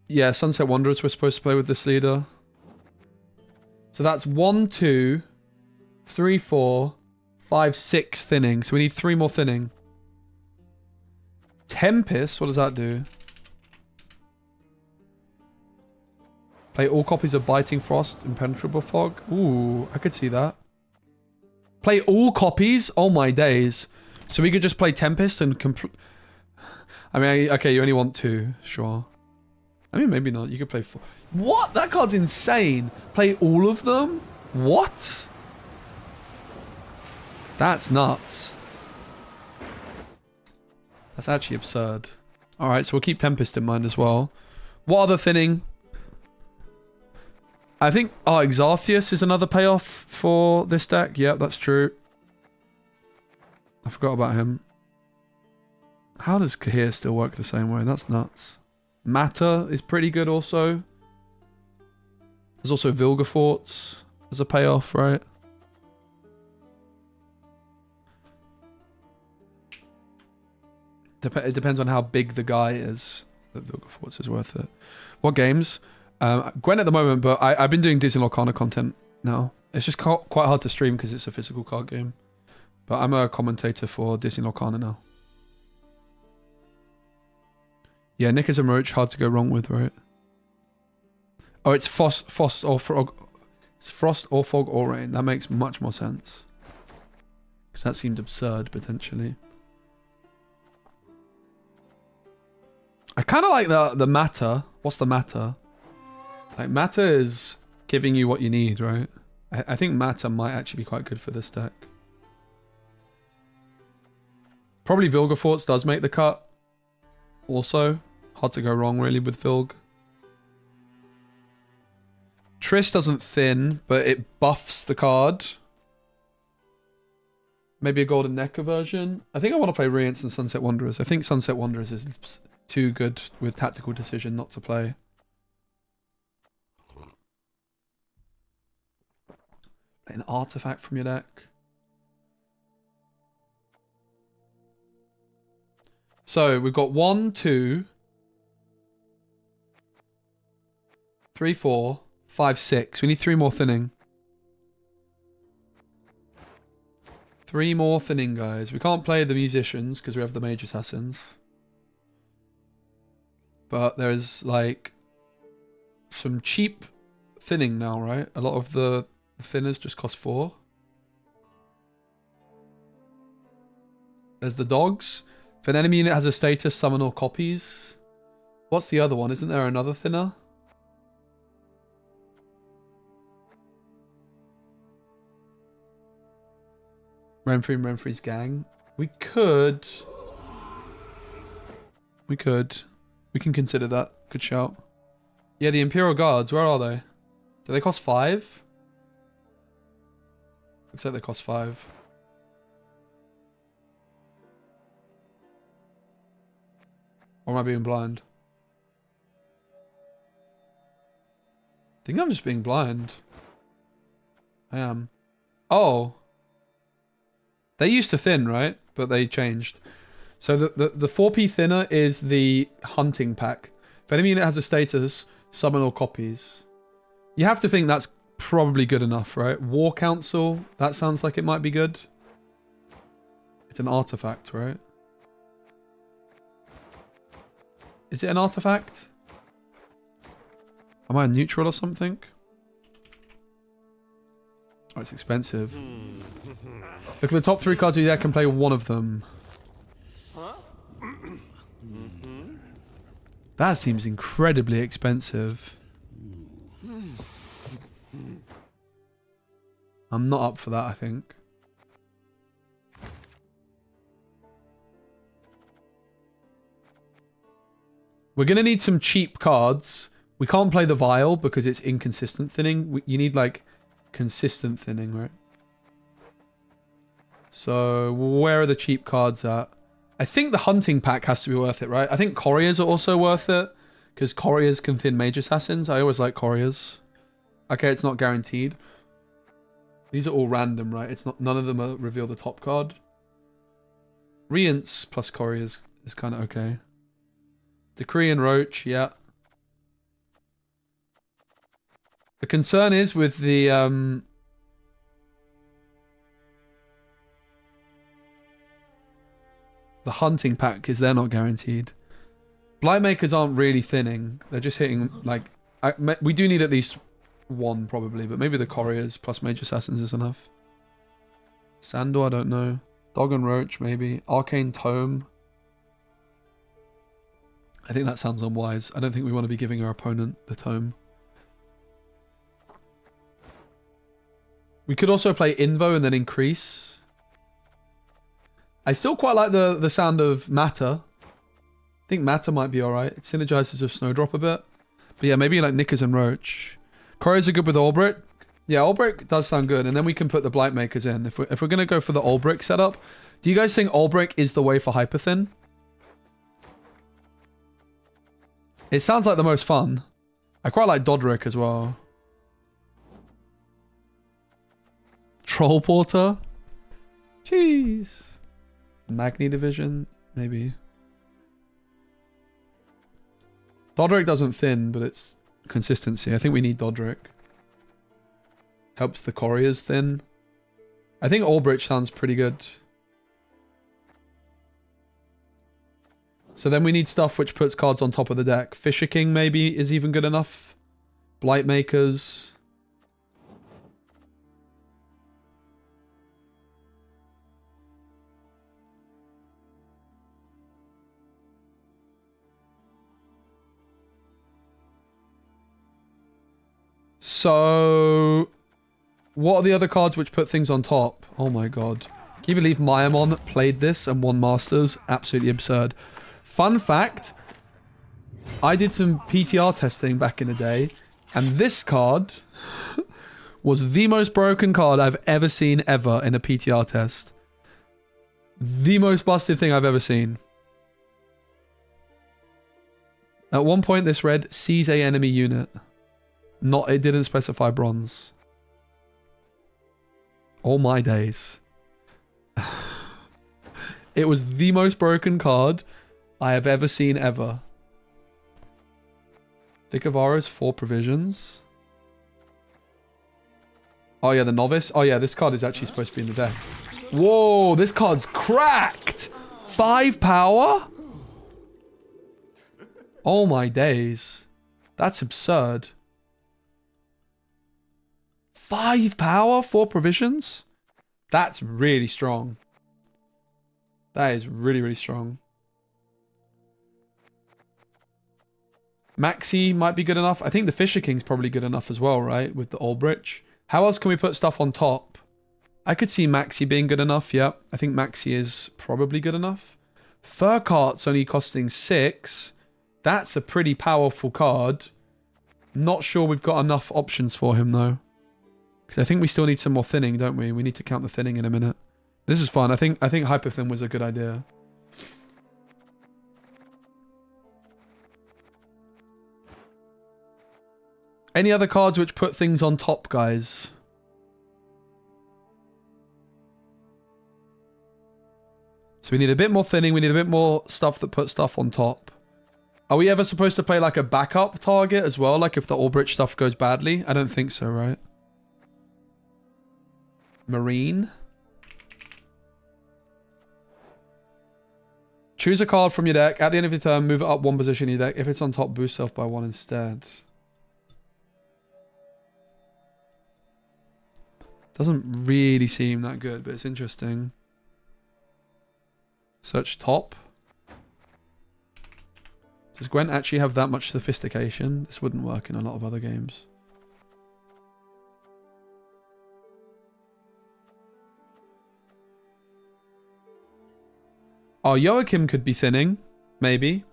Yeah, Sunset Wanderers we're supposed to play with this leader. So that's 1, 2, 3, 4, 5, 6 thinning. So we need 3 more thinning. Tempest, what does that do? Play all copies of Biting Frost, Impenetrable Fog. Ooh, I could see that. Play all copies? Oh my days. So we could just play Tempest and I mean, okay, you only want 2, sure. I mean, maybe not. You could play 4. What? That card's insane. Play all of them? What? That's nuts. That's actually absurd. Alright, so we'll keep Tempest in mind as well. What other thinning? I think Exartheus is another payoff for this deck. Yep, that's true. I forgot about him. How does Kahir still work the same way? That's nuts. Matter is pretty good also. There's also Vilgefortz as a payoff, right? It depends on how big the guy is that Vilgefortz is worth it. What games? Gwent at the moment, but I've been doing Disney Lorcana content now. It's just quite hard to stream because it's a physical card game. But I'm a commentator for Disney Lorcana now. Yeah, Nick is a Roach, hard to go wrong with, right? Oh, it's Frost or Fog. It's Frost or Fog or Rain. That makes much more sense. Because that seemed absurd, potentially. I kind of like the matter. What's the matter? Like, matter is giving you what you need, right? I think matter might actually be quite good for this deck. Probably Vilgefortz does make the cut. Also, hard to go wrong really with Vilg. Triss doesn't thin, but it buffs the card. Maybe a Golden Necker version. I think I want to play Rience and Sunset Wanderers. I think Sunset Wanderers is too good with Tactical Decision not to play. An artifact from your deck. So we've got 1, 2, 3, 4, 5, 6. We need 3 more thinning. 3 more thinning, guys. We can't play the musicians because we have the mage assassins. But there's like some cheap thinning now, right? A lot of the thinners just cost 4. There's the dogs. If an enemy unit has a status, summon all copies. What's the other one? Isn't there another thinner? Renfrey and Renfrey's gang. We could. We can consider that. Good shout. Yeah, the Imperial Guards. Where are they? Do they cost 5? Looks like they cost 5. Or am I being blind? I think I'm just being blind. I am. Oh. They used to thin, right? But they changed. So the 4p thinner is the hunting pack. If enemy unit has a status, summon all copies. You have to think that's probably good enough, right? War Council, that sounds like it might be good. It's an artifact, right? Is it an artifact? Am I a neutral or something? Oh, it's expensive. Look at the top 3 cards of your deck and play one of them. That seems incredibly expensive. I'm not up for that, I think. We're going to need some cheap cards. We can't play the Vial because it's inconsistent thinning. You need, like, consistent thinning, right? So, where are the cheap cards at? I think the hunting pack has to be worth it, right? I think couriers are also worth it. Because couriers can thin mage assassins. I always like couriers. Okay, it's not guaranteed. These are all random, right? It's not. None of them are reveal the top card. Rience plus couriers is kind of okay. Decree and Roach, yeah. The concern is with the hunting pack is they're not guaranteed. Blightmakers aren't really thinning. They're just hitting, like... we do need at least one, probably, but maybe the Couriers plus Mage Assassins is enough. Sandor, I don't know. Dog and Roach, maybe. Arcane Tome. I think that sounds unwise. I don't think we want to be giving our opponent the Tome. We could also play Invo and then increase. I still quite like the sound of Matter. I think Matter might be alright. It synergizes with Snowdrop a bit. But yeah, maybe like Knickers and Roach. Couriers are good with Allbrick. Yeah, Allbrick does sound good. And then we can put the Blightmakers in. If we're going to go for the Allbrick setup, do you guys think Allbrick is the way for Hyperthin? It sounds like the most fun. I quite like Dodric as well. Troll Porter? Jeez. Magni Division? Maybe. Dodric doesn't thin, but it's consistency. I think we need Dodric. Helps the Couriers thin. I think Allbridge sounds pretty good. So then we need stuff which puts cards on top of the deck. Fisher King maybe is even good enough. Blightmakers. So, what are the other cards which put things on top? Oh my god. Can you believe Mayamon played this and won Masters? Absolutely absurd. Fun fact, I did some PTR testing back in the day, and this card was the most broken card I've ever seen ever in a PTR test. The most busted thing I've ever seen. At one point this read, seize a enemy unit. It didn't specify bronze. All my days. It was the most broken card I have ever seen ever. Vic of Aros, 4 provisions. Oh yeah, the Novice. Oh yeah, this card is actually supposed to be in the deck. Whoa, this card's cracked! 5 power? Oh my days. That's absurd. 5 power, 4 provisions? That's really strong. That is really, really strong. Maxi might be good enough. I think the Fisher King's probably good enough as well, right? With the Allbridge. How else can we put stuff on top? I could see Maxi being good enough, yeah. I think Maxi is probably good enough. Furcart's only costing 6. That's a pretty powerful card. Not sure we've got enough options for him, though. Because I think we still need some more thinning, don't we? We need to count the thinning in a minute. This is fun. I think Hyperthin was a good idea. Any other cards which put things on top, guys? So we need a bit more thinning. We need a bit more stuff that puts stuff on top. Are we ever supposed to play like a backup target as well? Like if the Allbridge stuff goes badly? I don't think so, right? Marine. Choose a card from your deck. At the end of your turn, move it up 1 position in your deck. If it's on top, boost self by 1 instead. Doesn't really seem that good, but it's interesting. Search top. Does Gwent actually have that much sophistication? This wouldn't work in a lot of other games. Oh, Joachim could be thinning. Maybe.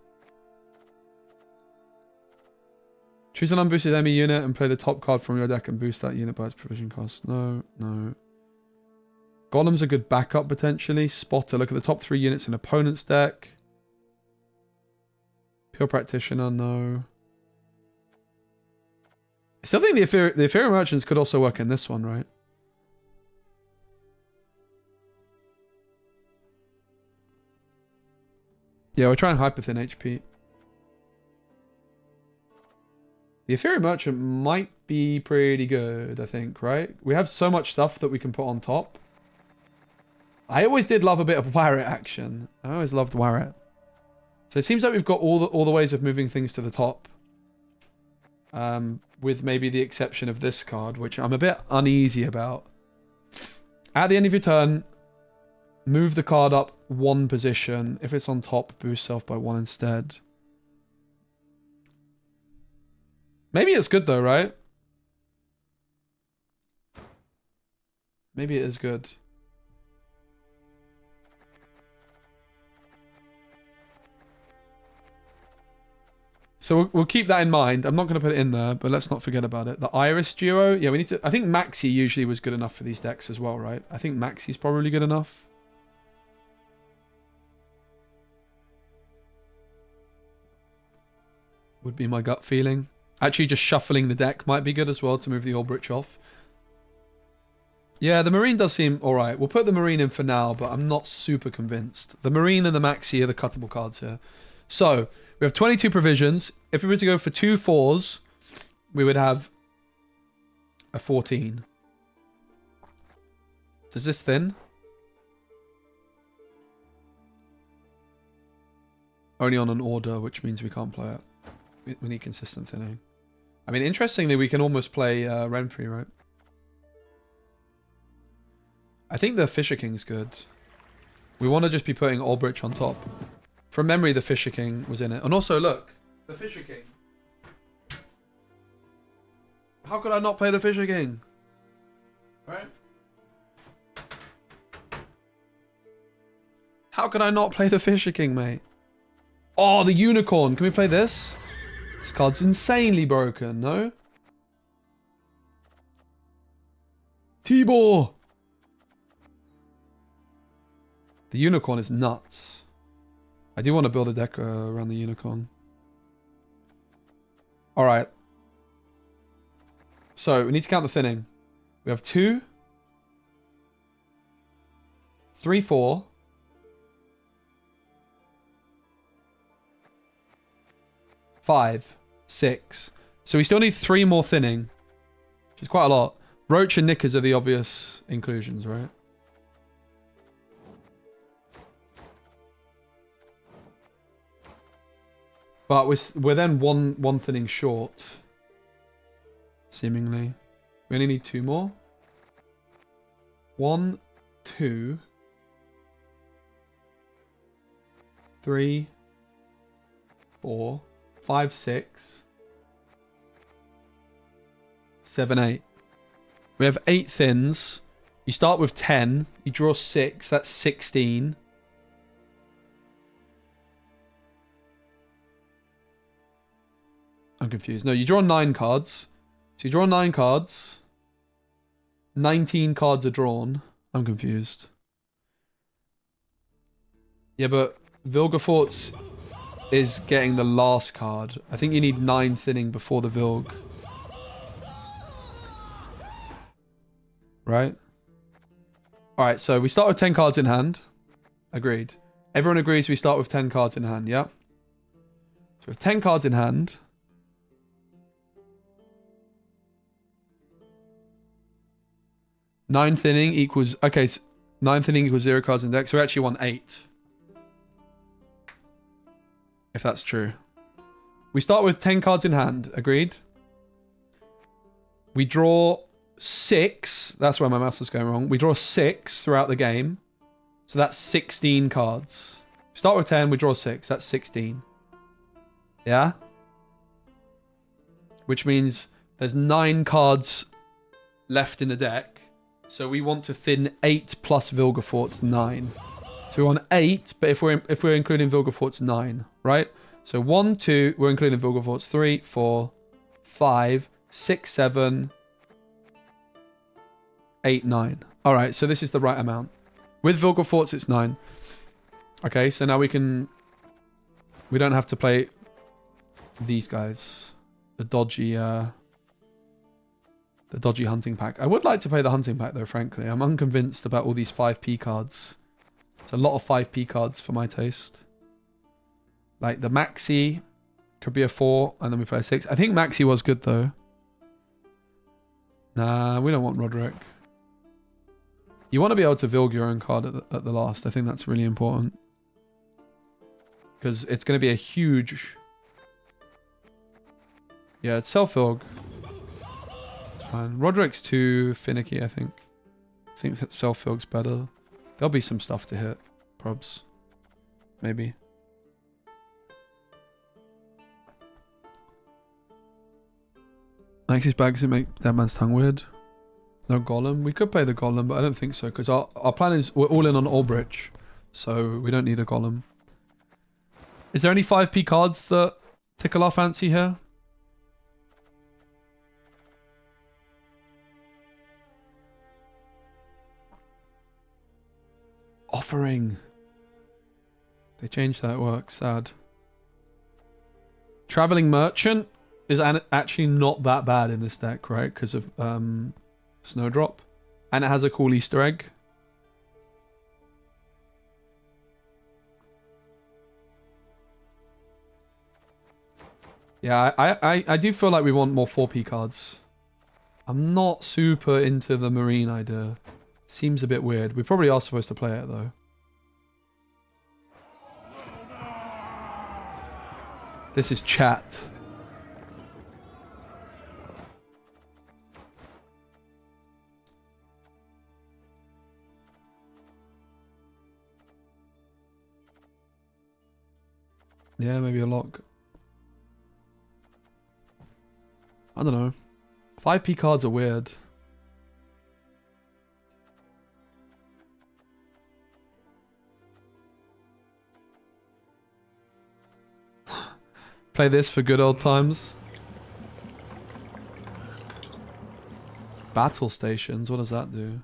Choose an unboosted enemy unit and play the top card from your deck and boost that unit by its provision cost. No, no. Golem's a good backup, potentially. Spotter. Look at the top 3 units in opponent's deck. Pure Practitioner, no. I still think the Ethereal Merchants could also work in this one, right? Yeah, we're trying hyper thin HP. The Ethereal Merchant might be pretty good, I think, right? We have so much stuff that we can put on top. I always did love a bit of Warret action. I always loved Warret. So it seems like we've got all the ways of moving things to the top. With maybe the exception of this card, which I'm a bit uneasy about. At the end of your turn, move the card up 1 position. If it's on top, boost self by 1 instead. Maybe it's good though, right? Maybe it is good. So we'll keep that in mind. I'm not going to put it in there, but let's not forget about it. The Iris duo. Yeah, we need to... I think Maxi usually was good enough for these decks as well, right? I think Maxi's probably good enough. Would be my gut feeling. Actually, just shuffling the deck might be good as well to move the Ulbrich off. Yeah, the Marine does seem alright. We'll put the Marine in for now, but I'm not super convinced. The Marine and the Maxi are the cuttable cards here. So, we have 22 provisions. If we were to go for 2 4s, we would have a 14. Does this thin? Only on an order, which means we can't play it. We need consistent thinning. I mean, interestingly, we can almost play Renfrey, right? I think the Fisher King's good. We want to just be putting Ulbrich on top. From memory, the Fisher King was in it. And also, look, the Fisher King. How could I not play the Fisher King? Right? How could I not play the Fisher King, mate? Oh, the Unicorn. Can we play this? This card's insanely broken, no? Tibor! The Unicorn is nuts. I do want to build a deck around the Unicorn. Alright. So, we need to count the thinning. We have 2, 3, 4, 5, 6. So we still need 3 more thinning, which is quite a lot. Roach and Knickers are the obvious inclusions, right? But we're then one thinning short, seemingly. We only need 2 more. 1, 2, 3, 4, 5, 6, 7, 8. We have 8 thins. You start with 10. You draw 6. That's 16. I'm confused. No, you draw 9 cards. So you draw 9 cards. 19 cards are drawn. I'm confused. Yeah, but Vilgefortz is getting the last card. I think you need 9 thinning before the Vilg. Right? Alright, so we start with 10 cards in hand. Agreed. Everyone agrees we start with 10 cards in hand, yeah? So with 10 cards in hand... 9 thinning equals... Okay, so 9 thinning equals 0 cards in deck. So we actually want 8. If that's true. We start with 10 cards in hand. Agreed? We draw 6. That's where my math was going wrong. We draw 6 throughout the game. So that's 16 cards. Start with 10, we draw 6. That's 16. Yeah? Which means there's 9 cards left in the deck. So we want to thin 8 plus Vilgefortz 9. So we want 8, but if we're including Vilgefortz 9, right? So 1, 2, we're including Vilgefortz 3, 4, 5, 6, 7, 8, 9. All right, so this is the right amount. With Vilgefortz, it's 9. Okay, so now we don't have to play these guys. The dodgy hunting pack. I would like to play the hunting pack though, frankly. I'm unconvinced about all these 5p cards. It's a lot of 5p cards for my taste. Like the Maxi could be a 4 and then we play a 6. I think Maxi was good though. Nah, we don't want Roderick. You want to be able to Vilg your own card at the last. I think that's really important. Because it's going to be a huge... Yeah, it's self-Vilg. It's fine. Roderick's too finicky, I think. I think that self-Vilg's better. There'll be some stuff to hit. Probs. Maybe. Maxi's bag doesn't make Dead Man's Tongue weird. No Golem. We could play the Golem, but I don't think so. Because our plan is we're all in on Albrecht. So we don't need a Golem. Is there any 5p cards that tickle our fancy here? Offering. They changed how it works. Sad. Traveling Merchant is actually not that bad in this deck, right? Because of Snowdrop. And it has a cool Easter egg. Yeah, I do feel like we want more 4p cards. I'm not super into the Marine idea. Seems a bit weird. We probably are supposed to play it though. This is chat. Yeah, maybe a lock. I don't know. 5p cards are weird. Play this for good old times. Battle stations, what does that do?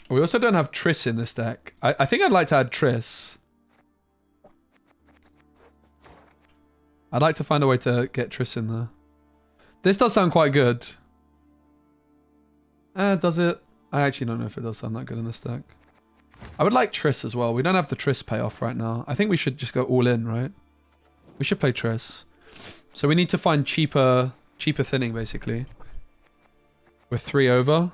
We also don't have Triss in this deck. I think I'd like to add Triss. I'd like to find a way to get Triss in there. This does sound quite good. Does it? I actually don't know if it does sound that good in this deck. I would like Triss as well. We don't have the Triss payoff right now. I think we should just go all in, right? We should play Triss. So we need to find cheaper thinning, basically. We're 3 over.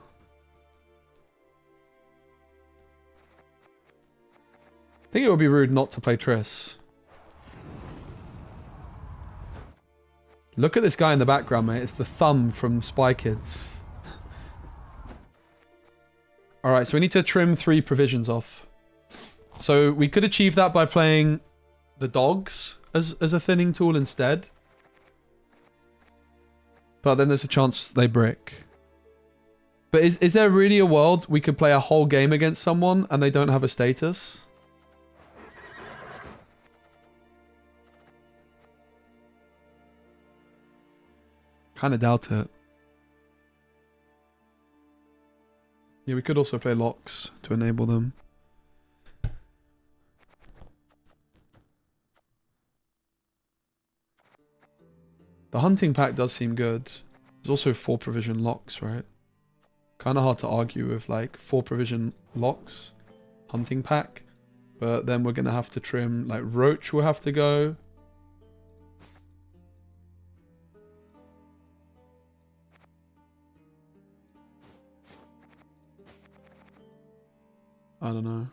I think it would be rude not to play Triss. Look at this guy in the background, mate. It's the thumb from Spy Kids. Alright, so we need to trim 3 provisions off. So we could achieve that by playing the dogs as a thinning tool instead. But then there's a chance they brick. But is there really a world we could play a whole game against someone and they don't have a status? Kind of doubt it. Yeah, we could also play locks to enable them. The hunting pack does seem good. There's also 4 provision locks, right? Kind of hard to argue with like 4 provision locks, hunting pack. But then we're going to have to trim, like Roach will have to go. I don't know.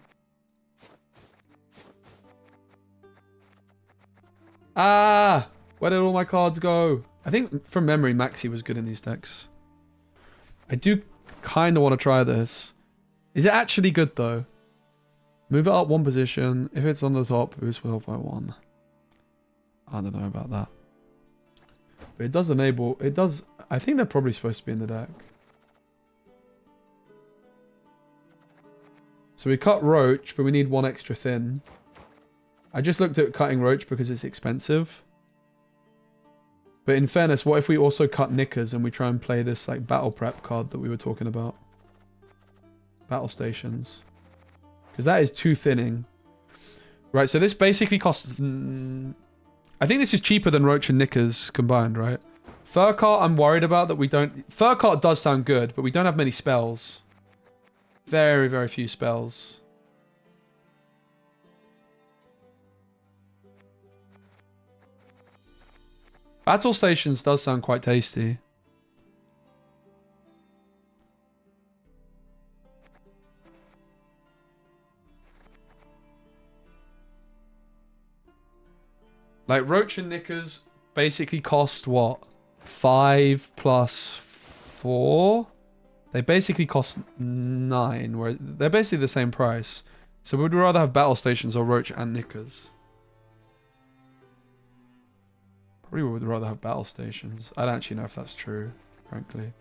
Ah! Where did all my cards go? I think from memory, Maxi was good in these decks. I do kind of want to try this. Is it actually good though? Move it up 1 position. If it's on the top, boost will by 1. I don't know about that. But it does enable... It does... I think they're probably supposed to be in the deck. So we cut Roach, but we need 1 extra thin. I just looked at cutting Roach because it's expensive. But in fairness, what if we also cut Knickers and we try and play this like battle prep card that we were talking about? Battle stations. Because that is 2 thinning. Right, so this basically costs... I think this is cheaper than Roach and Knickers combined, right? Fur Cart, I'm worried about that we don't... Fur Cart does sound good, but we don't have many spells. Very, very few spells. Battle Stations does sound quite tasty. Like, Roach and Knickers basically cost what? 5 plus 4? They basically cost 9, where they're basically the same price. So would we rather have Battle Stations or Roach and Knickers? Probably would rather have Battle Stations. I don't actually know if that's true, frankly.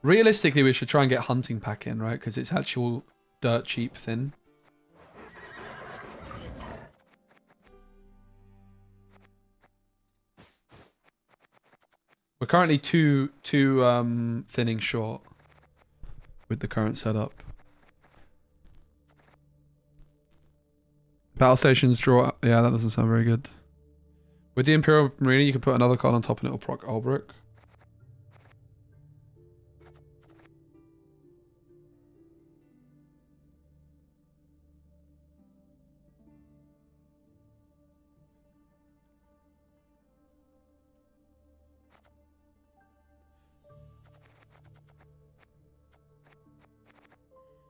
Realistically, we should try and get Hunting Pack in, right? Because it's actual dirt cheap thin. We're currently two thinning short with the current setup. Battle Stations draw... Yeah, that doesn't sound very good. With the Imperial Marina, you can put another card on top and it'll proc Albrecht.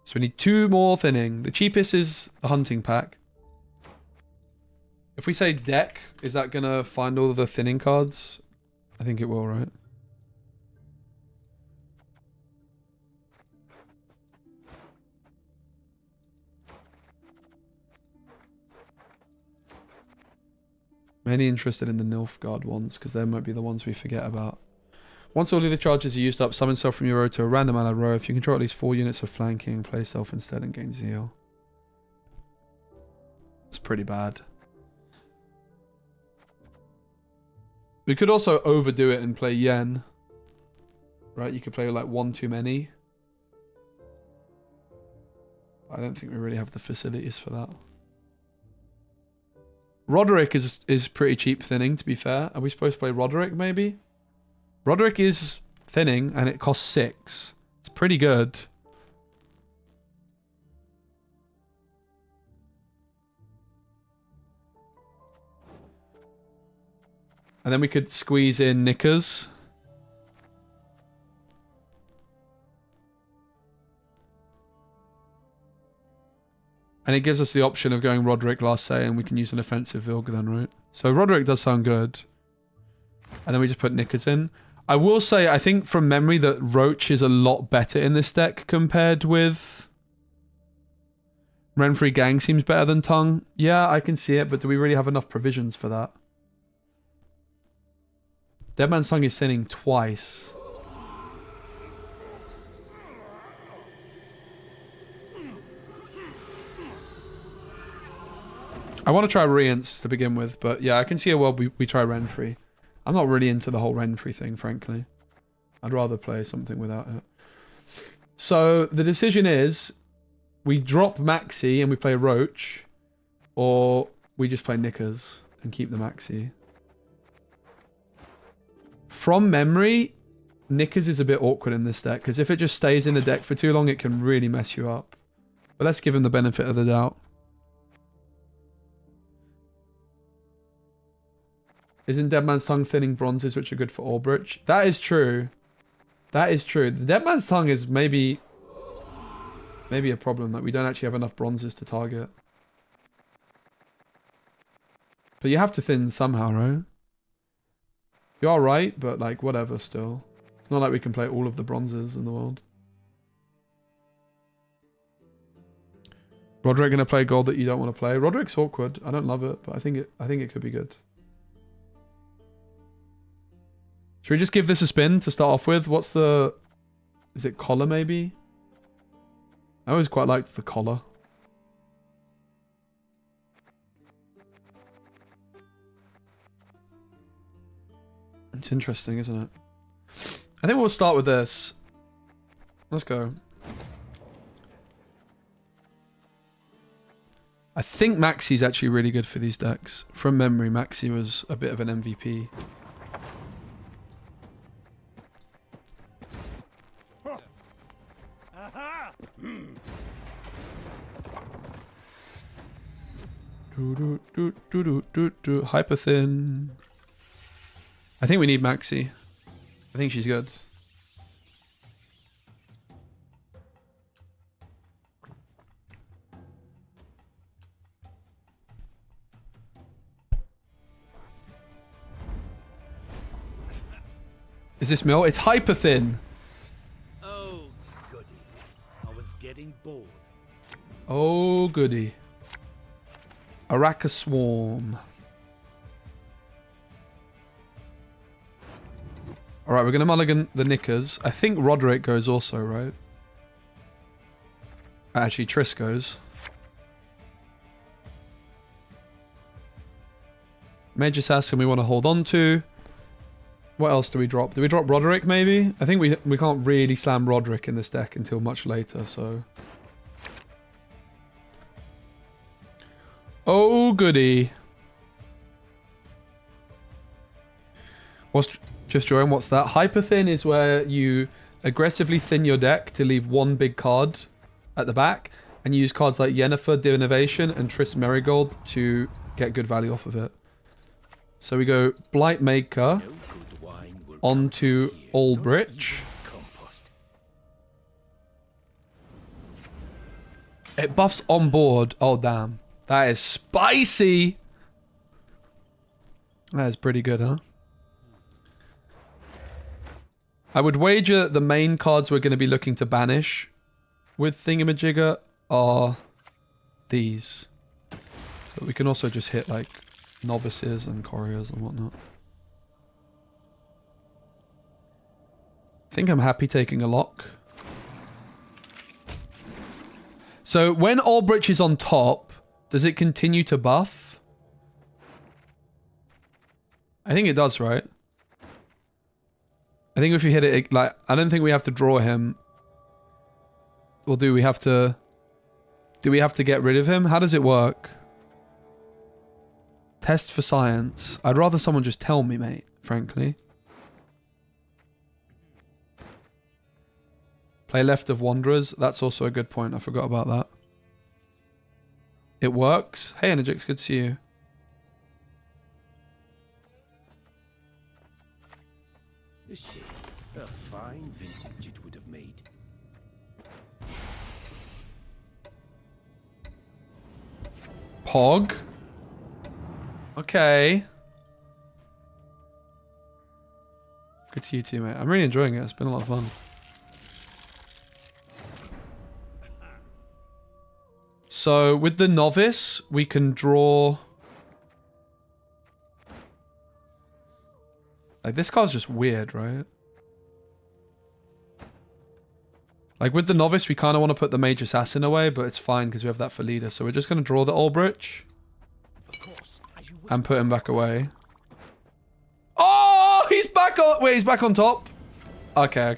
So we need 2 more thinning. The cheapest is the Hunting Pack. If we say deck, is that going to find all of the thinning cards? I think it will, right? Mainly interested in the Nilfgaard ones, because they might be the ones we forget about. Once all of the charges are used up, summon self from your row to a random allied row. If you control at least 4 units of flanking, play self instead and gain zeal. It's pretty bad. We could also overdo it and play Yen. Right, you could play like 1 too many. I don't think we really have the facilities for that. Roderick is pretty cheap thinning, to be fair. Are we supposed to play Roderick, maybe? Roderick is thinning, and it costs 6. It's pretty good. And then we could squeeze in Knickers. And it gives us the option of going Roderick last say, and we can use an offensive Vilg then, right? So Roderick does sound good. And then we just put Knickers in. I will say, I think from memory that Roach is a lot better in this deck compared with... Renfrey Gang seems better than Tongue. Yeah, I can see it, but do we really have enough provisions for that? Deadman's Tongue is thinning twice. I want to try Rience to begin with, but yeah, I can see a world we try Renfrey. I'm not really into the whole Renfrey thing, frankly. I'd rather play something without it. So the decision is, we drop Maxi and we play Roach, or we just play Knickers and keep the Maxi. From memory, Knickers is a bit awkward in this deck, because if it just stays in the deck for too long, it can really mess you up. But let's give him the benefit of the doubt. Isn't Deadman's Tongue thinning bronzes which are good for Albrecht? That is true. That is true. The Deadman's Tongue is maybe a problem, that we don't actually have enough bronzes to target. But you have to thin somehow, right? You are right, but like whatever still. It's not like we can play all of the bronzes in the world. Roderick gonna play gold that you don't want to play. Roderick's awkward. I don't love it, but I think it could be good. Should we just give this a spin to start off with? What's the... Is it collar, maybe? I always quite liked the collar. It's interesting, isn't it? I think we'll start with this. Let's go. I think Maxi's actually really good for these decks. From memory, Maxi was a bit of an MVP. Hyper thin. I think we need Maxi. I think she's good. Is this Mill? It's hyper thin. Oh, goody. I was getting bored. Oh, goody. Araka Swarm. Alright, we're going to mulligan the knickers. I think Roderick goes also, right? Actually, Triss goes. Mage Assassin we want to hold on to. What else do we drop? Do we drop Roderick, maybe? I think we can't really slam Roderick in this deck until much later, so... Oh, goody. Just join, what's that? Hyper thin is where you aggressively thin your deck to leave one big card at the back, and you use cards like Yennefer, Divination, and Triss Merigold to get good value off of it. So we go Blight Maker onto Olbrich. It buffs on board. Oh, damn. That is spicy. That is pretty good, huh? I would wager the main cards we're going to be looking to banish with Thingamajigger are these. So we can also just hit like novices and couriers and whatnot. I think I'm happy taking a lock. So when Olbrich is on top, does it continue to buff? I think it does, right? I think if you hit it, like, I don't think we have to draw him. Or do we have to... Do we have to get rid of him? How does it work? Test for science. I'd rather someone just tell me, mate, frankly. Play left of Wanderers. That's also a good point. I forgot about that. It works. Hey, Energix, good to see you. This shit, a fine vintage it would have made. Pog. Okay. Good to see you too, mate. I'm really enjoying it. It's been a lot of fun. So with the novice, we can draw... Like, this card's just weird, right? Like, with the novice, we kind of want to put the mage assassin away, but it's fine because we have that for leader. So we're just going to draw the Olbrich. And put him back away. Oh, he's back on... Wait, he's back on top? Okay.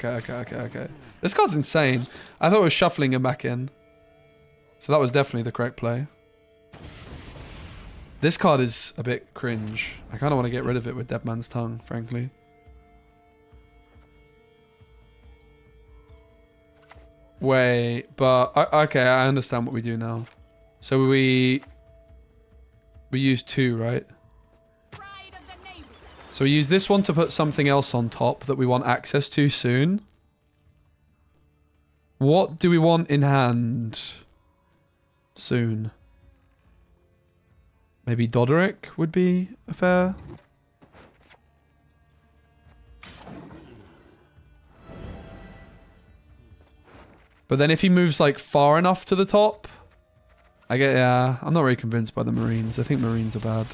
This card's insane. I thought it was shuffling him back in. So that was definitely the correct play. This card is a bit cringe. I kind of want to get rid of it with Dead Man's Tongue, frankly. Wait, but... Okay, I understand what we do now. So we use two, right? So we use this one to put something else on top that we want access to soon. What do we want in hand soon? Maybe Doderick would be a fair... But then if he moves like far enough to the top... yeah, I'm not really convinced by the Marines. I think Marines are bad.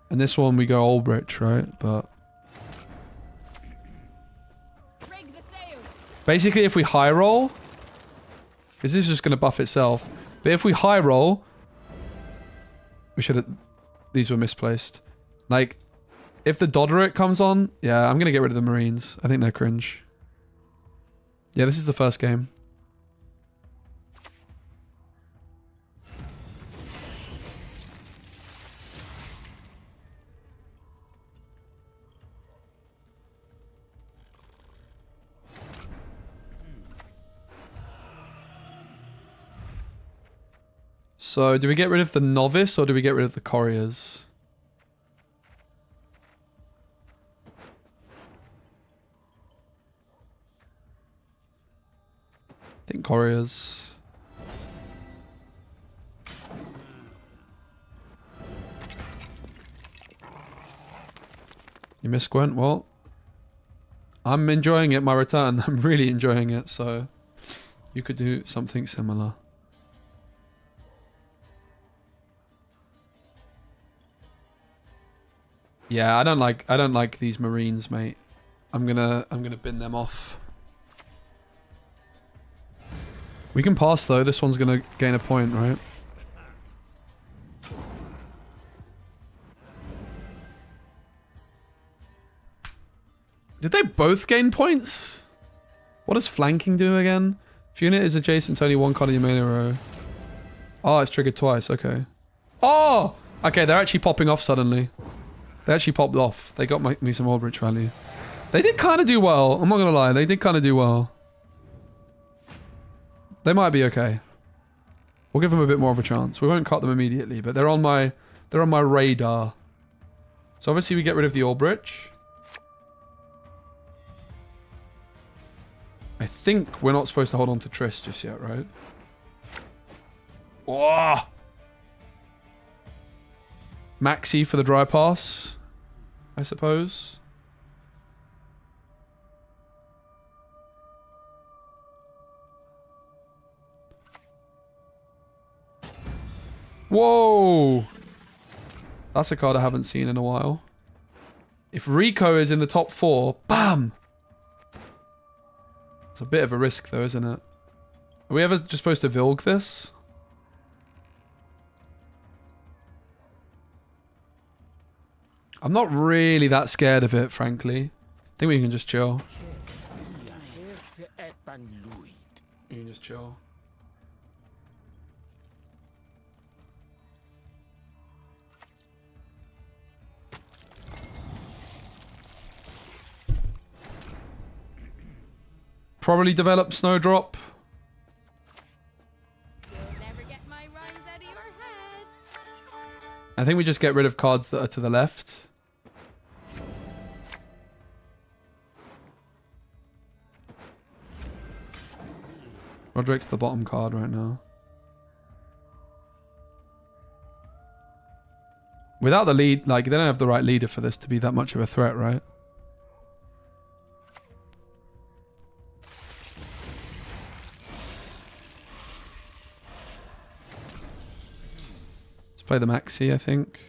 And this one we go Olbrich, right? But... Basically if we high roll... Because this is just going to buff itself. But if we high roll... We should have... These were misplaced. Like, if the Doderick comes on... Yeah, I'm going to get rid of the Marines. I think they're cringe. Yeah, this is the first game. So, do we get rid of the novice or do we get rid of the couriers? I think couriers. You miss Gwent? Well, I'm enjoying it, my return. I'm really enjoying it, so you could do something similar. Yeah, I don't like these Marines, mate. I'm gonna bin them off. We can pass though. This one's gonna gain a point, right? Did they both gain points? What does flanking do again? If unit is adjacent to only one card in your main row. Oh, it's triggered twice. Okay. Oh! Okay, they're actually popping off suddenly. They actually popped off. They got me some Aldrich value. They did kind of do well. I'm not going to lie. They did kind of do well. They might be okay. We'll give them a bit more of a chance. We won't cut them immediately, but they're on my radar. So obviously we get rid of the Aldrich. I think we're not supposed to hold on to Triss just yet, right? Whoa! Maxi for the dry pass, I suppose. Whoa! That's a card I haven't seen in a while. If Rico is in the top 4, bam! It's a bit of a risk though, isn't it? Are we ever just supposed to Vilg this? I'm not really that scared of it, frankly. I think we can just chill. We can just chill. Probably develop Snowdrop. You'll never get my rhymes out of your heads. I think we just get rid of cards that are to the left. Roderick's the bottom card right now. Without the lead, like, they don't have the right leader for this to be that much of a threat, right? Let's play the Maxi, I think.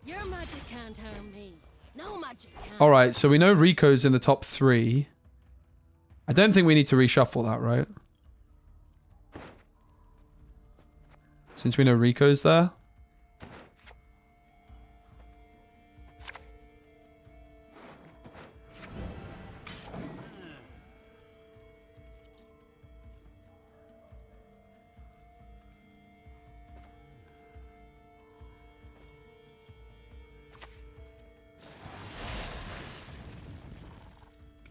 Your magic can't harm me. No magic can. Alright, so we know Rico's in the top 3. I don't think we need to reshuffle that, right? Since we know Rico's there.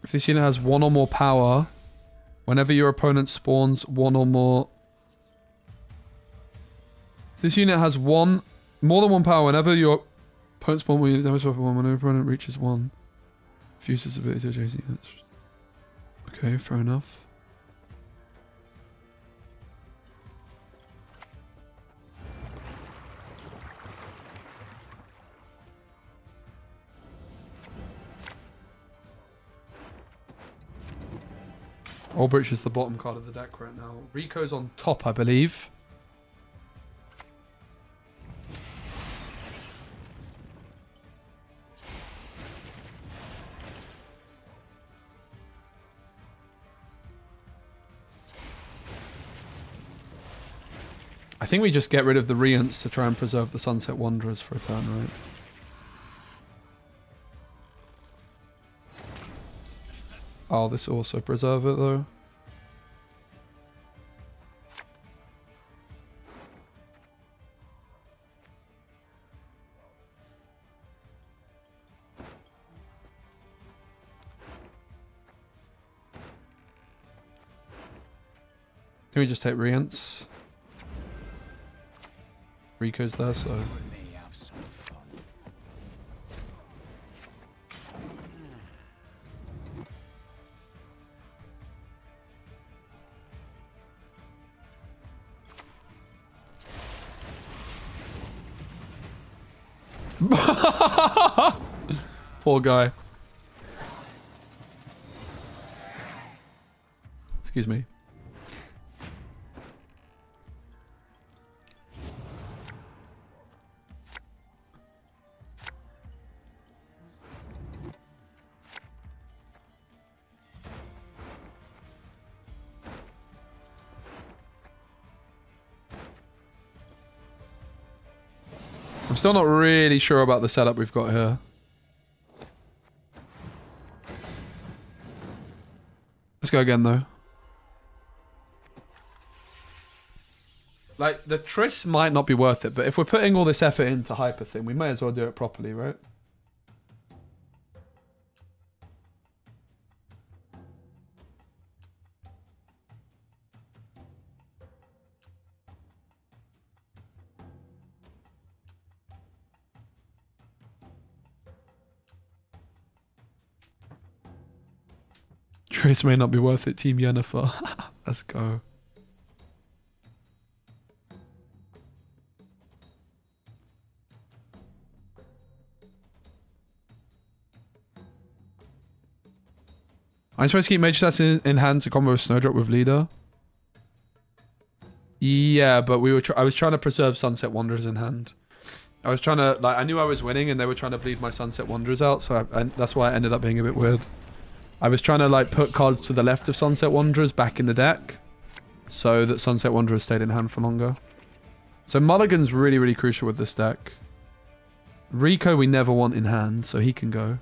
If this unit has 1 or more power, whenever your opponent spawns 1 or more... If this unit has more than 1 power, whenever your opponent spawns 1 unit damage off 1, when your opponent reaches 1, fuses ability to adjacent units. Okay, fair enough. Aldrich is the bottom card of the deck right now. Rico's on top, I believe. I think we just get rid of the Rients to try and preserve the Sunset Wanderers for a turn, right? Oh, this will also preserve it though. Can we just take Rience? Rico's there, so... You and me have some fun. Poor guy. Excuse me. I'm still not really sure about the setup we've got here. Let's go again, though. Like, the Triss might not be worth it, but if we're putting all this effort into Hyper thing, we may as well do it properly, right? Triss may not be worth it, Team Yennefer. Let's go. I'm supposed to keep Mage Stats in hand to combo with Snowdrop with Leader. Yeah, but we were. I was trying to preserve Sunset Wanderers in hand. I was trying to, like, I knew I was winning, and they were trying to bleed my Sunset Wanderers out, so that's why it ended up being a bit weird. I was trying to, like, put cards to the left of Sunset Wanderers back in the deck, so that Sunset Wanderers stayed in hand for longer. So Mulligan's really, really crucial with this deck. Rico we never want in hand, so he can go.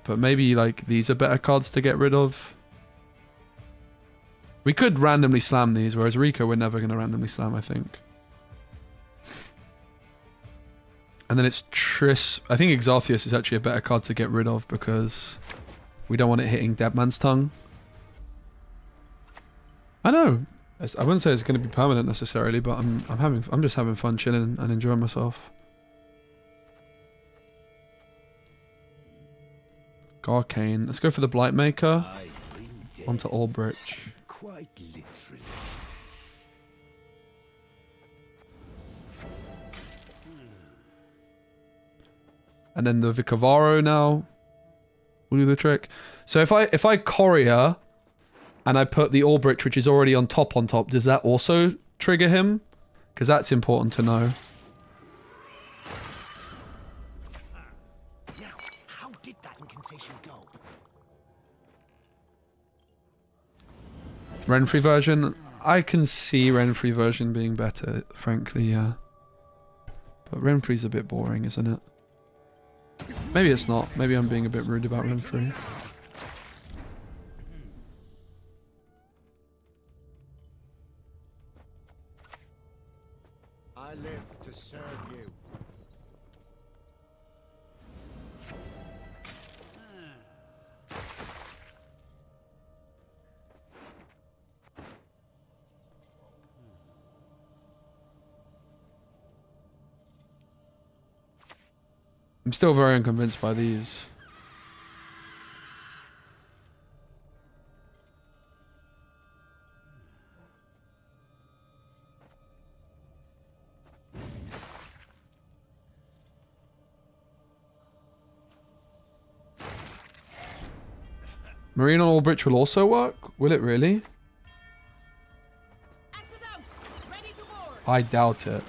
But maybe, like, these are better cards to get rid of. We could randomly slam these, whereas Rico we're never going to randomly slam, I think. And then it's Triss. I think Exartheus is actually a better card to get rid of because we don't want it hitting Deadman's Tongue. I know. I wouldn't say it's going to be permanent necessarily, but I'm just having fun chilling and enjoying myself. Arcane. Let's go for the Blightmaker. Onto Albrecht. Quite literally. And then the Vicavaro now will do the trick. So if I Courier and I put the Albrecht, which is already on top, does that also trigger him? Because that's important to know. Now, how did that incantation go? Renfrey version. I can see Renfrey version being better, frankly, yeah. But Renfrey's a bit boring, isn't it? Maybe it's not. Maybe I'm being a bit rude about Renfrey. I live to serve you. I'm still very unconvinced by these. Marine on Albrecht will also work? Will it really? Axes out. Ready to board. I doubt it.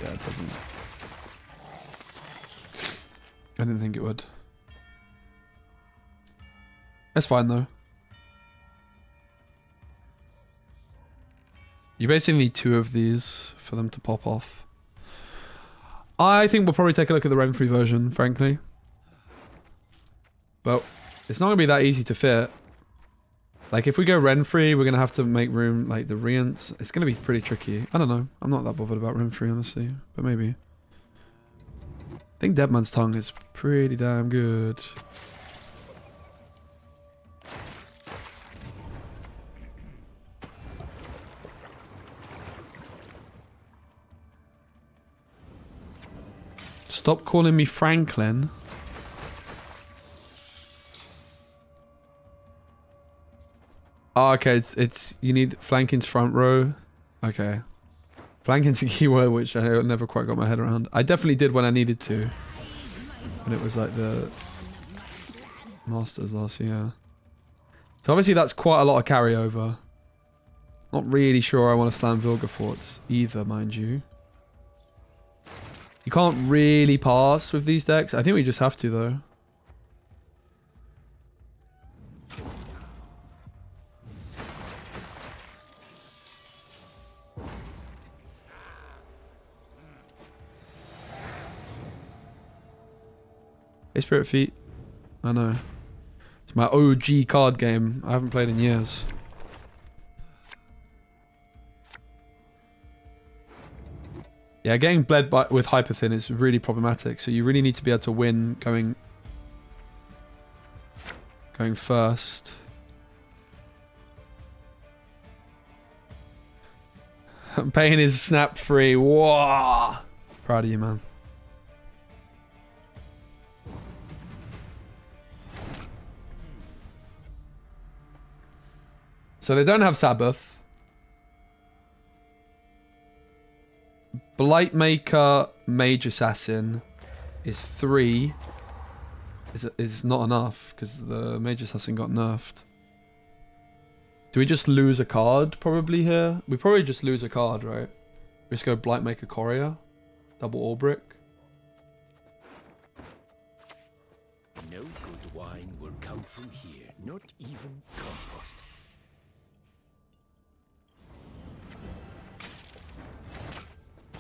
Yeah, it doesn't. I didn't think it would. That's fine though. You basically need 2 of these for them to pop off. I think we'll probably take a look at the Renfrey version, frankly. But it's not going to be that easy to fit. Like, if we go Renfrey, we're going to have to make room, like, the Rience. It's going to be pretty tricky. I don't know. I'm not that bothered about Renfrey, honestly. But maybe. I think Deadman's Tongue is pretty damn good. Stop calling me Franklin. Oh, okay, it's you need flanking's front row. Okay. Flanking's a keyword which I never quite got my head around. I definitely did when I needed to. When it was like the Masters last year. So obviously that's quite a lot of carryover. Not really sure I want to slam Vilgefortz either, mind you. You can't really pass with these decks. I think we just have to though. Hey, Spirit Feet. I know. It's my OG card game. I haven't played in years. Yeah, getting bled by, with Hyperthin is really problematic. So you really need to be able to win going first. Pain is snap free. Whoa! Proud of you, man. So they don't have Sabbath. Blightmaker, Mage Assassin is 3. Is not enough because the Mage Assassin got nerfed. Do we just lose a card probably here? We probably just lose a card, right? We just go Blightmaker Courier. Double Orbrick. No good wine will come from here, not even compost.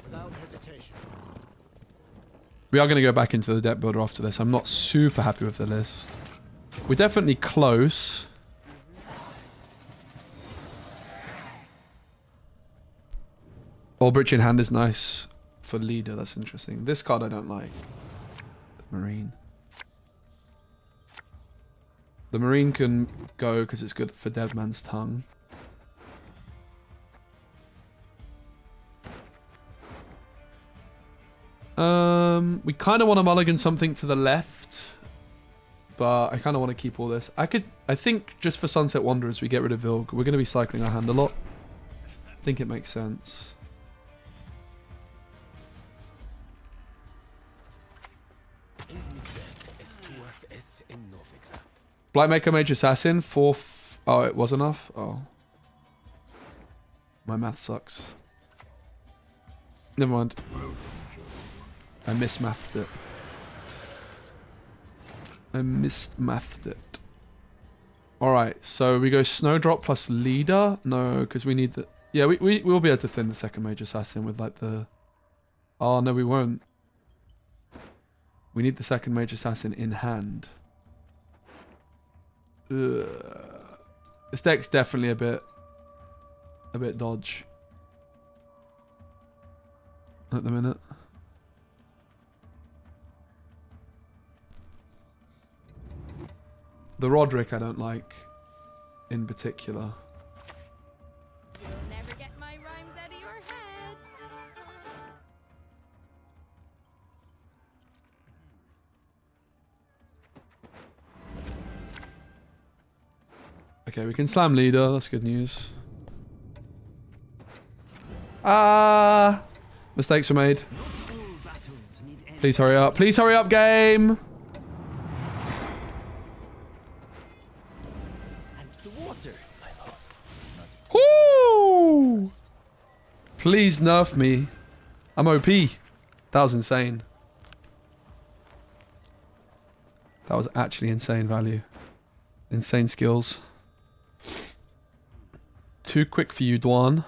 Without hesitation. We are going to go back into the deck builder after this. I'm not super happy with the list. We're definitely close. Albrecht in hand is nice for leader. That's interesting. This card I don't like. The Marine. The Marine can go because it's good for Dead Man's Tongue. We kind of want to mulligan something to the left, but I kind of want to keep all this. I think just for Sunset Wanderers we get rid of Vilg. We're going to be cycling our hand a lot. I think it makes sense. Blightmaker, Mage Assassin, 4. Oh, it was enough? Oh. My math sucks. Never mind. I mismathed it. I mismathed it. Alright, so we go Snowdrop plus Leader? No, because we need the... Yeah, we will be able to thin the second Mage Assassin with like the... Oh, no, we won't. We need the second Mage Assassin in hand. Ugh. This deck's definitely a bit dodge. At the minute. The Roderick I don't like, in particular. You'll never get my rhymes out of your heads. Okay, we can slam leader. That's good news. Ah! Mistakes were made. Please hurry up. Please hurry up, game! Woo! Please nerf me. I'm OP. That was insane. That was actually insane value. Insane skills. Too quick for you, Dwan.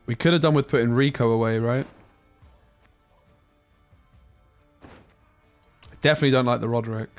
We could have done with putting Rico away, right? I definitely don't like the Roderick.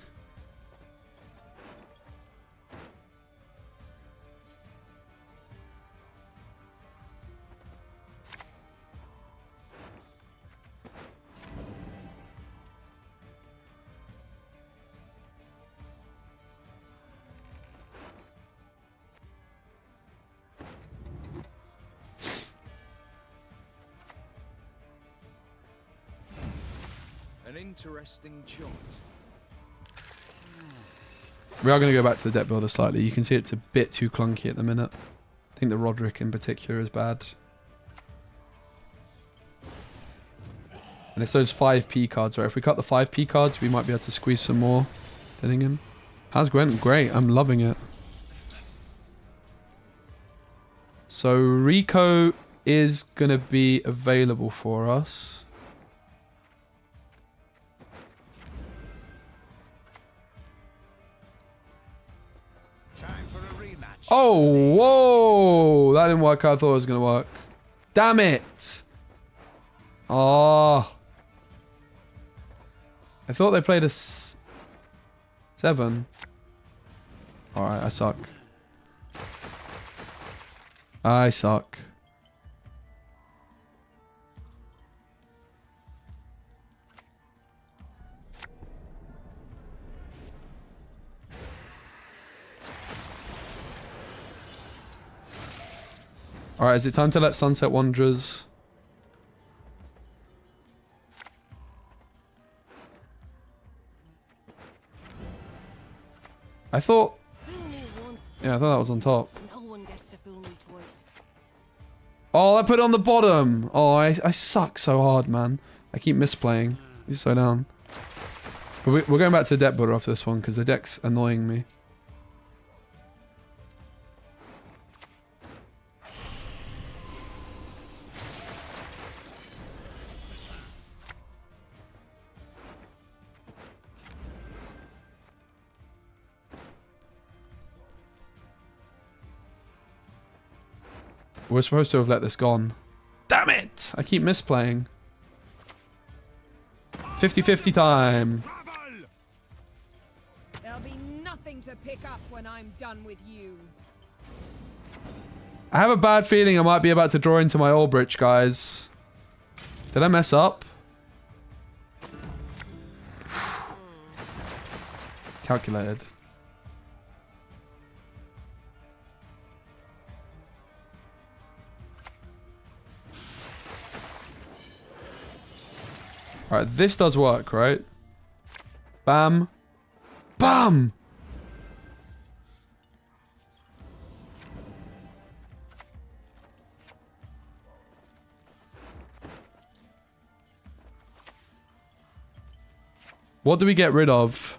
An interesting choice. We are going to go back to the deck builder slightly. You can see it's a bit too clunky at the minute. I think the Roderick in particular is bad. And it's those 5p cards, right? If we cut the 5p cards, we might be able to squeeze some more thinning in. How's Gwent? Great. I'm loving it. So Rico is going to be available for us. Oh, whoa! That didn't work how I thought it was going to work. Damn it! Oh. I thought they played a 7. Alright, I suck. I suck. Alright, is it time to let Sunset Wanderers... I thought... Yeah, I thought that was on top. No one gets to fool me twice. Oh, I put it on the bottom! Oh, I suck so hard, man. I keep misplaying. He's so down. But we're going back to the deck builder after this one, because the deck's annoying me. We're supposed to have let this gone. Damn it! I keep misplaying. 50-50 time. There'll be nothing to pick up when I'm done with you. I have a bad feeling I might be about to draw into my Ulbrich, guys. Did I mess up? Calculated. Alright, this does work, right? Bam. Bam! What do we get rid of?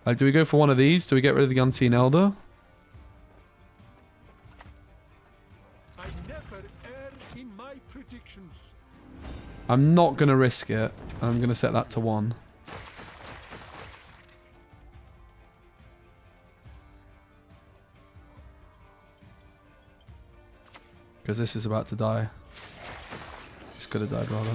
Like, do we go for one of these? Do we get rid of the Unseen Elder? I never err in my predictions. I'm not going to risk it. I'm going to set that to 1. Because this is about to die. This could have died rather.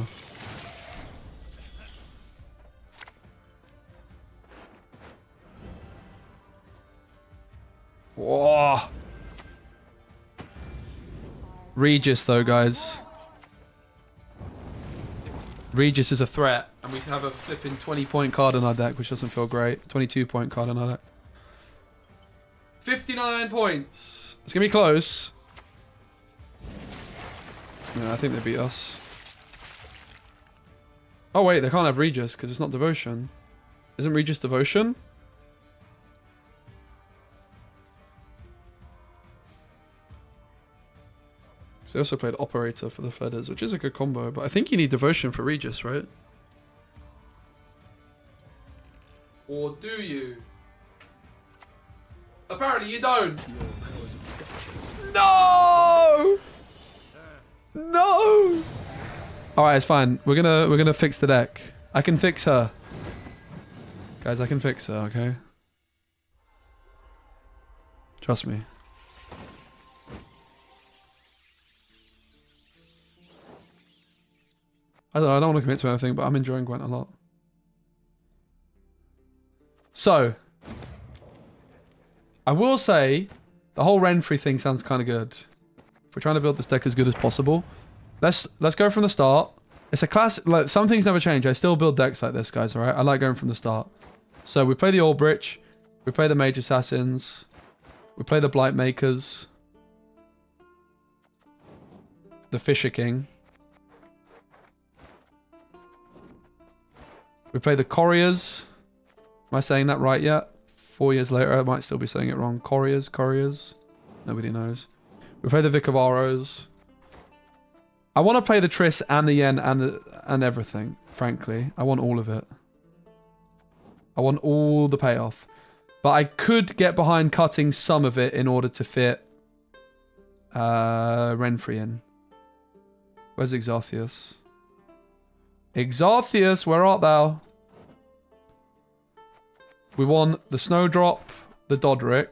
Whoa. Regis though, guys. Regis is a threat. And we have a flipping 20-point card in our deck, which doesn't feel great. 22-point card in our deck. 59 points. It's going to be close. Yeah, I think they beat us. Oh wait, they can't have Regis because it's not Devotion. Isn't Regis Devotion? So they also played Operator for the Feathers, which is a good combo, but I think you need Devotion for Regis, right? Or do you? Apparently you don't. No! No! Alright, it's fine. We're gonna fix the deck. I can fix her. Guys, I can fix it, okay? Trust me. I don't want to commit to anything, but I'm enjoying Gwent a lot. So, I will say, the whole Renfrey thing sounds kind of good. If we're trying to build this deck as good as possible, let's go from the start. It's a class. Like, some things never change. I still build decks like this, guys. All right, I like going from the start. So we play the Aldrich, we play the Mage Assassins, we play the Blight Makers, the Fisher King. We play the Couriers. Am I saying that right yet? 4 years later, I might still be saying it wrong. Couriers. Nobody knows. We play the Vic of Arrows. I want to play the Triss and the Yen and everything, frankly. I want all of it. I want all the payoff. But I could get behind cutting some of it in order to fit Renfrey in. Where's Exartheus? Exartheus, where art thou? We want the Snowdrop, the Dodric.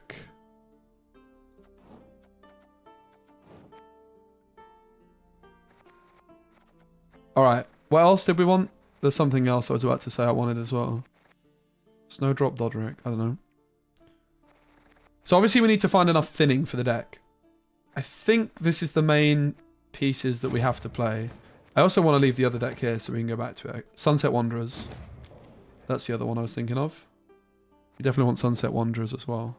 Alright, what else did we want? There's something else I was about to say I wanted as well. Snowdrop, Dodric, I don't know. So obviously we need to find enough thinning for the deck. I think this is the main pieces that we have to play. I also want to leave the other deck here so we can go back to it. Sunset Wanderers. That's the other one I was thinking of. You definitely want Sunset Wanderers as well.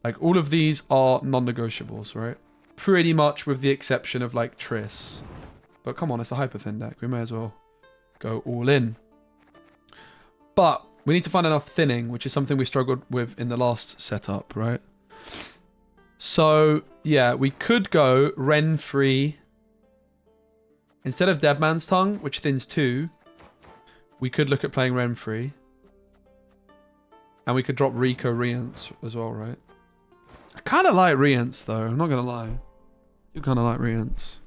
Like, all of these are non-negotiables, right? Pretty much with the exception of, like, Triss. But come on, it's a hyper thin deck. We may as well go all in. But we need to find enough thinning, which is something we struggled with in the last setup, right? So, yeah, we could go Renfrey. Instead of Dead Man's Tongue, which thins 2, we could look at playing Renfrey. And we could drop Rico Rience as well, right? I kind of like Rience, though. I'm not going to lie. You kind of like Rience.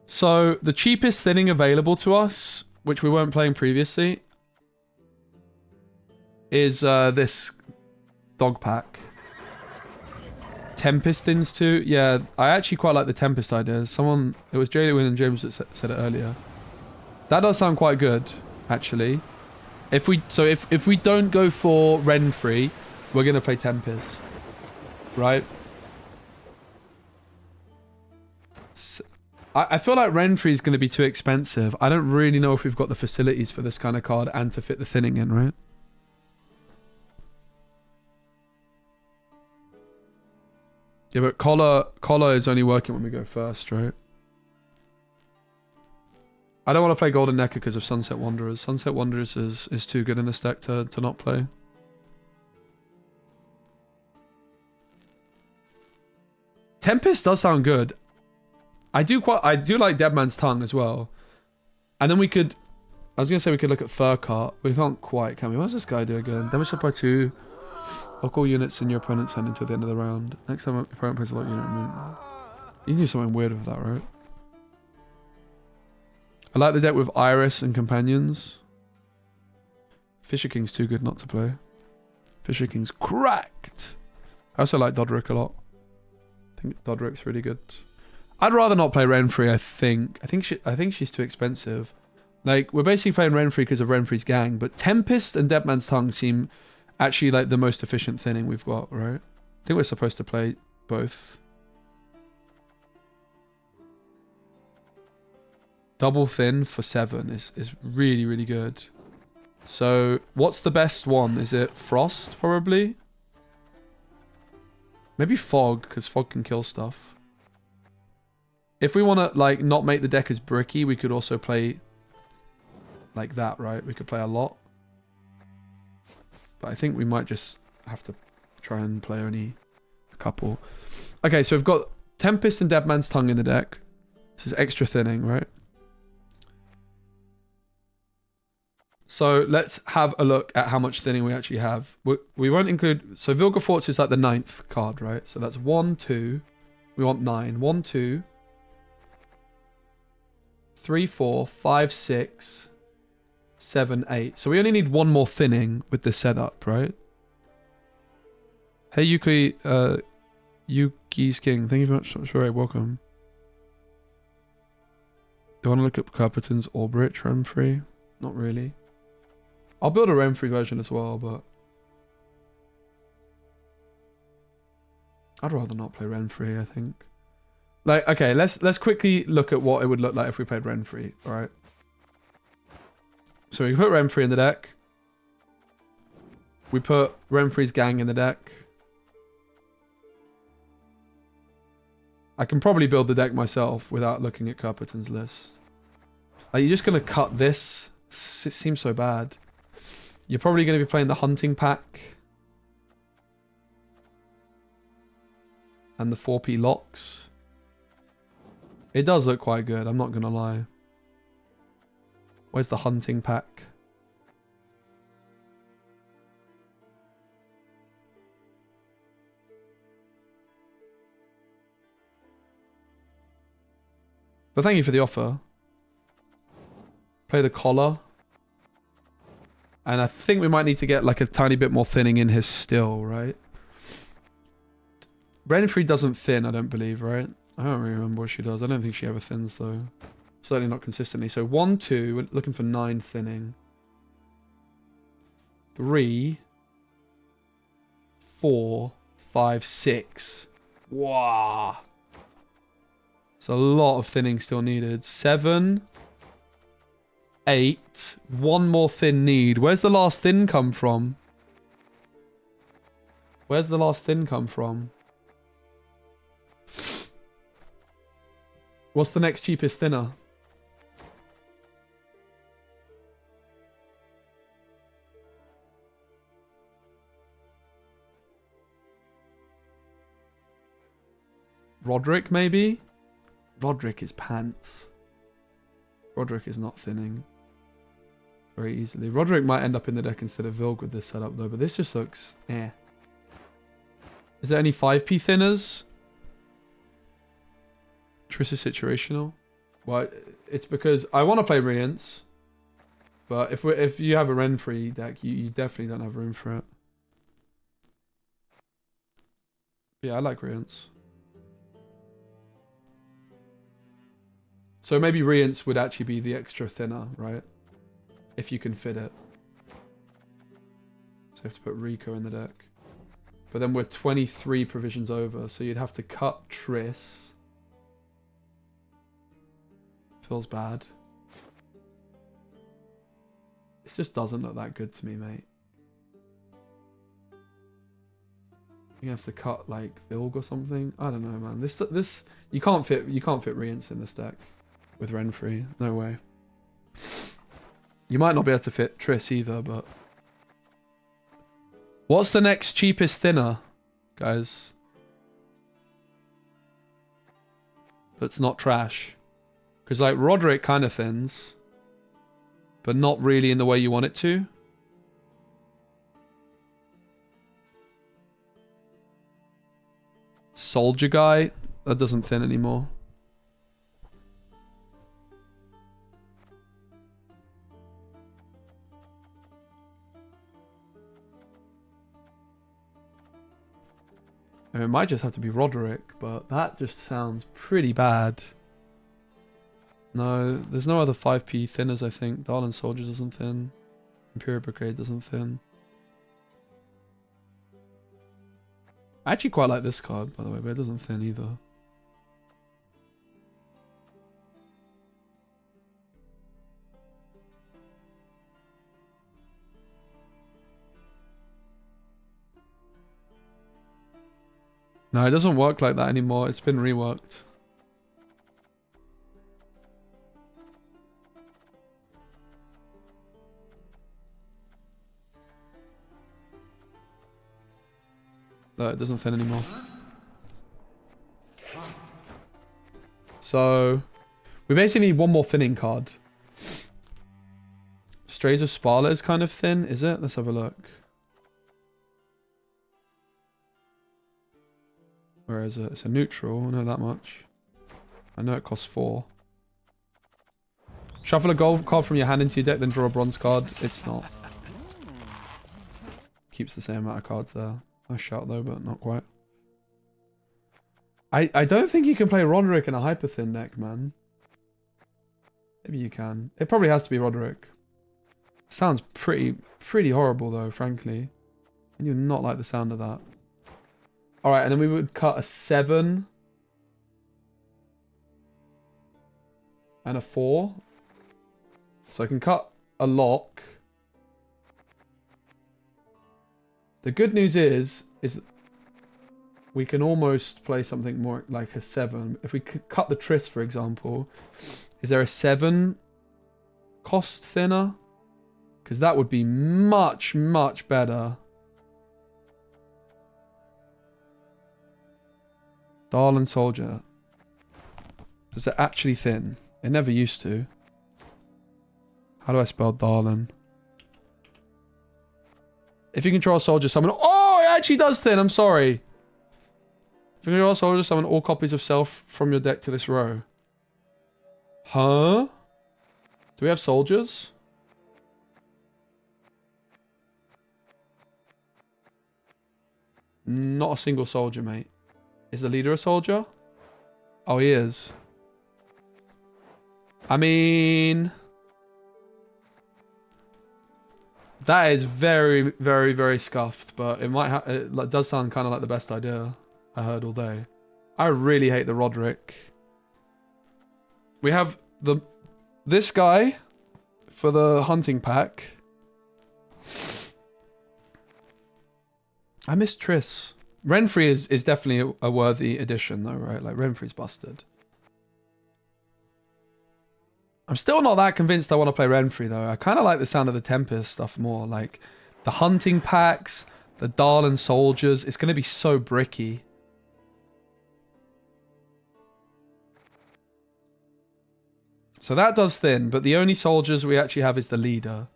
So, the cheapest thinning available to us, which we weren't playing previously, is this dog pack. Tempest thins 2. Yeah, I actually quite like the Tempest idea. It was Jadewin and James that said it earlier. That does sound quite good, actually. If we don't go for Renfrey, we're gonna play Tempest, right? So, I feel like Renfrey is gonna be too expensive. I don't really know if we've got the facilities for this kind of card and to fit the thinning in, right? Yeah, but Collar is only working when we go first, right? I don't want to play Golden Necker because of Sunset Wanderers. Sunset Wanderers is too good in this deck to not play. Tempest does sound good. I do like Dead Man's Tongue as well. And then we could... I was going to say we could look at Furcart. We can't quite, can we? What does this guy do again? Damage supply 2. Lock all units in your opponent's hand until the end of the round. Next time your opponent plays a lock unit. You can do something weird with that, right? I like the deck with Iris and Companions. Fisher King's too good not to play. Fisher King's cracked. I also like Dodric a lot. I think Dodric's really good. I'd rather not play Renfrey, I think. I think she's too expensive. Like, we're basically playing Renfrey because of Renfrey's gang, but Tempest and Dead Man's Tongue seem actually like the most efficient thinning we've got, right? I think we're supposed to play both. Double thin for 7 is really, really good. So, what's the best one? Is it Frost, probably? Maybe Fog, because Fog can kill stuff. If we want to, like, not make the deck as bricky, we could also play like that, right? We could play a lot. But I think we might just have to try and play only a couple. Okay, so we've got Tempest and Dead Man's Tongue in the deck. This is extra thinning, right? So let's have a look at how much thinning we actually have. We won't include... So Vilgefortz is like the 9th card, right? So that's 1, 2. We want 9. 1, 2. 3, 4, 5, 6, 7, 8. So we only need one more thinning with this setup, right? Hey, Yuki, Yuki's King. Thank you very much for welcome. Do I want to look up Carpenton's Orbridge Renfrey? Not really. I'll build a Renfrey version as well, but I'd rather not play Renfrey, I think. Like, okay, let's quickly look at what it would look like if we played Renfrey, alright? So we put Renfrey in the deck. We put Renfrey's gang in the deck. I can probably build the deck myself without looking at Carpenton's list. Like, you're just going to cut this? It seems so bad. You're probably going to be playing the Hunting Pack. And the 4P locks. It does look quite good, I'm not going to lie. Where's the Hunting Pack? But thank you for the offer. Play the Collar. And I think we might need to get like a tiny bit more thinning in his still, right? Renfrey doesn't thin, I don't believe, right? I don't really remember what she does. I don't think she ever thins, though. Certainly not consistently. So 1, 2, we're looking for 9 thinning. 3, 4, 5, 6. Wow. It's a lot of thinning still needed. 7, 8. One more thin need. Where's the last thin come from? Where's the last thin come from? What's the next cheapest thinner? Roderick, maybe? Roderick is pants. Roderick is not thinning very easily. Roderick might end up in the deck instead of Vilg with this setup, though, but this just looks eh. Is there any 5p thinners? Triss is situational. Well, it's because I want to play Rience, but if you have a Renfrey deck, you definitely don't have room for it. But yeah, I like Rience. So maybe Rience would actually be the extra thinner, right? If you can fit it. So you have to put Rico in the deck. But then we're 23 provisions over, so you'd have to cut Triss. Feels bad. This just doesn't look that good to me, mate. You have to cut like Vilg or something. I don't know, man. This you can't fit Rience in this deck with Renfrey. No way. You might not be able to fit Triss either, but what's the next cheapest thinner, guys? That's not trash. Because, like, Roderick kind of thins. But not really in the way you want it to. Soldier Guy. That doesn't thin anymore. And it might just have to be Roderick, but that just sounds pretty bad. No, there's no other 5p thinners, I think. Darlin Soldier doesn't thin. Imperial Brigade doesn't thin. I actually quite like this card, by the way, but it doesn't thin either. No, it doesn't work like that anymore. It's been reworked. No, it doesn't thin anymore. So, we basically need one more thinning card. Strays of Sparla is kind of thin, is it? Let's have a look. Where is it? It's a neutral, I know that much. I know it costs 4. Shuffle a gold card from your hand into your deck, then draw a bronze card. It's not. Keeps the same amount of cards there. Nice shout though, but not quite. I don't think you can play Roderick in a hyper thin deck, man. Maybe you can. It probably has to be Roderick. Sounds pretty horrible though, frankly. And you not like the sound of that. Alright, and then we would cut a 7. And a 4. So I can cut a lock. The good news is we can almost play something more like a 7. If we cut the Triss, for example, is there a 7 cost thinner? Because that would be much, much better. Darlin Soldier. Does it actually thin? It never used to. How do I spell Darlin? If you control a soldier, summon... Oh, it actually does thin. I'm sorry. If you control a soldier, summon all copies of self from your deck to this row. Huh? Do we have soldiers? Not a single soldier, mate. Is the leader a soldier? Oh, he is. I mean... That is very, very, very scuffed, but it might it does sound kind of like the best idea I heard all day. I really hate the Roderick. We have this guy for the hunting pack. I miss Triss. Renfrey is definitely a worthy addition though, right? Like Renfrey's busted. I'm still not that convinced I want to play Renfrey though. I kind of like the sound of the Tempest stuff more. Like the hunting packs, the Darlin soldiers. It's going to be so bricky. So that does thin, but the only soldiers we actually have is the leader.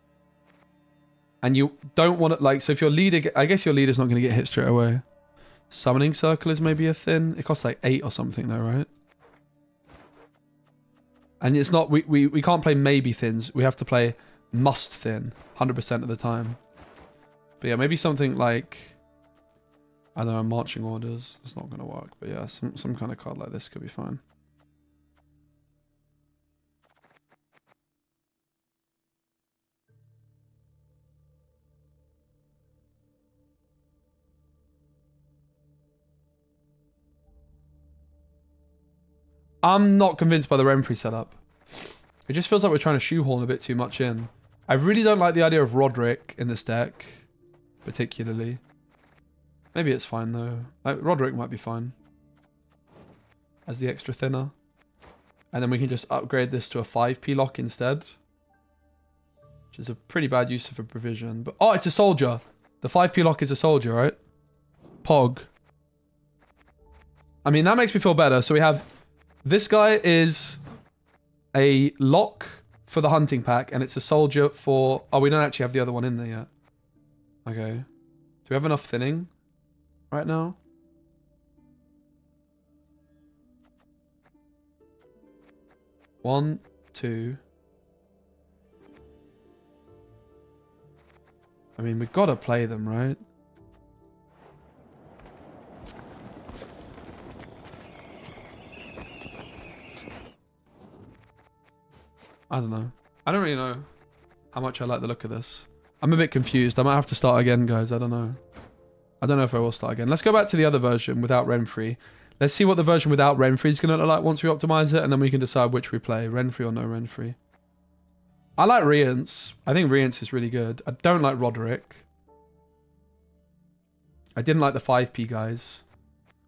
And you don't want to, like, so if your leader, I guess your leader's not going to get hit straight away. Summoning Circle is maybe a thin. It costs like 8 or something though, right? And it's not, we can't play maybe thins. We have to play must thin 100% of the time. But yeah, maybe something like, I don't know, marching orders. It's not going to work. But yeah, some kind of card like this could be fine. I'm not convinced by the Renfrey setup. It just feels like we're trying to shoehorn a bit too much in. I really don't like the idea of Roderick in this deck, particularly. Maybe it's fine though. Like, Roderick might be fine as the extra thinner. And then we can just upgrade this to a 5p lock instead. Which is a pretty bad use of a provision. But oh, it's a soldier. The 5p lock is a soldier, right? Pog. I mean, that makes me feel better. So we have... This guy is a lock for the hunting pack, and it's a soldier for... Oh, we don't actually have the other one in there yet. Okay. Do we have enough thinning right now? One, two. I mean, we've got to play them, right? I don't know. I don't really know how much I like the look of this. I'm a bit confused. I might have to start again, guys. I don't know. I don't know if I will start again. Let's go back to the other version without Renfrey. Let's see what the version without Renfrey is going to look like once we optimize it, and then we can decide which we play. Renfrey or no Renfrey. I like Rience. I think Rience is really good. I don't like Roderick. I didn't like the 5p guys.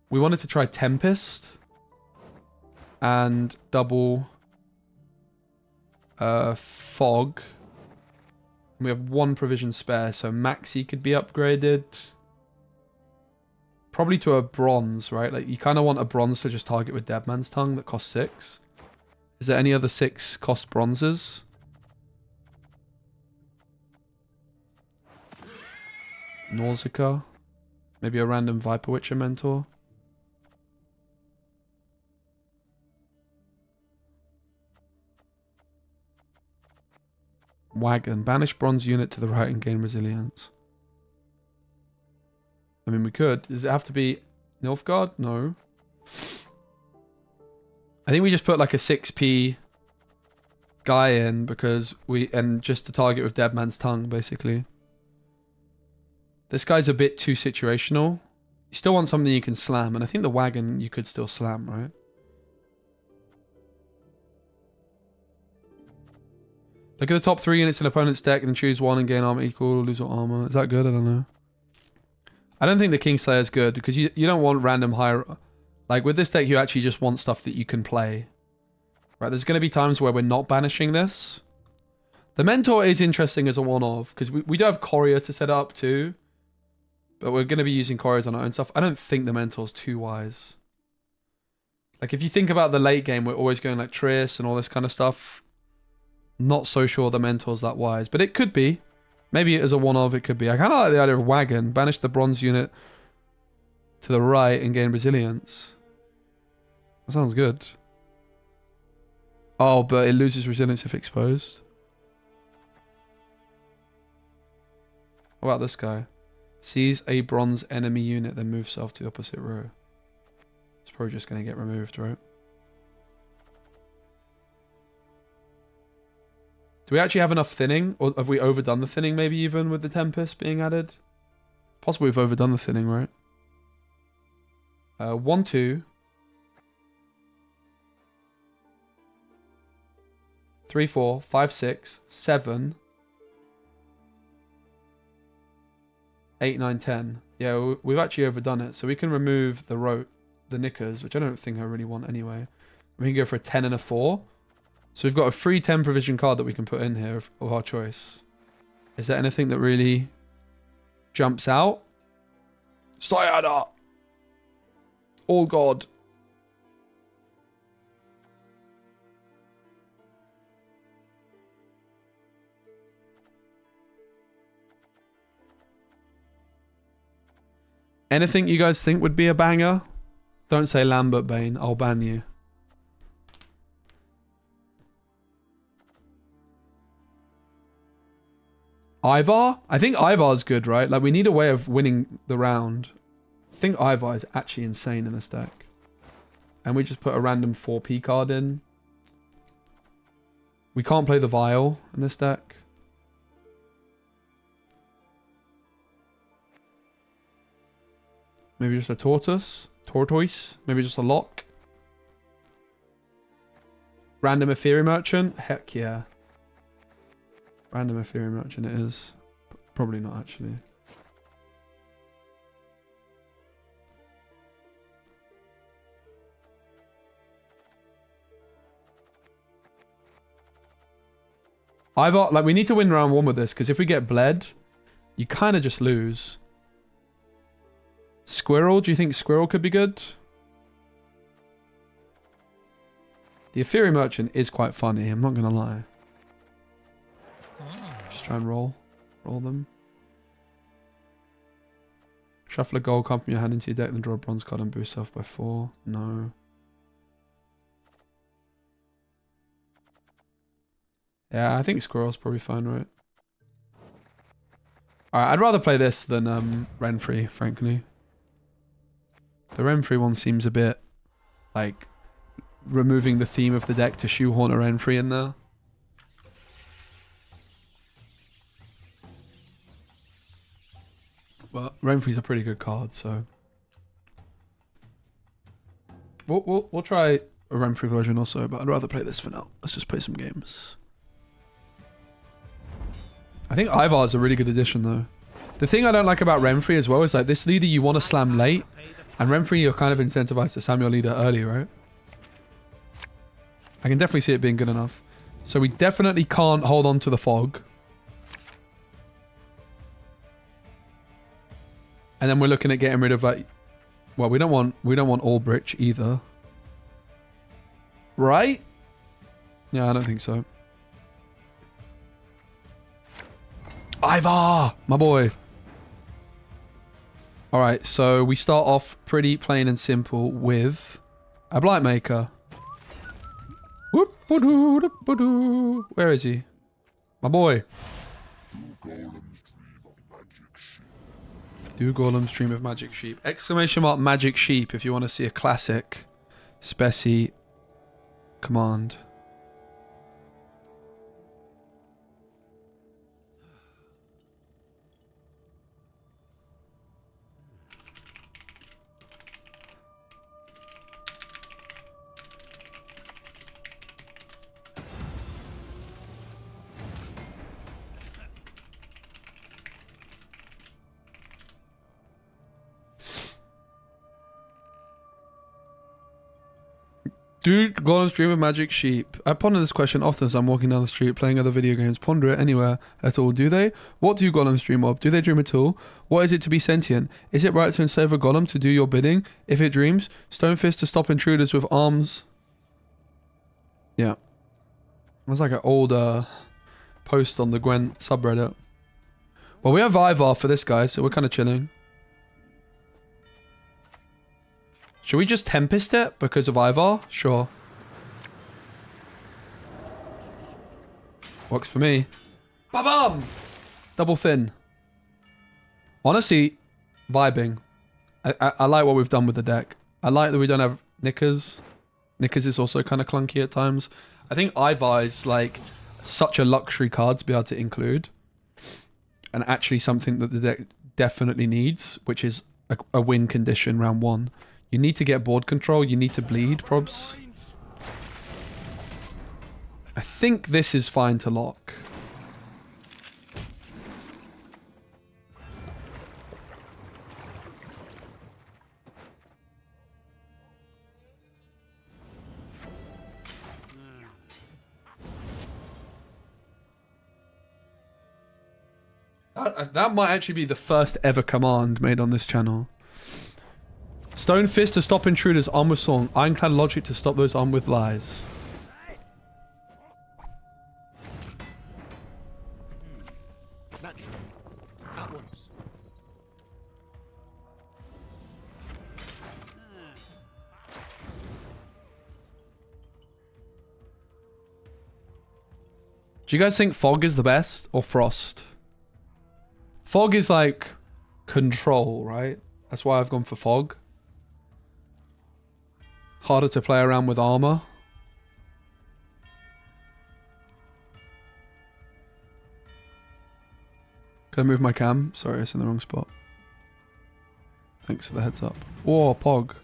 We wanted to try Tempest. And double... Fog. We have 1 provision spare, so Maxi could be upgraded. Probably to a bronze, right? Like, you kind of want a bronze to just target with Deadman's Tongue that costs 6. Is there any other 6 cost bronzes? Nausicaa. Maybe a random Viper Witcher mentor. Wagon. Banish bronze unit to the right and gain resilience. I mean, we could. Does it have to be Nilfgaard? No. I think we just put like a 6p guy in because and just to target with Dead Man's Tongue, basically. This guy's a bit too situational. You still want something you can slam, and I think the wagon you could still slam, right? Look at the top 3 units in opponent's deck and choose one and gain armor equal, lose all armor. Is that good? I don't know. I don't think the Kingslayer is good because you don't want random high... Like with this deck, you actually just want stuff that you can play. Right, there's going to be times where we're not banishing this. The Mentor is interesting as a one-off because we do have Courier to set up too. But we're going to be using Couriers on our own stuff. I don't think the Mentor's too wise. Like if you think about the late game, we're always going like Triss and all this kind of stuff. Not so sure the Mentor's that wise, but it could be. Maybe as a one-off, it could be. I kind of like the idea of Wagon. Banish the bronze unit to the right and gain resilience. That sounds good. Oh, but it loses resilience if exposed. What about this guy? Sees a bronze enemy unit, then moves south to the opposite row. It's probably just going to get removed, right? Do we actually have enough thinning? Or have we overdone the thinning maybe even with the Tempest being added? Possibly we've overdone the thinning, right? 1, 2. 3, 4, 5, 6, 7. 8, 9, 10. Yeah, we've actually overdone it. So we can remove the knickers, which I don't think I really want anyway. We can go for a 10 and a 4. So we've got a free 10 provision card that we can put in here of our choice. Is there anything that really jumps out? Sayada! All God. Anything you guys think would be a banger? Don't say Lambert Bane. I'll ban you. Ivar? I think Ivar's good, right? Like, we need a way of winning the round. I think Ivar is actually insane in this deck. And we just put a random 4p card in. We can't play the Vial in this deck. Maybe just a tortoise. Maybe just a lock. Random Ethereum Merchant. Heck yeah. Random Ethereum Merchant it is. Probably not actually. Like, we need to win round 1 with this, because if we get bled, you kind of just lose. Squirrel, do you think Squirrel could be good? The Ethereum Merchant is quite funny, I'm not going to lie. Just try and roll them. Shuffle a gold card from your hand into your deck, then draw a bronze card and boost self by 4. No. Yeah, I think Squirrel's probably fine, right? Alright, I'd rather play this than Renfrey, frankly. The Renfrey one seems a bit like removing the theme of the deck to shoehorn a Renfrey in there. But Renfrey's a pretty good card, so we'll try a Renfrey version also, but I'd rather play this for now. Let's just play some games. I think Ivar's a really good addition though. The thing I don't like about Renfrey as well is like this leader you want to slam late, and Renfrey you're kind of incentivized to slam your leader early, right? I can definitely see it being good enough. So we definitely can't hold on to the fog. And then we're looking at getting rid of like, well, we don't want Albrecht either. Right? Yeah, I don't think so. Ivar, my boy. All right, so we start off pretty plain and simple with a Blightmaker. Where is he? My boy. Do golems dream of magic sheep? Exclamation mark magic sheep if you want to see a classic speci command. Do golems dream of magic sheep? I ponder this question often as I'm walking down the street, playing other video games. Ponder it anywhere at all. Do they? What do golems dream of? Do they dream at all? What is it to be sentient? Is it right to enslave a golem to do your bidding? If it dreams, stone fist to stop intruders with arms. Yeah. It was like an old post on the Gwent subreddit. Well, we have Ivar for this guy, so we're kind of chilling. Should we just Tempest it because of Ivar? Sure. Works for me. Ba-bam! Double thin. Honestly, vibing. I like what we've done with the deck. I like that we don't have Knickers. Knickers is also kind of clunky at times. I think Ivar is like such a luxury card to be able to include. And actually something that the deck definitely needs, which is a win condition round 1. You need to get board control. You need to bleed, probs. I think this is fine to lock. That might actually be the first ever command made on this channel. Stone fist to stop intruders armed with song. Ironclad logic to stop those armed with lies. Naturally. At once. Do you guys think fog is the best or frost? Fog is like control, right? That's why I've gone for fog. Harder to play around with armor. Can I move my cam? Sorry, it's in the wrong spot. Thanks for the heads up. Oh, Pog.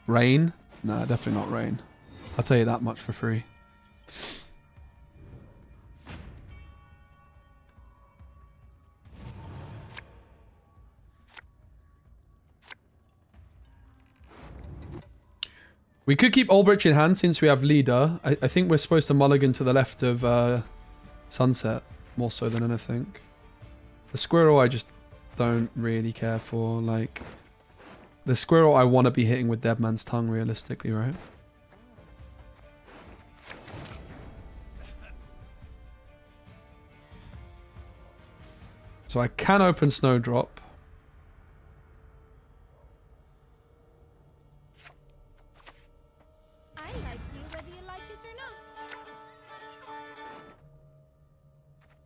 Rain? Nah, definitely not rain. I'll tell you that much for free. We could keep Ulbrich in hand since we have leader. I think we're supposed to mulligan to the left of Sunset more so than anything. The squirrel I just don't really care for. Like, the squirrel I want to be hitting with Dead Man's Tongue realistically, right? So I can open Snowdrop.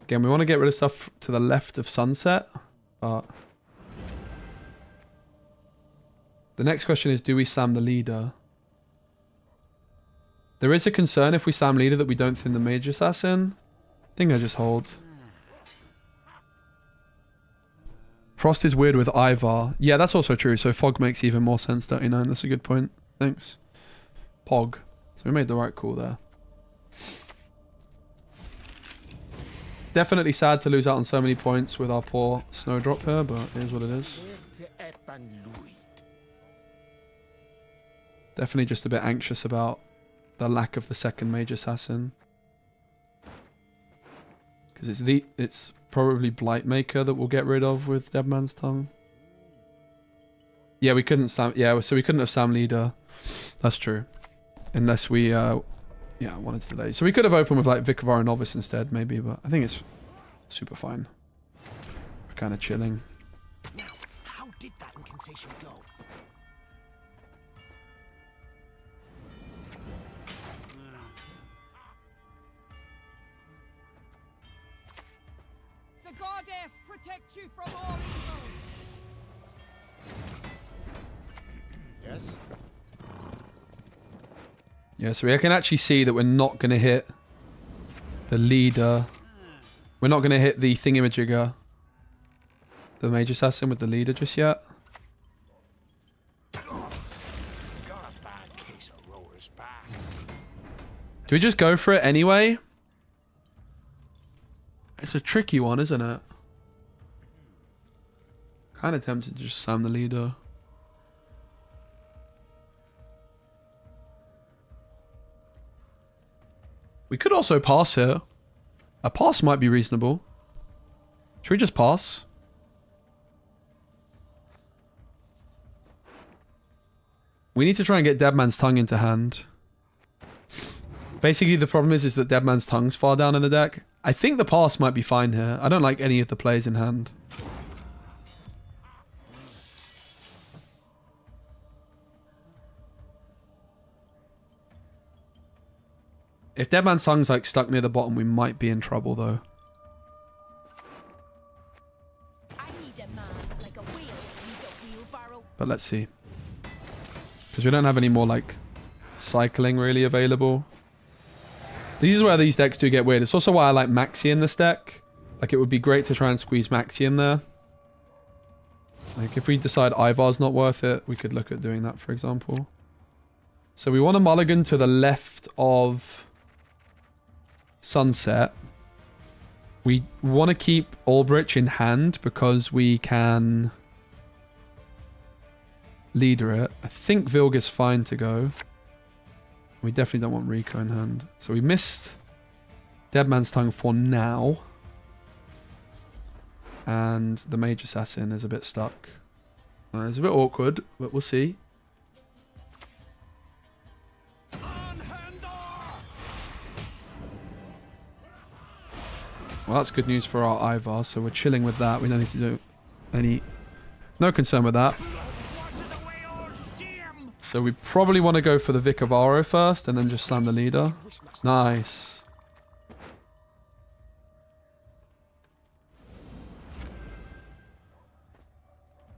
Again, we want to get rid of stuff to the left of Sunset, but the next question is, do we Sam the leader? There is a concern if we Sam leader that we don't thin the Mage Assassin. I think I just hold. Frost is weird with Ivar. Yeah, that's also true, so Fog makes even more sense, 39. That's a good point. Thanks. Pog. So we made the right call there. Definitely sad to lose out on so many points with our poor Snowdrop here, but it is what it is. Definitely just a bit anxious about the lack of the second Mage Assassin. Because it's probably Blightmaker that we'll get rid of with Dead Man's Tongue. Yeah, we couldn't Sam... Yeah, so we couldn't have Sam leader. That's true. Unless we... yeah, wanted to delay. So we could have opened with like Vicavar Novice instead, maybe, but I think it's super fine. We're kind of chilling. Now, how did that incantation go? you from all evil. Yes? Yeah, so we can actually see that we're not going to hit the leader. We're not going to hit the thingamajigger, the mage assassin with the leader just yet. Got a bad case of rower's back. Do we just go for it anyway? It's a tricky one, isn't it? Kind of tempted to just slam the leader. We could also pass here. A pass might be reasonable. Should we just pass? We need to try and get Dead Man's Tongue into hand. Basically, the problem is that Dead Man's Tongue's far down in the deck. I think the pass might be fine here. I don't like any of the plays in hand. If Dead Man's Tongue's like stuck near the bottom, we might be in trouble though. I need a man like a wheel needs a wheelbarrow. But let's see. Because we don't have any more like cycling really available. This is where these decks do get weird. It's also why I like Maxi in this deck. Like it would be great to try and squeeze Maxi in there. Like if we decide Ivar's not worth it, we could look at doing that, for example. So we want a mulligan to the left of Sunset. We want to keep Ulbrich in hand because we can leader it. I think Vilga's fine to go. We definitely don't want Rico in hand. So we missed Dead Man's Tongue for now. And the Mage Assassin is a bit stuck. It's a bit awkward, but we'll see. Well, that's good news for our Ivar, so we're chilling with that. We don't need to do any... No concern with that. So we probably want to go for the Vicavaro first, and then just slam the leader. Nice.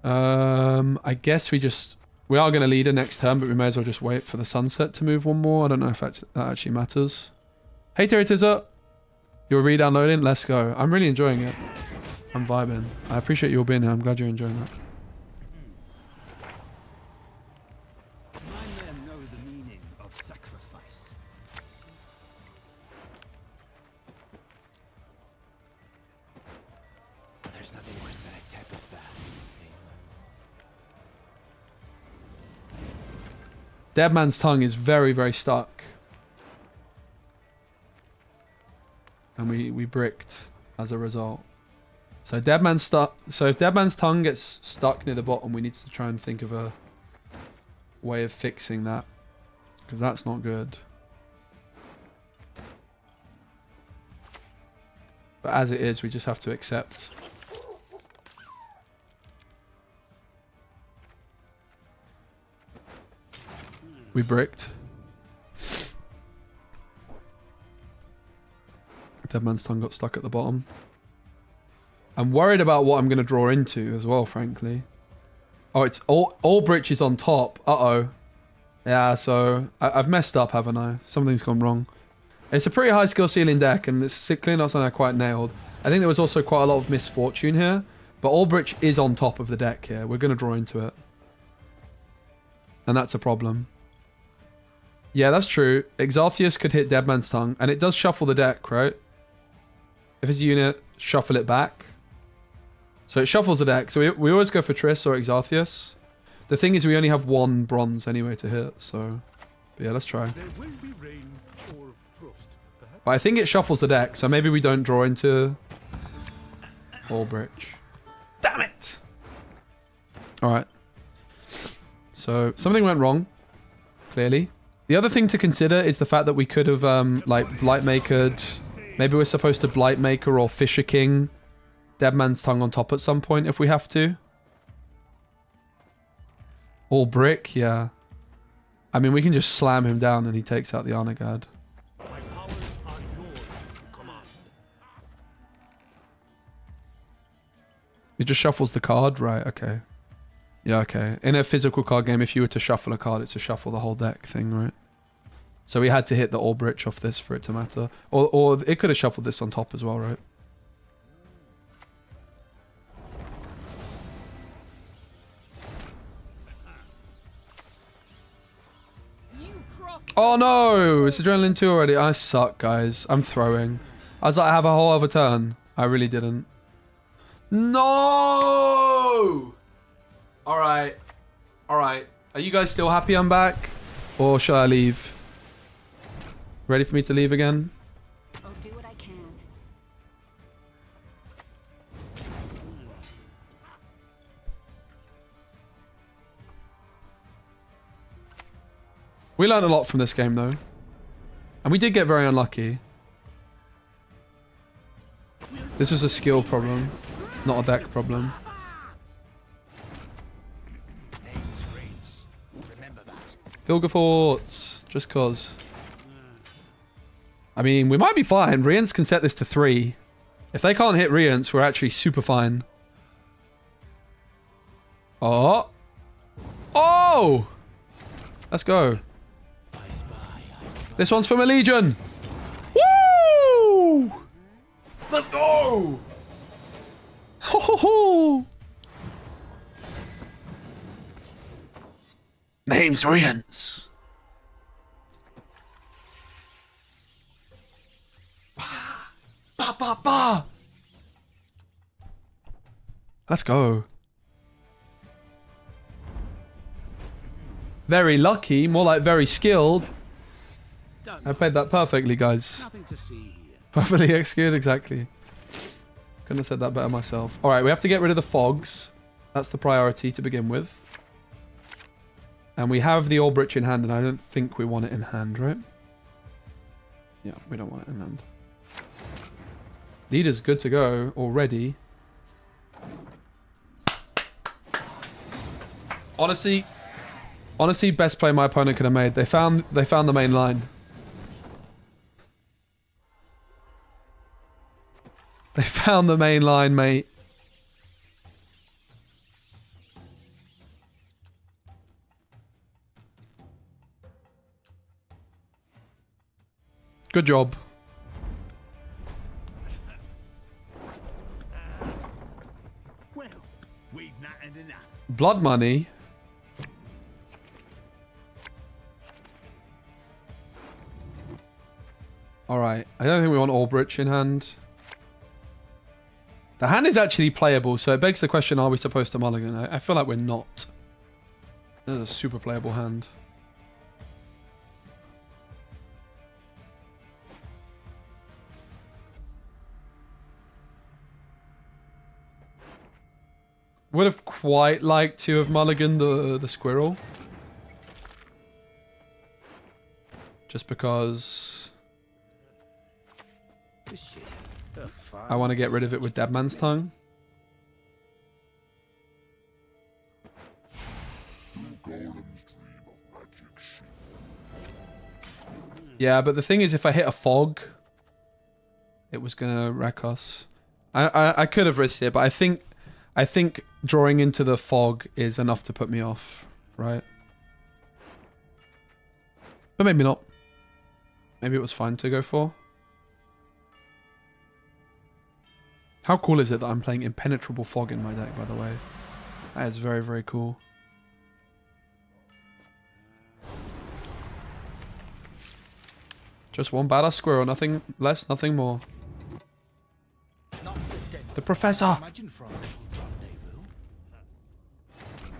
I guess we just... We are going to leader next turn, but we may as well just wait for the Sunset to move one more. I don't know if that actually matters. Hey, Teritiza. You're re-downloading? Let's go. I'm really enjoying it. I'm vibing. I appreciate you all being here. I'm glad you're enjoying that. My men know the meaning of sacrifice. There's nothing worse than a tepid bath. Dead Man's Tongue is very, very stuck. And we bricked as a result. So Dead Man's stuck. So if Dead Man's Tongue gets stuck near the bottom, we need to try and think of a way of fixing that, because that's not good. But as it is, we just have to accept. We bricked. Dead Man's Tongue got stuck at the bottom. I'm worried about what I'm going to draw into as well, frankly. Oh, it's Ulbrich is on top. Uh-oh. Yeah, so I've messed up, haven't I? Something's gone wrong. It's a pretty high skill ceiling deck, and it's clearly not something I quite nailed. I think there was also quite a lot of misfortune here, but Ulbrich is on top of the deck here. We're going to draw into it. And that's a problem. Yeah, that's true. Exartheus could hit Dead Man's Tongue, and it does shuffle the deck, right? If it's a unit, shuffle it back. So it shuffles the deck. So we always go for Triss or Exartheus. The thing is we only have one bronze anyway to hit, so... But yeah, let's try. There will be rain or frost, perhaps. But I think it shuffles the deck, so maybe we don't draw into... Ulbrich. Damn it! Alright. So, something went wrong. Clearly. The other thing to consider is the fact that we could have, like, Blightmakered... Maybe we're supposed to Blightmaker or Fisher King Dead Man's Tongue on top at some point if we have to. All brick, yeah. I mean, we can just slam him down and he takes out the Arnagad. My powers are yours to command. It just shuffles the card? Right, okay. Yeah, okay. In a physical card game, if you were to shuffle a card, it's a shuffle the whole deck thing, right? So we had to hit the Albrecht off this for it to matter. Or it could have shuffled this on top as well, right? Oh no! It's Adrenaline 2 already. I suck, guys. I'm throwing. I was like, I have a whole other turn. I really didn't. No! Alright. Alright. Are you guys still happy I'm back? Or should I leave? Ready for me to leave again? I'll do what I can. We learned a lot from this game, though. And we did get very unlucky. This was a skill problem, not a deck problem. Vilgefortz, just cause. I mean, we might be fine. Rience can set this to 3. If they can't hit Rience, we're actually super fine. Oh! Oh! Let's go. This one's from a Legion. Woo! Let's go! Ho ho ho! Name's Rience. Ba ba ba! Let's go. Very lucky, more like very skilled. I played that perfectly, guys. Nothing to see here. Perfectly executed, exactly. Couldn't have said that better myself. Alright, we have to get rid of the fogs. That's the priority to begin with. And we have the Albrecht in hand, and I don't think we want it in hand, right? Yeah, we don't want it in hand. Leader's good to go already. Honestly, best play my opponent could have made. They found the main line. They found the main line, mate. Good job. Well, we've not had enough. Blood money. Alright, I don't think we want Albrecht in hand. The hand is actually playable, so it begs the question, are we supposed to mulligan? I feel like we're not. This is a super playable hand. Would have quite liked to have mulliganed the squirrel. Just because I want to get rid of it with Deadman's Tongue. Yeah, but the thing is, if I hit a fog, it was gonna wreck us. I could have risked it, but I think drawing into the fog is enough to put me off, right? But maybe not. Maybe it was fine to go for. How cool is it that I'm playing Impenetrable Fog in my deck, by the way? That is very, very cool. Just one badass squirrel, nothing less, nothing more. The Professor!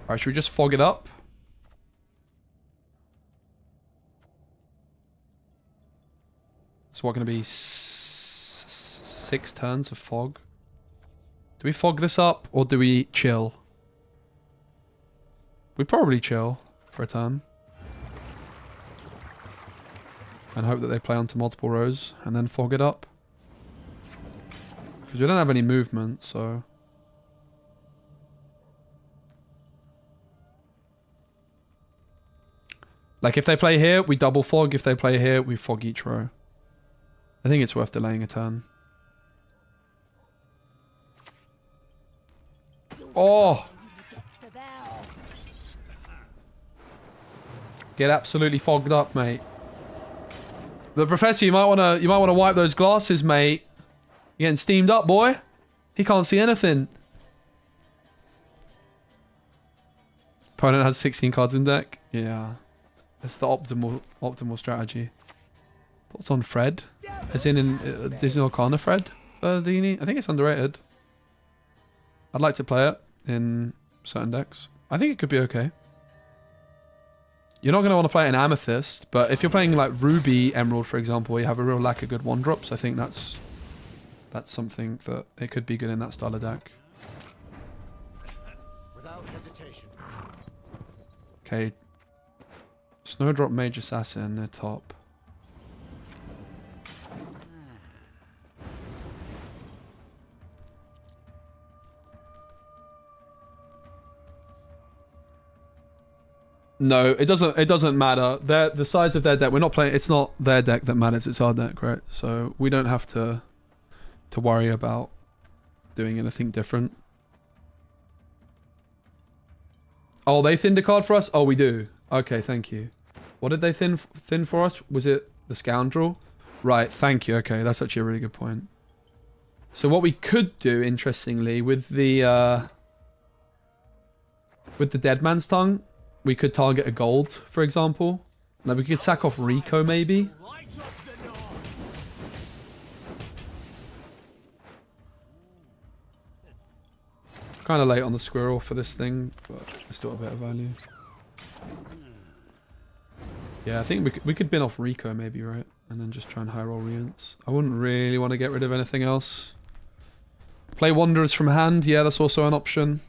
Alright, should we just fog it up? So what, going to be 6 turns of fog? Do we fog this up, or do we chill? We probably chill for a turn. And hope that they play onto multiple rows, and then fog it up. Because we don't have any movement, so... Like, if they play here, we double fog. If they play here, we fog each row. I think it's worth delaying a turn. Oh! Get absolutely fogged up, mate. The professor, you might wanna wipe those glasses, mate. You're getting steamed up, boy. He can't see anything. Opponent has 16 cards in deck. Yeah, that's the optimal strategy. Thoughts on Fred? As in Disney Arcana Fred Berdini? I think it's underrated. I'd like to play it in certain decks. I think it could be okay. You're not going to want to play it in Amethyst, but if you're playing like Ruby Emerald, for example, where you have a real lack of good one drops, I think that's something that it could be good in that style of deck. Without hesitation. Okay. Snowdrop Mage Assassin, they're top. No, it doesn't matter. The size of their deck, we're not playing, it's not their deck that matters, it's our deck, right? So we don't have to worry about doing anything different. Oh, they thinned a card for us? Oh, we do. Okay, thank you. What did they thin for us? Was it the Scoundrel? Right, thank you. Okay, that's actually a really good point. So what we could do, interestingly, with the Dead Man's Tongue, we could target a gold, for example. Like we could sack off Rico, maybe. Kind of late on the squirrel for this thing, but it's still a bit of value. Yeah, I think we could bin off Rico maybe, right? And then just try and high roll Reants. I wouldn't really want to get rid of anything else. Play Wanderers from hand. Yeah, that's also an option.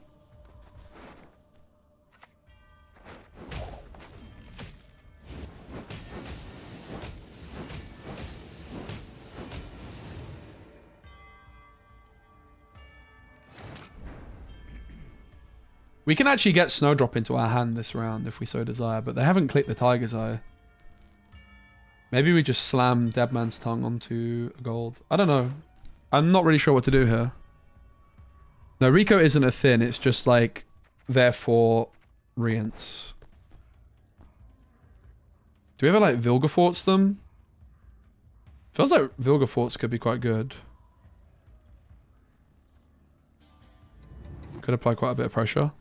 We can actually get Snowdrop into our hand this round if we so desire, but they haven't clicked the Tiger's Eye. Maybe we just slam Dead Man's Tongue onto a gold. I don't know. I'm not really sure what to do here. No, Rico isn't a thin, it's just like, therefore, Reants. Do we ever like Vilgefortz them? Feels like Vilgefortz could be quite good. Could apply quite a bit of pressure.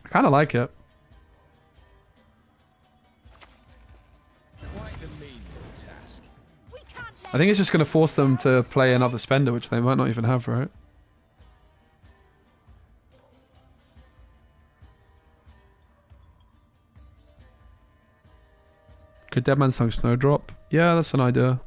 I kind of like it. I think it's just going to force them to play another spender, which they might not even have, right? Could Dead Man's Tongue Snowdrop? Yeah, that's an idea.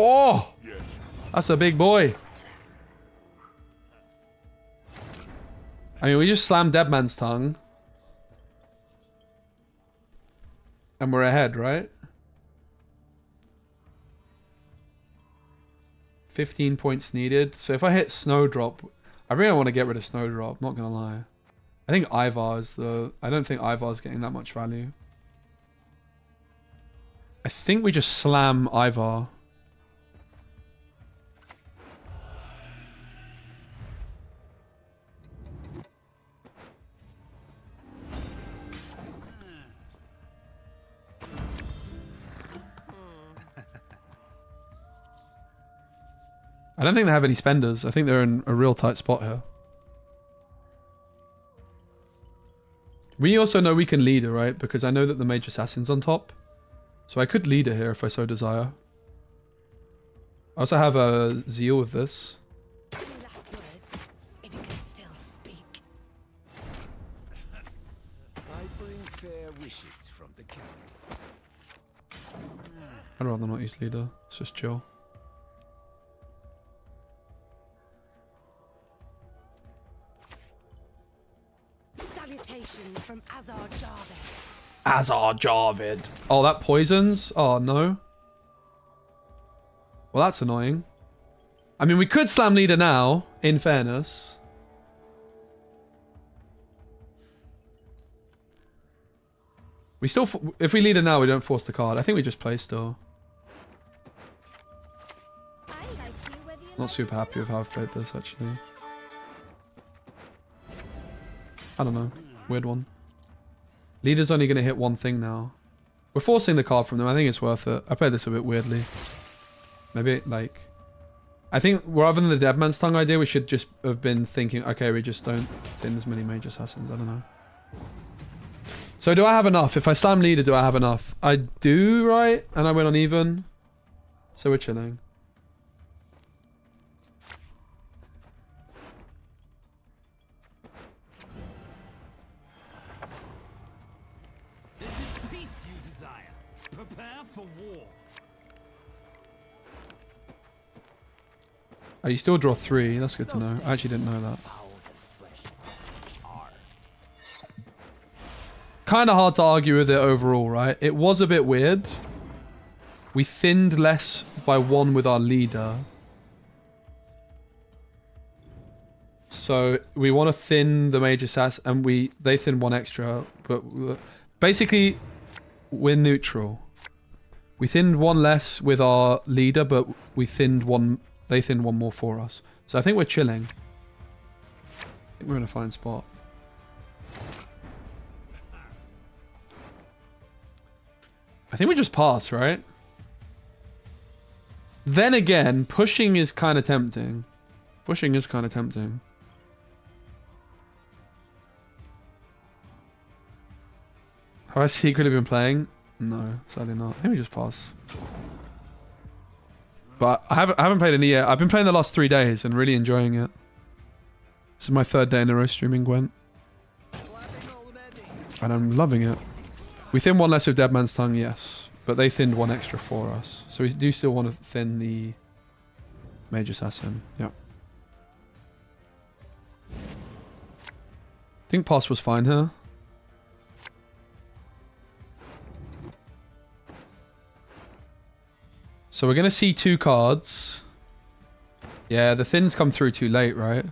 Oh! That's a big boy. I mean, we just slammed Dead Man's Tongue. And we're ahead, right? 15 points needed. So if I hit Snowdrop, I really want to get rid of Snowdrop, not gonna lie. I think Ivar is the... I don't think Ivar's getting that much value. I think we just slam Ivar. I don't think they have any spenders. I think they're in a real tight spot here. We also know we can leader, right? Because I know that the Mage Assassin's on top. So I could leader here if I so desire. I also have a Zeal with this. Any last words, if you can still speak. I bring fair wishes from the camp. I'd rather not use leader. It's just chill. Salutations. Azar Jarvid. Oh, that poisons? Oh, no. Well, that's annoying. I mean, we could slam leader now, in fairness. We still... If we leader now, we don't force the card. I think we just play still. Not super happy with how I've played this, actually. I don't know. Weird one. Leader's only going to hit one thing now. We're forcing the card from them. I think it's worth it. I played this a bit weirdly. Maybe, like... I think, rather than the Dead Man's Tongue idea, we should just have been thinking, okay, we just don't thin as many Mage Assassins. I don't know. So do I have enough? If I slam leader, do I have enough? I do, right? And I went on even. So we're chilling. Oh, you still draw 3. That's good to know. I actually didn't know that. Kind of hard to argue with it overall, right? It was a bit weird. We thinned less by 1 with our leader. So we want to thin the Mage Assassin, and they thin 1 extra. But basically, we're neutral. We thinned 1 less with our leader, but we thinned 1... They thinned 1 more for us. So I think we're chilling. I think we're in a fine spot. I think we just pass, right? Then again, pushing is kind of tempting. Pushing is kind of tempting. Have I secretly been playing? No, sadly not. I think we just pass. But I haven't played any yet. I've been playing the last 3 days and really enjoying it. This is my 3rd day in a row streaming Gwent. And I'm loving it. We thin 1 less with Dead Man's Tongue, yes. But they thinned 1 extra for us. So we do still want to thin the Mage Assassin. Yeah. I think pass was fine here. So we're going to see 2 cards. Yeah, the thins come through too late, right?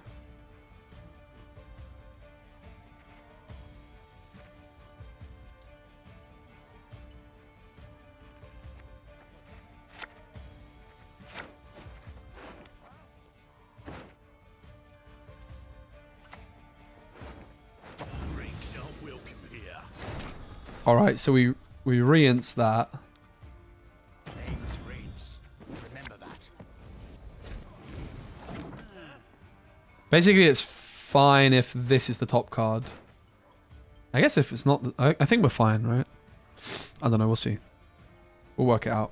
Alright, so we re-ints that. Basically, it's fine if this is the top card. I guess if it's not... I think we're fine, right? I don't know. We'll see. We'll work it out.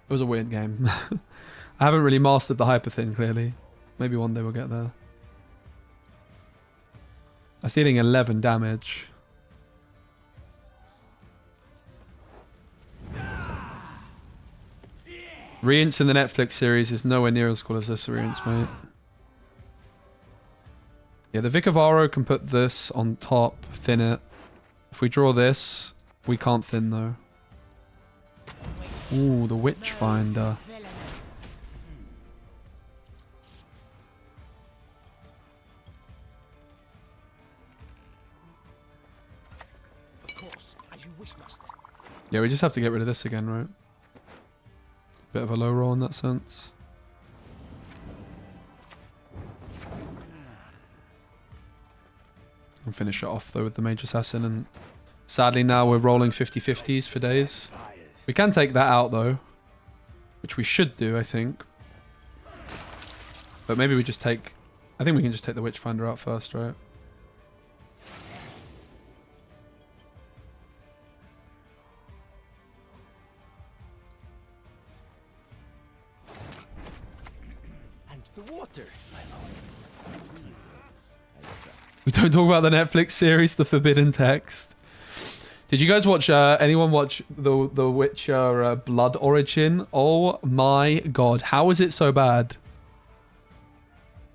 It was a weird game. I haven't really mastered the hyper thin, clearly. Maybe one day we'll get there. That's dealing 11 damage. Reints in the Netflix series is nowhere near as cool as this Reints, mate. Yeah, the Vic of Aro can put this on top, thin it. If we draw this, we can't thin though. Ooh, the Witchfinder. Of course, as you wish, master. Yeah, we just have to get rid of this again, right? Bit of a low roll in that sense. And finish it off though with the Mage Assassin, and sadly now we're rolling 50-50s for days. We can take that out though, which we should do, I think. But maybe we just take... I think we can just take the Witchfinder out first, right? And the water, my lord. We don't talk about the Netflix series, The Forbidden Text. Did you guys watch, anyone watch The Witcher Blood Origin? Oh my god, how is it so bad?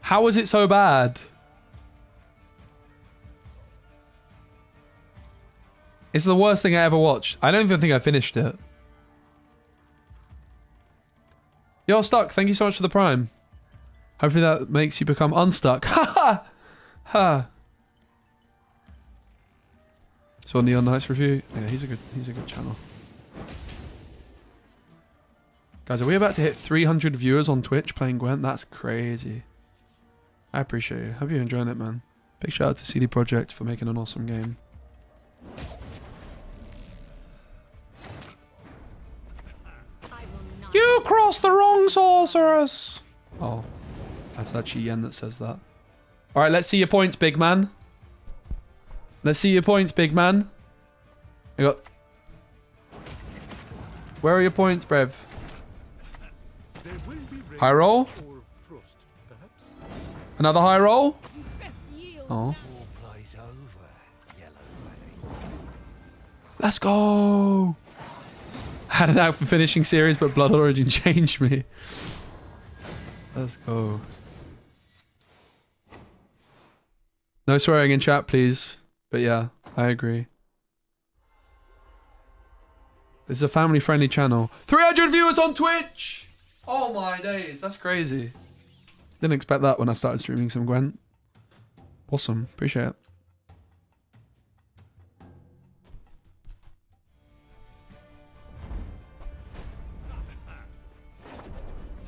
How is it so bad? It's the worst thing I ever watched. I don't even think I finished it. Yo, Stuck, thank you so much for the Prime. Hopefully that makes you become unstuck. Ha ha! Ha! So Neon Knights review. Yeah, he's a good channel. Guys, are we about to hit 300 viewers on Twitch playing Gwent? That's crazy. I appreciate you. Hope you're enjoying it, man. Big shout out to CD Projekt for making an awesome game. You crossed the wrong sorceress! Oh, that's actually Yen that says that. Alright, let's see your points, big man. Let's see your points, big man. I got... Where are your points, Brev? High roll? Another high roll? Oh. Let's go! Had it out for finishing series, but Blood Origin changed me. Let's go. No swearing in chat, please. But yeah, I agree. This is a family-friendly channel. 300 viewers on Twitch! Oh my days, that's crazy. Didn't expect that when I started streaming some Gwent. Awesome, appreciate it.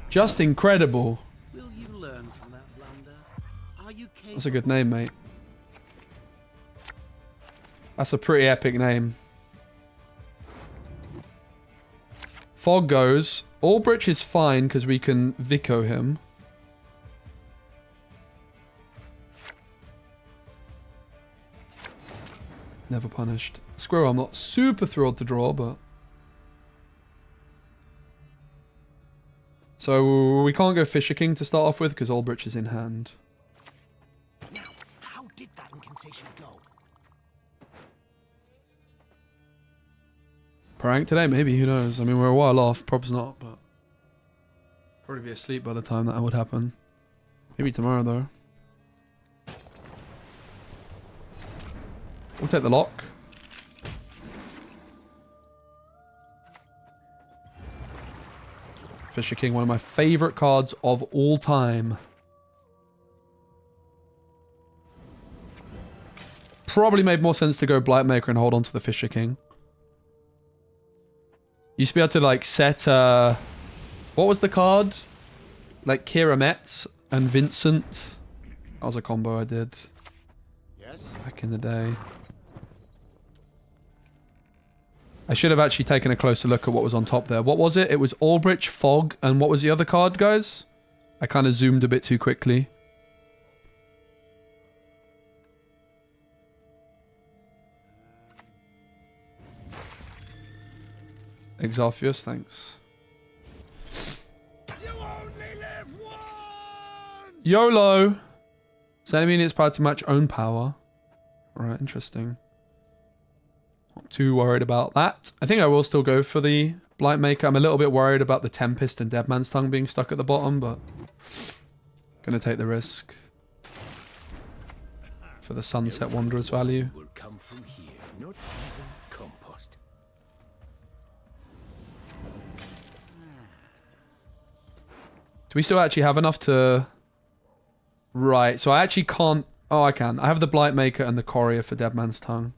Just incredible. Will you learn from that blunder? Are you capable? That's a good name, mate. That's a pretty epic name. Fog goes. Albrecht is fine because we can Vico him. Never punished. Squirrel, I'm not super thrilled to draw, but... So we can't go Fisher King to start off with because Albrecht is in hand. Now, how did that incantation go? Prank today, maybe, who knows? I mean, we're a while off, prob's not, but... Probably be asleep by the time that would happen. Maybe tomorrow, though. We'll take the lock. Fisher King, one of my favourite cards of all time. Probably made more sense to go Blightmaker and hold on to the Fisher King. Used to be able to, like, set, what was the card? Like, Kira Metz and Vincent. That was a combo I did. Yes? Back in the day. I should have actually taken a closer look at what was on top there. What was it? It was Albrecht, Fog, and what was the other card, guys? I kind of zoomed a bit too quickly. Exarfius, thanks. You only live once! YOLO! Does that mean it's powered to match own power? Alright, interesting. Not too worried about that. I think I will still go for the Blightmaker. I'm a little bit worried about the Tempest and Deadman's Tongue being stuck at the bottom, but... Gonna take the risk. For the Sunset Wanderer's value. Will come from here, not even compost. Do we still actually have enough to... Right, so I actually can't... Oh, I can. I have the Blightmaker and the Courier for Deadman's Tongue.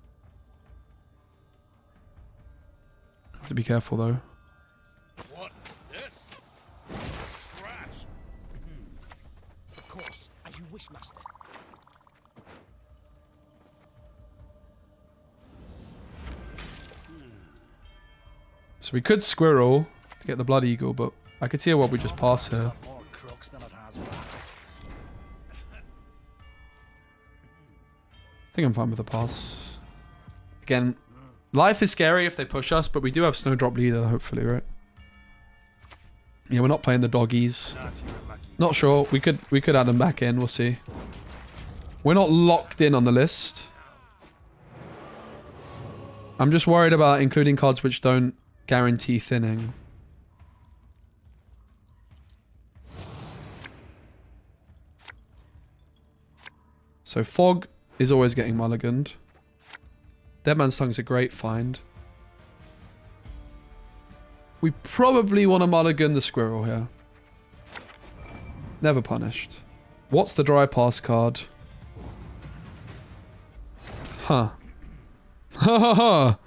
Have to be careful, though. What? This? Scratch. Of course, as you wish, master. So we could Squirrel to get the Blood Eagle, but I could see what we just passed here. More crooks than it has rats. I think I'm fine with the pass. Again, life is scary if they push us, but we do have Snowdrop Leader, hopefully, right? Yeah, we're not playing the doggies. Not sure. We could add them back in. We'll see. We're not locked in on the list. I'm just worried about including cards which don't guarantee thinning. So Fog is always getting mulliganed. Dead Man's Tongue's a great find. We probably want to mulligan the squirrel here. Never punished. What's the dry pass card? Huh. Ha ha ha.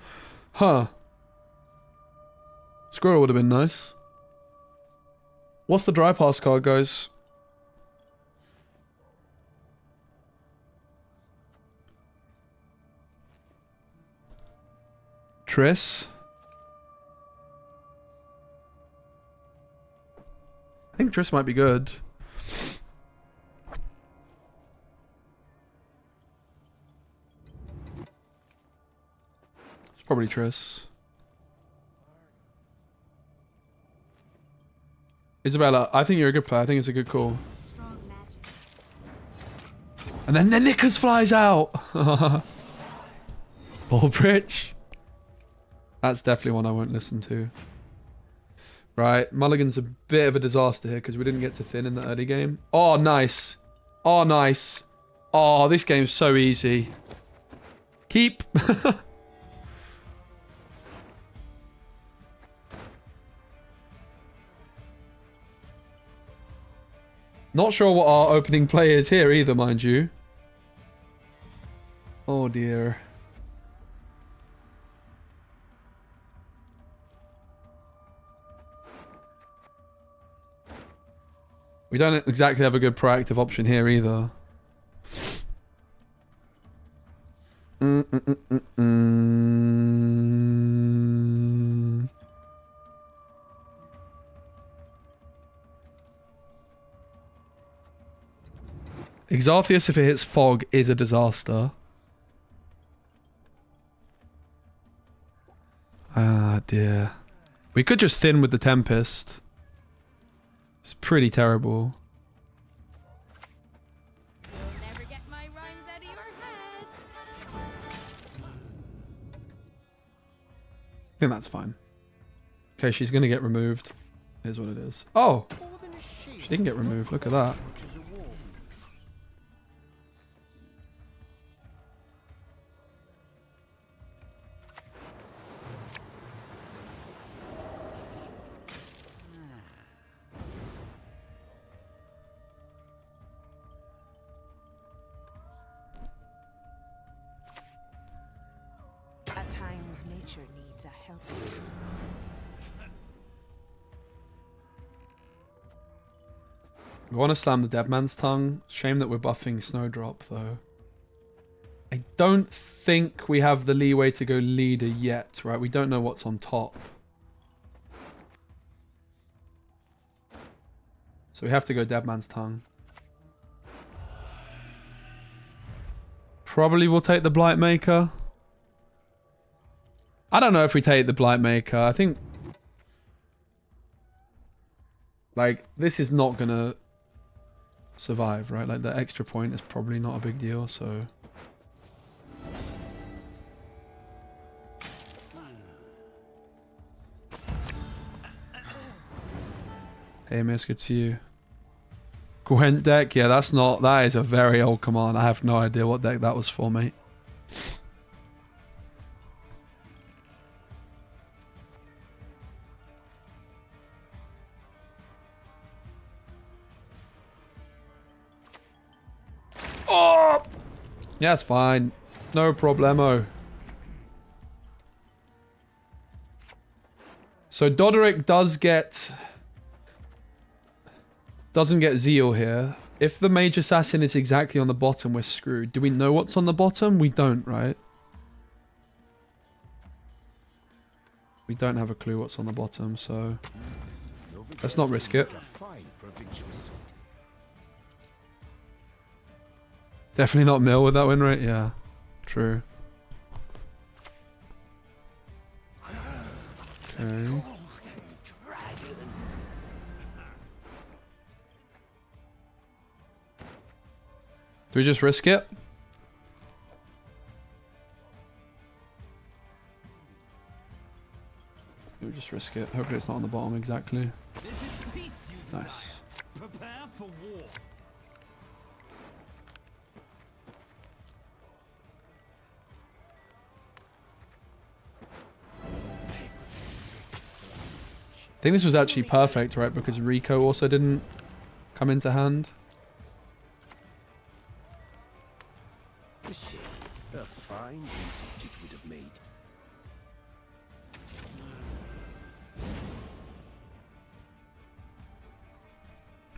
Huh. Squirrel would have been nice. What's the dry pass card, guys? Triss? I think Triss might be good. It's probably Triss. Isabella, I think you're a good player. I think it's a good call. And then the Knickers flies out. Ballbridge. That's definitely one I won't listen to. Right, Mulligan's a bit of a disaster here because we didn't get to thin in the early game. Oh, nice. Oh, nice. Oh, this game's so easy. Keep. Not sure what our opening play is here either, mind you. Oh dear. We don't exactly have a good proactive option here either. Exartheus, if it hits fog, is a disaster. Ah, dear. We could just thin with the Tempest. It's pretty terrible. You'll never get my rhymes out of your head. I think that's fine. Okay, she's gonna get removed. Here's what it is. Oh! She didn't get removed. Look at that. At times, nature needs a helping hand. We want to slam the Dead Man's Tongue. Shame that we're buffing Snowdrop, though. I don't think we have the leeway to go leader yet, right? We don't know what's on top. So we have to go Dead Man's Tongue. Probably we'll take the Blightmaker. I don't know if we take the Blightmaker. I think... like, this is not gonna survive, right? Like, the extra point is probably not a big deal, so... Hey, miss, good to see you. Gwent deck? Yeah, that's not... that is a very old command. I have no idea what deck that was for, mate. Oh! Yeah, it's fine. No problemo. So Doderic doesn't get Zeal here. If the Mage Assassin is exactly on the bottom, we're screwed. Do we know what's on the bottom? We don't, right? We don't have a clue what's on the bottom, so... let's not risk it. Definitely not Mill with that win rate. Yeah, true. Okay. Do we just risk it? We'll just risk it. Hopefully it's not on the bottom exactly. Nice. Prepare for war. I think this was actually perfect, right? Because Rico also didn't come into hand. A fine vintage it would have made.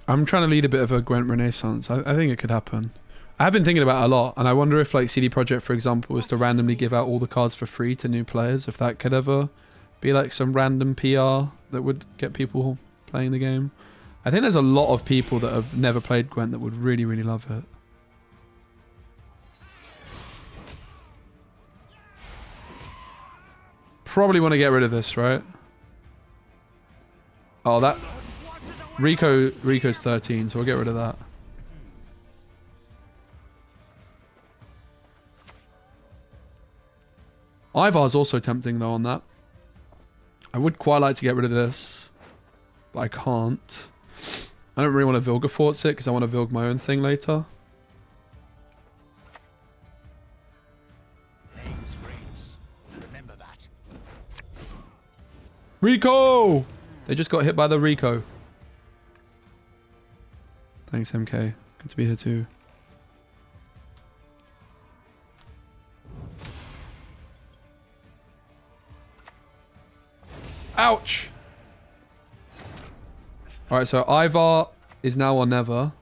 I'm trying to lead a bit of a Gwent renaissance. I think it could happen. I have been thinking about it a lot, and I wonder if like CD Projekt, for example, was to randomly give out all the cards for free to new players, if that could ever be like some random PR that would get people playing the game. I think there's a lot of people that have never played Gwent that would really, really love it. Probably want to get rid of this, right? Oh, that... Rico's 13, so we'll get rid of that. Ivar's also tempting though on that. I would quite like to get rid of this, but I can't. I don't really want to Vilgefortz it because I want to Vilg my own thing later. Name's rings. Remember that. Rico! They just got hit by the Rico. Thanks, MK. Good to be here too. Ouch! Alright, so Ivar is now or never.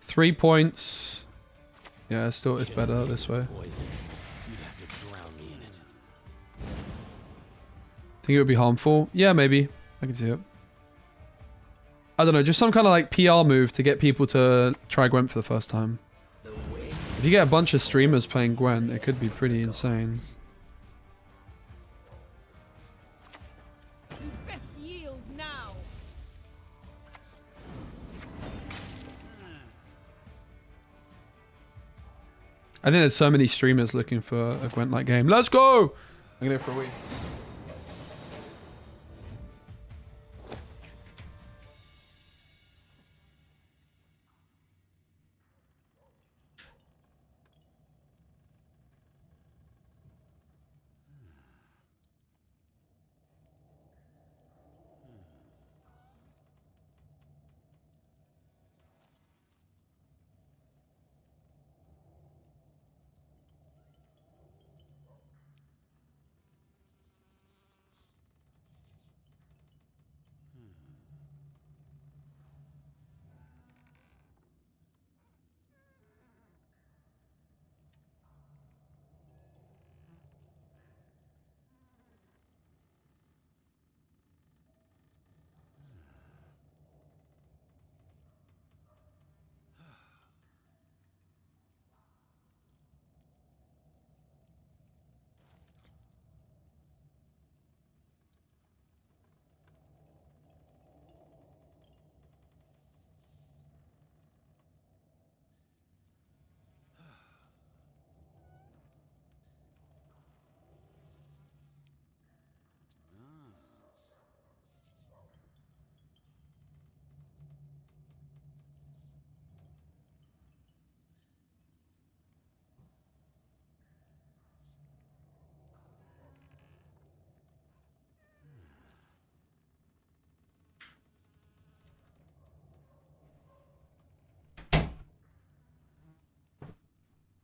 3 points. Yeah, still it's better this way. Think it would be harmful? Yeah, maybe. I can see it. I don't know, just some kind of like PR move to get people to try Gwent for the first time. If you get a bunch of streamers playing Gwent, it could be pretty insane. Best yield now. I think there's so many streamers looking for a Gwent-like game. Let's go! I'm gonna go for a week.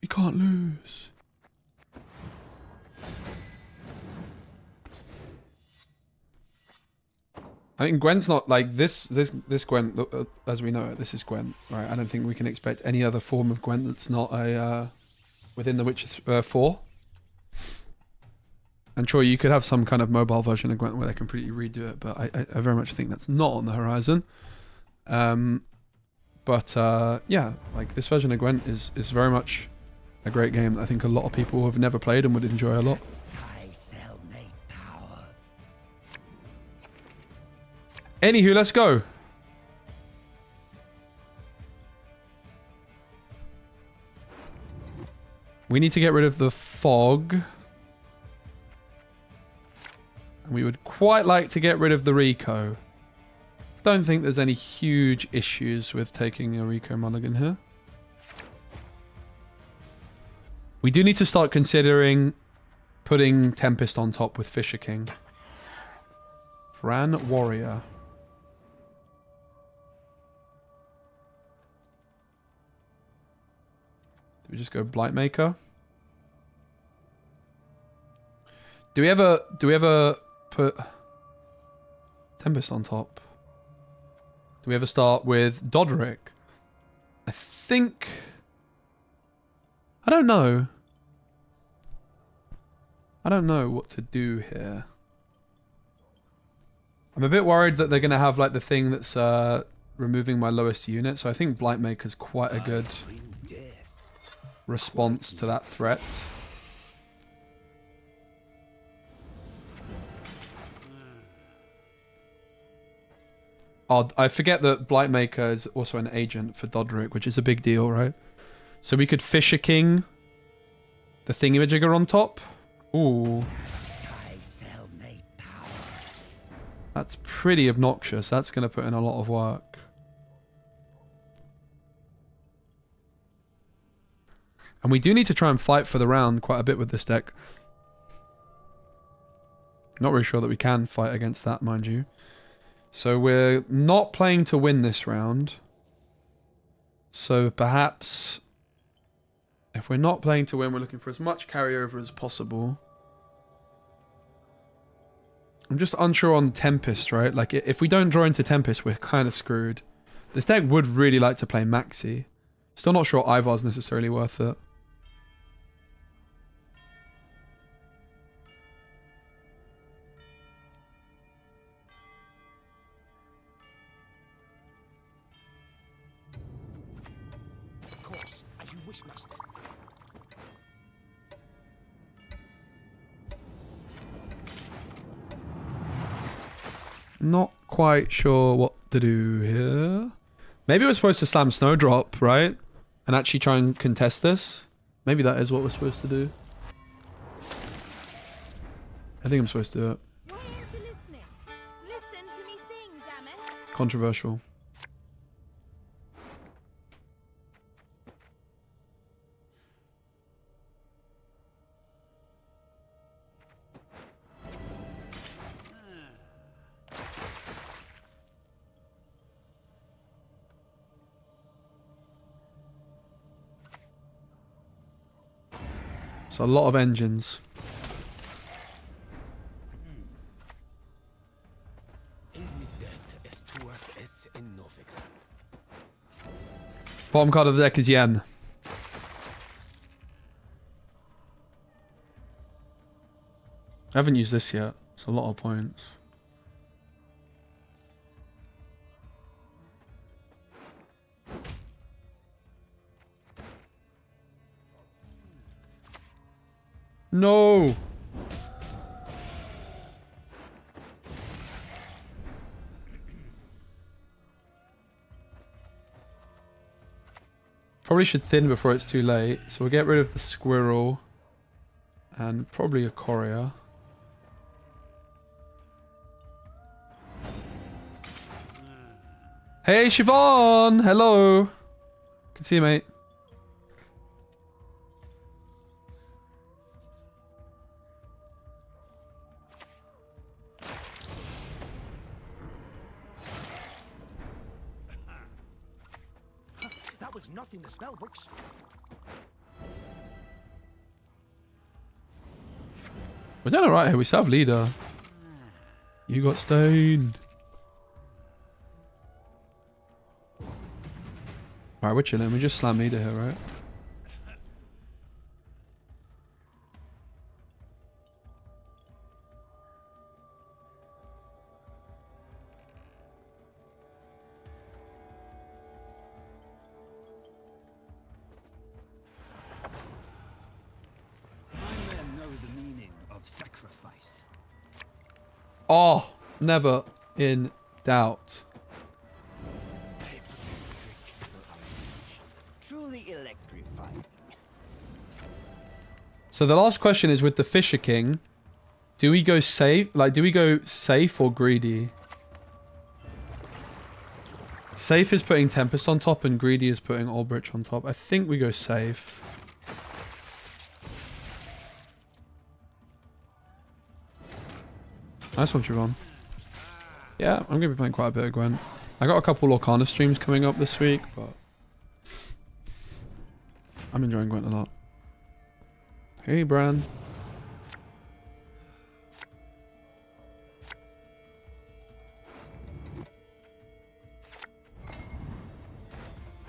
You can't lose. I mean, Gwent's not like this Gwent, as we know it, this is Gwent, right? I don't think we can expect any other form of Gwent that's not a within The Witcher 4. And sure, you could have some kind of mobile version of Gwent where they completely redo it, but I very much think that's not on the horizon. Yeah, like this version of Gwent is very much a great game that I think a lot of people have never played and would enjoy a lot. Anywho, let's go. We need to get rid of the fog. And we would quite like to get rid of the Rico. Don't think there's any huge issues with taking a Rico mulligan here. We do need to start considering putting Tempest on top with Fisher King. Fran Warrior. Do we just go Blightmaker? Do we ever put Tempest on top? Do we ever start with Dodric? I think... I don't know. I don't know what to do here. I'm a bit worried that they're going to have like the thing that's removing my lowest unit, so I think Blightmaker's quite a good response to that threat. Oh, I forget that Blightmaker is also an agent for Dodric, which is a big deal, right? So we could Fisher King the thingamajigger on top. Ooh. That's pretty obnoxious. That's going to put in a lot of work. And we do need to try and fight for the round quite a bit with this deck. Not really sure that we can fight against that, mind you. So we're not playing to win this round. So perhaps... if we're not playing to win, we're looking for as much carryover as possible. I'm just unsure on Tempest, right? Like, if we don't draw into Tempest, we're kind of screwed. This deck would really like to play Maxi. Still not sure Ivar's necessarily worth it. Of course, as you wish, master. Not quite sure what to do here. Maybe we're supposed to slam Snowdrop, right? And actually try and contest this. Maybe that is what we're supposed to do. I think I'm supposed to do it. Why aren't you listening? Listen to me sing, damn it. Controversial. So a lot of engines. Bottom card of the deck is Yen. I haven't used this yet. It's a lot of points. No! Probably should thin before it's too late. So we'll get rid of the squirrel. And probably a courier. Hey Siobhan! Hello! Good to see you, mate. That was not in the spell books. We're doing alright here. We still have leader. You got stained. Alright, we're chilling. We just slam leader here, right? Sacrifice. Oh, never in doubt. Truly electrifying. So the last question is with the Fisher King. Do we go safe? Like, do we go safe or greedy? Safe is putting Tempest on top and greedy is putting Ulbrich on top. I think we go safe. Nice one, Trevon. Yeah, I'm going to be playing quite a bit of Gwent. I got a couple Lorcana streams coming up this week, but I'm enjoying Gwent a lot. Hey, Bran.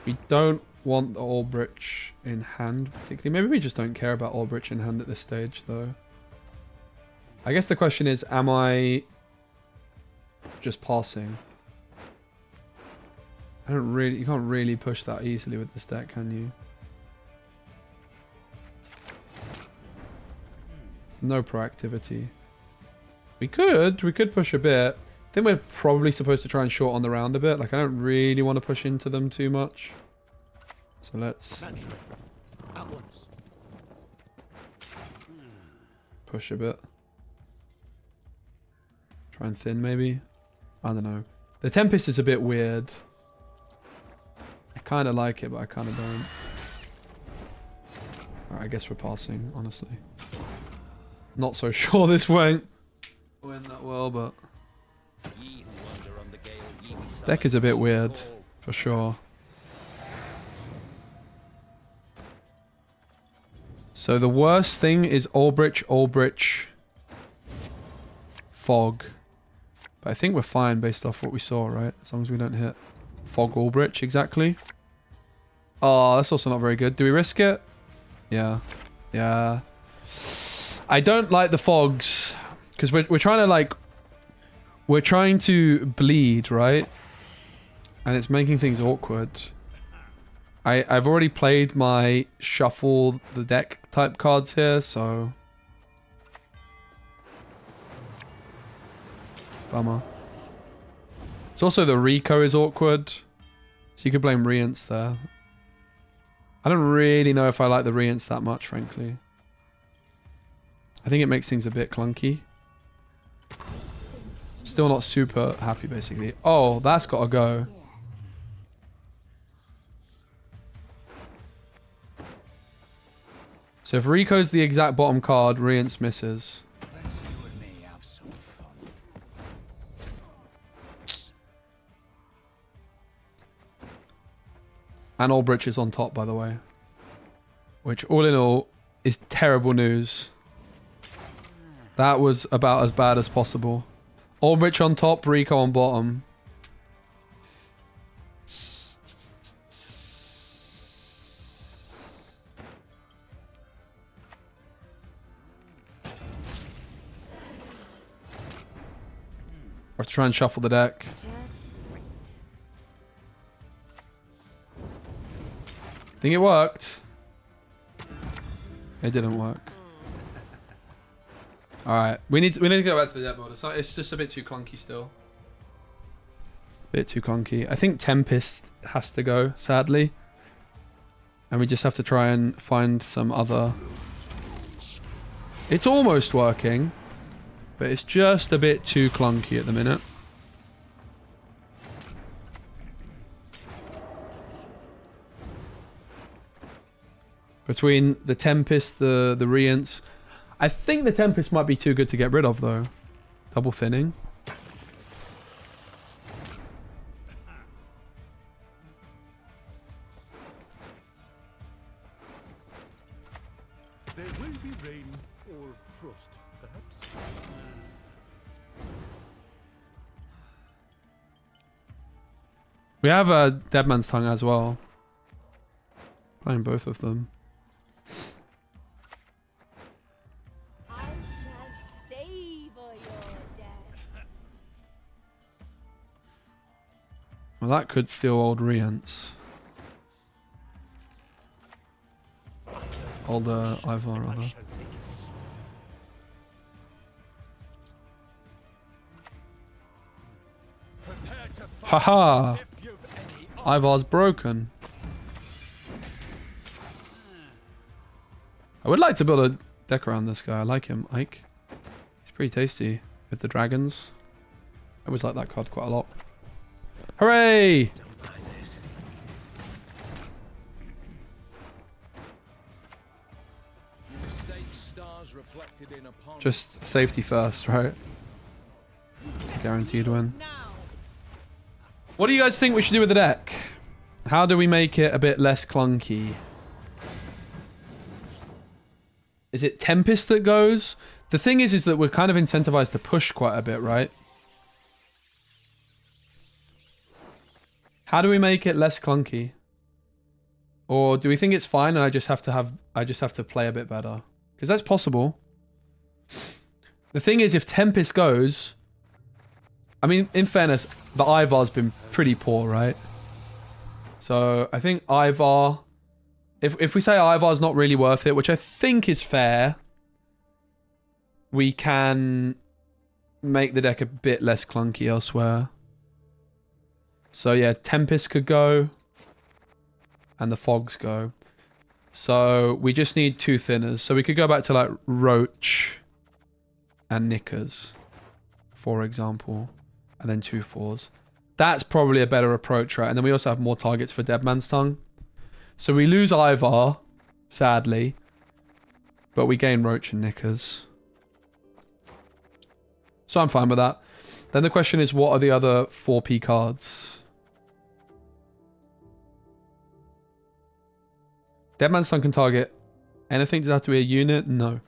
We don't want the Albrecht in hand, particularly. Maybe we just don't care about Albrecht in hand at this stage, though. I guess the question is, am I just passing? I don't really... You can't really push that easily with this deck, can you? No proactivity. We could push a bit. I think we're probably supposed to try and short on the round a bit. Like, I don't really want to push into them too much. So let's push a bit. Try and thin, maybe. I don't know. The Tempest is a bit weird. I kind of like it, but I kind of don't. Alright, I guess we're passing, honestly. Not so sure this won't win that well, but... Deck is a bit weird, for sure. So the worst thing is Albrecht, Fog. But I think we're fine based off what we saw, right? As long as we don't hit Fog Albrecht, exactly. Oh, that's also not very good. Do we risk it? Yeah. Yeah. I don't like the Fogs. Because we're trying to, like... We're trying to bleed, right? And it's making things awkward. I've already played my shuffle the deck type cards here, so... Bummer. It's also the Rico is awkward. So you could blame Rience there. I don't really know if I like the Rience that much, frankly. I think it makes things a bit clunky. Still not super happy, basically. Oh, that's got to go. So if Rico's the exact bottom card, Rience misses. Let's you and me have some fun. And Albrecht is on top, by the way. Which, all in all, is terrible news. That was about as bad as possible. Albrecht on top, Rico on bottom. I have to try and shuffle the deck. Think it worked. It didn't work. All right, we need to go back to the deck board. It's just a bit too clunky still. Bit too clunky. I think Tempest has to go, sadly, and we just have to try and find some other. It's almost working, but it's just a bit too clunky at the minute. Between the Tempest, the Rience. I think the Tempest might be too good to get rid of, though. Double thinning. There will be rain or frost, perhaps. We have a Dead Man's Tongue as well. Playing both of them. I shall savor your death. Well, that could steal old Rience. Old Ivar, rather. Haha! Ivar's broken. I would like to build a deck around this guy. I like him, Ike. He's pretty tasty with the dragons. I always like that card quite a lot. Hooray! Just safety first, right? Guaranteed win. What do you guys think we should do with the deck? How do we make it a bit less clunky? Is it Tempest that goes? The thing is that we're kind of incentivized to push quite a bit, right? How do we make it less clunky? Or do we think it's fine and I just have to play a bit better? Because that's possible. The thing is, if Tempest goes, I mean, in fairness, the Ivar's been pretty poor, right? So I think Ivar, if we say Ivar's not really worth it, which I think is fair, we can make the deck a bit less clunky elsewhere. So yeah, Tempest could go, and the Fogs go. So we just need 2 thinners. So we could go back to like Roach and Knickers, for example, and then 2 4s. That's probably a better approach, right? And then we also have more targets for Dead Man's Tongue. So we lose Ivar, sadly, but we gain Roach and Knickers. So I'm fine with that. Then the question is, what are the other 4P cards? Dead Man's Tongue can target anything. Does it have to be a unit? No.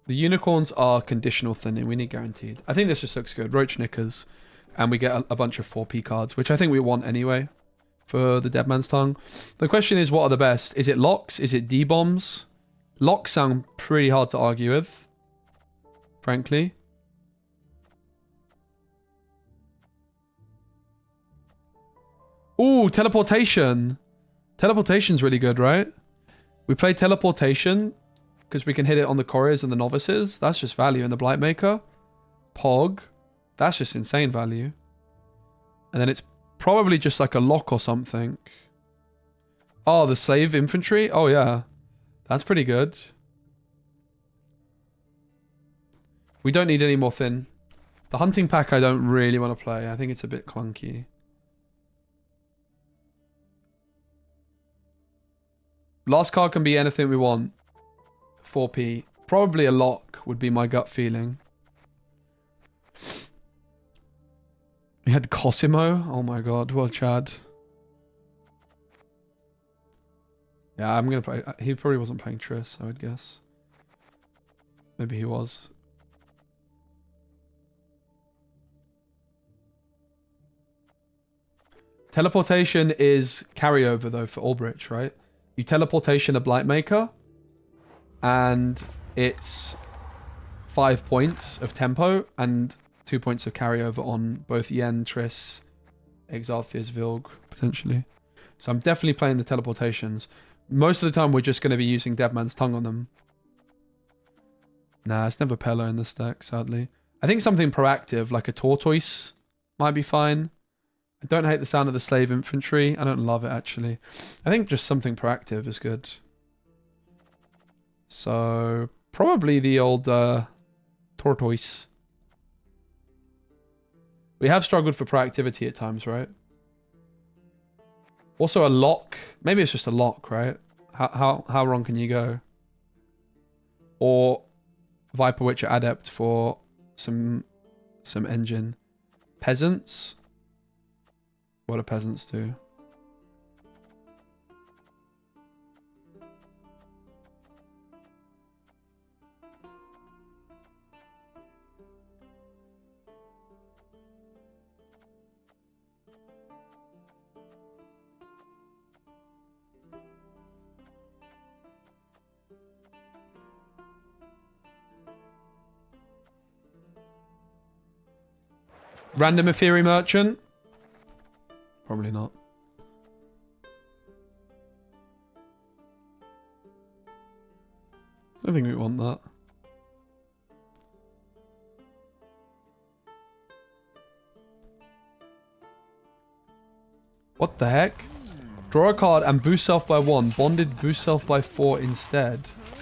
The unicorns are conditional thinning. We need guaranteed. I think this just looks good. Roach Knickers. And we get a bunch of 4P cards, which I think we want anyway for the Dead Man's Tongue. The question is, what are the best? Is it locks? Is it D-bombs? Locks sound pretty hard to argue with, frankly. Ooh, teleportation. Teleportation's really good, right? We play teleportation because we can hit it on the couriers and the novices. That's just value. And the Blightmaker. Pog. That's just insane value. And then it's probably just like a lock or something. Oh, the slave infantry? Oh, yeah. That's pretty good. We don't need any more thin. The hunting pack I don't really want to play. I think it's a bit clunky. Last card can be anything we want. 4P. Probably a lock would be my gut feeling. We had Cosimo. Oh my god. Well, Chad. Yeah, I'm going to play. He probably wasn't playing Triss, I would guess. Maybe he was. Teleportation is carryover, though, for Albrecht, right? You teleportation a Blightmaker, and it's 5 points of tempo and 2 points of carryover on both Yen, Triss, Exaltheus, Vilg, potentially. So I'm definitely playing the teleportations. Most of the time, we're just going to be using Dead Man's Tongue on them. Nah, it's never Pella in this deck, sadly. I think something proactive, like a Tortoise, might be fine. I don't hate the sound of the slave infantry. I don't love it, actually. I think just something proactive is good. So, probably the old Tortoise. We have struggled for proactivity at times, right? Also a lock. Maybe it's just a lock, right? How wrong can you go? Or Viper Witcher Adept for some engine. Peasants. What do peasants do? Random Ethereum Merchant? Probably not. I don't think we want that. What the heck? Draw a card and boost self by 1. Bonded boost self by 4 instead.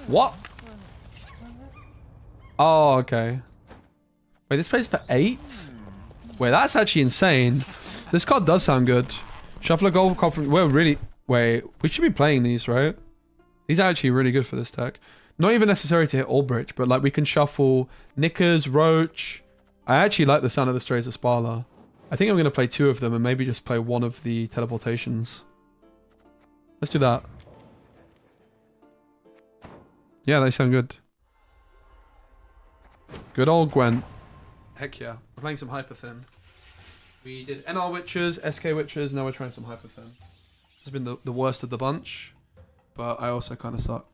What? Oh, okay. Wait, this plays for 8? Wait, that's actually insane. This card does sound good. Shuffle a gold copper. We're really... Wait, we should be playing these, right? These are actually really good for this deck. Not even necessary to hit Albrecht, but like we can shuffle Knickers, Roach. I actually like the sound of the Strays of Sparla. I think I'm going to play 2 of them and maybe just play 1 of the teleportations. Let's do that. Yeah, they sound good. Good old Gwent. Heck yeah. We're playing some Hyperthin. We did NR Witchers, SK Witchers, now we're trying some Hyperthin. This has been the worst of the bunch, but I also kind of sucked.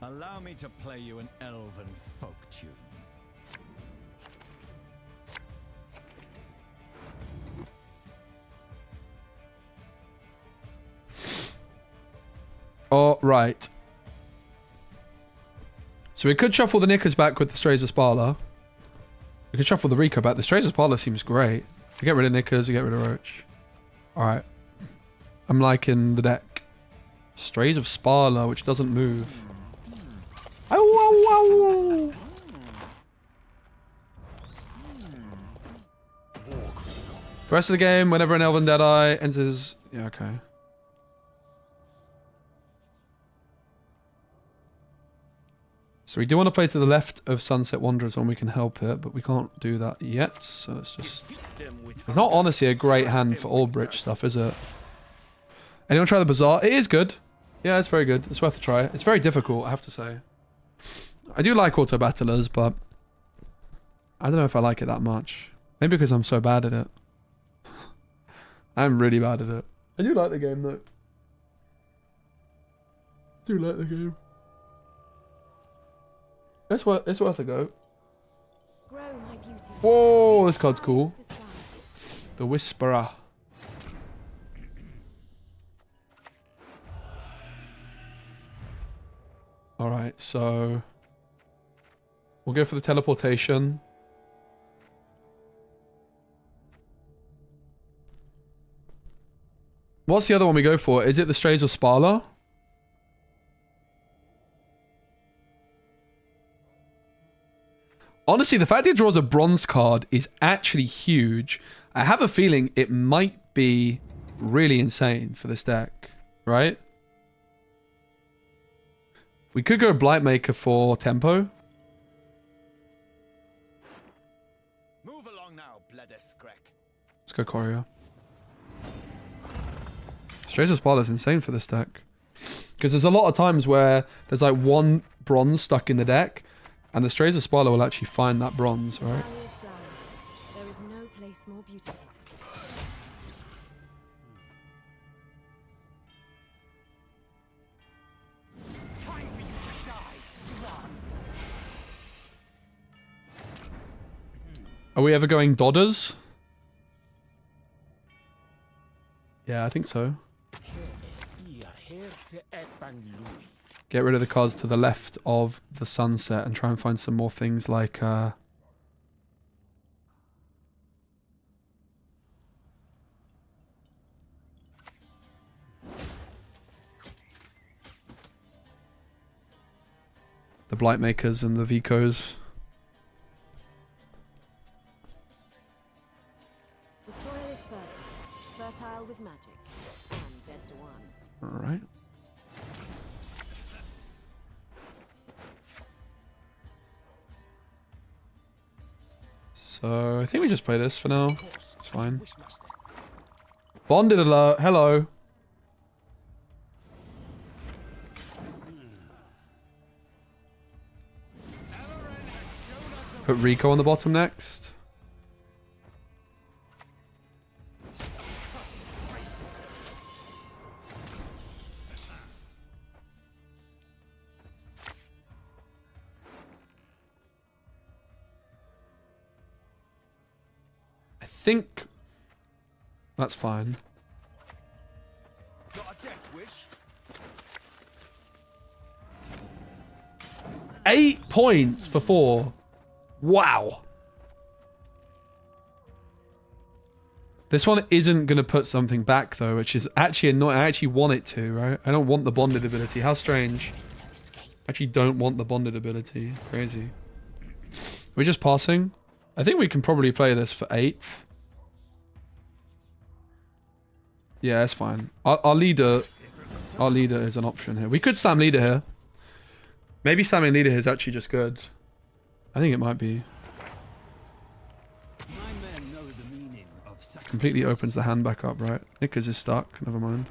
Allow me to play you an elven folk tune. All right. So we could shuffle the Knickers back with the Strays of Sparla. We could shuffle the Rico back. The Strays of Sparla seems great. We get rid of Knickers, we get rid of Roach. Alright. I'm liking the deck. Strays of Sparla, which doesn't move. Ow, ow, ow. The rest of the game, whenever an Elven Deadeye enters... Yeah, okay. So we do want to play to the left of Sunset Wanderers when we can help it, but we can't do that yet. So it's just... It's not honestly a great hand for Albrecht stuff, is it? Anyone try the Bazaar? It is good. Yeah, it's very good. It's worth a try. It's very difficult, I have to say. I do like auto battlers, but I don't know if I like it that much. Maybe because I'm so bad at it. I'm really bad at it. I do like the game though. Do like the game. It's worth a go. Whoa, this card's cool. The Whisperer. Alright, so we'll go for the teleportation. What's the other one we go for? Is it the Strays of Sparla? Honestly, the fact it draws a bronze card is actually huge. I have a feeling it might be really insane for this deck, right? We could go Blightmaker for tempo. Move along now, Bledeskrek. Let's go Courier. Strays of Sparla is insane for this deck. Because there's a lot of times where there's like 1 bronze stuck in the deck, and the Strays of Sparla will actually find that bronze, right? There is no place more beautiful. Time for you to die, Dwan. Are we ever going Dodders? Yeah, I think so. Get rid of the cards to the left of the sunset and try and find some more things like the Blightmakers and the Vicos. The soil is fertile with magic, and dead to one. All right. So I think we just play this for now. It's fine. Bonded alert. Hello. Put Rico on the bottom next. I think that's fine. Got a death wish? 8 points for 4. Wow. This one isn't going to put something back though, which is actually annoying. I actually want it to, right? I don't want the bonded ability. How strange. There's no escape. Actually don't want the bonded ability. Crazy. We're just passing. I think we can probably play this for 8. Yeah, that's fine. Our leader is an option here. We could slam leader here. Maybe slamming leader here is actually just good. I think it might be. Completely opens the hand back up, right? Knickers is stuck. Never mind.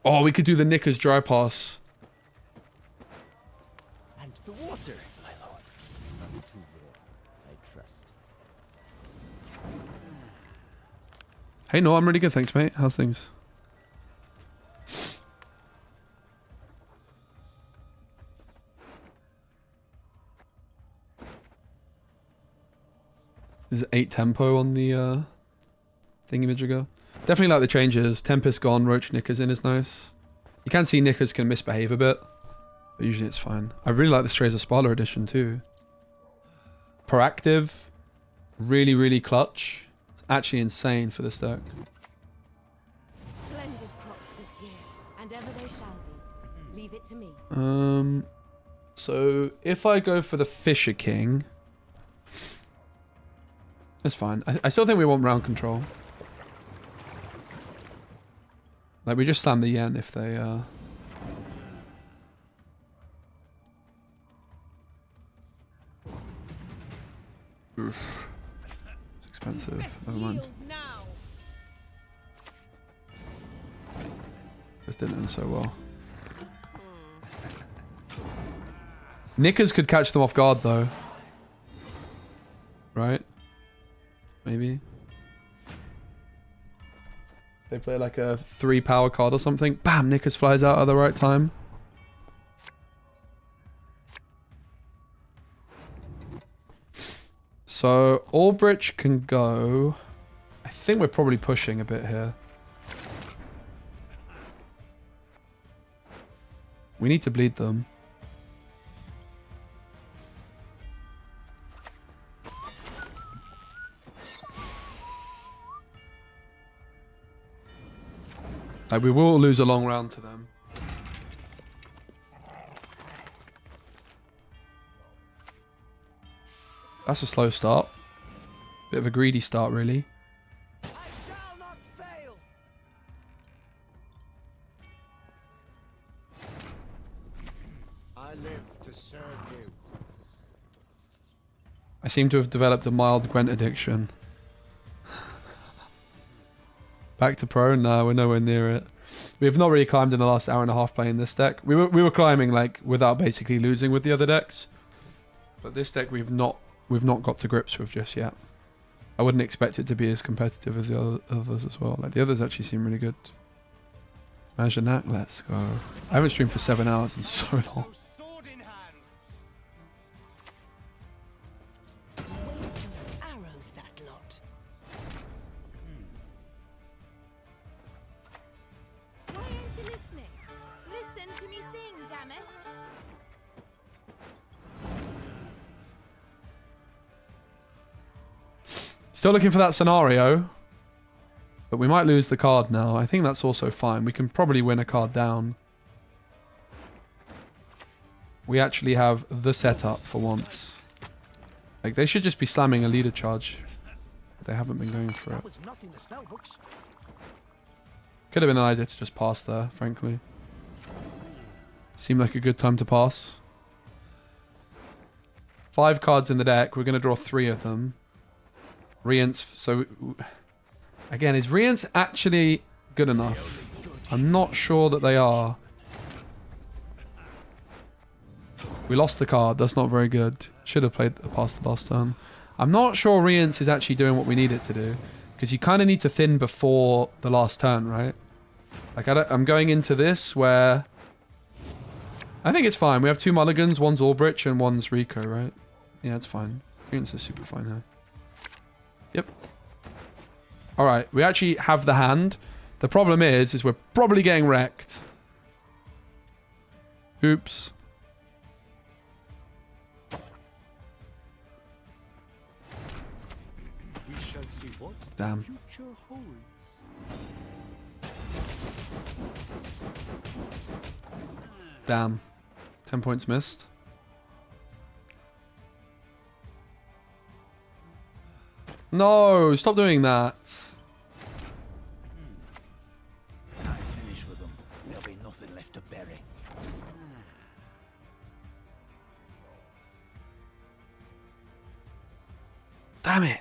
Oh, we could do the Knickers dry pass. And the water, my lord. Not too warm, I trust. Hey, no, I'm really good, thanks, mate. How's things? There's 8 tempo on the thingy-majigger. Definitely like the changes. Tempest gone, Roach Knickers in is nice. You can see Knickers can misbehave a bit, but usually it's fine. I really like the Strays of Spala edition too. Proactive, really, really clutch. It's actually insane for this deck. Splendid crops this year, and ever they shall be. Leave it to me. So if I go for the Fisher King, it's fine. I still think we want round control. Like, we just slam the yen if they, Oof. It's expensive. Never mind. This didn't end so well. Knickers could catch them off guard, though. Right? Maybe. They play like a 3 power card or something. Bam! Knickers flies out at the right time. So, Albrecht can go. I think we're probably pushing a bit here. We need to bleed them. Like, we will lose a long round to them. That's a slow start. Bit of a greedy start, really. I shall not fail. I live to serve you. I seem to have developed a mild Gwent addiction. Back to pro? No, we're nowhere near it. We have not really climbed in the last hour and a half playing this deck. We were climbing like without basically losing with the other decks, but this deck we've not got to grips with just yet. I wouldn't expect it to be as competitive as the others as well. Like, the others actually seem really good. Majanak, let's go. I haven't streamed for 7 hours in so long. Sword in hand. Waste of arrows, that lot. Why aren't you listening? Listen to me sing, damn it! Still looking for that scenario, but we might lose the card now. I think that's also fine. We can probably win a card down. We actually have the setup for once. Like, they should just be slamming a leader charge. They haven't been going for it. Was not in the spell books. Could have been an idea to just pass there, frankly. Seemed like a good time to pass. 5 cards in the deck. We're going to draw 3 of them. Rience, so again, is Rience actually good enough? I'm not sure that they are. We lost the card, that's not very good. Should have played past the last turn. I'm not sure Rience is actually doing what we need it to do, because you kind of need to thin before the last turn, right? Like, I'm going into this where I think it's fine. We have 2 mulligans, one's Albrecht and one's Rico, right? Yeah, it's fine. Rience is super fine here. Yep. Alright, we actually have the hand. The problem is we're probably getting wrecked. Oops. We shall see what Damn. the future holds. Damn. 10 points missed. No, stop doing that. When I finish with them, there'll be nothing left to bury. Damn it.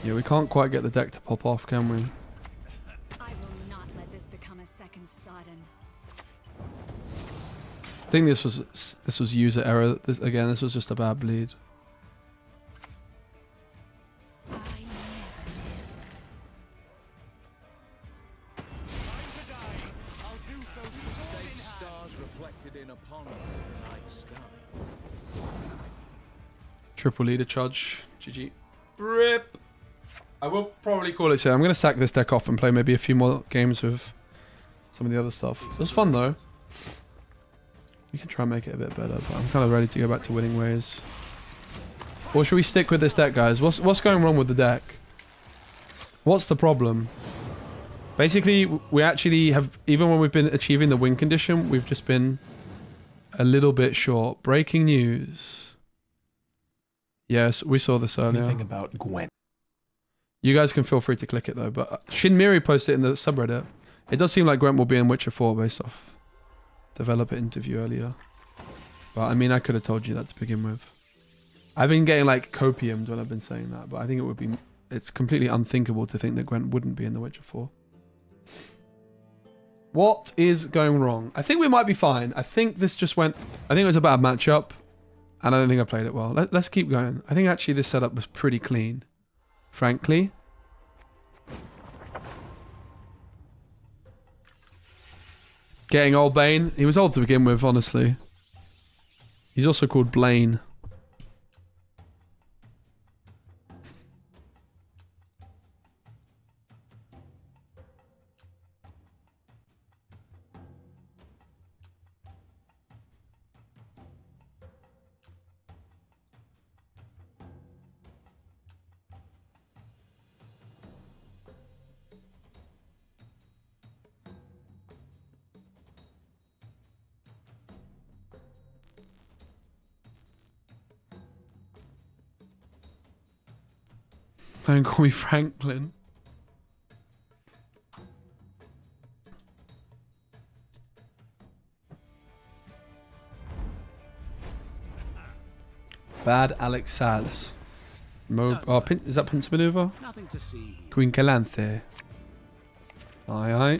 Yeah, we can't quite get the deck to pop off, can we? I will not let this become a second Sodden. I think this was user error. This was just a bad bleed. I never miss. State stars reflected in a pond of night sky. Triple leader charge. GG. RIP. I will probably call it so. I'm going to sack this deck off and play maybe a few more games with some of the other stuff. It was fun though. We can try and make it a bit better, but I'm kind of ready to go back to winning ways. Or should we stick with this deck, guys? What's going wrong with the deck? What's the problem? Basically, we actually have, even when we've been achieving the win condition, we've just been a little bit short. Breaking news. Yes, we saw this earlier. Anything about Gwent? You guys can feel free to click it though, but Shinmiri posted it in the subreddit. It does seem like Gwent will be in Witcher 4 based off developer interview earlier. But I mean, I could have told you that to begin with. I've been getting like copiumed when I've been saying that, but I think it's completely unthinkable to think that Gwent wouldn't be in The Witcher 4. What is going wrong? I think we might be fine. I think this just went... I think it was a bad matchup, and I don't think I played it well. Let's keep going. I think actually this setup was pretty clean, frankly. Getting old Bane. He was old to begin with, honestly. He's also called Blaine. Don't call me Franklin. Bad Alex Saz. Is that Pincer Maneuver? Nothing to see. Queen Calanthe. Aye aye.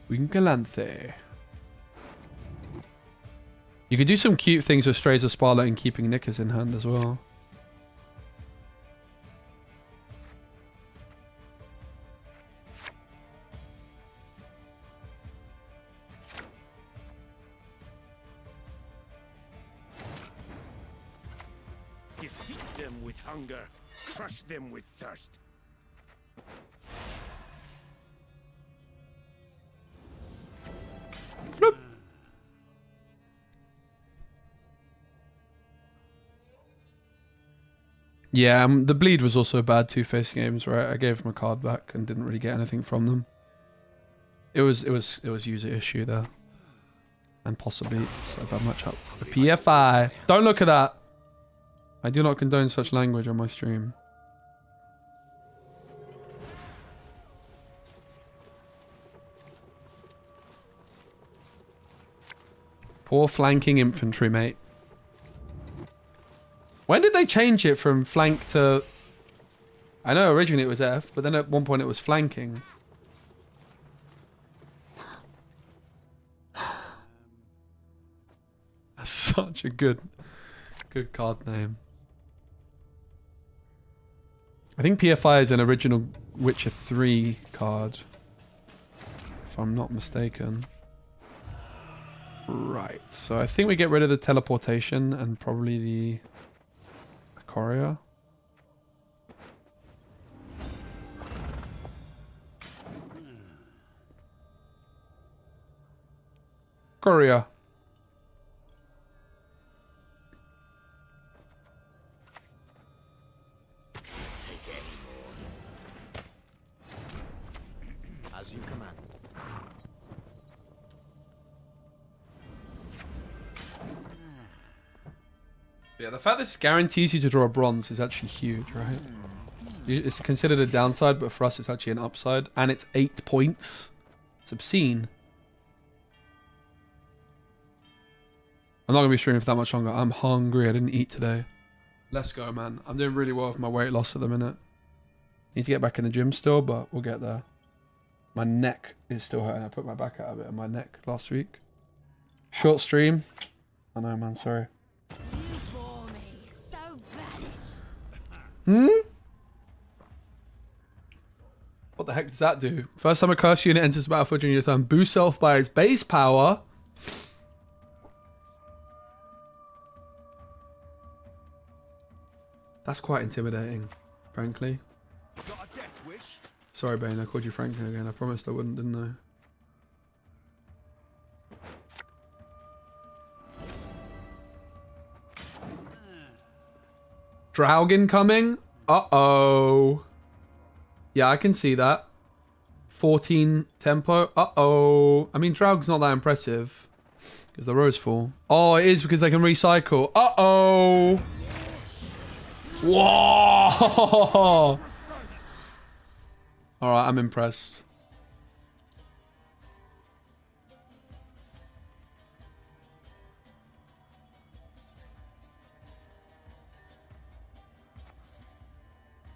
Queen Calanthe. You could do some cute things with Strays of Sparlet and keeping Knickers in hand as well. Defeat them with hunger, crush them with thirst. Flip. Yeah, the bleed was also bad 2-face games where I gave him a card back and didn't really get anything from them. It was user issue there. And possibly so bad matchup. The PFI. Don't look at that. I do not condone such language on my stream. Poor flanking infantry, mate. When did they change it from flank to... I know originally it was F, but then at one point it was flanking. That's such a good card name. I think PFI is an original Witcher 3 card, if I'm not mistaken. Right, so I think we get rid of the teleportation and probably the courier. Courier. Yeah, the fact this guarantees you to draw a bronze is actually huge, right? It's considered a downside, but for us it's actually an upside. And it's 8 points. It's obscene. I'm not going to be streaming for that much longer. I'm hungry. I didn't eat today. Let's go, man. I'm doing really well with my weight loss at the minute. Need to get back in the gym still, but we'll get there. My neck is still hurting. I put my back out a bit on my neck last week. Short stream. I know, man. Sorry. You bore me. So radish. Hmm? What the heck does that do? First time a curse unit enters the battlefield during your turn, boost self by its base power. That's quite intimidating, frankly. Got a death wish? Sorry, Bane, I called you Franklin again. I promised I wouldn't, didn't I? Draugen coming? Uh-oh. Yeah, I can see that. 14 tempo. Uh-oh. I mean, Draugen's not that impressive. Because the row's full. Oh, it is because they can recycle. Uh-oh. Whoa! Alright, I'm impressed.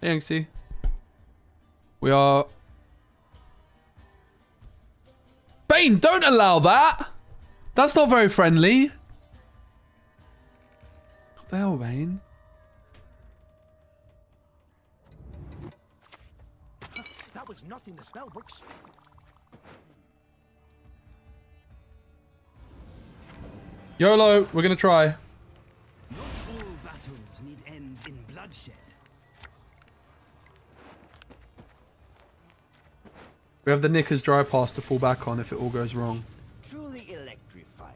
Hey, Angsty. We are... Bane, don't allow that! That's not very friendly. What the hell, Bane? That was not in the spell books. YOLO, we're gonna try. Not all battles need end in bloodshed. We have the Knickers dry pass to fall back on if it all goes wrong. Truly electrifying.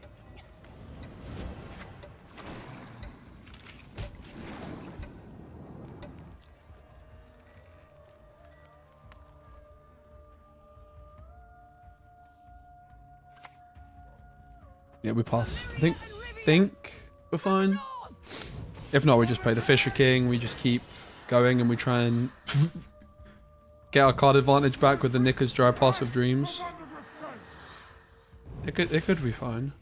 Yeah, we pass. I think we're fine. If not, we just play the Fisher King. We just keep going and we try and get our card advantage back with the Knickers dry pass of dreams. It could be fine.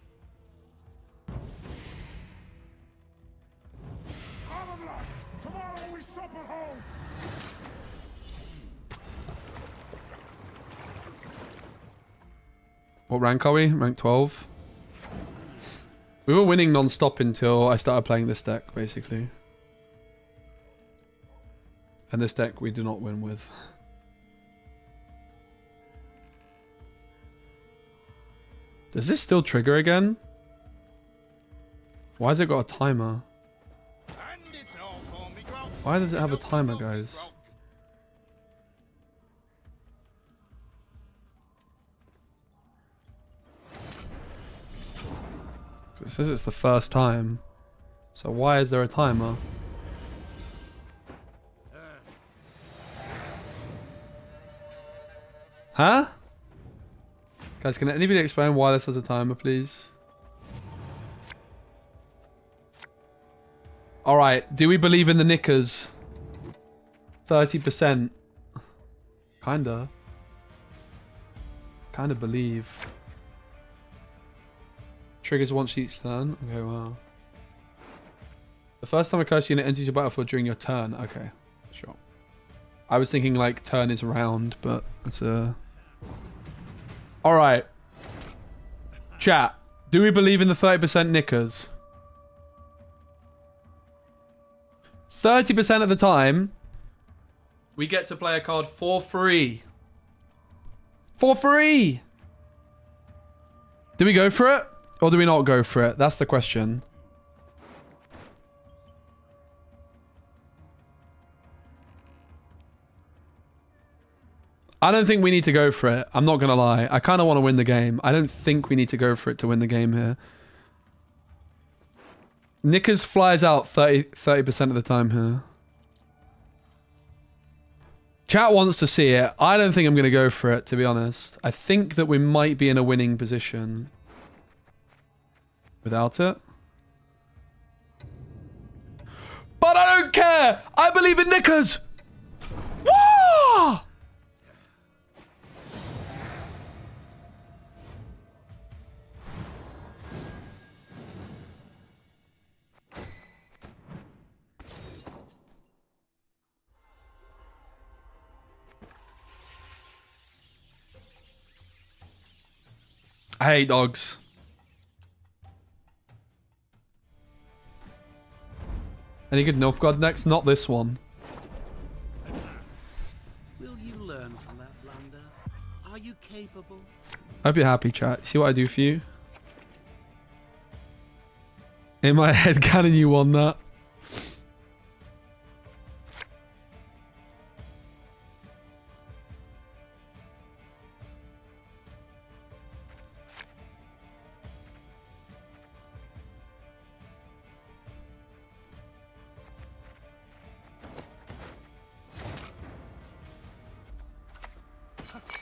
What rank are we? Rank 12. We were winning non-stop until I started playing this deck, basically. And this deck we do not win with. Does this still trigger again? Why has it got a timer? Why does it have a timer, guys? It says it's the first time. So why is there a timer? Huh? Guys, can anybody explain why this has a timer, please? Alright, do we believe in the Knickers? 30%. Kinda. Kinda believe. Triggers once each turn. Okay, wow. The first time a curse unit enters your battlefield during your turn. Okay, sure. I was thinking like turn is round, but it's a... Alright. Chat. Do we believe in the 30% Knickers? 30% of the time, we get to play a card for free. For free! Do we go for it? Or do we not go for it? That's the question. I don't think we need to go for it. I'm not going to lie. I kind of want to win the game. I don't think we need to go for it to win the game here. Knickers flies out 30% of the time here. Chat wants to see it. I don't think I'm going to go for it, to be honest. I think that we might be in a winning position without it. But I don't care. I believe in knickers. Woo! I hate dogs. Any good Nilfgaard next? Not this one. Will you learn from that blunder? Are you capable? I hope you're happy, chat. See what I do for you? In my head canon, you won that.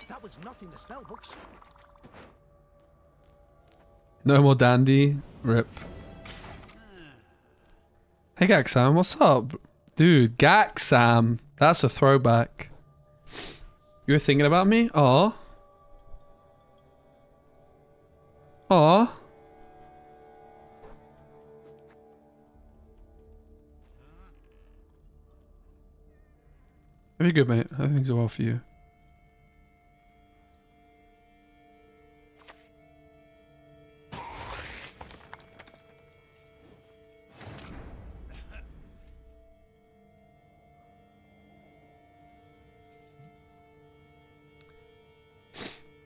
That was not in the spell books. No more dandy. Rip. Hey Gaxam, what's up? Dude, Gaxam. That's a throwback. You were thinking about me? Aw. Aw. Very good, mate. I think so well for you.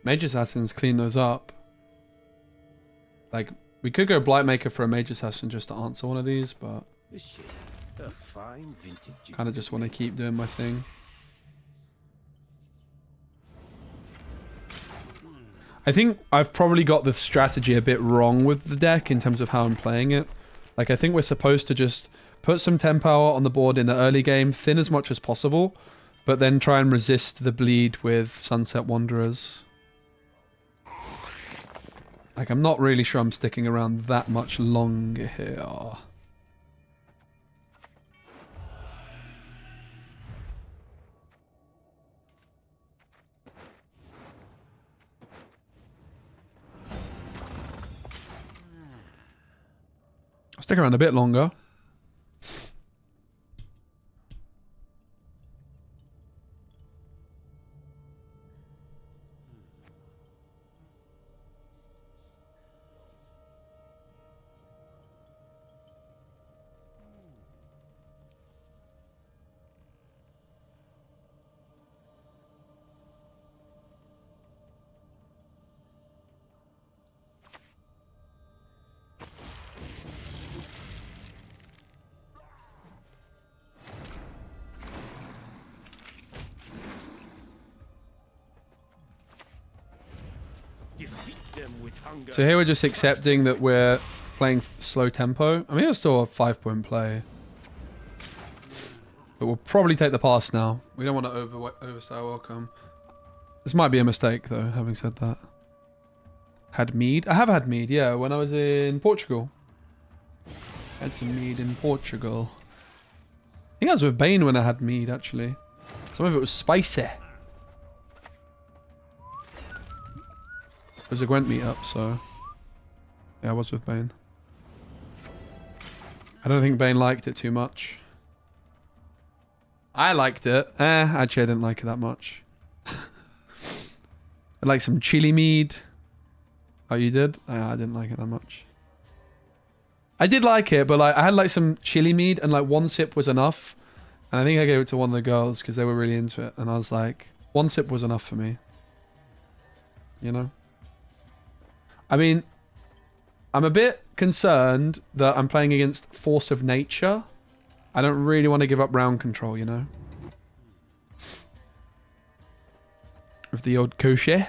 Mage Assassins clean those up. Like, we could go Blightmaker for a Mage Assassin just to answer one of these, but This shit, a fine vintage. kind of just want to keep doing my thing. I think I've probably got the strategy a bit wrong with the deck in terms of how I'm playing it. Like, I think we're supposed to just put some 10 power on the board in the early game, thin as much as possible, but then try and resist the bleed with Sunset Wanderers. Like, I'm not really sure I'm sticking around that much longer here. I'll stick around a bit longer. So here we're just accepting that we're playing slow tempo. I mean, it's still a 5-point play. But we'll probably take the pass now. We don't want to overstay our welcome. This might be a mistake, though, having said that. Had mead? I have had mead, yeah, when I was in Portugal. Had some mead in Portugal. I think I was with Bane when I had mead, actually. Some of it was spicy. It was a Gwent meetup, so yeah, I was with Bane. I don't think Bane liked it too much. I liked it. Actually, I didn't like it that much. I like some chili mead. Oh, you did? I didn't like it that much. I did like it, but like I had like some chili mead, and like one sip was enough. And I think I gave it to one of the girls because they were really into it, and I was like, one sip was enough for me. You know? I mean, I'm a bit concerned that I'm playing against Force of Nature. I don't really want to give up round control, you know? With the old Koshi.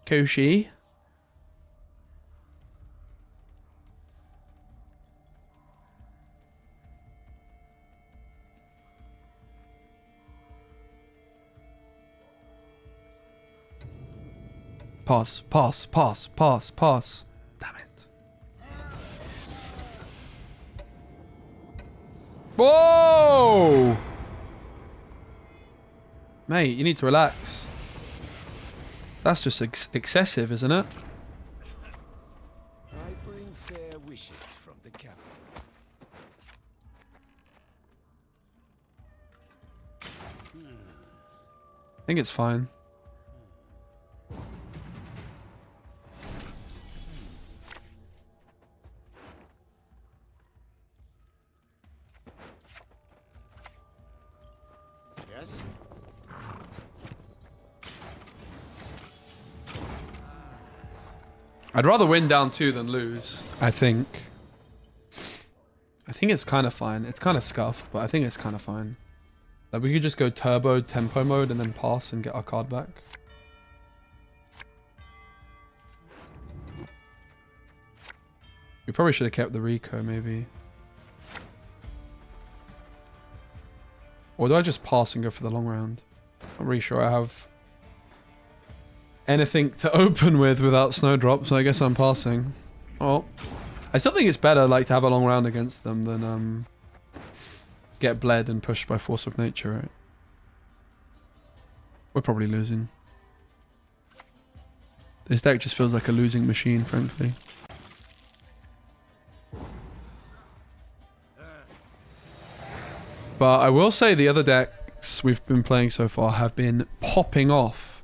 Koshi. Pass, pass, pass, pass, pass. Damn it. Whoa! Mate, you need to relax. That's just excessive, isn't it? I bring fair wishes from the capital. I think it's fine. Yes? I'd rather win down 2 than lose, I think. I think it's kind of fine. It's kind of scuffed, but I think it's kind of fine. Like, we could just go turbo tempo mode and then pass and get our card back. We probably should have kept the Rico, maybe. Or do I just pass and go for the long round? Not really sure I have anything to open with without Snowdrop, so I guess I'm passing. Oh. I still think it's better like to have a long round against them than get bled and pushed by force of nature, right? We're probably losing. This deck just feels like a losing machine, frankly. But I will say the other decks we've been playing so far have been popping off.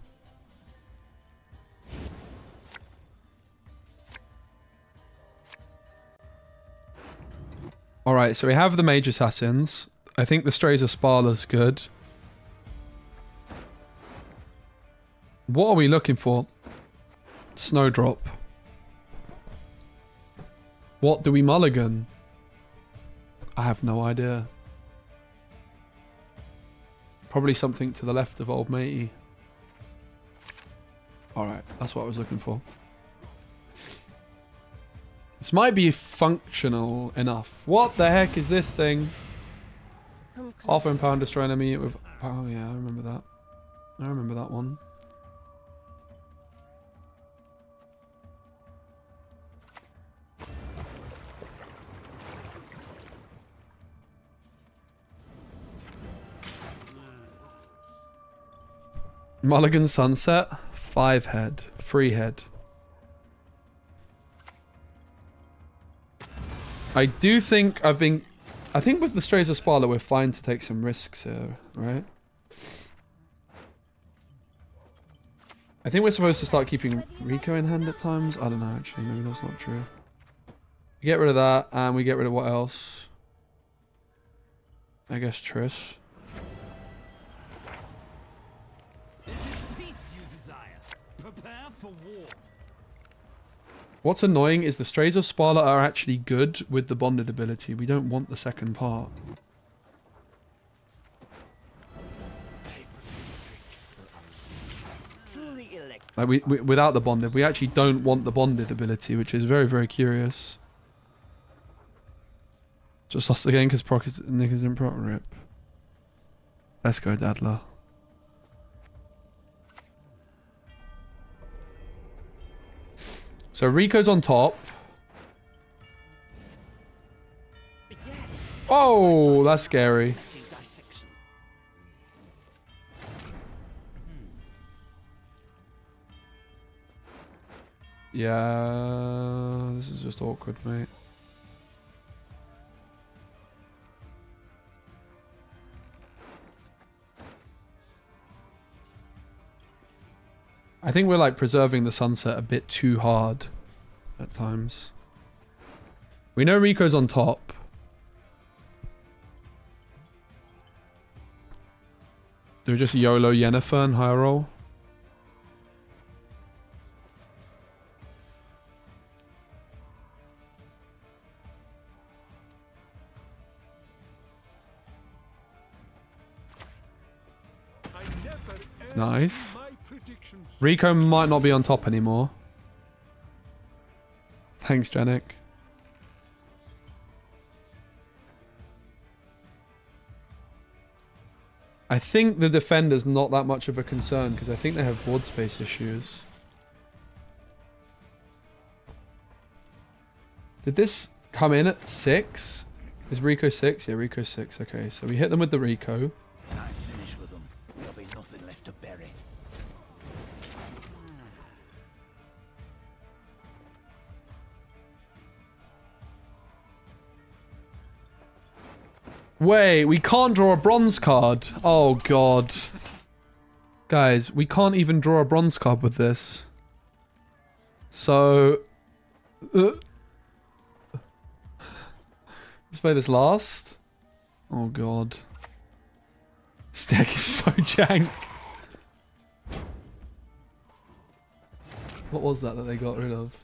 Alright, so we have the Mage Assassins. I think the Strays of Sparla's good. What are we looking for? Snowdrop. What do we mulligan? I have no idea. Probably something to the left of old matey. Alright, that's what I was looking for. This might be functional enough. What the heck is this thing? Half impound destroy enemy with... Oh yeah, I remember that. I remember that one. Mulligan Sunset, 5 head, 3 head. I do think I think with the Strays of Sparla we're fine to take some risks here, right? I think we're supposed to start keeping Rico in hand at times. I don't know, actually, maybe that's not true. We get rid of that, and we get rid of what else? I guess Triss. What's annoying is the Strays of Sparla are actually good with the bonded ability. We don't want the second part. Like we without the bonded, we actually don't want the bonded ability, which is very, very curious. Just lost again because Nick is in proc rip. Let's go, Dadler. So Rico's on top. Oh, that's scary. Yeah, this is just awkward, mate. I think we're like preserving the sunset a bit too hard at times. We know Rico's on top. Do we just YOLO Yennefer and high roll? Nice. Rico might not be on top anymore. Thanks, Janik. I think the defender's not that much of a concern because I think they have board space issues. Did this come in at 6? Is Rico 6? Yeah, Rico 6. Okay, so we hit them with the Rico. When I finish with them, there'll be nothing left to bury. Wait, we can't draw a bronze card. Oh, God. Guys, we can't even draw a bronze card with this. So... let's play this last. Oh, God. This deck is so jank. What was that they got rid of?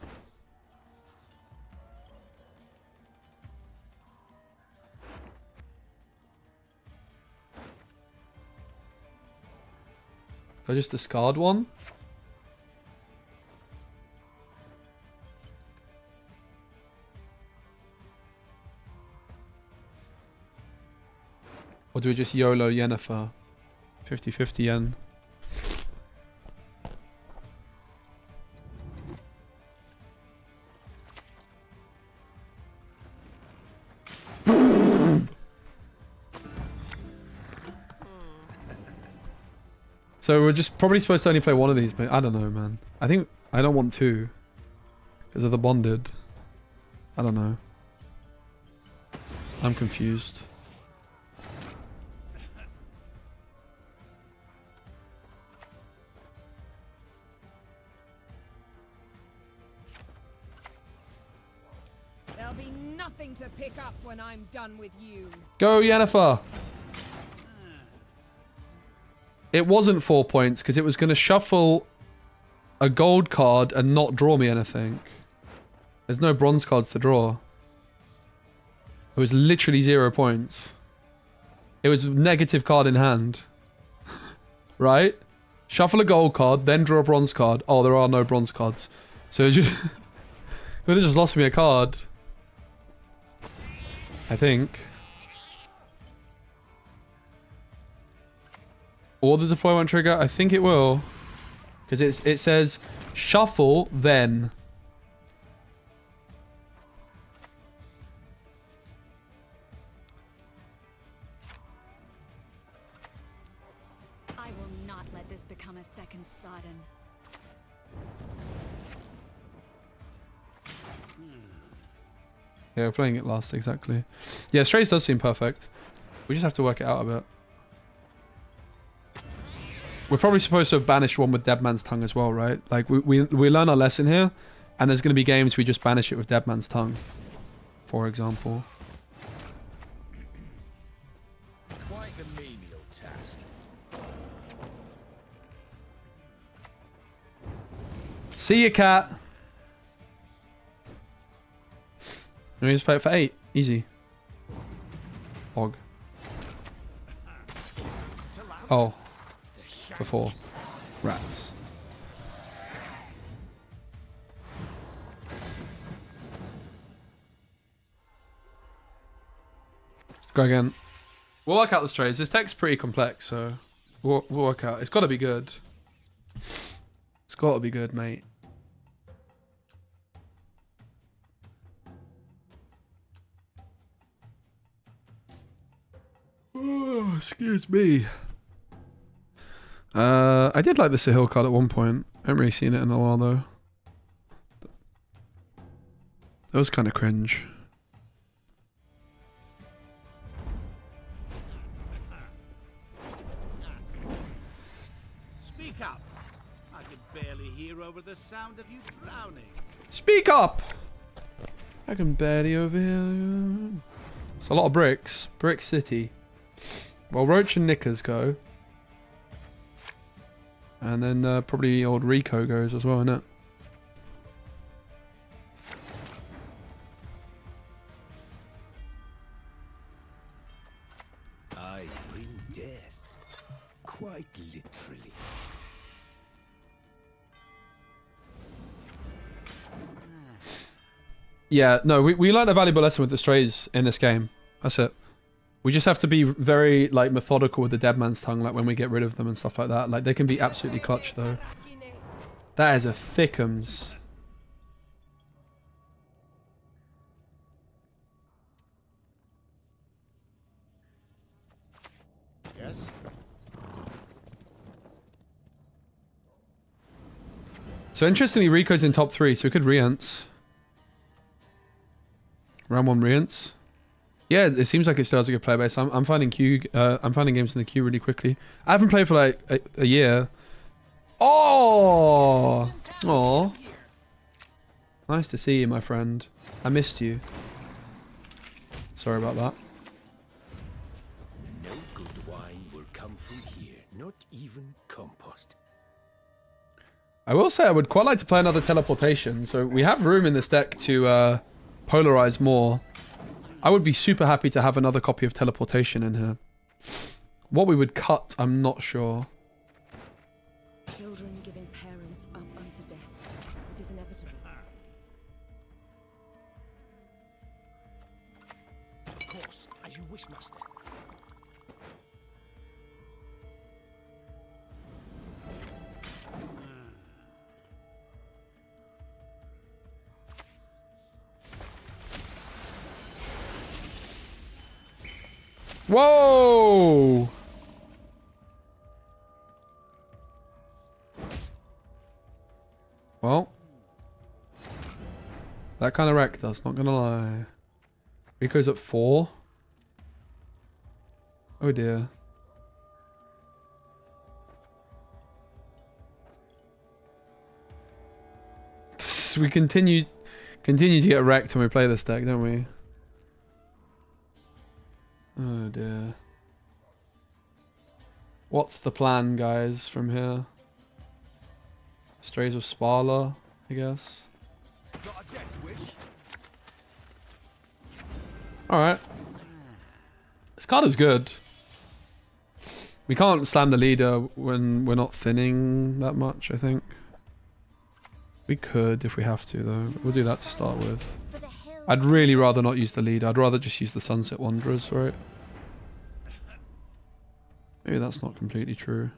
Do I just discard one? Or do we just YOLO Yennefer? 50-50 yen. So we're just probably supposed to only play one of these, but I don't know, man. I think I don't want two. Because of the bonded. I don't know. I'm confused. There'll be nothing to pick up when I'm done with you. Go, Yennefer! It wasn't 4 points because it was going to shuffle a gold card and not draw me anything. There's no bronze cards to draw. It was literally 0 points. It was negative card in hand. Right? Shuffle a gold card, then draw a bronze card. Oh, there are no bronze cards. So it just would have just lost me a card. I think. Or the deployment trigger? I think it will. Because it says shuffle, then. I will not let this become a second Sodden. Yeah, we're playing it last, exactly. Yeah, Strays does seem perfect. We just have to work it out a bit. We're probably supposed to have banished one with Dead Man's Tongue as well, right? Like, we learn our lesson here, and there's going to be games we just banish it with Dead Man's Tongue, for example. Quite the menial task. See ya, cat! Let me just play it for 8. Easy. Og. Oh. For 4. Rats. Go again. We'll work out the strays. This deck's pretty complex, so we'll work out. It's got to be good. It's got to be good, mate. Oh, excuse me. I did like the Sahil card at one point. I haven't really seen it in a while though. That was kind of cringe. Speak up. I can barely hear over the sound of you drowning. Speak up! I can barely overhear. It's a lot of bricks. Brick City. Well, Roach and Knickers go. And then probably old Rico goes as well, innit? I bring death, quite literally. Yeah, no, we learned a valuable lesson with the strays in this game. That's it. We just have to be very, like, methodical with the Dead Man's Tongue, like, when we get rid of them and stuff like that. Like, they can be absolutely clutch, though. That is a thickums. So interestingly, Rico's in top 3, so we could re-ents. Round 1 re-ents. Yeah, it seems like it still has a good player base. I'm finding I'm finding games in the queue really quickly. I haven't played for like a year. Oh, oh, nice to see you, my friend. I missed you. Sorry about that. No good wine will come from here, not even compost. I will say I would quite like to play another teleportation. So we have room in this deck to polarize more. I would be super happy to have another copy of teleportation in here. What we would cut, I'm not sure. Children giving parents up unto death. It is inevitable. Of course, as you wish, master. Whoa! Well, that kind of wrecked us, not gonna lie. Rico's at 4. Oh dear. We continue to get wrecked when we play this deck, don't we? Oh dear. What's the plan, guys, from here? Strays of Sparla, I guess. Alright. This card is good. We can't slam the leader when we're not thinning that much, I think. We could if we have to, though. We'll do that to start with. I'd really rather not use the leader. I'd rather just use the Sunset Wanderers, right? Maybe that's not completely true.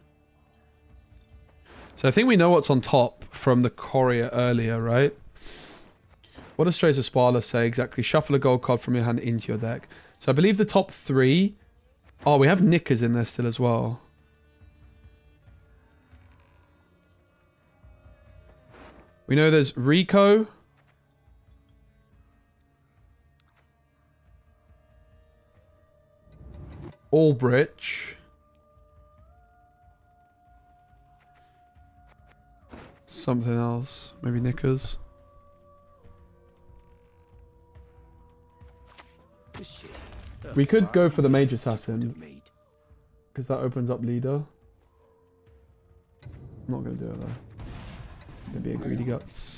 So I think we know what's on top from the Courier earlier, right? What does Strays of Sparla say exactly? Shuffle a gold card from your hand into your deck. So I believe the top 3... Oh, we have Knickers in there still as well. We know there's Rico. Albridge. Something else. Maybe Knickers. We could go for the Mage Assassin. Because that opens up leader. I'm not going to do it though. Maybe a Greedy Guts.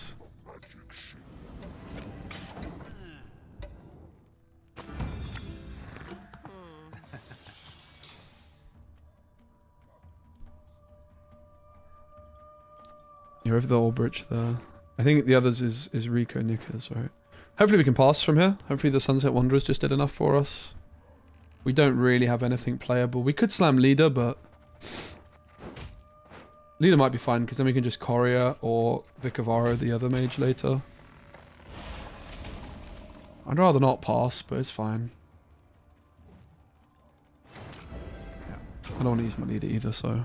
You're over the Albridge there. I think the others is Rico and Knickers, right? Hopefully we can pass from here. Hopefully the Sunset Wanderers just did enough for us. We don't really have anything playable. We could slam leader, but... leader might be fine, because then we can just Courier or Vicavaro, the other mage, later. I'd rather not pass, but it's fine. Yeah. I don't want to use my leader either, so...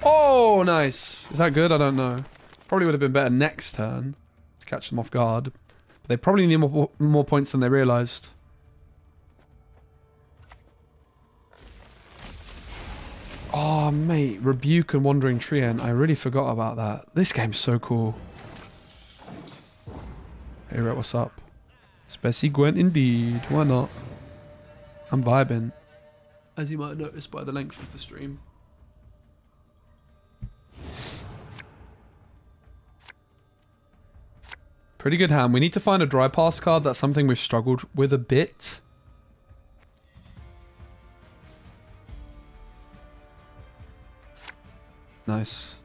Oh, nice! Is that good? I don't know. Probably would have been better next turn to catch them off guard. But they probably need more points than they realised. Oh, mate. Rebuke and Wandering Treant. I really forgot about that. This game's so cool. Hey, Rhett, what's up? Speci Gwent indeed. Why not? I'm vibing. As you might have noticed by the length of the stream. Pretty good hand. We need to find a dry pass card. That's something we've struggled with a bit. Nice.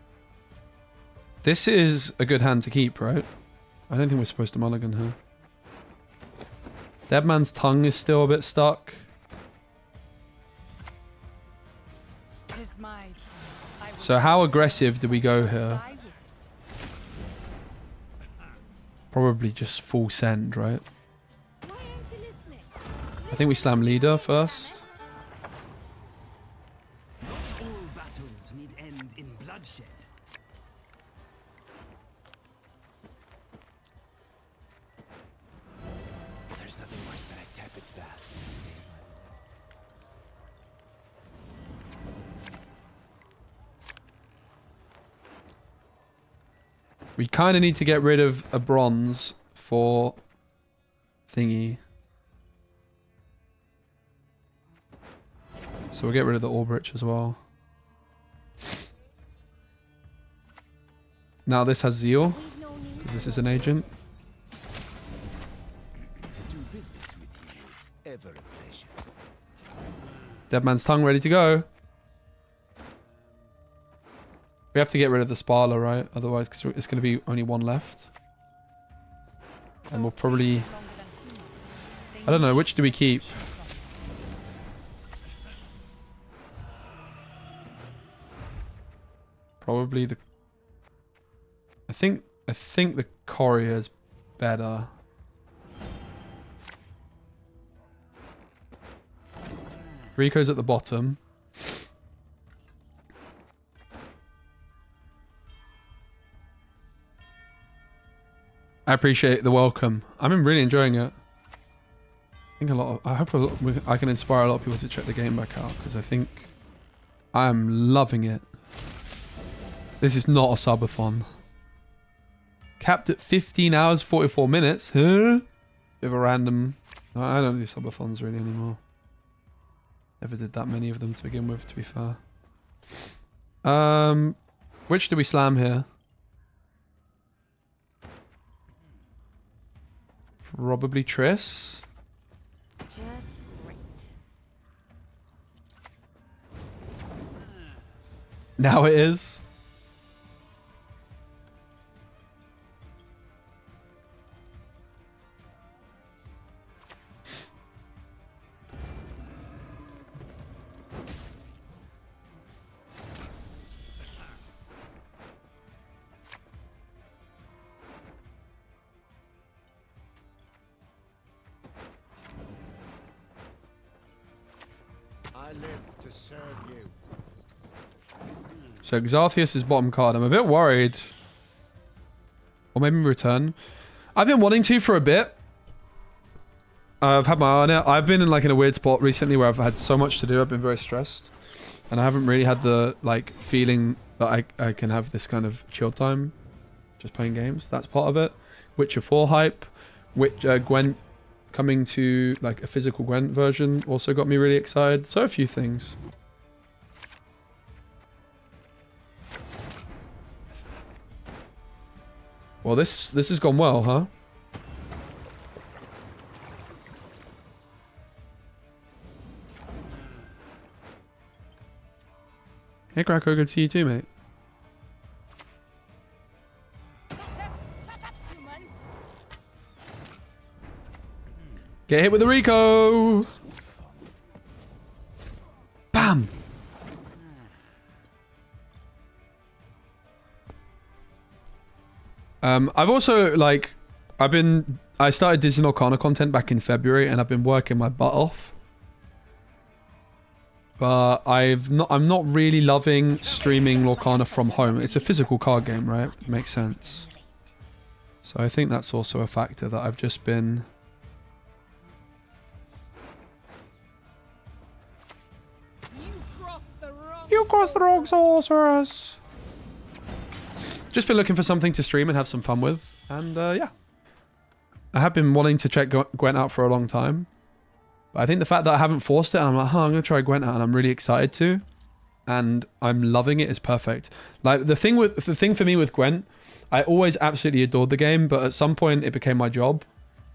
This is a good hand to keep, right? I don't think we're supposed to mulligan here. Deadman's Tongue is still a bit stuck. So how aggressive do we go here? Probably just full send, right? I think we slam leader first. Not all battles need end in bloodshed. We kind of need to get rid of a bronze for thingy. So we'll get rid of the Orbridge as well. Now this has Zeal, because this is an agent. To do business with you is ever a pleasure. Dead Man's Tongue ready to go. We have to get rid of the Sparla, right? Otherwise, because it's going to be only one left. And we'll probably... I don't know, which do we keep? Probably the... I think the Courier's better. Rico's at the bottom. I appreciate the welcome. I'm really enjoying it. I hope I can inspire a lot of people to check the game back out, because I think I am loving it. This is not a subathon. Capped at 15 hours 44 minutes. Huh? Bit of a random... I don't do subathons really anymore. Never did that many of them to begin with, to be fair. Which do we slam here? Probably Triss. Just great. Now it is. I live to serve you. So Xarthius is bottom card. I'm a bit worried. Or maybe return. I've been wanting to for a bit. I've had my eye on it. I've been in like in a weird spot recently where I've had so much to do. I've been very stressed. And I haven't really had the like feeling that I can have this kind of chill time. Just playing games. That's part of it. Witcher 4 hype. Gwent coming to like a physical Gwent version also got me really excited. So a few things. Well, this has gone well, huh? Hey, Krakow, good to see you too, mate. Get hit with the Rico! Bam! I've also, like, I started Disney Arcana content back in February, and I've been working my butt off. But I'm not really loving streaming Lorcana from home. It's a physical card game, right? It makes sense. So I think that's also a factor that I've just been... You crossed the wrong sorceress! Just been looking for something to stream and have some fun with. And yeah. I have been wanting to check Gwent out for a long time. But I think the fact that I haven't forced it, and I'm like, I'm going to try Gwent out, and I'm really excited to. And I'm loving it is perfect. Like, the thing for me with Gwent, I always absolutely adored the game, but at some point it became my job.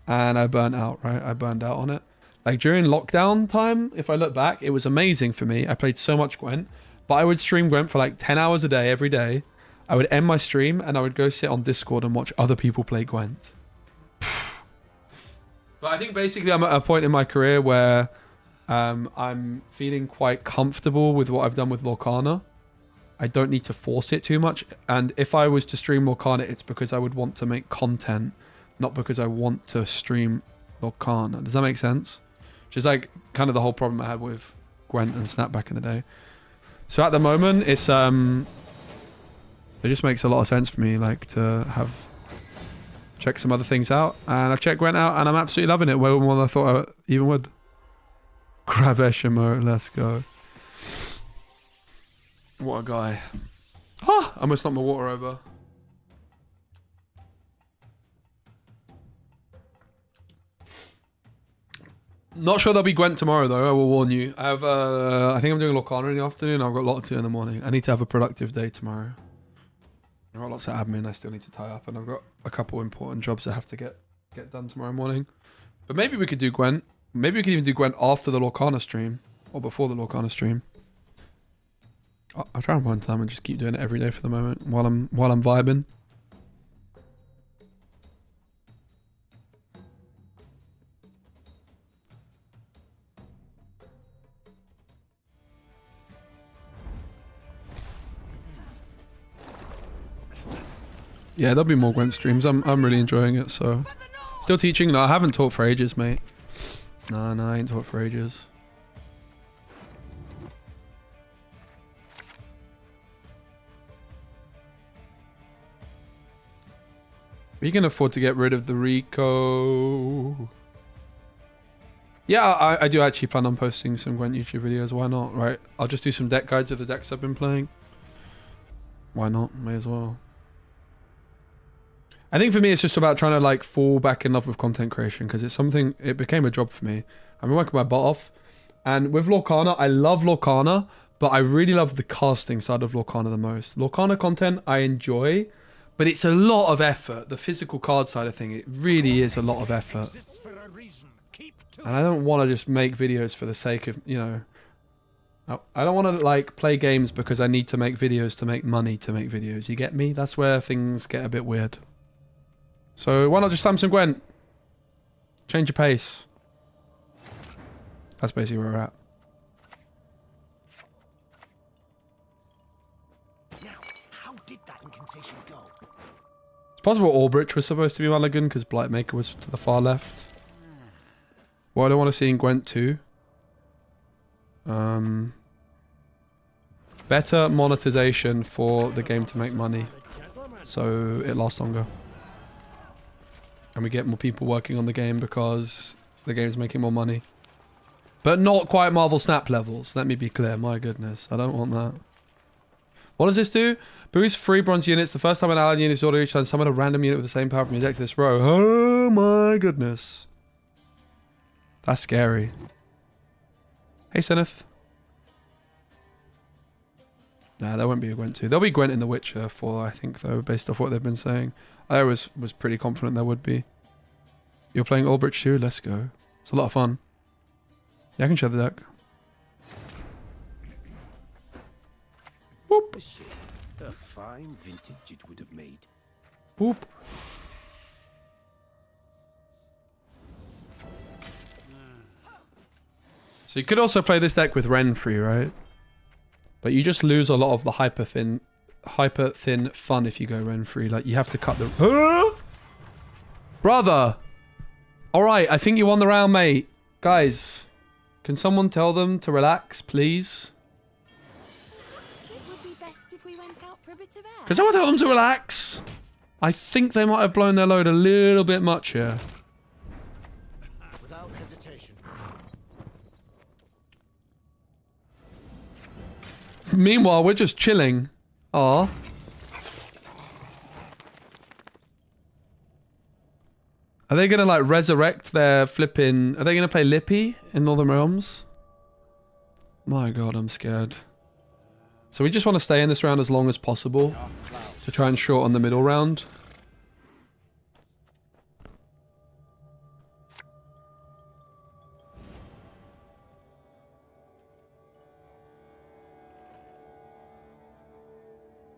And I burnt out, right? I burned out on it. Like, during lockdown time, if I look back, it was amazing for me. I played so much Gwent. But I would stream Gwent for like 10 hours a day, every day. I would end my stream, and I would go sit on Discord and watch other people play Gwent. But I think basically I'm at a point in my career where I'm feeling quite comfortable with what I've done with Lorcana. I don't need to force it too much. And if I was to stream Lorcana, it's because I would want to make content, not because I want to stream Lorcana. Does that make sense? Which is like kind of the whole problem I had with Gwent and Snap back in the day. So at the moment, it's it just makes a lot of sense for me, like, to have check some other things out. And I've checked Gwent out, and I'm absolutely loving it way more than I thought I even would. Graveshimo, let's go. What a guy. Ah, I almost knocked my water over. Not sure there'll be Gwent tomorrow though. I will warn you. I have. I think I'm doing Lorcana in the afternoon. I've got a lot to do in the morning. I need to have a productive day tomorrow. I've got lots of admin I still need to tie up, and I've got a couple important jobs I have to get done tomorrow morning. But maybe we could do Gwent. Maybe we could even do Gwent after the Lorcana stream or before the Lorcana stream. I'll try and find time and just keep doing it every day for the moment while I'm vibing. Yeah, there'll be more Gwent streams. I'm really enjoying it, so. Still teaching? No, I haven't taught for ages, mate. No, I ain't taught for ages. We can afford to get rid of the Rico. Yeah, I do actually plan on posting some Gwent YouTube videos. Why not, right? I'll just do some deck guides of the decks I've been playing. Why not? May as well. I think for me, it's just about trying to like fall back in love with content creation because it's something, it became a job for me. I've been working my butt off. And with Lorcana, I love Lorcana, but I really love the casting side of Lorcana the most. Lorcana content I enjoy, but it's a lot of effort. The physical card side of thing, it really is a lot of effort. And I don't want to just make videos for the sake of, you know, I don't want to like play games because I need to make videos to make money to make videos. You get me? That's where things get a bit weird. So why not just Samson Gwent? Change your pace. That's basically where we're at. Now, how did that incantation go? It's possible Albrecht was supposed to be Mulligan because Blightmaker was to the far left. What I don't want to see in Gwent 2. Better monetization for the game to make money. So it lasts longer. And we get more people working on the game because the game's making more money. But not quite Marvel Snap levels. Let me be clear. My goodness. I don't want that. What does this do? Boost 3 bronze units. The first time an allied unit is ordered each time, summon a random unit with the same power from your deck to this row. Oh my goodness. That's scary. Hey, Zenith. Nah, there won't be a Gwent 2. There'll be Gwent in The Witcher 4, I think, though, based off what they've been saying. I was pretty confident there would be. You're playing Albrecht 2? Let's go. It's a lot of fun. Yeah, I can share the deck. Boop. A fine vintage it would have made. Boop. So you could also play this deck with Renfrey, right? But you just lose a lot of the hyper thin fun if you go Renfrey. Like, you have to cut the... Huh? Brother! Alright, I think you won the round, mate. Guys, can someone tell them to relax, please? It would be best if we went out for a bit of air. Can someone tell them to relax? I think they might have blown their load a little bit much here. Without hesitation. Meanwhile, we're just chilling. Aw. Are they gonna like resurrect their flipping... Are they gonna play Lippy in Northern Realms? My god, I'm scared. So we just want to stay in this round as long as possible to try and shorten the middle round.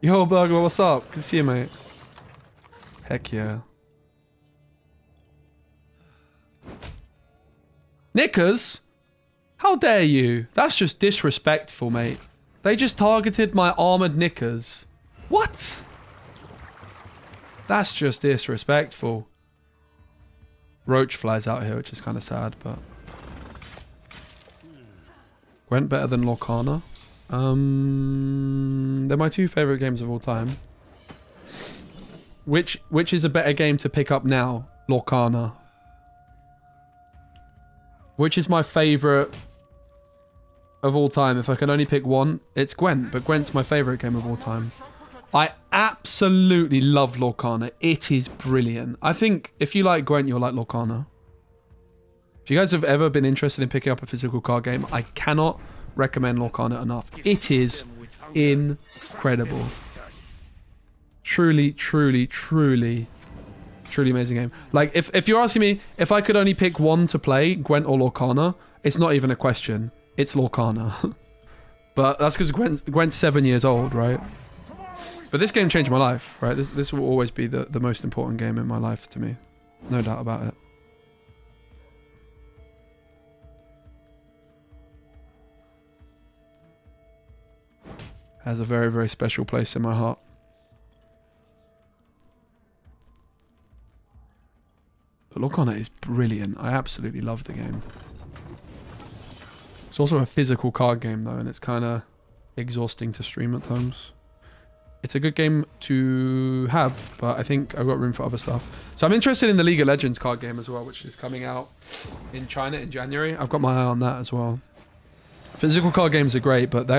Yo, Burger, what's up? Good to see you, mate. Heck yeah. Knickers? How dare you? That's just disrespectful, mate. They just targeted my armored knickers. What? That's just disrespectful. Roach flies out here, which is kind of sad, but... Gwent better than Lorcana? They're my two favorite games of all time. Which is a better game to pick up now? Lorcana. Which is my favorite of all time? If I can only pick one, it's Gwent. But Gwent's my favorite game of all time. I absolutely love Lorcana. It is brilliant. I think if you like Gwent, you'll like Lorcana. If you guys have ever been interested in picking up a physical card game, I cannot recommend Lorcana enough. It is incredible. Truly, truly, truly, truly amazing game. Like, if you're asking me if I could only pick one to play, Gwent or Lorcana, it's not even a question. It's Lorcana. But that's because Gwent's 7 years old, right? But this game changed my life, right? This will always be the most important game in my life to me. No doubt about it. Has a very, very special place in my heart. But Lorcana is brilliant. I absolutely love the game. It's also a physical card game though, and it's kind of exhausting to stream at times. It's a good game to have, but I think I've got room for other stuff. So I'm interested in the League of Legends card game as well, which is coming out in China in January. I've got my eye on that as well. Physical card games are great, but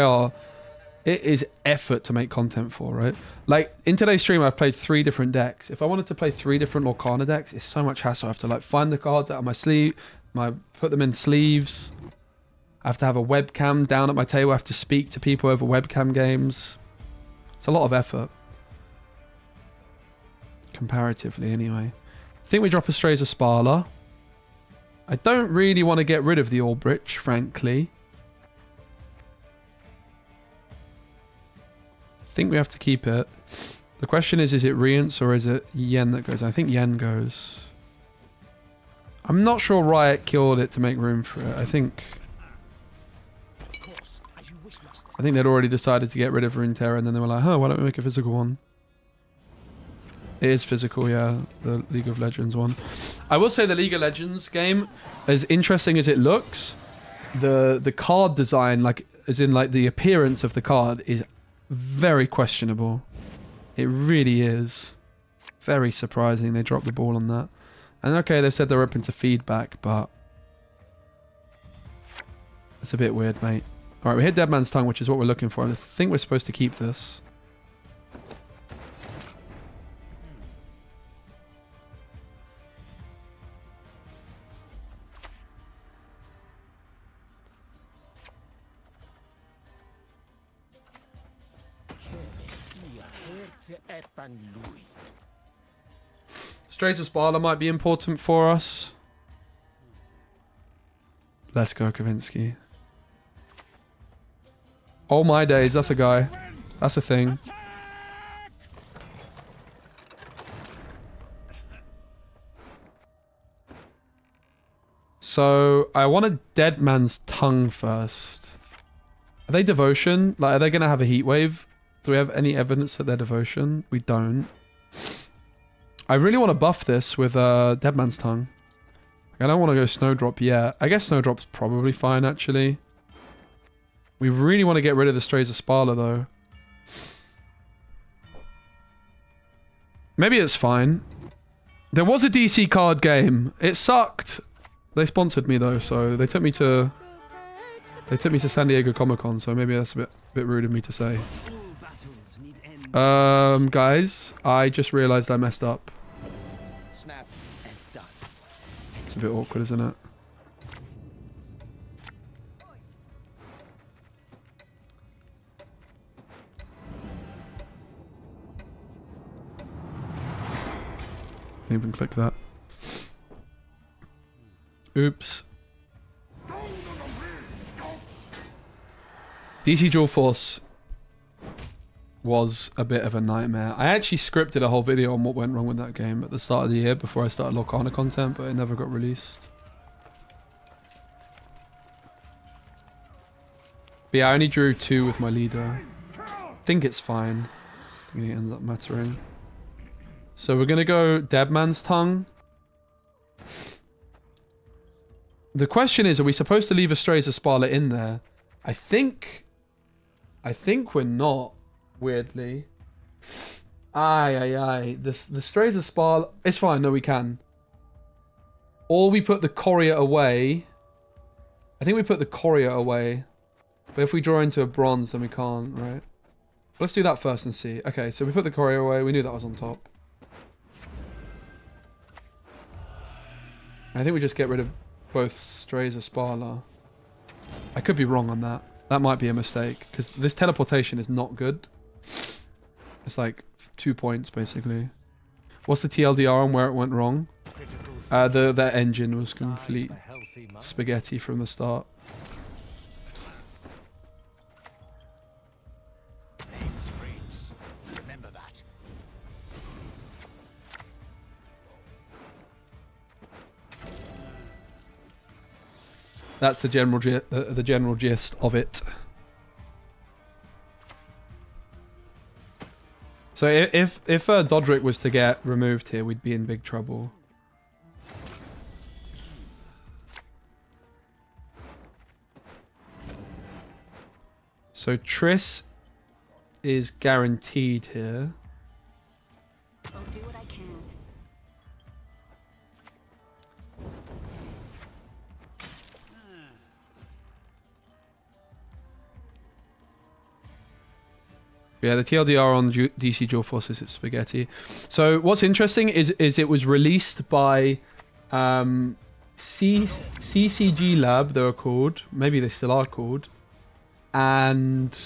it is effort to make content for, right? Like, in today's stream, I've played 3 different decks. If I wanted to play 3 different Lorcana decks, it's so much hassle. I have to, like, find the cards out of my sleeve, put them in sleeves. I have to have a webcam down at my table. I have to speak to people over webcam games. It's a lot of effort. Comparatively, anyway. I think we drop a Strays of Sparla. I don't really want to get rid of the Albrich, frankly. I think we have to keep it. The question is it Rience or is it Yen that goes? I think Yen goes. I'm not sure Riot killed it to make room for it. I think they'd already decided to get rid of Runeterra, and then they were like, huh, why don't we make a physical one? It is physical, yeah, the League of Legends one. I will say the League of Legends game, as interesting as it looks, the card design, like, as in, like, the appearance of the card is very questionable. It really is. Very surprising they dropped the ball on that. And okay, they've said they're open to feedback, but it's a bit weird, mate. Alright, we hit Dead Man's Tongue, which is what we're looking for. I think we're supposed to keep this. Strays of Sparla might be important for us. Let's go, Kavinsky. Oh my days, that's a guy. That's a thing. So, I want a Dead Man's Tongue first. Are they devotion? Like, are they going to have a heat wave? Do we have any evidence that they're devotion? We don't. I really want to buff this with Dead Man's Tongue. I don't want to go Snowdrop yet. I guess Snowdrop's probably fine, actually. We really want to get rid of the Strays of Sparla, though. Maybe it's fine. There was a DC card game. It sucked. They sponsored me, though, so they took me to San Diego Comic-Con, so maybe that's a bit rude of me to say. Guys, I just realized I messed up. It's a bit awkward, isn't it? Didn't even click that. Oops. DC Dual Force was a bit of a nightmare. I actually scripted a whole video on what went wrong with that game at the start of the year before I started Lorcana content, but it never got released. But yeah, I only drew 2 with my leader. I think it's fine. I think it ends up mattering. So we're going to go Dead Man's Tongue. The question is, are we supposed to leave a Strays of Sparla in there? I think we're not. Weirdly. Aye. The Strays of Sparla... It's fine, no, we can. Or we put the Courier away. I think we put the Courier away. But if we draw into a bronze, then we can't, right? Let's do that first and see. Okay, so we put the Courier away. We knew that was on top. I think we just get rid of both strays are Sparla. I could be wrong on that. That might be a mistake, because this teleportation is not good. It's like 2 points, basically. What's the TLDR on where it went wrong? The engine was complete spaghetti from the start. Name's Reigns. Remember that. That's the general gist of it. So if Dodric was to get removed here, we'd be in big trouble. So Triss is guaranteed here. I'll do what I can. Yeah, the TLDR on DC Dual Forces is spaghetti. So what's interesting is it was released by CCG Lab, they were called. Maybe they still are called. And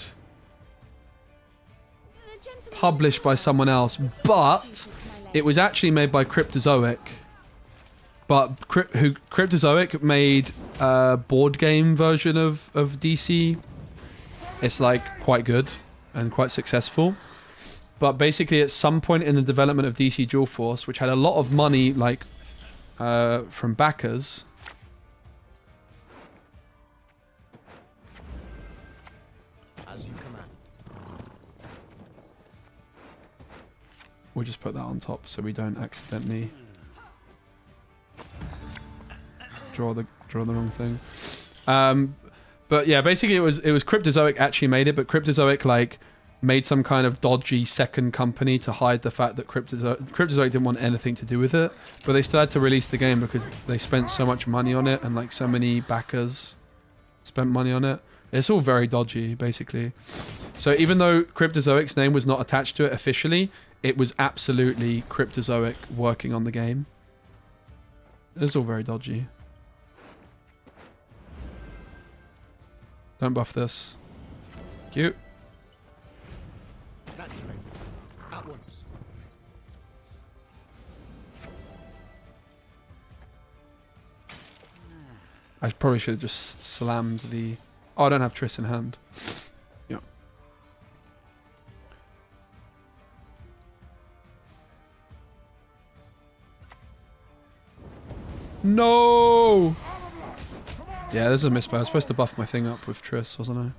published by someone else. But it was actually made by Cryptozoic. But Cryptozoic made a board game version of DC. It's like quite good and quite successful. But basically at some point in the development of DC Dual Force, which had a lot of money like from backers, As you command. we'll just put that on top so we don't accidentally draw the wrong thing. But yeah, basically it was Cryptozoic actually made it, but Cryptozoic like made some kind of dodgy second company to hide the fact that Cryptozoic didn't want anything to do with it, but they still had to release the game because they spent so much money on it and like so many backers spent money on it. It's all very dodgy, basically. So even though Cryptozoic's name was not attached to it officially, it was absolutely Cryptozoic working on the game. It's all very dodgy. Don't buff this. Cute. Naturally. At once. I probably should have just slammed the... Oh, I don't have Triss in hand. Yeah. No! Yeah, this is a misplay. I was supposed to buff my thing up with Triss, wasn't I?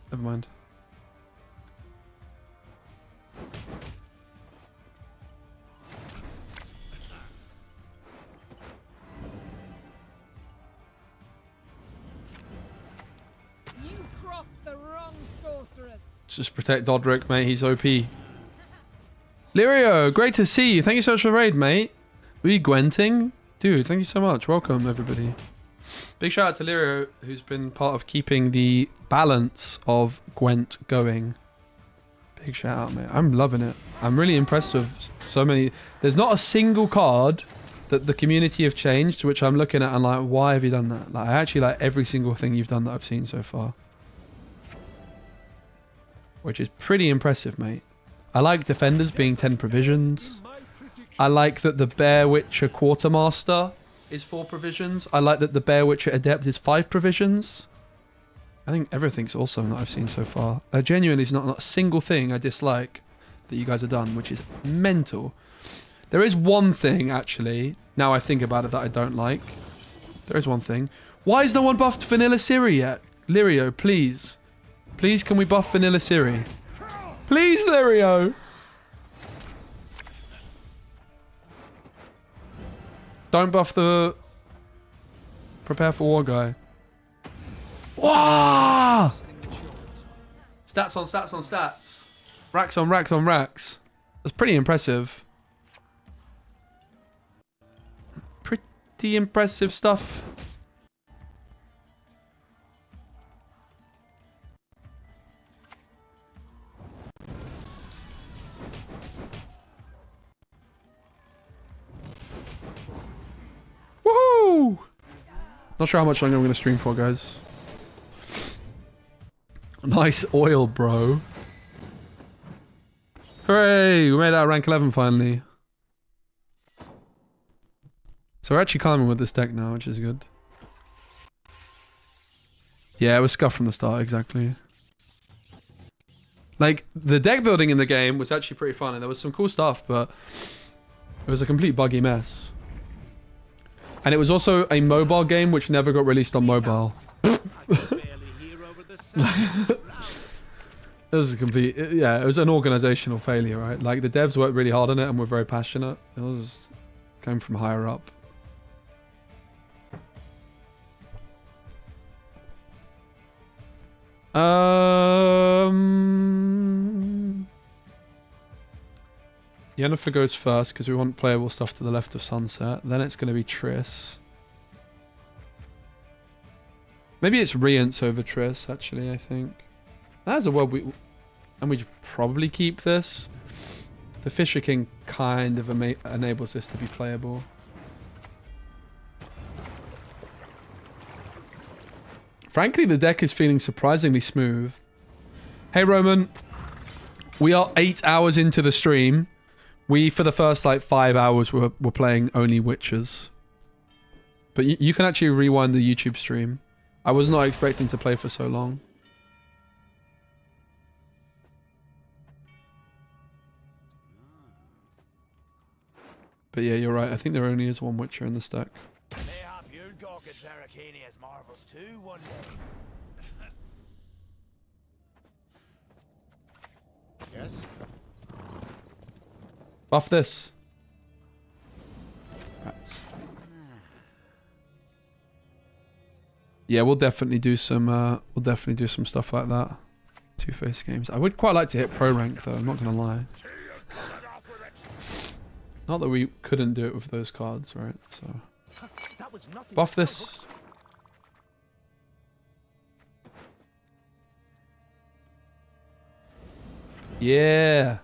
Never mind. You crossed the wrong sorceress. Let's just protect Dodric, mate. He's OP. Lirio, great to see you. Thank you so much for the raid, mate. Were you Gwenting? Dude, thank you so much. Welcome, everybody. Big shout out to Lirio, who's been part of keeping the balance of Gwent going. Big shout out, mate. I'm loving it. I'm really impressed with so many. There's not a single card that the community have changed, which I'm looking at and like, why have you done that? Like, I actually like every single thing you've done that I've seen so far. Which is pretty impressive, mate. I like defenders being 10 provisions. I like that the Bear Witcher Quartermaster is 4 provisions. I like that the Bear Witcher Adept is 5 provisions. I think everything's awesome that I've seen so far. Genuinely, there's not a single thing I dislike that you guys have done, which is mental. There is one thing, actually, now I think about it, that I don't like. There is one thing. Why is no one buffed Vanilla Ciri yet? Lirio, please. Please, can we buff Vanilla Ciri? Please, Lirio! Don't buff the Prepare for War guy. Wow! Stats on stats on stats. Racks on racks on racks. That's pretty impressive. Pretty impressive stuff. Woohoo! Not sure how much longer I'm going to stream for, guys. Nice oil, bro. Hooray! We made it out of rank 11 finally. So we're actually climbing with this deck now, which is good. Yeah, it was scuffed from the start, exactly. Like, the deck building in the game was actually pretty fun, and there was some cool stuff, but it was a complete buggy mess. And it was also a mobile game which never got released on mobile. It was a complete, yeah, it was an organizational failure, right? Like, the devs worked really hard on it and were very passionate. It was coming from higher up. Yennefer goes first because we want playable stuff to the left of Sunset. Then it's going to be Triss. Maybe it's Rience over Triss, actually, I think. That's a world we... And we probably keep this. The Fisher King kind of enables this to be playable. Frankly, the deck is feeling surprisingly smooth. Hey, Roman. We are 8 hours into the stream. We, for the first, like, 5 hours, were playing only Witchers. But you can actually rewind the YouTube stream. I was not expecting to play for so long. But yeah, you're right. I think there only is one Witcher in this deck. Mayhap you'll gawk at Zaracania's marvels too one day. Yes? Buff this. Yeah, we'll definitely do some stuff like that. Two-face games. I would quite like to hit pro rank though, I'm not gonna lie. Not that we couldn't do it with those cards, right? So buff this. Yeah.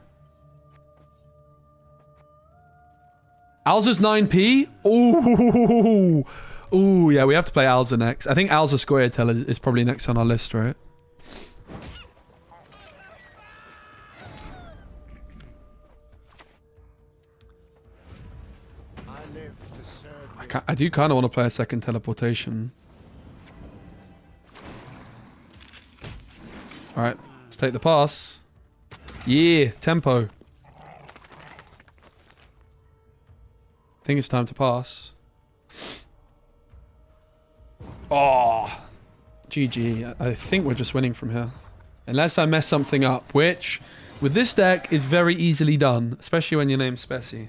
Alza's 9p? Ooh. Ooh, yeah, we have to play Alza next. I think Alza Squaretel is probably next on our list, right? I do kind of want to play a second teleportation. Alright, let's take the pass. Yeah, tempo. I think it's time to pass. Oh, GG. I think we're just winning from here. Unless I mess something up, which with this deck is very easily done, especially when your name's Speci.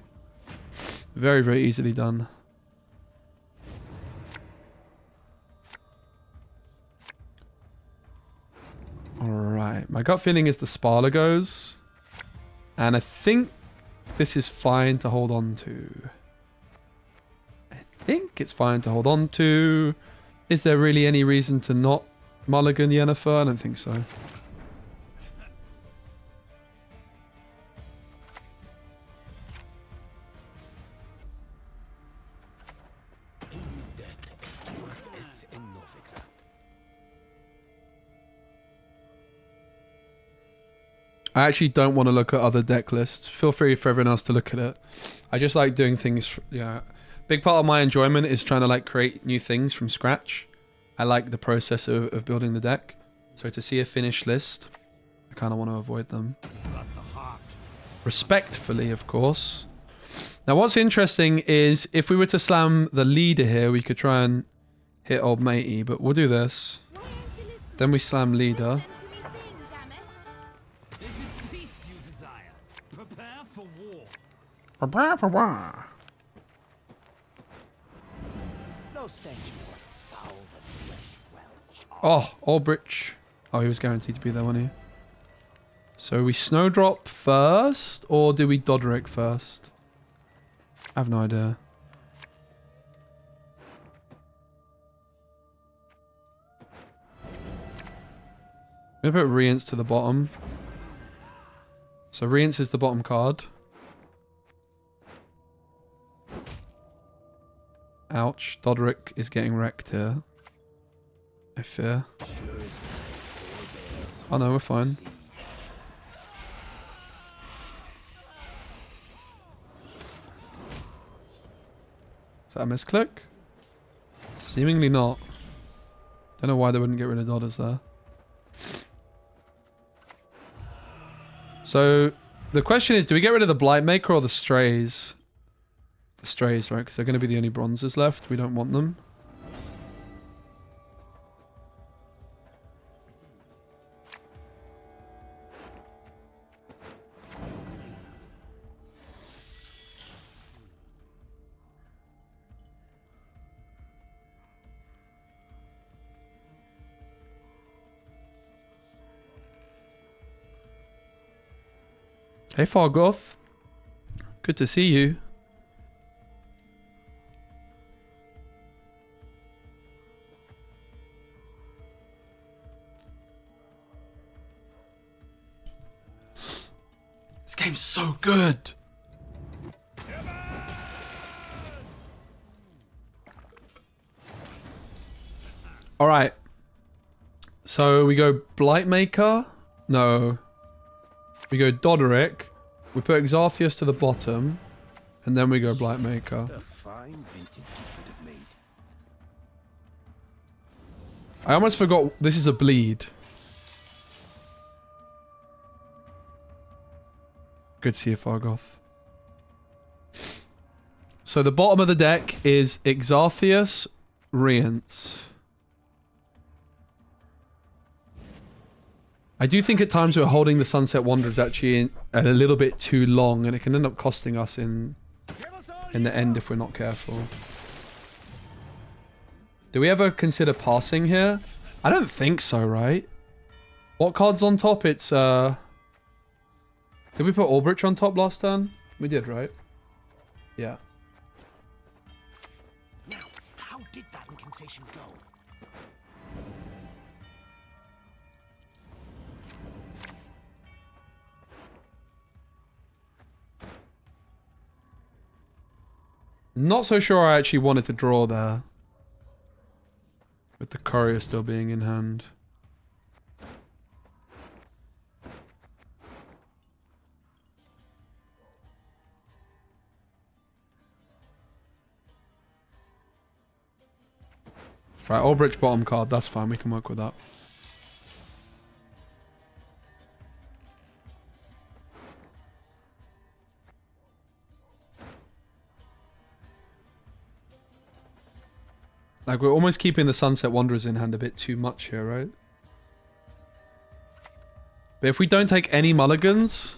Very, very easily done. Alright, my gut feeling is the Sparla goes. And I think this is fine to hold on to. I think it's fine to hold on to. Is there really any reason to not mulligan Yennefer? I don't think so. I actually don't want to look at other deck lists. Feel free for everyone else to look at it. I just like doing things, yeah. Big part of my enjoyment is trying to like create new things from scratch. I like the process of building the deck. So to see a finished list, I kind of want to avoid them. Respectfully, of course. Now what's interesting is if we were to slam the leader here, we could try and hit old matey, but we'll do this. Then we slam leader. Prepare for war. Oh, Aldrich. Oh, he was guaranteed to be there, wasn't he? So we snowdrop first, or do we Doderick first? I have no idea. I'm gonna put Rience to the bottom. So Rience is the bottom card. Ouch. Doderic is getting wrecked here. I fear. Oh no, we're fine. Is that a misclick? Seemingly not. Don't know why they wouldn't get rid of Dodders there. So, the question is, do we get rid of the Blightmaker or the Strays? The Strays, right? Because they're going to be the only bronzes left. We don't want them. Hey Fargoth, good to see you. This game's so good. All right, so we go Blightmaker. No. We go Doderic, we put Exartheus to the bottom, and then we go Blightmaker. A fine vintage you would have made. I almost forgot this is a bleed. Good to see you, Fargoth. So the bottom of the deck is Exartheus, Rience. I do think at times we're holding the Sunset Wanderers actually a little bit too long, and it can end up costing us in the end if we're not careful. Do we ever consider passing here? I don't think so, right? What card's on top? It's did we put Albrecht on top last turn? We did, right? Yeah. Now, how did that incantation go? Not so sure I actually wanted to draw there. With the courier still being in hand. Right, Albrecht bottom card, that's fine, we can work with that. Like, we're almost keeping the Sunset Wanderers in hand a bit too much here, right? But if we don't take any mulligans,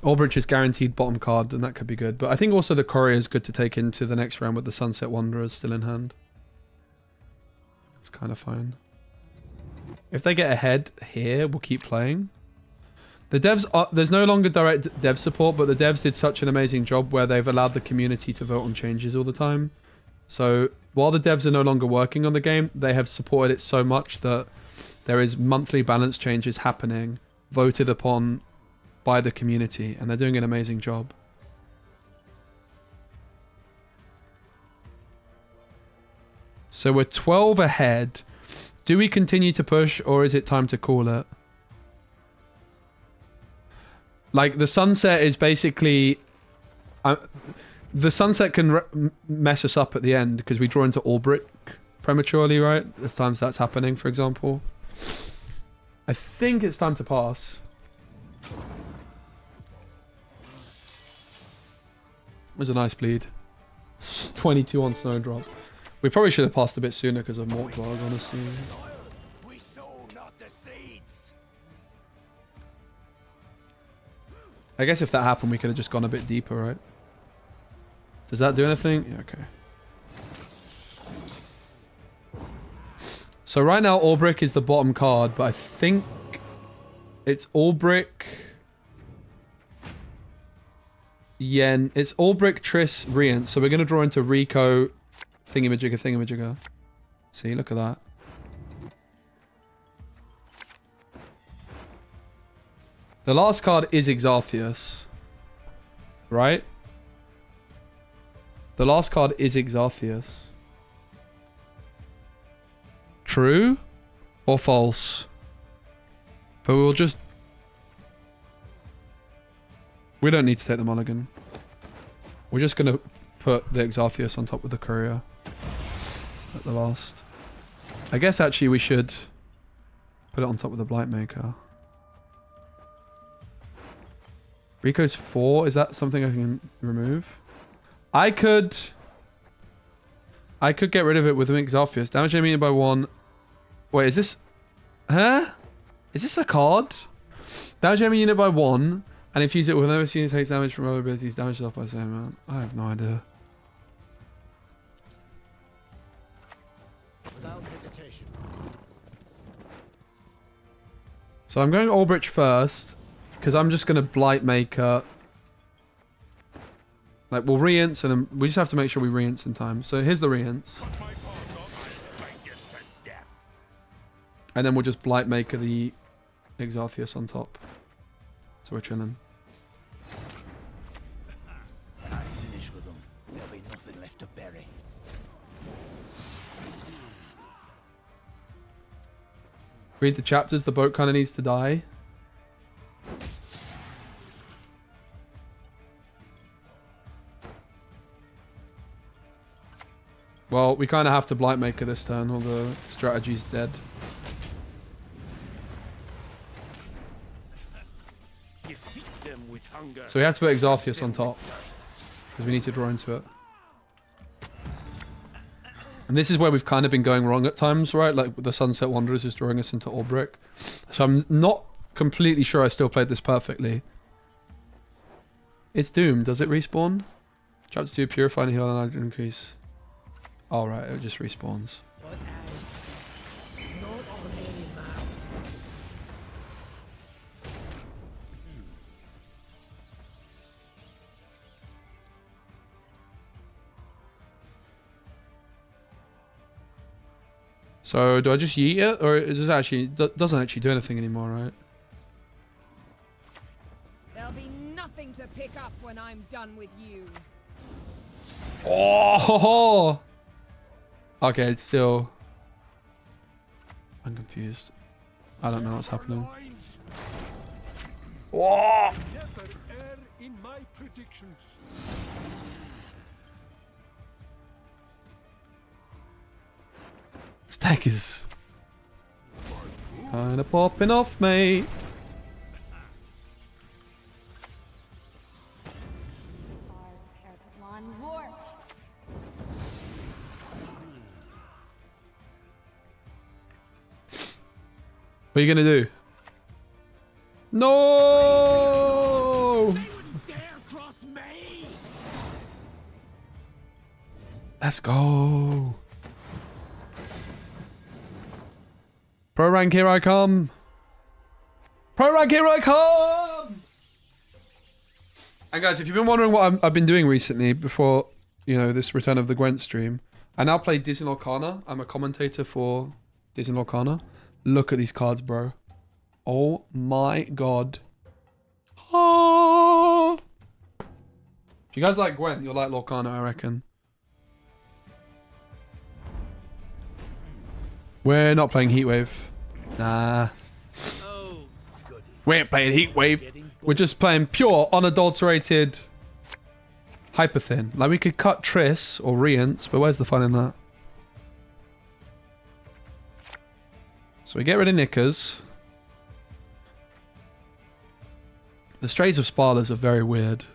Albrecht is guaranteed bottom card, and that could be good. But I think also the Courier is good to take into the next round with the Sunset Wanderers still in hand. It's kind of fine. If they get ahead here, we'll keep playing. The devs are, there's no longer direct dev support, but the devs did such an amazing job where they've allowed the community to vote on changes all the time. So while the devs are no longer working on the game, they have supported it so much that there is monthly balance changes happening, voted upon by the community, and they're doing an amazing job. So we're 12 ahead. Do we continue to push, or is it time to call it? Like, the sunset is basically... the sunset can mess us up at the end because we draw into Albrecht prematurely, right? There's times that's happening, for example. I think it's time to pass. It was a nice bleed. 22 on Snowdrop. We probably should have passed a bit sooner because of Mortvarg, honestly. We sow not the seeds. I guess if that happened, we could have just gone a bit deeper, right? Does that do anything? Yeah, okay. So right now, Albrecht is the bottom card, but I think it's Albrecht, Yen. It's Albrecht, Triss, Rience. So we're going to draw into Rico, thingamajigger. See, look at that. The last card is Exartheus, right? The last card is Exartheus. True or false? But we'll just... We don't need to take the mulligan. We're just going to put the Exartheus on top with the Courier at the last. I guess actually we should put it on top with the Blightmaker. Rico's 4, is that something I can remove? I could get rid of it with an Exartheus. Damage enemy by 1. Wait, is this... Huh? Is this a card? Damage enemy unit by 1. And if you use it whenever this unit takes damage from other abilities, damage is off by the same amount. I have no idea. Without hesitation. So I'm going Albrecht first. Because I'm just going to Blightmaker. Like, we'll re-ints and then we just have to make sure we re-ints in time. So here's the re-ints. And then we'll just Blightmaker the Exartheus on top. So we're chilling. When I finish with them, there'll be nothing left to bury. Read the chapters. The boat kind of needs to die. Well, we kind of have to Blightmaker this turn, or the strategy's dead. So we have to put Exartheus on top. Because we need to draw into it. And this is where we've kind of been going wrong at times, right? Like the Sunset Wanderers is drawing us into Albrecht. So I'm not completely sure I still played this perfectly. It's doomed. Does it respawn? Chapter 2, Purify and Heal and Hydrogen Increase. Oh, right. It just respawns. So, do I just yeet it? Or is this actually... doesn't actually do anything anymore, right? There'll be nothing to pick up when I'm done with you. Oh! Okay, it's still... I'm confused. I don't know what's happening. Oh! Never err in my predictions. This deck is... kinda popping off, mate. What are you gonna do? No! Let's go. Pro rank, here I come. Pro rank, here I come. And guys, if you've been wondering what I've been doing recently before, you know, this return of the Gwent stream, I now play Disney Lorcana. I'm a commentator for Disney Lorcana. Look at these cards, bro. Oh my god. Ah. If you guys like Gwent, you'll like Lorcana, I reckon. We're not playing Heatwave. Nah. We ain't playing Heatwave. We're just playing pure, unadulterated hyper thin. Like, we could cut Triss or Rience, but where's the fun in that? So we get rid of Knickers. The Strays of Sparlers are very weird.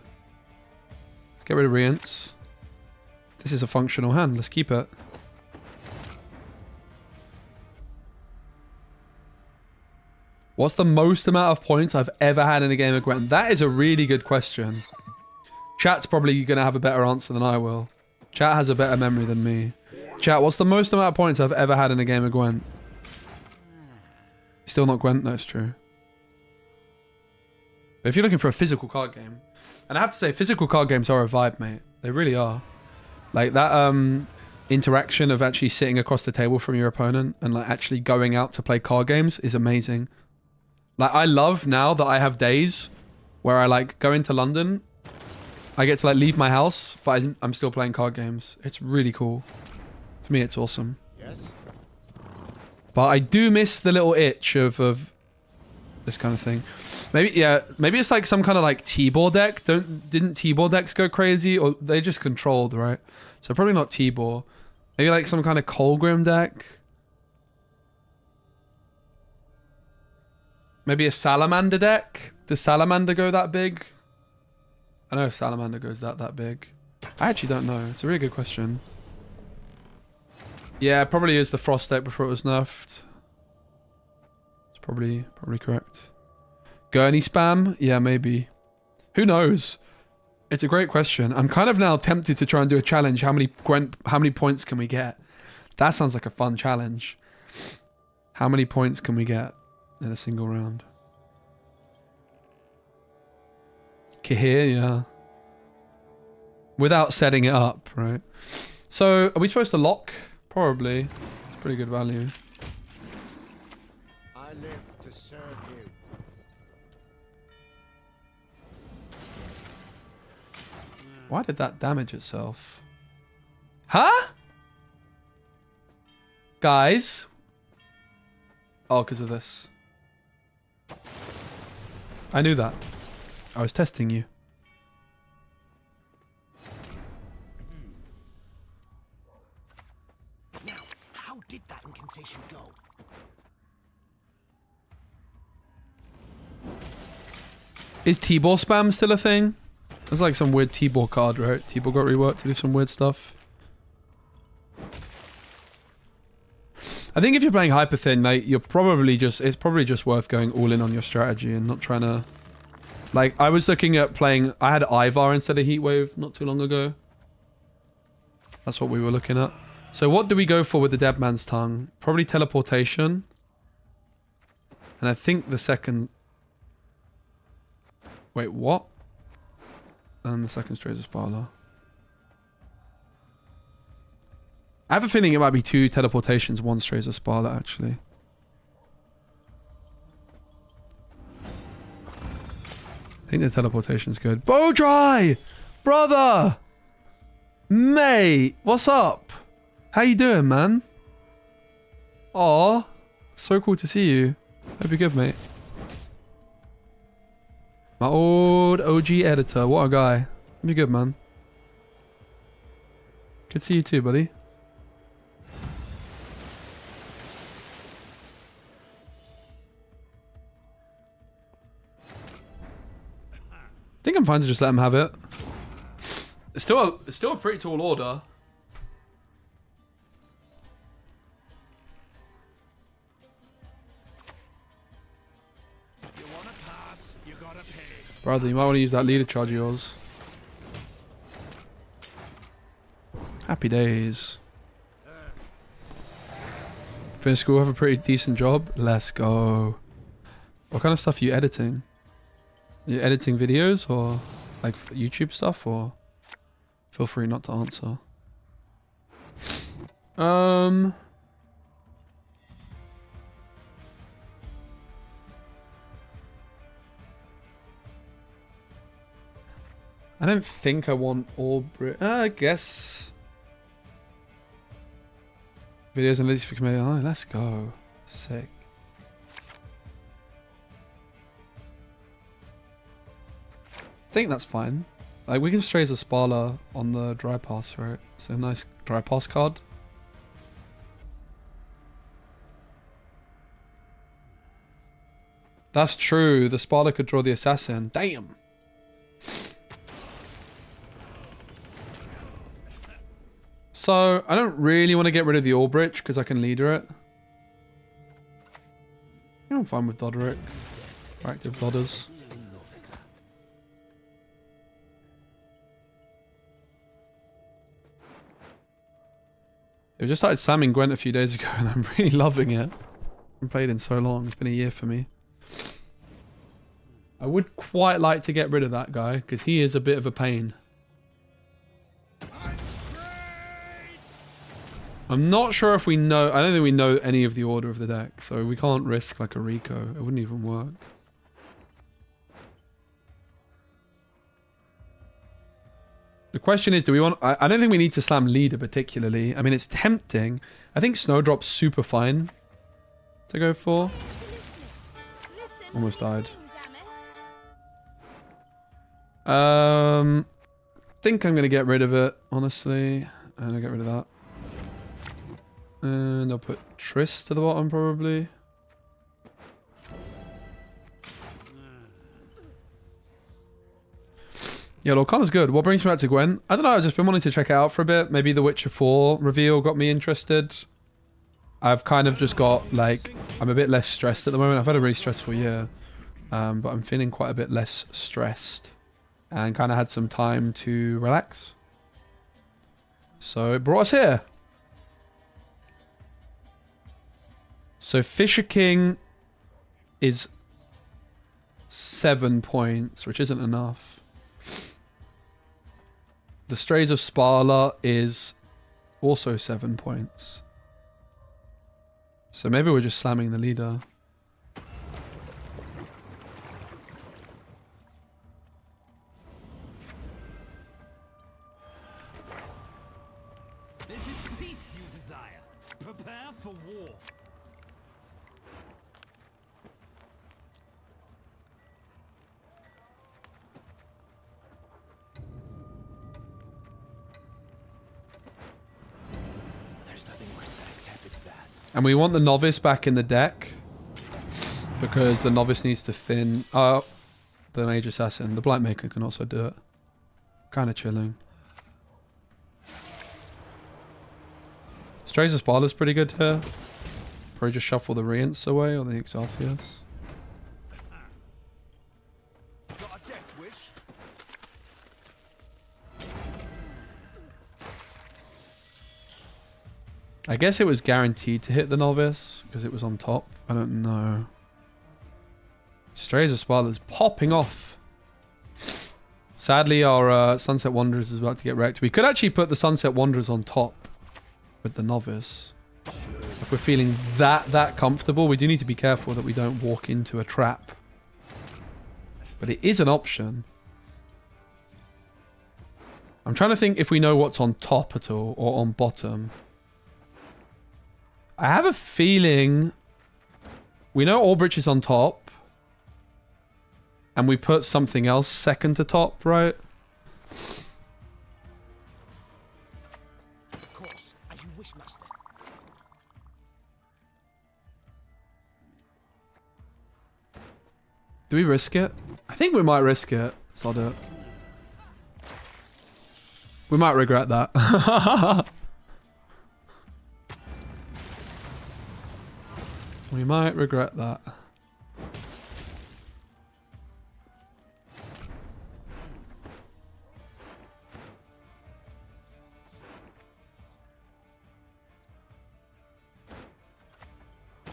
Let's get rid of Rience. This is a functional hand. Let's keep it. What's the most amount of points I've ever had in a game of Gwent? That is a really good question. Chat's probably going to have a better answer than I will. Chat has a better memory than me. Chat, what's the most amount of points I've ever had in a game of Gwent? Still not Gwent, that's true. But if you're looking for a physical card game, and I have to say, physical card games are a vibe, mate. They really are. Like that interaction of actually sitting across the table from your opponent and like actually going out to play card games is amazing. Like, I love now that I have days where I like go into London I get to like leave my house, but I'm still playing card games. It's really cool. For me, it's awesome. Yes? But I do miss the little itch of this kind of thing. Maybe, yeah, maybe it's like some kind of like T-ball deck. Didn't T-ball decks go crazy? Or they just controlled, right? So probably not T-ball. Maybe like some kind of Colgrim deck. Maybe a Salamander deck. Does Salamander go that big? I don't know if Salamander goes that big. I actually don't know. It's a really good question. Yeah, probably is the Frost deck before it was nerfed. It's probably correct. Gurney spam? Yeah, maybe. Who knows? It's a great question. I'm kind of now tempted to try and do a challenge. How many points can we get? That sounds like a fun challenge. How many points can we get in a single round? Kahir, yeah. Without setting it up, right? So, are we supposed to lock? Probably. It's pretty good value. I live to serve you. Why did that damage itself? Huh? Guys? Oh, because of this. I knew that. I was testing you. Now, how did that incantation go? Is T-ball spam still a thing? There's like some weird T-ball card, right? T-ball got reworked to do some weird stuff. I think if you're playing hyper thin, like it's probably just worth going all in on your strategy and not trying to. Like I was looking at playing. I had Ivar instead of Heatwave not too long ago. That's what we were looking at. So what do we go for with the Dead Man's Tongue? Probably teleportation. And I think the second. Wait, what? And the second Strays of Sparla. I have a feeling it might be 2 teleportations, 1 Strays of Sparla, actually. I think the teleportation's good. Bow dry! Brother! Mate! What's up? How you doing, man? Aw. So cool to see you. Hope you're good, mate. My old OG editor. What a guy. Be good, man. Good to see you too, buddy. I think I'm fine to just let him have it. It's still a pretty tall order. You wanna pass, you gotta pay. Brother, you might want to use that leader charge of yours. Happy days. Finish school, have a pretty decent job. Let's go. What kind of stuff are you editing? Are you editing videos or like YouTube stuff, or feel free not to answer. I don't think I want all I guess videos and videos for community. Oh, let's go. Sick. I think that's fine. Like we can Strays a Sparla on the dry pass, right? So nice dry pass card. That's true. The Sparla could draw the assassin. Damn. So I don't really want to get rid of the Orbridge because I can leader it. I'm fine with Doderic. Active Dodders. I just started spamming Gwent a few days ago and I'm really loving it. I haven't played in so long. It's been a year for me. I would quite like to get rid of that guy because he is a bit of a pain. I'm not sure if we know. I don't think we know any of the order of the deck, so we can't risk like a Rico. It wouldn't even work. The question is, do we want... I don't think we need to slam leader particularly. I mean, it's tempting. I think Snowdrop's super fine to go for. Almost died. Think I'm going to get rid of it, honestly. And I'll get rid of that. And I'll put Triss to the bottom, probably. Yeah, Lorcana's good. What brings me back to Gwent? I don't know, I've just been wanting to check it out for a bit. Maybe the Witcher 4 reveal got me interested. I've kind of just got, like... I'm a bit less stressed at the moment. I've had a really stressful year. But I'm feeling quite a bit less stressed. And kind of had some time to relax. So it brought us here. So Fisher King is 7 points, which isn't enough. The Strays of Sparla is also 7 points. So maybe we're just slamming the leader. If it's peace you desire, prepare for war. And we want the Novice back in the deck. Because the Novice needs to thin... the Mage Assassin. The Blight Maker can also do it. Kind of chilling. Strays of Sparla's pretty good here. Probably just shuffle the Rients away or the Exaltheus. Got a death wish? I guess it was guaranteed to hit the Novice because it was on top. I don't know. Strays of Sparla's popping off. Sadly, our Sunset Wanderers is about to get wrecked. We could actually put the Sunset Wanderers on top with the Novice. If we're feeling that comfortable, we do need to be careful that we don't walk into a trap. But it is an option. I'm trying to think if we know what's on top at all or on bottom. I have a feeling we know Albrecht is on top. And we put something else second to top, right? Of course, as you wish, master. Do we risk it? I think we might risk it. Sod it. We might regret that. We might regret that.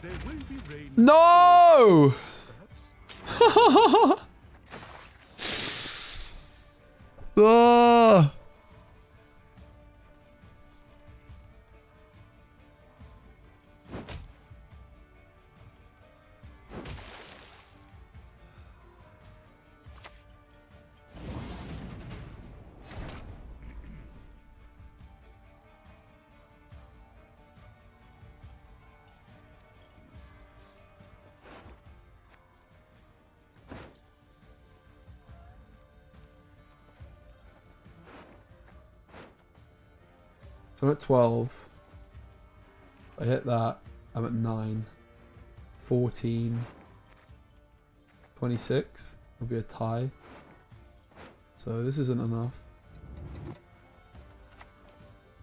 There will be rain. No! Oh. So I'm at 12. I hit that. I'm at 9. 14. 26. Will be a tie. So this isn't enough.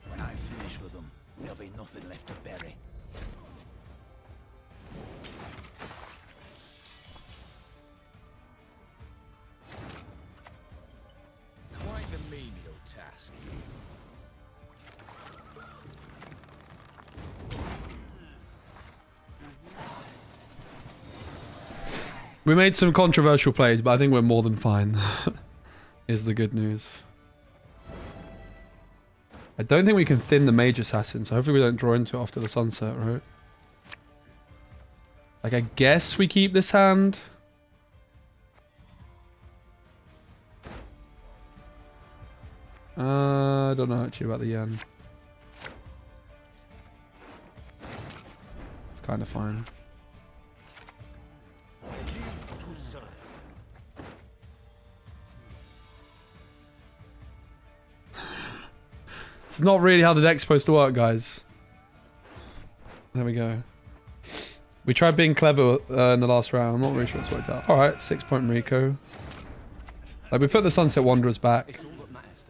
When I finish with them, there'll be nothing left to bury. Quite the menial task. We made some controversial plays, but I think we're more than fine. Is the good news. I don't think we can thin the Mage Assassin, so hopefully we don't draw into it after the sunset, right? Like, I guess we keep this hand. I don't know actually about the yen. It's kind of fine. It's not really how the deck's supposed to work, guys. There we go. We tried being clever in the last round. I'm not really sure it's worked out. Alright, 6-point Rico. Like, we put the Sunset Wanderers back.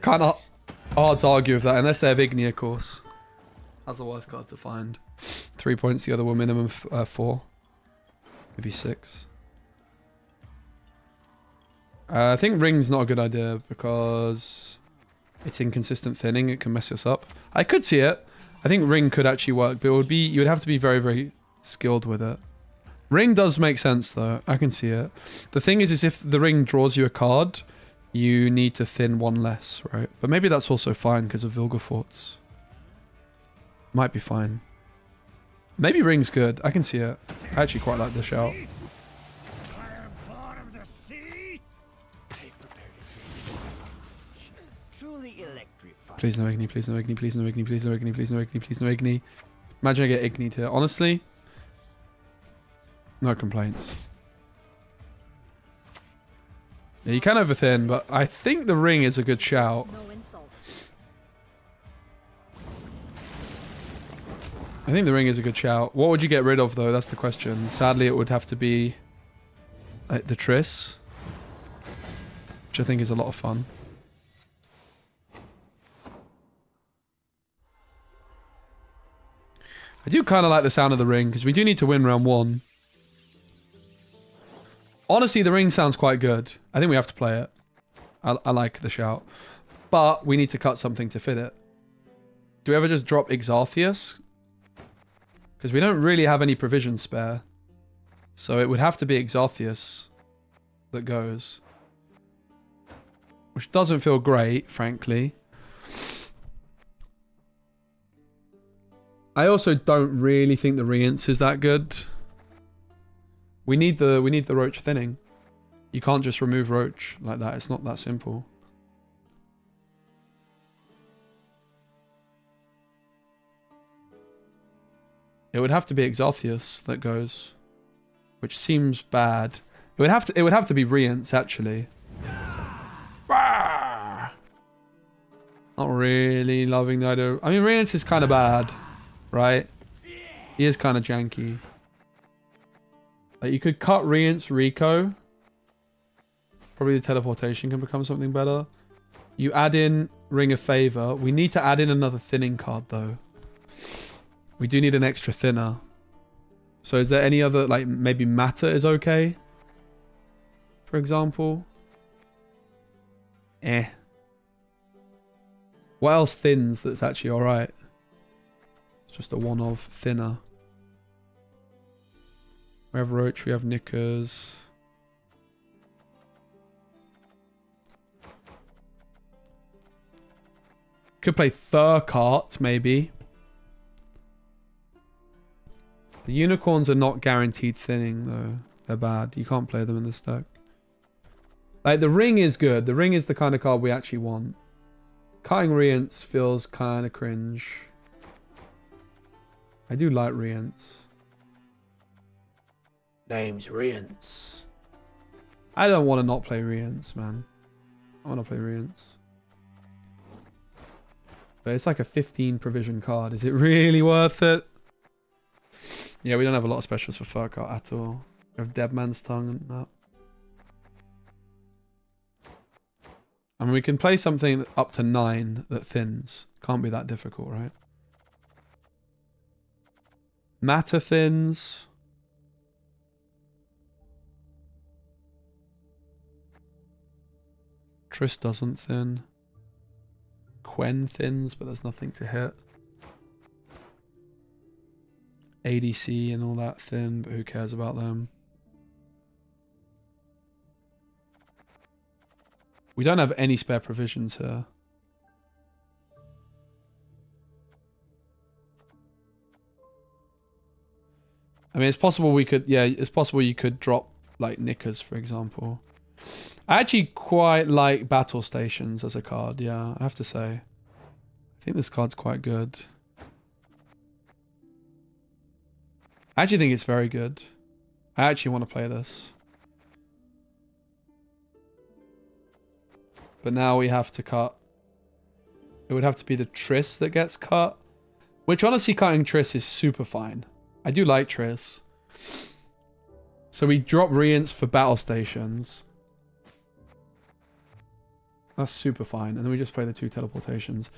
Kind of hard to argue with that, unless they have Igni, of course. That's the worst card to find. 3 points, the other were minimum 4. Maybe 6. I think Ring's not a good idea because it's inconsistent thinning. It can mess us up. I could see it. I think Ring could actually work, but it would be, you would have to be very, very skilled with it. Ring does make sense though. I can see it. The thing is if the ring draws you a card, you need to thin one less, right? But maybe that's also fine because of Vilgefortz. Might be fine. Maybe Ring's good. I can see it. I actually quite like the shout. Please no Igni, please no Igni, please no Igni, please no Igni, please no Igni, please no Igni. Imagine I get Igni here. Honestly, no complaints. Yeah, you can overthin, but I think the ring is a good shout. I think the ring is a good shout. What would you get rid of though? That's the question. Sadly, it would have to be like the Triss, which I think is a lot of fun. I do kind of like the sound of the ring because we do need to win round 1. Honestly, the ring sounds quite good. I think we have to play it. I like the shout. But we need to cut something to fit it. Do we ever just drop Exartheus? Because we don't really have any provision spare. So it would have to be Exartheus that goes. Which doesn't feel great, frankly. I also don't really think the Rience is that good. We need the Roach thinning. You can't just remove Roach like that. It's not that simple. It would have to be Exartheus that goes, which seems bad. It would have to be Rience actually. Not really loving the idea. I mean, Rience is kind of bad. Right? He is kind of janky. Like you could cut Rience, Rico. Probably the teleportation can become something better. You add in Ring of Favor. We need to add in another thinning card though. We do need an extra thinner. So is there any other, like maybe Matter is okay? For example. What else thins that's actually alright? Just a one-of thinner. We have Roach, we have Knickers. Could play Thurcart, maybe. The unicorns are not guaranteed thinning, though. They're bad. You can't play them in this deck. Like, the ring is good. The ring is the kind of card we actually want. Cutting Rience feels kind of cringe. I do like Rience. Name's Rience. I don't want to not play Rience, man. I want to play Rience. But it's like a 15 provision card. Is it really worth it? Yeah, we don't have a lot of specials for Furcart at all. We have Dead Man's Tongue and that. I mean, we can play something up to 9 that thins. Can't be that difficult, right? Matter thins. Triss doesn't thin. Quen thins, but there's nothing to hit. ADC and all that thin, but who cares about them? We don't have any spare provisions here. I mean, it's possible we could, yeah, it's possible you could drop, like, Knickers, for example. I actually quite like Battle Stations as a card, yeah, I have to say. I think this card's quite good. I actually think it's very good. I actually want to play this. But now we have to cut. It would have to be the Triss that gets cut. Which honestly, cutting Triss is super fine. I do like Triss. So we drop Reints for Battle Stations. That's super fine. And then we just play the 2 teleportations.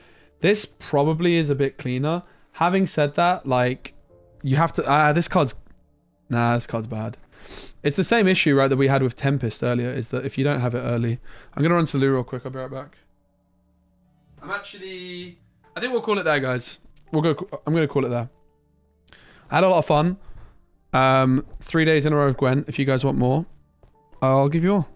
This probably is a bit cleaner. Having said that, like, you have to... this card's... Nah, this card's bad. It's the same issue, right, that we had with Tempest earlier, is that if you don't have it early... I'm going to run to Lou real quick. I'll be right back. I'm actually... I think we'll call it there, guys. I'm going to call it there. I had a lot of fun. 3 days in a row of Gwent. If you guys want more, I'll give you all.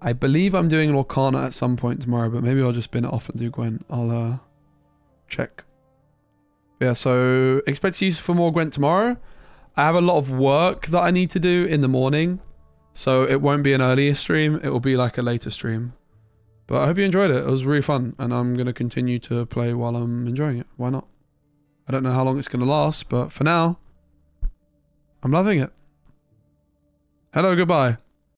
I believe I'm doing Lorcana at some point tomorrow, but maybe I'll just spin it off and do Gwent. I'll check. Yeah, so expect to use for more Gwent tomorrow. I have a lot of work that I need to do in the morning, so it won't be an earlier stream. It will be like a later stream. But I hope you enjoyed it. It was really fun, and I'm going to continue to play while I'm enjoying it. Why not? I don't know how long it's going to last, but for now, I'm loving it. Hello, goodbye.